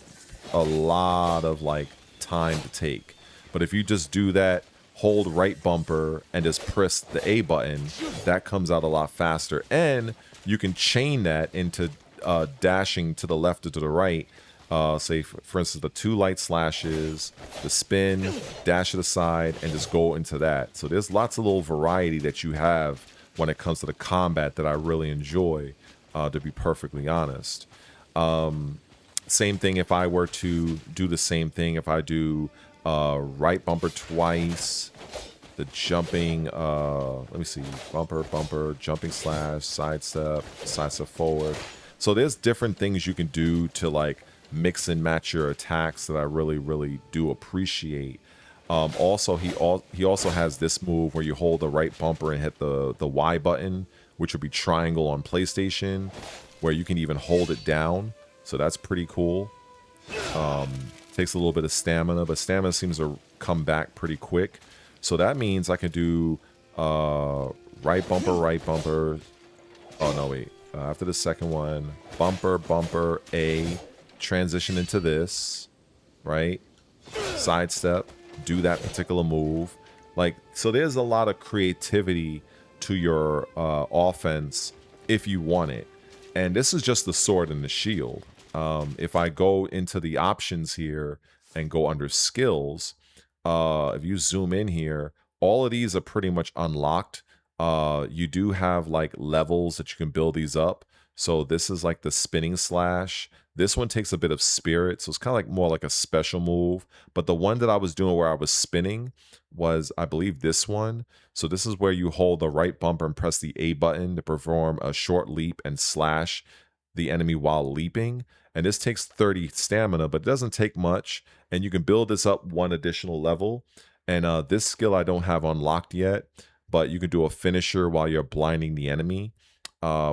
a lot of like time to take. But if you just do that, hold right bumper and just press the A button, that comes out a lot faster. And you can chain that into dashing to the left or to the right. Say, for instance, the 2 light slashes, the spin, dash to the side, and just go into that. So there's lots of little variety that you have when it comes to the combat that I really enjoy, to be perfectly honest. Same thing if I were to do the same thing. If I do right bumper twice, the jumping, let me see, bumper, bumper, jumping slash, sidestep forward. So there's different things you can do to like mix and match your attacks that I really, really do appreciate. Also, he also has this move where you hold the right bumper and hit the Y button, which would be triangle on PlayStation, where you can even hold it down. So that's pretty cool. Takes a little bit of stamina, but stamina seems to come back pretty quick. So that means I can do right bumper. Oh, no, wait. After the second one, bumper, bumper, A, transition into this, right? Sidestep, do that particular move. Like, so there's a lot of creativity to your offense if you want it. And this is just the sword and the shield. If I go into the options here and go under skills, if you zoom in here, all of these are pretty much unlocked. You do have like levels that you can build these up. So this is like the spinning slash. This one takes a bit of spirit, so it's kind of like more like a special move. But the one that I was doing where I was spinning was, I believe, this one. So this is where you hold the right bumper and press the A button to perform a short leap and slash the enemy while leaping. And this takes 30 stamina, but it doesn't take much. And you can build this up one additional level. And this skill I don't have unlocked yet, but you can do a finisher while you're blinding the enemy,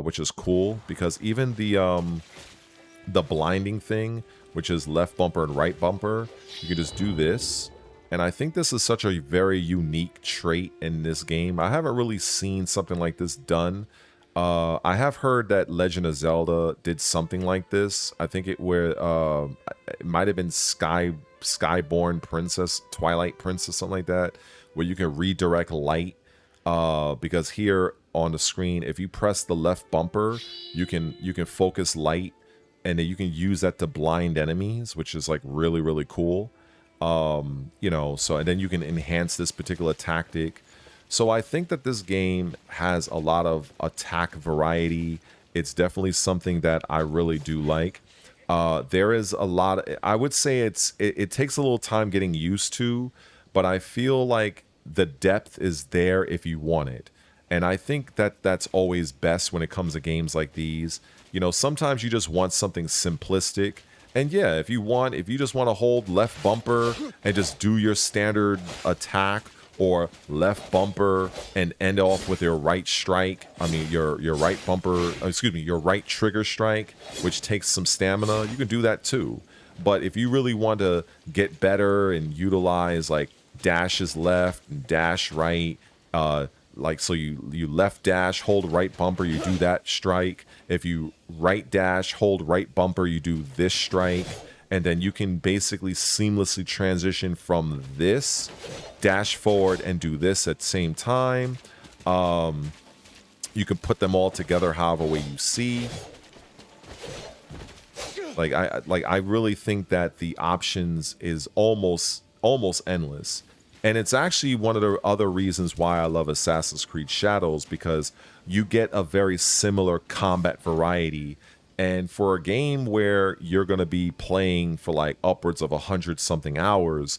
which is cool because even the blinding thing, which is left bumper and right bumper, you can just do this. And I think this is such a very unique trait in this game. I haven't really seen something like this done. I have heard that Legend of Zelda did something like this. I think it might have been Skyborn Princess, Twilight Princess, something like that, where you can redirect light. Because here on the screen, if you press the left bumper, you can focus light, and then you can use that to blind enemies, which is like really, really cool. You know, so and then you can enhance this particular tactic. So I think that this game has a lot of attack variety. It's definitely something that I really do like. There is a lot. I would say it takes a little time getting used to, but I feel like the depth is there if you want it. And I think that that's always best when it comes to games like these. Sometimes you just want something simplistic. And yeah, if you just want to hold left bumper and just do your standard attack, or left bumper and end off with your right strike. I mean, your right bumper, excuse me, your right trigger strike, which takes some stamina. You can do that too. But if you really want to get better and utilize like dashes left and dash right, like so you left dash, hold right bumper, you do that strike. If you right dash, hold right bumper, you do this strike. And then you can basically seamlessly transition from this, dash forward, and do this at the same time. You can put them all together however way you see. I really think that the options is almost endless. And it's actually one of the other reasons why I love Assassin's Creed Shadows, because you get a very similar combat variety. And for a game where you're going to be playing for like upwards of 100 something hours,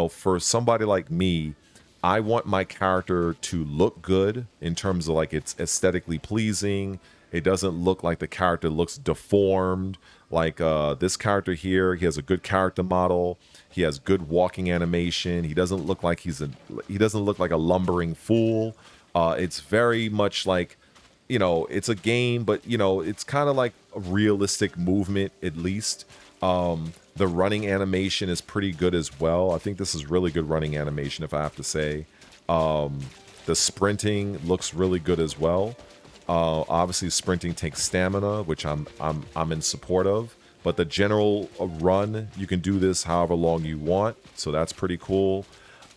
for somebody like me, I want my character to look good in terms of like it's aesthetically pleasing. It doesn't look like the character looks deformed. Like this character here, he has a good character model. He has good walking animation. He doesn't look like he doesn't look like a lumbering fool. It's very much like, it's a game, but it's kind of like a realistic movement at least. The running animation is pretty good as well. I think this is really good running animation, if I have to say. The sprinting looks really good as well. Obviously, sprinting takes stamina, which I'm in support of. But the general run, you can do this however long you want, so that's pretty cool.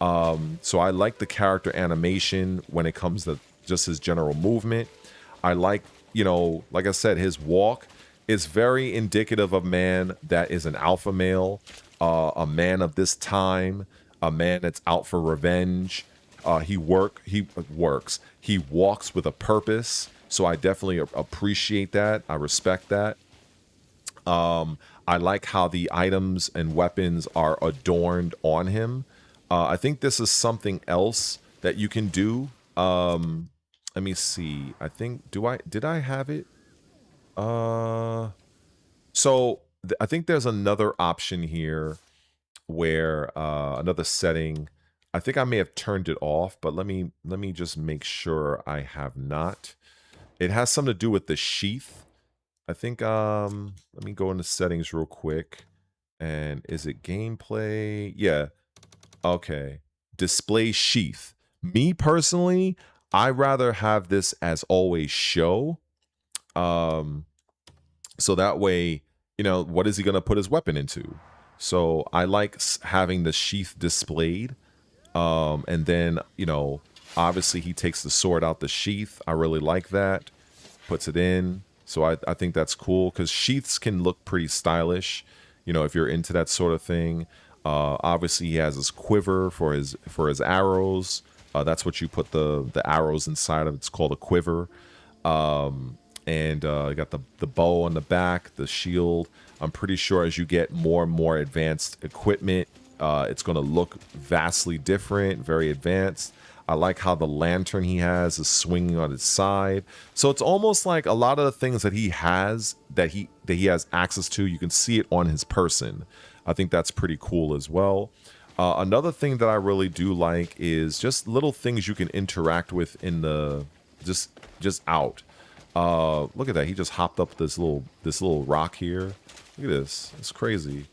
So I like the character animation when it comes to just his general movement. I like, like I said, his walk is very indicative of a man that is an alpha male, a man of this time, a man that's out for revenge. He works. He walks with a purpose. So I definitely appreciate that. I respect that. I like how the items and weapons are adorned on him. I think this is something else that you can do. Let me see. I think did I have it? I think there's another option here where another setting. I think I may have turned it off, but let me just make sure I have not. It has something to do with the sheath. I think let me go into settings real quick. And is it gameplay? Yeah. Okay. Display sheath. Me personally, I rather have this as always show. So that way, what is he going to put his weapon into? So I like having the sheath displayed. And then, obviously he takes the sword out the sheath. I really like that. Puts it in. So I think that's cool because sheaths can look pretty stylish, if you're into that sort of thing. Obviously he has his quiver for his arrows. That's what you put the arrows inside of. It's called a quiver. And you got the bow on the back, the shield. I'm pretty sure as you get more and more advanced equipment, it's going to look vastly different, very advanced. I like how the lantern he has is swinging on its side. So it's almost like a lot of the things that he has that he has access to, you can see it on his person. I think that's pretty cool as well. Another thing that I really do like is just little things you can interact with in the just out. Look at that. He just hopped up this little rock here. Look at this. It's crazy.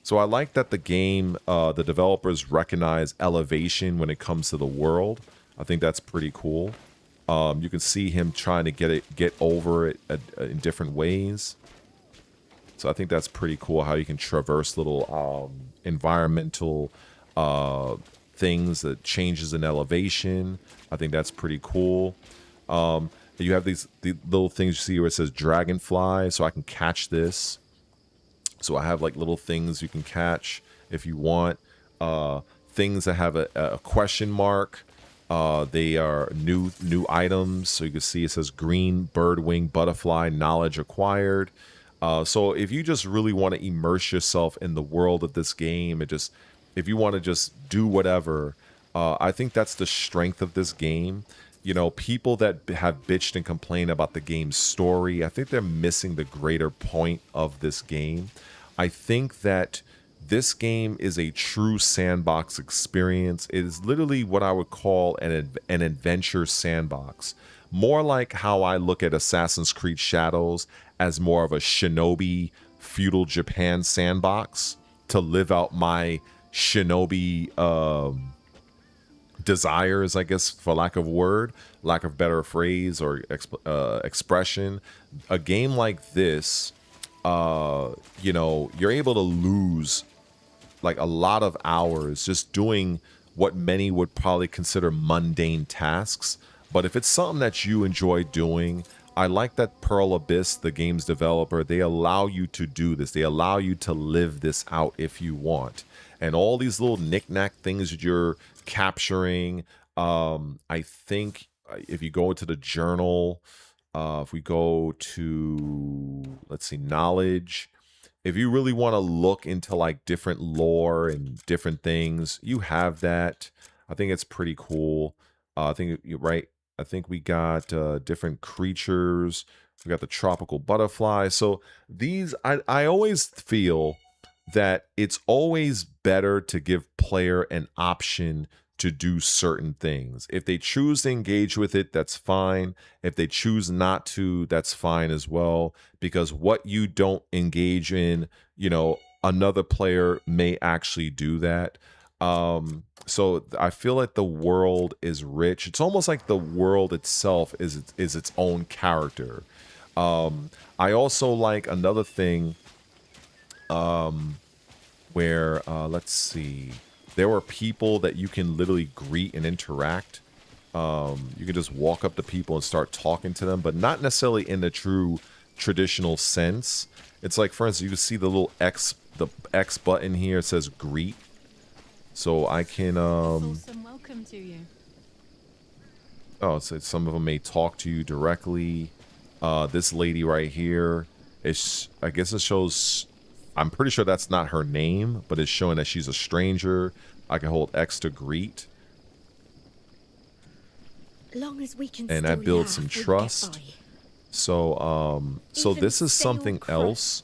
So I like that the game, the developers recognize elevation when it comes to the world. I think that's pretty cool. You can see him trying to get over it in different ways. So I think that's pretty cool how you can traverse little environmental things that changes in elevation. I think that's pretty cool. You have the little things you see where it says dragonfly, so I can catch this. So I have like little things you can catch if you want. Things that have a question mark. They are new items. So you can see it says green birdwing butterfly knowledge acquired. So if you just really want to immerse yourself in the world of this game, and just if you want to just do whatever, I think that's the strength of this game. You know, people that have bitched and complained about the game's story, I think they're missing the greater point of this game. I think that this game is a true sandbox experience. It is literally what I would call an adventure sandbox. More like how I look at Assassin's Creed Shadows as more of a shinobi feudal Japan sandbox to live out my shinobi desires, I guess, for lack of word, lack of better phrase or expression. A game like this, you know, you're able to lose like a lot of hours just doing what many would probably consider mundane tasks. But if it's something that you enjoy doing, I like that Pearl Abyss, the game's developer, they allow you to do this. They allow you to live this out if you want. And all these little knick-knack things that you're capturing, I think if you go into the journal, if we go to, let's see, knowledge, if you really want to look into like different lore and different things, you have that. I think it's pretty cool. I think you're right. I think we got different creatures. We got the tropical butterfly. So these, I always feel that it's always better to give player an option to do certain things. If they choose to engage with it, that's fine. If they choose not to, that's fine as well. Because what you don't engage in, you know, another player may actually do that. So I feel like the world is rich. It's almost like the world itself is its own character. I also like another thing where let's see, there were people that you can literally greet and interact. You can just walk up to people and start talking to them, but not necessarily in the true traditional sense. It's like, for instance, you can see the little the X button here. It says greet. So I can welcome to you. Oh, so some of them may talk to you directly. This lady right here, I guess it shows, I'm pretty sure that's not her name, but it's showing that she's a stranger. I can hold X to greet. Long as we can, and that builds some trust. So this is something else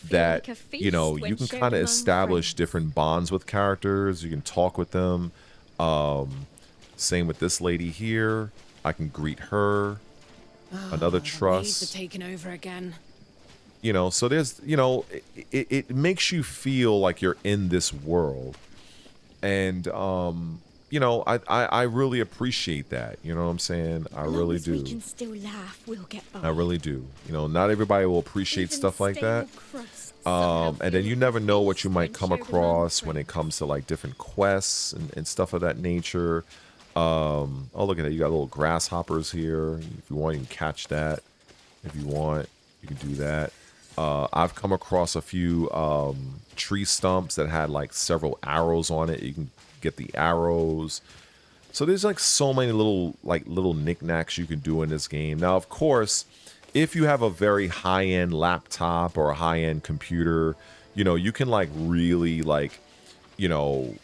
that, like, you know, you can kind of establish different bonds with characters. You can talk with them. Same with this lady here. I can greet her. Another trust. The taken over again. You know, so there's, you know, it makes you feel like you're in this world. And, you know, I really appreciate that. You know what I'm saying? I really do. We can still laugh, we'll get by. I really do. You know, not everybody will appreciate stuff like that. And then you never know what you might come across when it comes to like different quests and stuff of that nature. Oh, look at that. You got little grasshoppers here. If you want, you can catch that. If you want, you can do that. I've come across a few tree stumps that had like several arrows on it. You can get the arrows. So there's like so many little knickknacks you can do in this game. Now, of course, if you have a very high-end laptop or a high-end computer, you know, you can like really like, you know,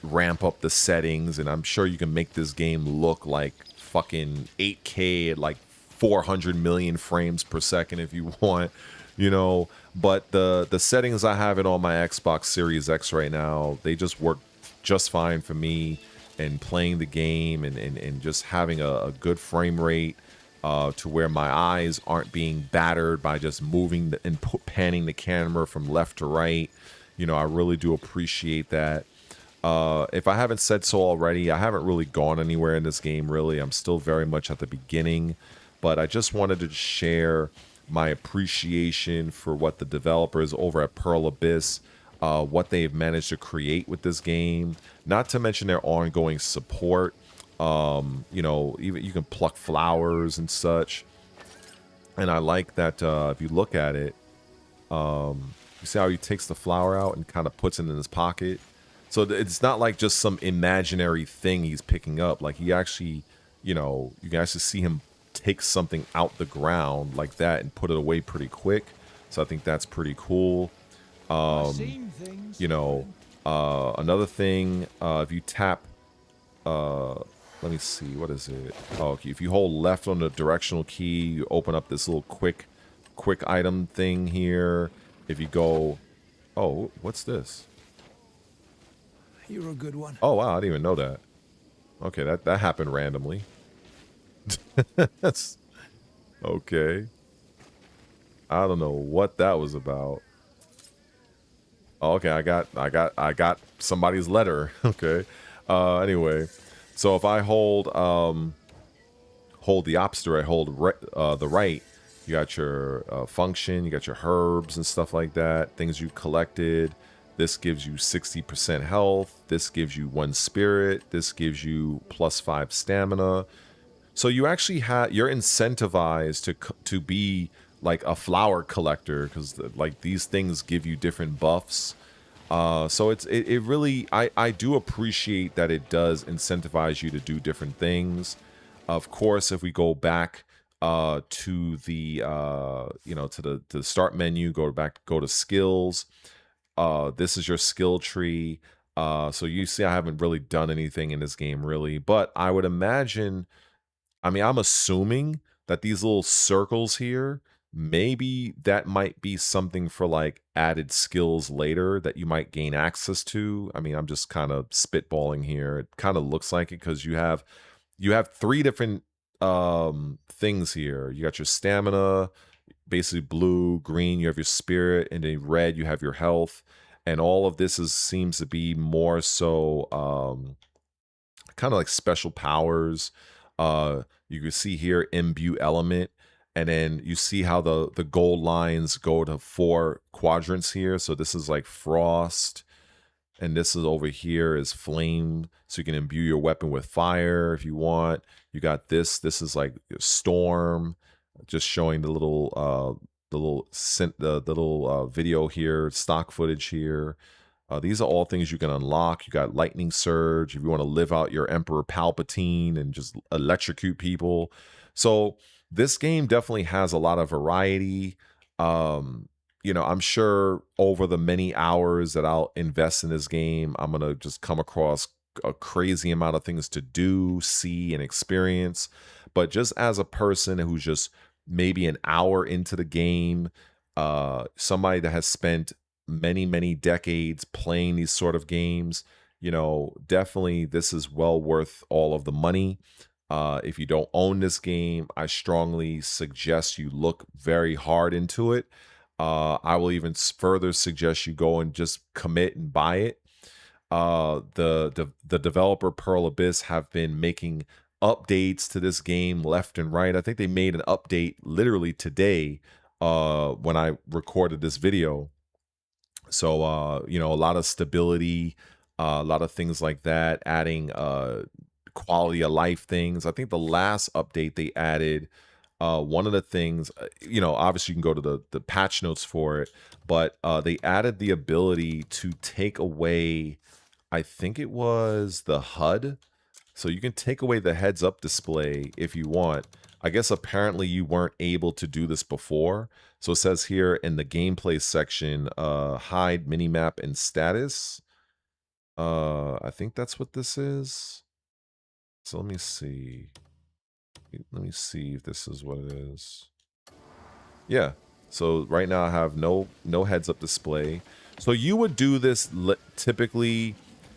ramp up the settings, and I'm sure you can make this game look like fucking 8K at like 400 million frames per second if you want, you know. But the settings I have it on my Xbox Series X right now, they just work just fine for me, and playing the game and just having a good frame rate to where my eyes aren't being battered by just moving and panning the camera from left to right. You know, I really do appreciate that. If I haven't said so already, I haven't really gone anywhere in this game, really. I'm still very much at the beginning, but I just wanted to share my appreciation for what the developers over at Pearl Abyss, what they've managed to create with this game, not to mention their ongoing support. You know, even you can pluck flowers and such. And I like that if you look at it, you see how he takes the flower out and kind of puts it in his pocket. So it's not like just some imaginary thing he's picking up. Like he actually, you know, you can actually see him take something out the ground like that and put it away pretty quick. So I think that's pretty cool. You know, another thing, if you tap, let me see, what is it? Oh, okay. If you hold left on the directional key, you open up this little quick item thing here. If you go, oh, what's this? You're a good one. Oh wow, I didn't even know that. Okay, that happened randomly. That's okay. I don't know what that was about. Oh, okay, I got somebody's letter. Okay. Anyway, so if I hold the opposite, right, hold the right, you got your function, you got your herbs and stuff like that, things you collected. This gives you 60% health. This gives you 1 spirit. This gives you +5 stamina. So you actually you're incentivized to be like a flower collector, because like these things give you different buffs. So it really, I do appreciate that it does incentivize you to do different things. Of course, if we go back to the to the start menu, go to skills. This is your skill tree. So you see, I haven't really done anything in this game really, but I would imagine, I mean, I'm assuming that these little circles here, maybe that might be something for like added skills later that you might gain access to. I mean, I'm just kind of spitballing here. It kind of looks like it because you have 3 different things here. You got your stamina, basically blue, green, you have your spirit, and then red, you have your health. And all of this seems to be more so kind of like special powers. You can see here imbue element, and then you see how the gold lines go to 4 quadrants here. So this is like frost, and this is over here is flame, so you can imbue your weapon with fire if you want. You got this is like storm, just showing the little video here, stock footage here. These are all things you can unlock. You got lightning surge if you want to live out your Emperor Palpatine and just electrocute people. So this game definitely has a lot of variety. I'm sure over the many hours that I'll invest in this game, I'm gonna just come across a crazy amount of things to do, see, and experience. But just as a person who's just maybe an hour into the game, somebody that has spent many decades playing these sort of games, definitely this is well worth all of the money. If you don't own this game, I strongly suggest you look very hard into it. I will even further suggest you go and just commit and buy it. The developer Pearl Abyss have been making updates to this game left and right. I think they made an update literally today when I recorded this video. So a lot of stability, a lot of things like that, adding quality of life things. I think the last update they added, one of the things, obviously you can go to the patch notes for it, but they added the ability to take away, I think it was the HUD. So you can take away the heads up display if you want. I guess apparently you weren't able to do this before. So it says here in the gameplay section, hide minimap and status. I think that's what this is. So let me see. Let me see if this is what it is. Yeah. So right now I have no heads up display. So you would do this typically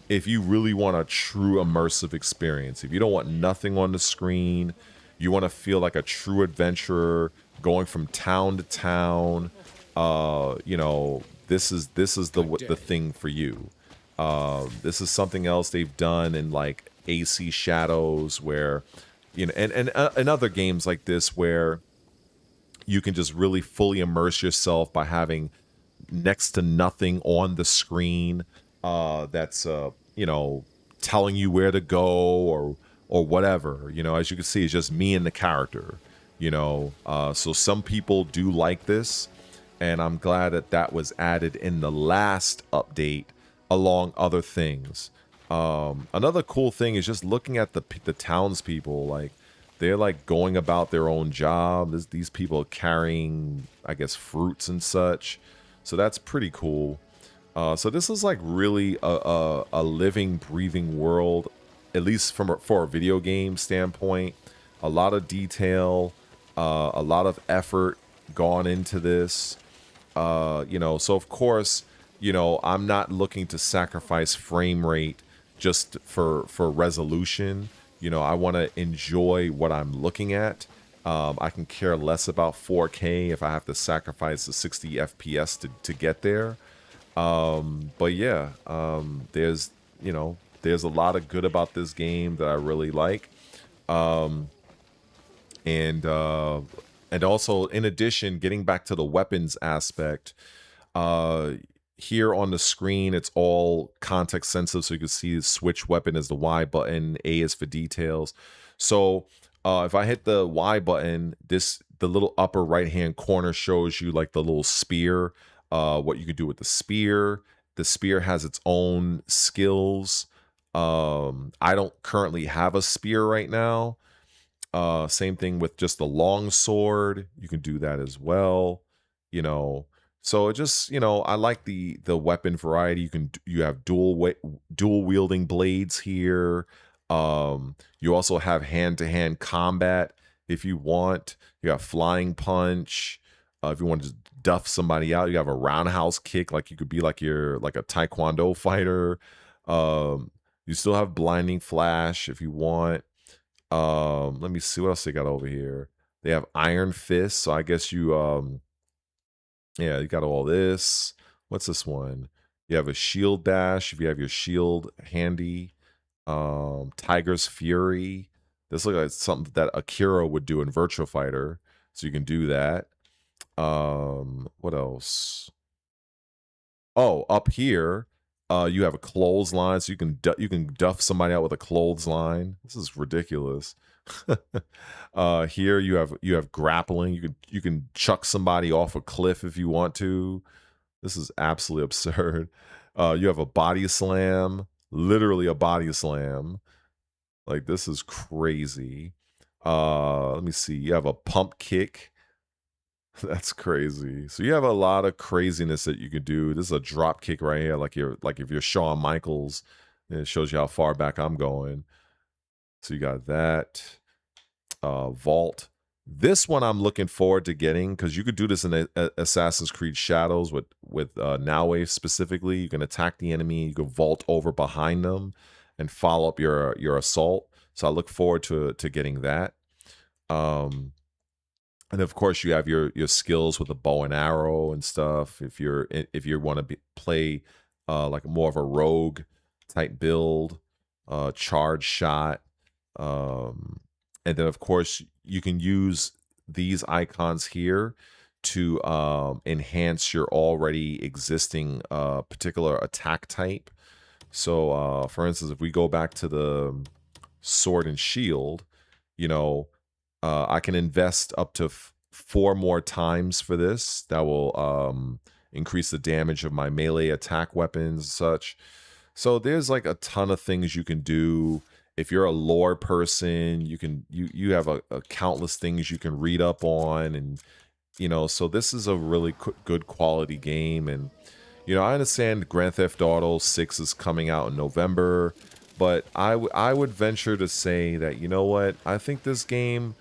if you really want a true immersive experience. If you don't want nothing on the screen, you want to feel like a true adventurer going from town to town, this is the thing for you. This is something else they've done in like AC Shadows, where and other games like this where you can just really fully immerse yourself by having next to nothing on the screen that's telling you where to go or whatever. As you can see, it's just me and the character. So some people do like this, and I'm glad that was added in the last update along other things. Another cool thing is just looking at the townspeople. Like, they're like going about their own job. These people carrying, I guess, fruits and such. So that's pretty cool. So this is like really a living, breathing world, at least for a video game standpoint. A lot of detail, a lot of effort gone into this. You know, so of course, you know, I'm not looking to sacrifice frame rate just for resolution. You know, I want to enjoy what I'm looking at. I can care less about 4K if I have to sacrifice the 60 FPS to get there. But yeah, there's, you know, there's a lot of good about this game that I really like. And and also, in addition, getting back to the weapons aspect, uh here on the screen it's all context sensitive, so you can see the switch weapon is the Y button, A is for details. So if I hit the Y button, the little upper right hand corner shows you like the little spear, what you could do with the spear. The spear has its own skills. I don't currently have a spear right now. Same thing with just the long sword. You can do that as well. You know, so it just, you know, I like the weapon variety. You have dual wielding blades here. You also have hand to hand combat if you want. You have flying punch. If you want to duff somebody out, you have a roundhouse kick. Like you could be like like a taekwondo fighter. You still have blinding flash if you want. Let me see what else they got over here. They have Iron Fist, so I guess yeah, you got all this. What's this one? You have a shield dash if you have your shield handy. Tiger's Fury. This looks like something that Akira would do in Virtua Fighter, so you can do that. What else? Oh, up here, you have a clothesline, so you can duff somebody out with a clothesline. This is ridiculous. Here you have grappling. You can chuck somebody off a cliff if you want to. This is absolutely absurd. You have a body slam, literally a body slam. Like this is crazy. Let me see. You have a pump kick. That's crazy. So you have a lot of craziness that you can do. This is a drop kick right here, like if you're Shawn Michaels, and it shows you how far back I'm going. So you got that. Vault. This one I'm looking forward to getting because you could do this in Assassin's Creed Shadows with Now Wave specifically. You can attack the enemy, you can vault over behind them and follow up your assault. So I look forward to getting that. And of course, you have your skills with the bow and arrow and stuff. If you want to play like more of a rogue type build, charge shot, and then of course you can use these icons here to enhance your already existing particular attack type. So, for instance, if we go back to the sword and shield, you know, I can invest up to 4 more times for this. That will increase the damage of my melee attack weapons and such. So there's like a ton of things you can do. If you're a lore person, you have a countless things you can read up on, and you know. So this is a really good quality game, and you know I understand Grand Theft Auto 6 is coming out in November, but I would venture to say that, you know what, I think this game,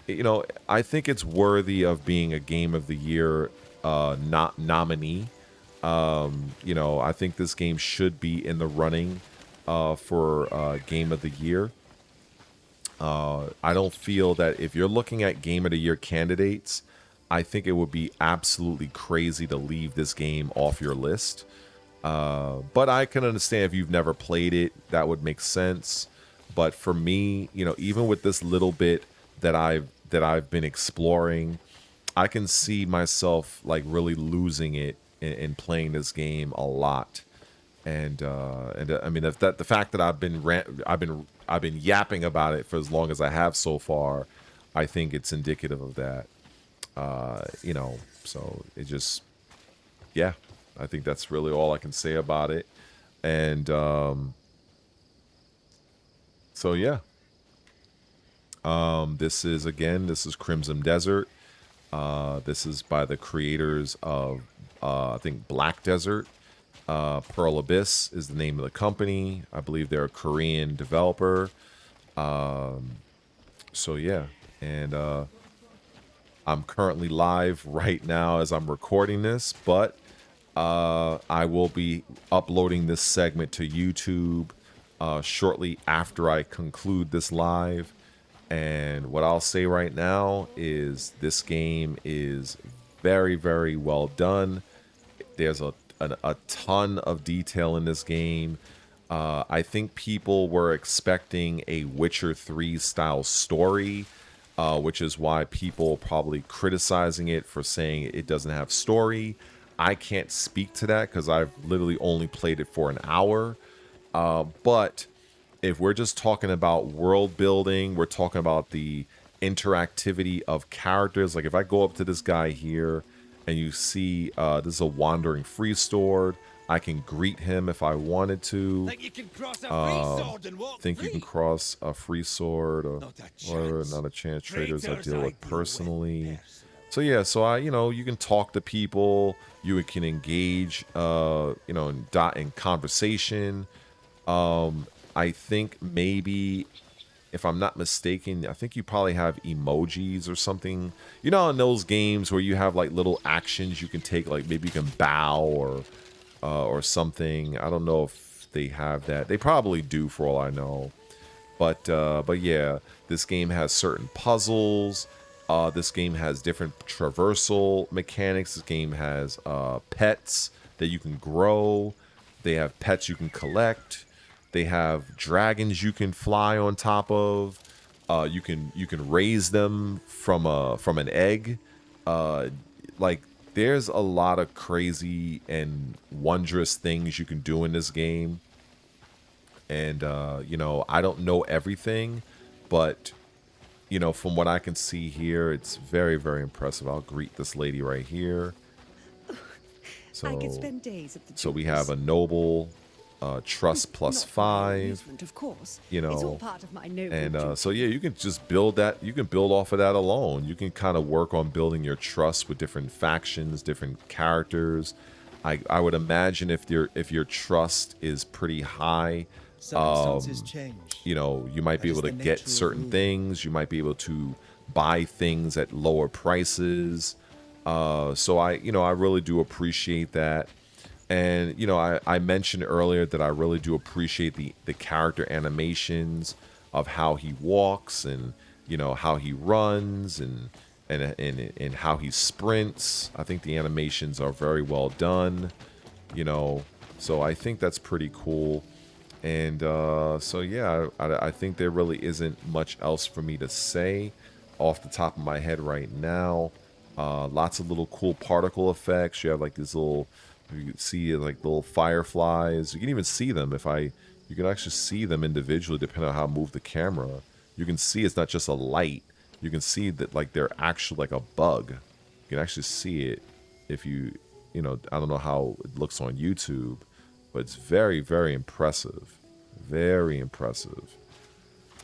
you know, I think it's worthy of being a Game of the Year not nominee. You know, I think this game should be in the running for Game of the Year. I don't feel that if you're looking at Game of the Year candidates, I think it would be absolutely crazy to leave this game off your list. But I can understand if you've never played it, that would make sense. But for me, you know, even with this little bit that I've been exploring, I can see myself like really losing it in playing this game a lot. And I mean, if that the fact that I've been yapping about it for as long as I have so far, I think it's indicative of that. You know, so it just, yeah, I think that's really all I can say about it. And so yeah. This is Crimson Desert. This is by the creators of I think Black Desert. Pearl Abyss is the name of the company. I believe they're a Korean developer. So yeah, and I'm currently live right now as I'm recording this, but I will be uploading this segment to YouTube shortly after I conclude this live. And what I'll say right now is this game is very, very well done. There's a ton of detail in this game. I think people were expecting a Witcher 3 style story, which is why people probably criticizing it for saying it doesn't have story. I can't speak to that because I've literally only played it for an hour. But if we're just talking about world building, we're talking about the interactivity of characters. Like if I go up to this guy here and you see this is a wandering free sword, I can greet him if I wanted to. Think you can cross a free sword and walk Think you can free? cross a free sword Not a or chance. not a chance. Traders I Traitors deal I with deal with personally. personally. So yeah, so you can talk to people, you can engage, in conversation. I think maybe, if I'm not mistaken, I think you probably have emojis or something. You know, in those games where you have like little actions you can take, like maybe you can bow or something. I don't know if they have that. They probably do, for all I know. But yeah, this game has certain puzzles. This game has different traversal mechanics. This game has pets that you can grow. They have pets you can collect. They have dragons you can fly on top of. You can raise them from an egg. Uh, like there's a lot of crazy and wondrous things you can do in this game. And I don't know everything, but from what I can see here, it's very, very impressive. I'll greet this lady right here. I could So, spend days at the so we have jewelers. a noble, trust plus Not for my own 5, amusement, of course. you It's all know, part of my noble and duty. so yeah, you can just build that. You can build off of that alone. You can kind of work on building your trust with different factions, different characters. I would imagine if your trust is pretty high, Circumstances change. you might That be is able to the get nature of certain ruling. things. You might be able to buy things at lower prices. So I really do appreciate that. And I mentioned earlier that I really do appreciate the character animations of how he walks and how he runs and how he sprints. I think the animations are very well done. you know so I think that's pretty cool. And so yeah, I think there really isn't much else for me to say off the top of my head right now. Lots of little cool particle effects. You have like these little, you can see like little fireflies. You can even see them you can actually see them individually depending on how I move the camera. You can see it's not just a light. You can see that like they're actually like a bug. You can actually see it if I don't know how it looks on YouTube, but it's very, very impressive. Very impressive.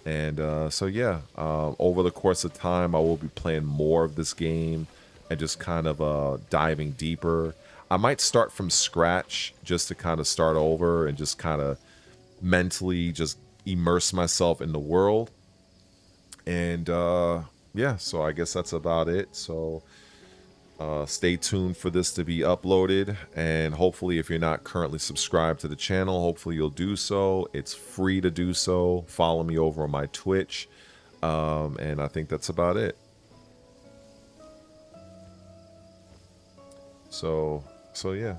And so yeah, over the course of time, I will be playing more of this game and just kind of diving deeper. I might start from scratch just to kind of start over and just kind of mentally just immerse myself in the world. And yeah, so I guess that's about it. So stay tuned for this to be uploaded, and hopefully if you're not currently subscribed to the channel, hopefully you'll do so. It's free to do so. Follow me over on my Twitch, and I think that's about it. So yeah.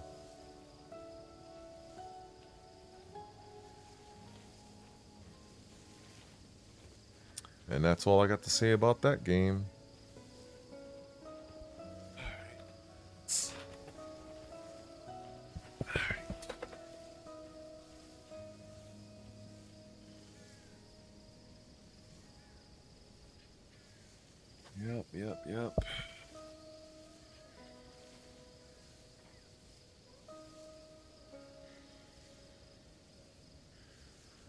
And that's all I got to say about that game. Yep.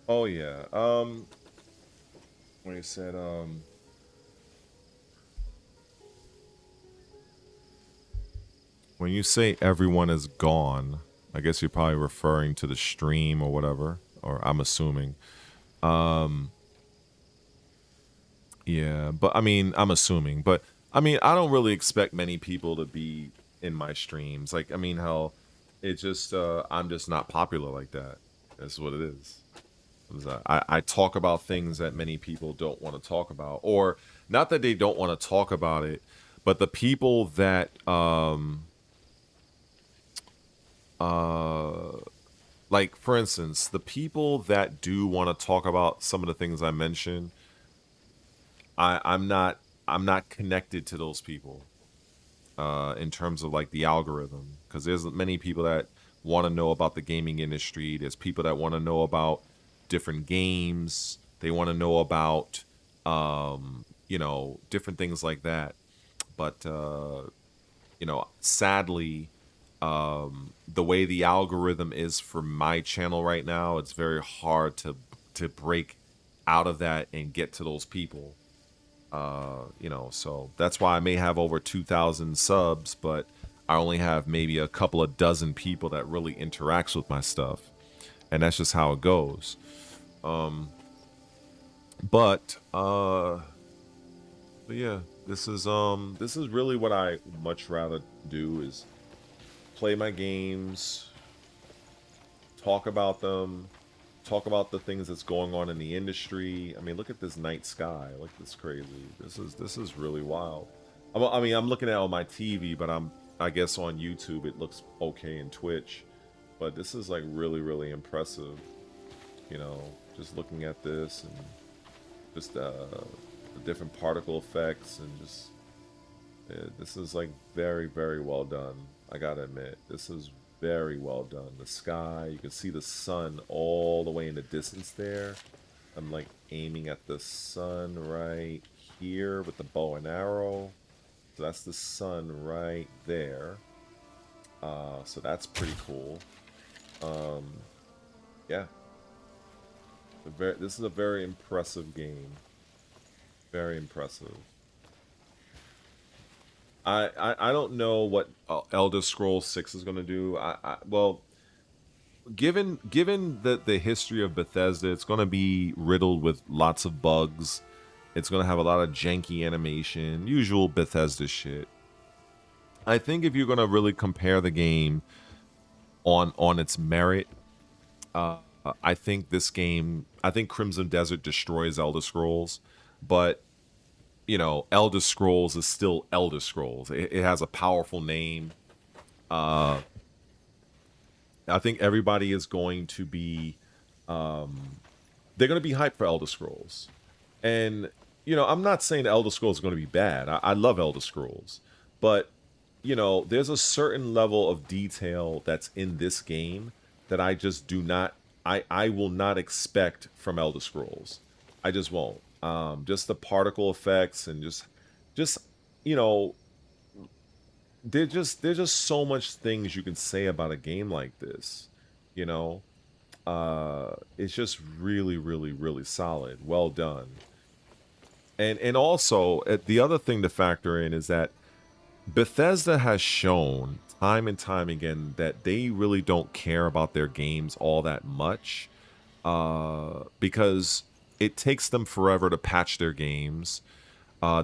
Oh yeah. When you said When you say everyone is gone, I guess you're probably referring to the stream or whatever, or I'm assuming. Um, yeah, but I mean, I'm assuming, but I mean, I don't really expect many people to be in my streams. Like, I mean, hell, it just, I'm just not popular like that. That's what it is. I talk about things that many people don't want to talk about, or not that they don't want to talk about it, but the people that, like, for instance, the people that do want to talk about some of the things I mentioned, I'm not connected to those people in terms of like the algorithm, because there's many people that want to know about the gaming industry. There's people that want to know about different games. They want to know about you know, different things like that. But you know, sadly, the way the algorithm is for my channel right now, it's very hard to break out of that and get to those people. You know, so that's why I may have over 2,000 subs, but I only have maybe a couple of dozen people that really interacts with my stuff, and that's just how it goes. But yeah, this is really what I much rather do, is play my games, talk about them, talk about the things that's going on in the industry. I mean, look at this night sky. Look, this crazy. This is really wild. I mean, I'm looking at it on my TV, but I guess on YouTube it looks okay in Twitch. But this is like really, really impressive. You know, just looking at this and just the different particle effects, and just this is like very, very well done. I gotta admit, this is very well done. The sky, you can see the sun all the way in the distance there. I'm like aiming at the sun right here with the bow and arrow. So that's the sun right there. So that's pretty cool. Yeah. This is a very impressive game. Very impressive. I don't know what Elder Scrolls 6 is going to do. Well, given the history of Bethesda, it's going to be riddled with lots of bugs. It's going to have a lot of janky animation, usual Bethesda shit. I think if you're going to really compare the game on its merit, I think Crimson Desert destroys Elder Scrolls, but you know, Elder Scrolls is still Elder Scrolls. It has a powerful name. I think everybody is going to be, they're going to be hyped for Elder Scrolls. And, you know, I'm not saying Elder Scrolls is going to be bad. I love Elder Scrolls. But, you know, there's a certain level of detail that's in this game that I just do not, I will not expect from Elder Scrolls. I just won't. Just the particle effects and just you know, there's just so much things you can say about a game like this. You know, it's just really, really, really solid. Well done. And also the other thing to factor in is that Bethesda has shown time and time again that they really don't care about their games all that much, because it takes them forever to patch their games.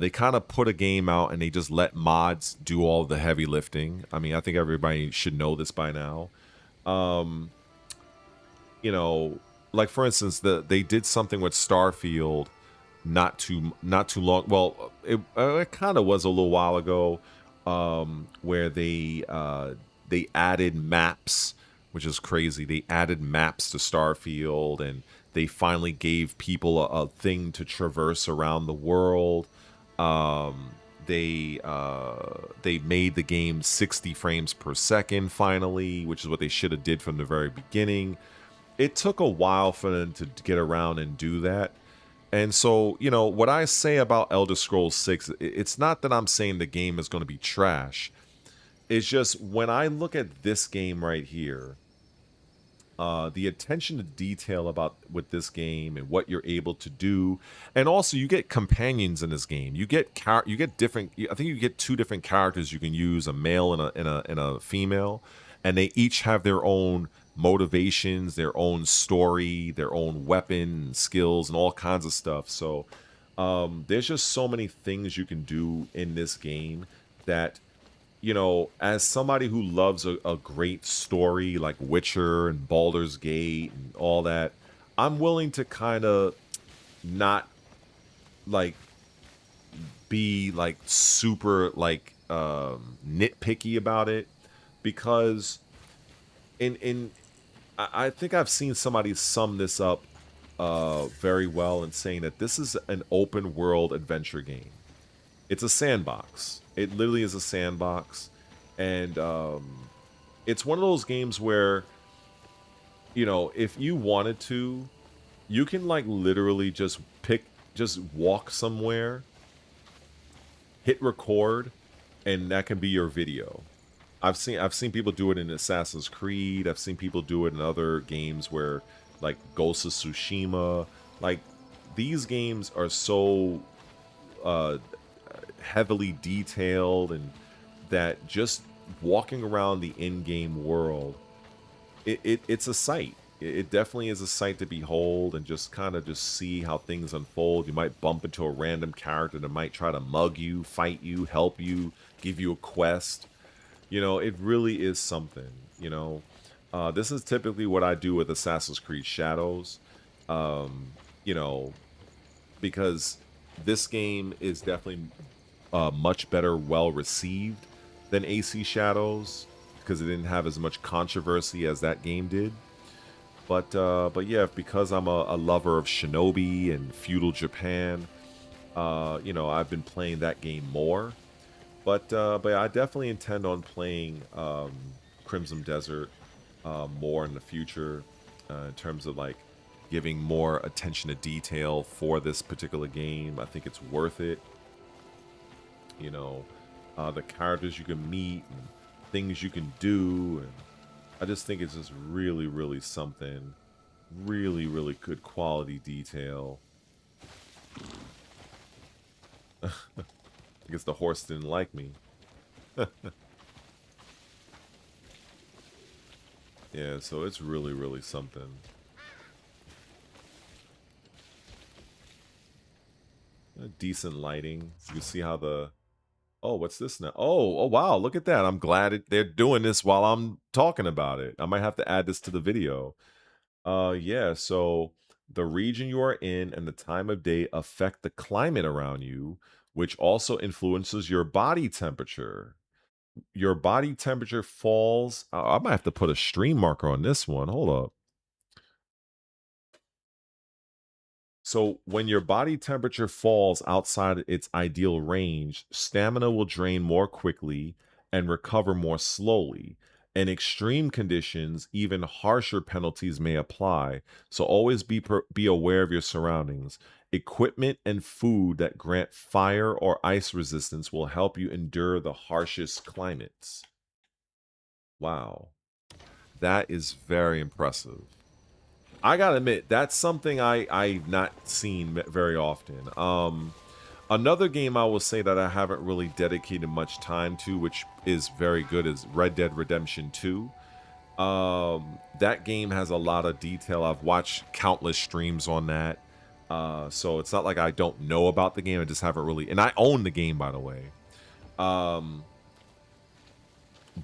They kind of put a game out and they just let mods do all the heavy lifting. I mean, I think everybody should know this by now. You know, like for instance, they did something with Starfield not too long. Well, it kind of was a little while ago, where they added maps, which is crazy. They added maps to Starfield, and they finally gave people a thing to traverse around the world. They made the game 60 frames per second finally, which is what they should have did from the very beginning. It took a while for them to get around and do that. And so, you know, what I say about Elder Scrolls 6, it's not that I'm saying the game is going to be trash. It's just when I look at this game right here, the attention to detail about with this game and what you're able to do, and also you get companions in this game. You get different. I think you get two different characters you can use, a male and a female, and they each have their own motivations, their own story, their own weapon and skills, and all kinds of stuff. So there's just so many things you can do in this game that, you know, as somebody who loves a great story like Witcher and Baldur's Gate and all that, I'm willing to kind of not like be like super like nitpicky about it, because in I think I've seen somebody sum this up very well in saying that this is an open world adventure game. It's a sandbox. It literally is a sandbox, and it's one of those games where, you know, if you wanted to, you can like literally just walk somewhere, hit record, and that can be your video. I've seen people do it in Assassin's Creed. I've seen people do it in other games where, like Ghost of Tsushima. Like, these games are so heavily detailed, and that just walking around the in-game world, it's a sight. It definitely is a sight to behold, and just kind of just see how things unfold. You might bump into a random character that might try to mug you, fight you, help you, give you a quest. You know, it really is something, you know. This is typically what I do with Assassin's Creed Shadows, you know, because this game is definitely much better well received than AC Shadows, because it didn't have as much controversy as that game did. But yeah, because I'm a lover of Shinobi and feudal Japan, you know, I've been playing that game more. But I definitely intend on playing Crimson Desert more in the future, in terms of like giving more attention to detail for this particular game. I think it's worth it. You know, the characters you can meet and things you can do, and I just think it's just really, really something. Really, really good quality detail. I guess the horse didn't like me. Yeah, so it's really, really something. Decent lighting. You can see how the... Oh, what's this now? Oh, wow, look at that. I'm glad they're doing this while I'm talking about it. I might have to add this to the video. Yeah, so the region you are in and the time of day affect the climate around you, which also influences your body temperature. Your body temperature falls. I might have to put a stream marker on this one. Hold up. So when your body temperature falls outside its ideal range, stamina will drain more quickly and recover more slowly. In extreme conditions, even harsher penalties may apply. So always be aware of your surroundings. Equipment and food that grant fire or ice resistance will help you endure the harshest climates. Wow. That is very impressive. I gotta admit, that's something I've not seen very often. Another game I will say that I haven't really dedicated much time to, which is very good, is Red Dead Redemption 2. That game has a lot of detail. I've watched countless streams on that. So it's not like I don't know about the game. I just haven't really... And I own the game, by the way.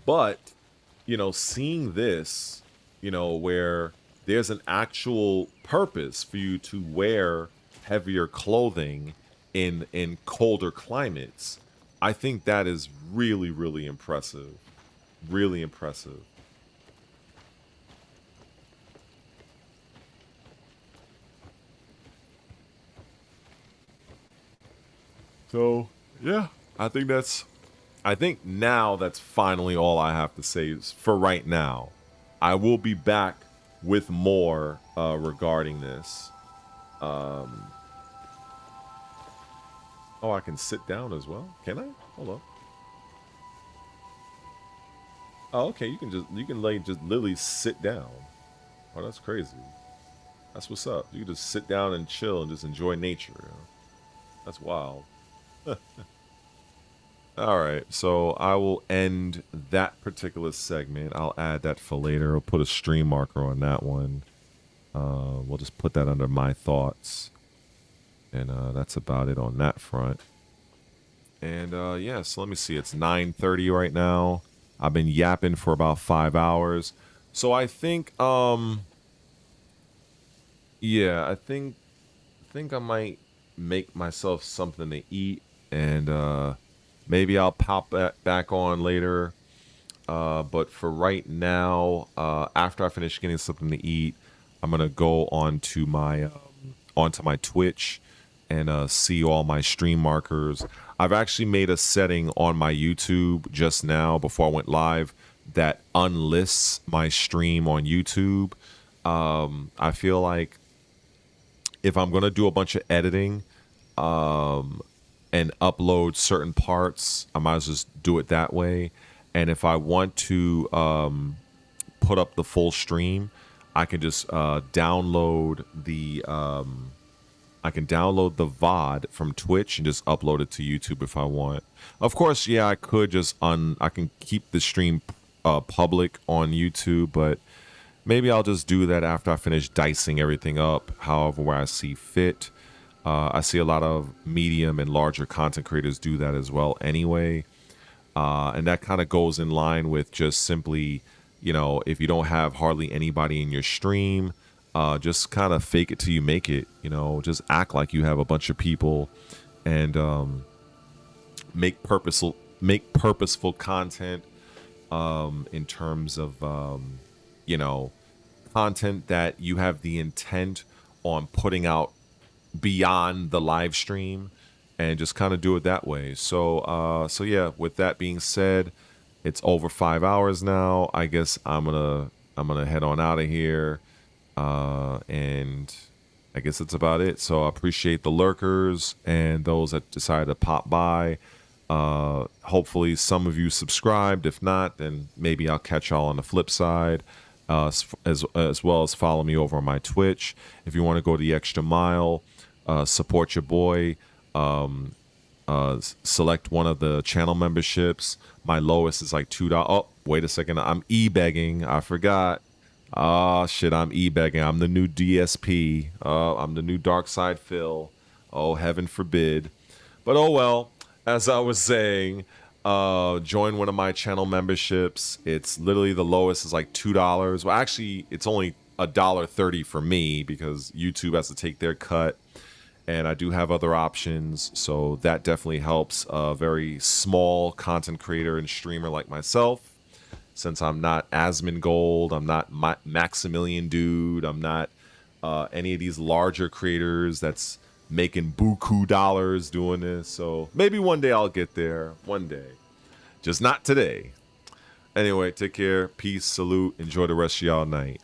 But, you know, seeing this, you know, where there's an actual purpose for you to wear heavier clothing in colder climates, I think that is really, really impressive. Really impressive. So, yeah, I think now that's finally all I have to say is for right now. I will be back with more regarding this. Oh, I can sit down as well. Can I? Hold up. Oh, okay. You can just literally sit down. Oh, that's crazy. That's what's up. You can just sit down and chill and just enjoy nature. You know? That's wild. All right, so I will end that particular segment. I'll add that for later. I'll put a stream marker on that one. We'll just put that under my thoughts. And that's about it on that front. And yeah, so let me see. It's 9:30 right now. I've been yapping for about 5 hours. So I think, yeah, I think I might make myself something to eat, and maybe I'll pop back on later. But for right now, after I finish getting something to eat, I'm gonna go onto my Twitch and see all my stream markers. I've actually made a setting on my YouTube just now before I went live that unlists my stream on YouTube. I feel like if I'm gonna do a bunch of editing and upload certain parts, I might as well just do it that way. And if I want to put up the full stream, I can just download the VOD from Twitch and just upload it to YouTube if I want. Of course, yeah, I could just I can keep the stream public on YouTube, but maybe I'll just do that after I finish dicing everything up, however where I see fit. I see a lot of medium and larger content creators do that as well anyway. And that kind of goes in line with just simply, you know, if you don't have hardly anybody in your stream, just kind of fake it till you make it. You know, just act like you have a bunch of people, and make purposeful content in terms of you know, content that you have the intent on putting out beyond the live stream, and just kind of do it that way. So so yeah, with that being said, it's over 5 hours now. I guess I'm gonna head on out of here, and I guess that's about it. So I appreciate the lurkers and those that decided to pop by. Hopefully some of you subscribed. If not, then maybe I'll catch y'all on the flip side. As well as follow me over on my Twitch. If you want to go the extra mile, support your boy, select one of the channel memberships. My lowest is like $2. Oh, wait a second. I'm e-begging. I forgot. Oh, shit. I'm e-begging. I'm the new DSP. I'm the new Dark Side Phil. Oh, heaven forbid. But oh well. As I was saying, join one of my channel memberships. It's literally the lowest is like $2. Well, actually, it's only $1.30 for me because YouTube has to take their cut. And I do have other options, so that definitely helps a very small content creator and streamer like myself. Since I'm not Asmon Gold, I'm not Maximilian Dude, I'm not any of these larger creators that's making buku dollars doing this. So maybe one day I'll get there, one day. Just not today. Anyway, take care, peace, salute, enjoy the rest of y'all night.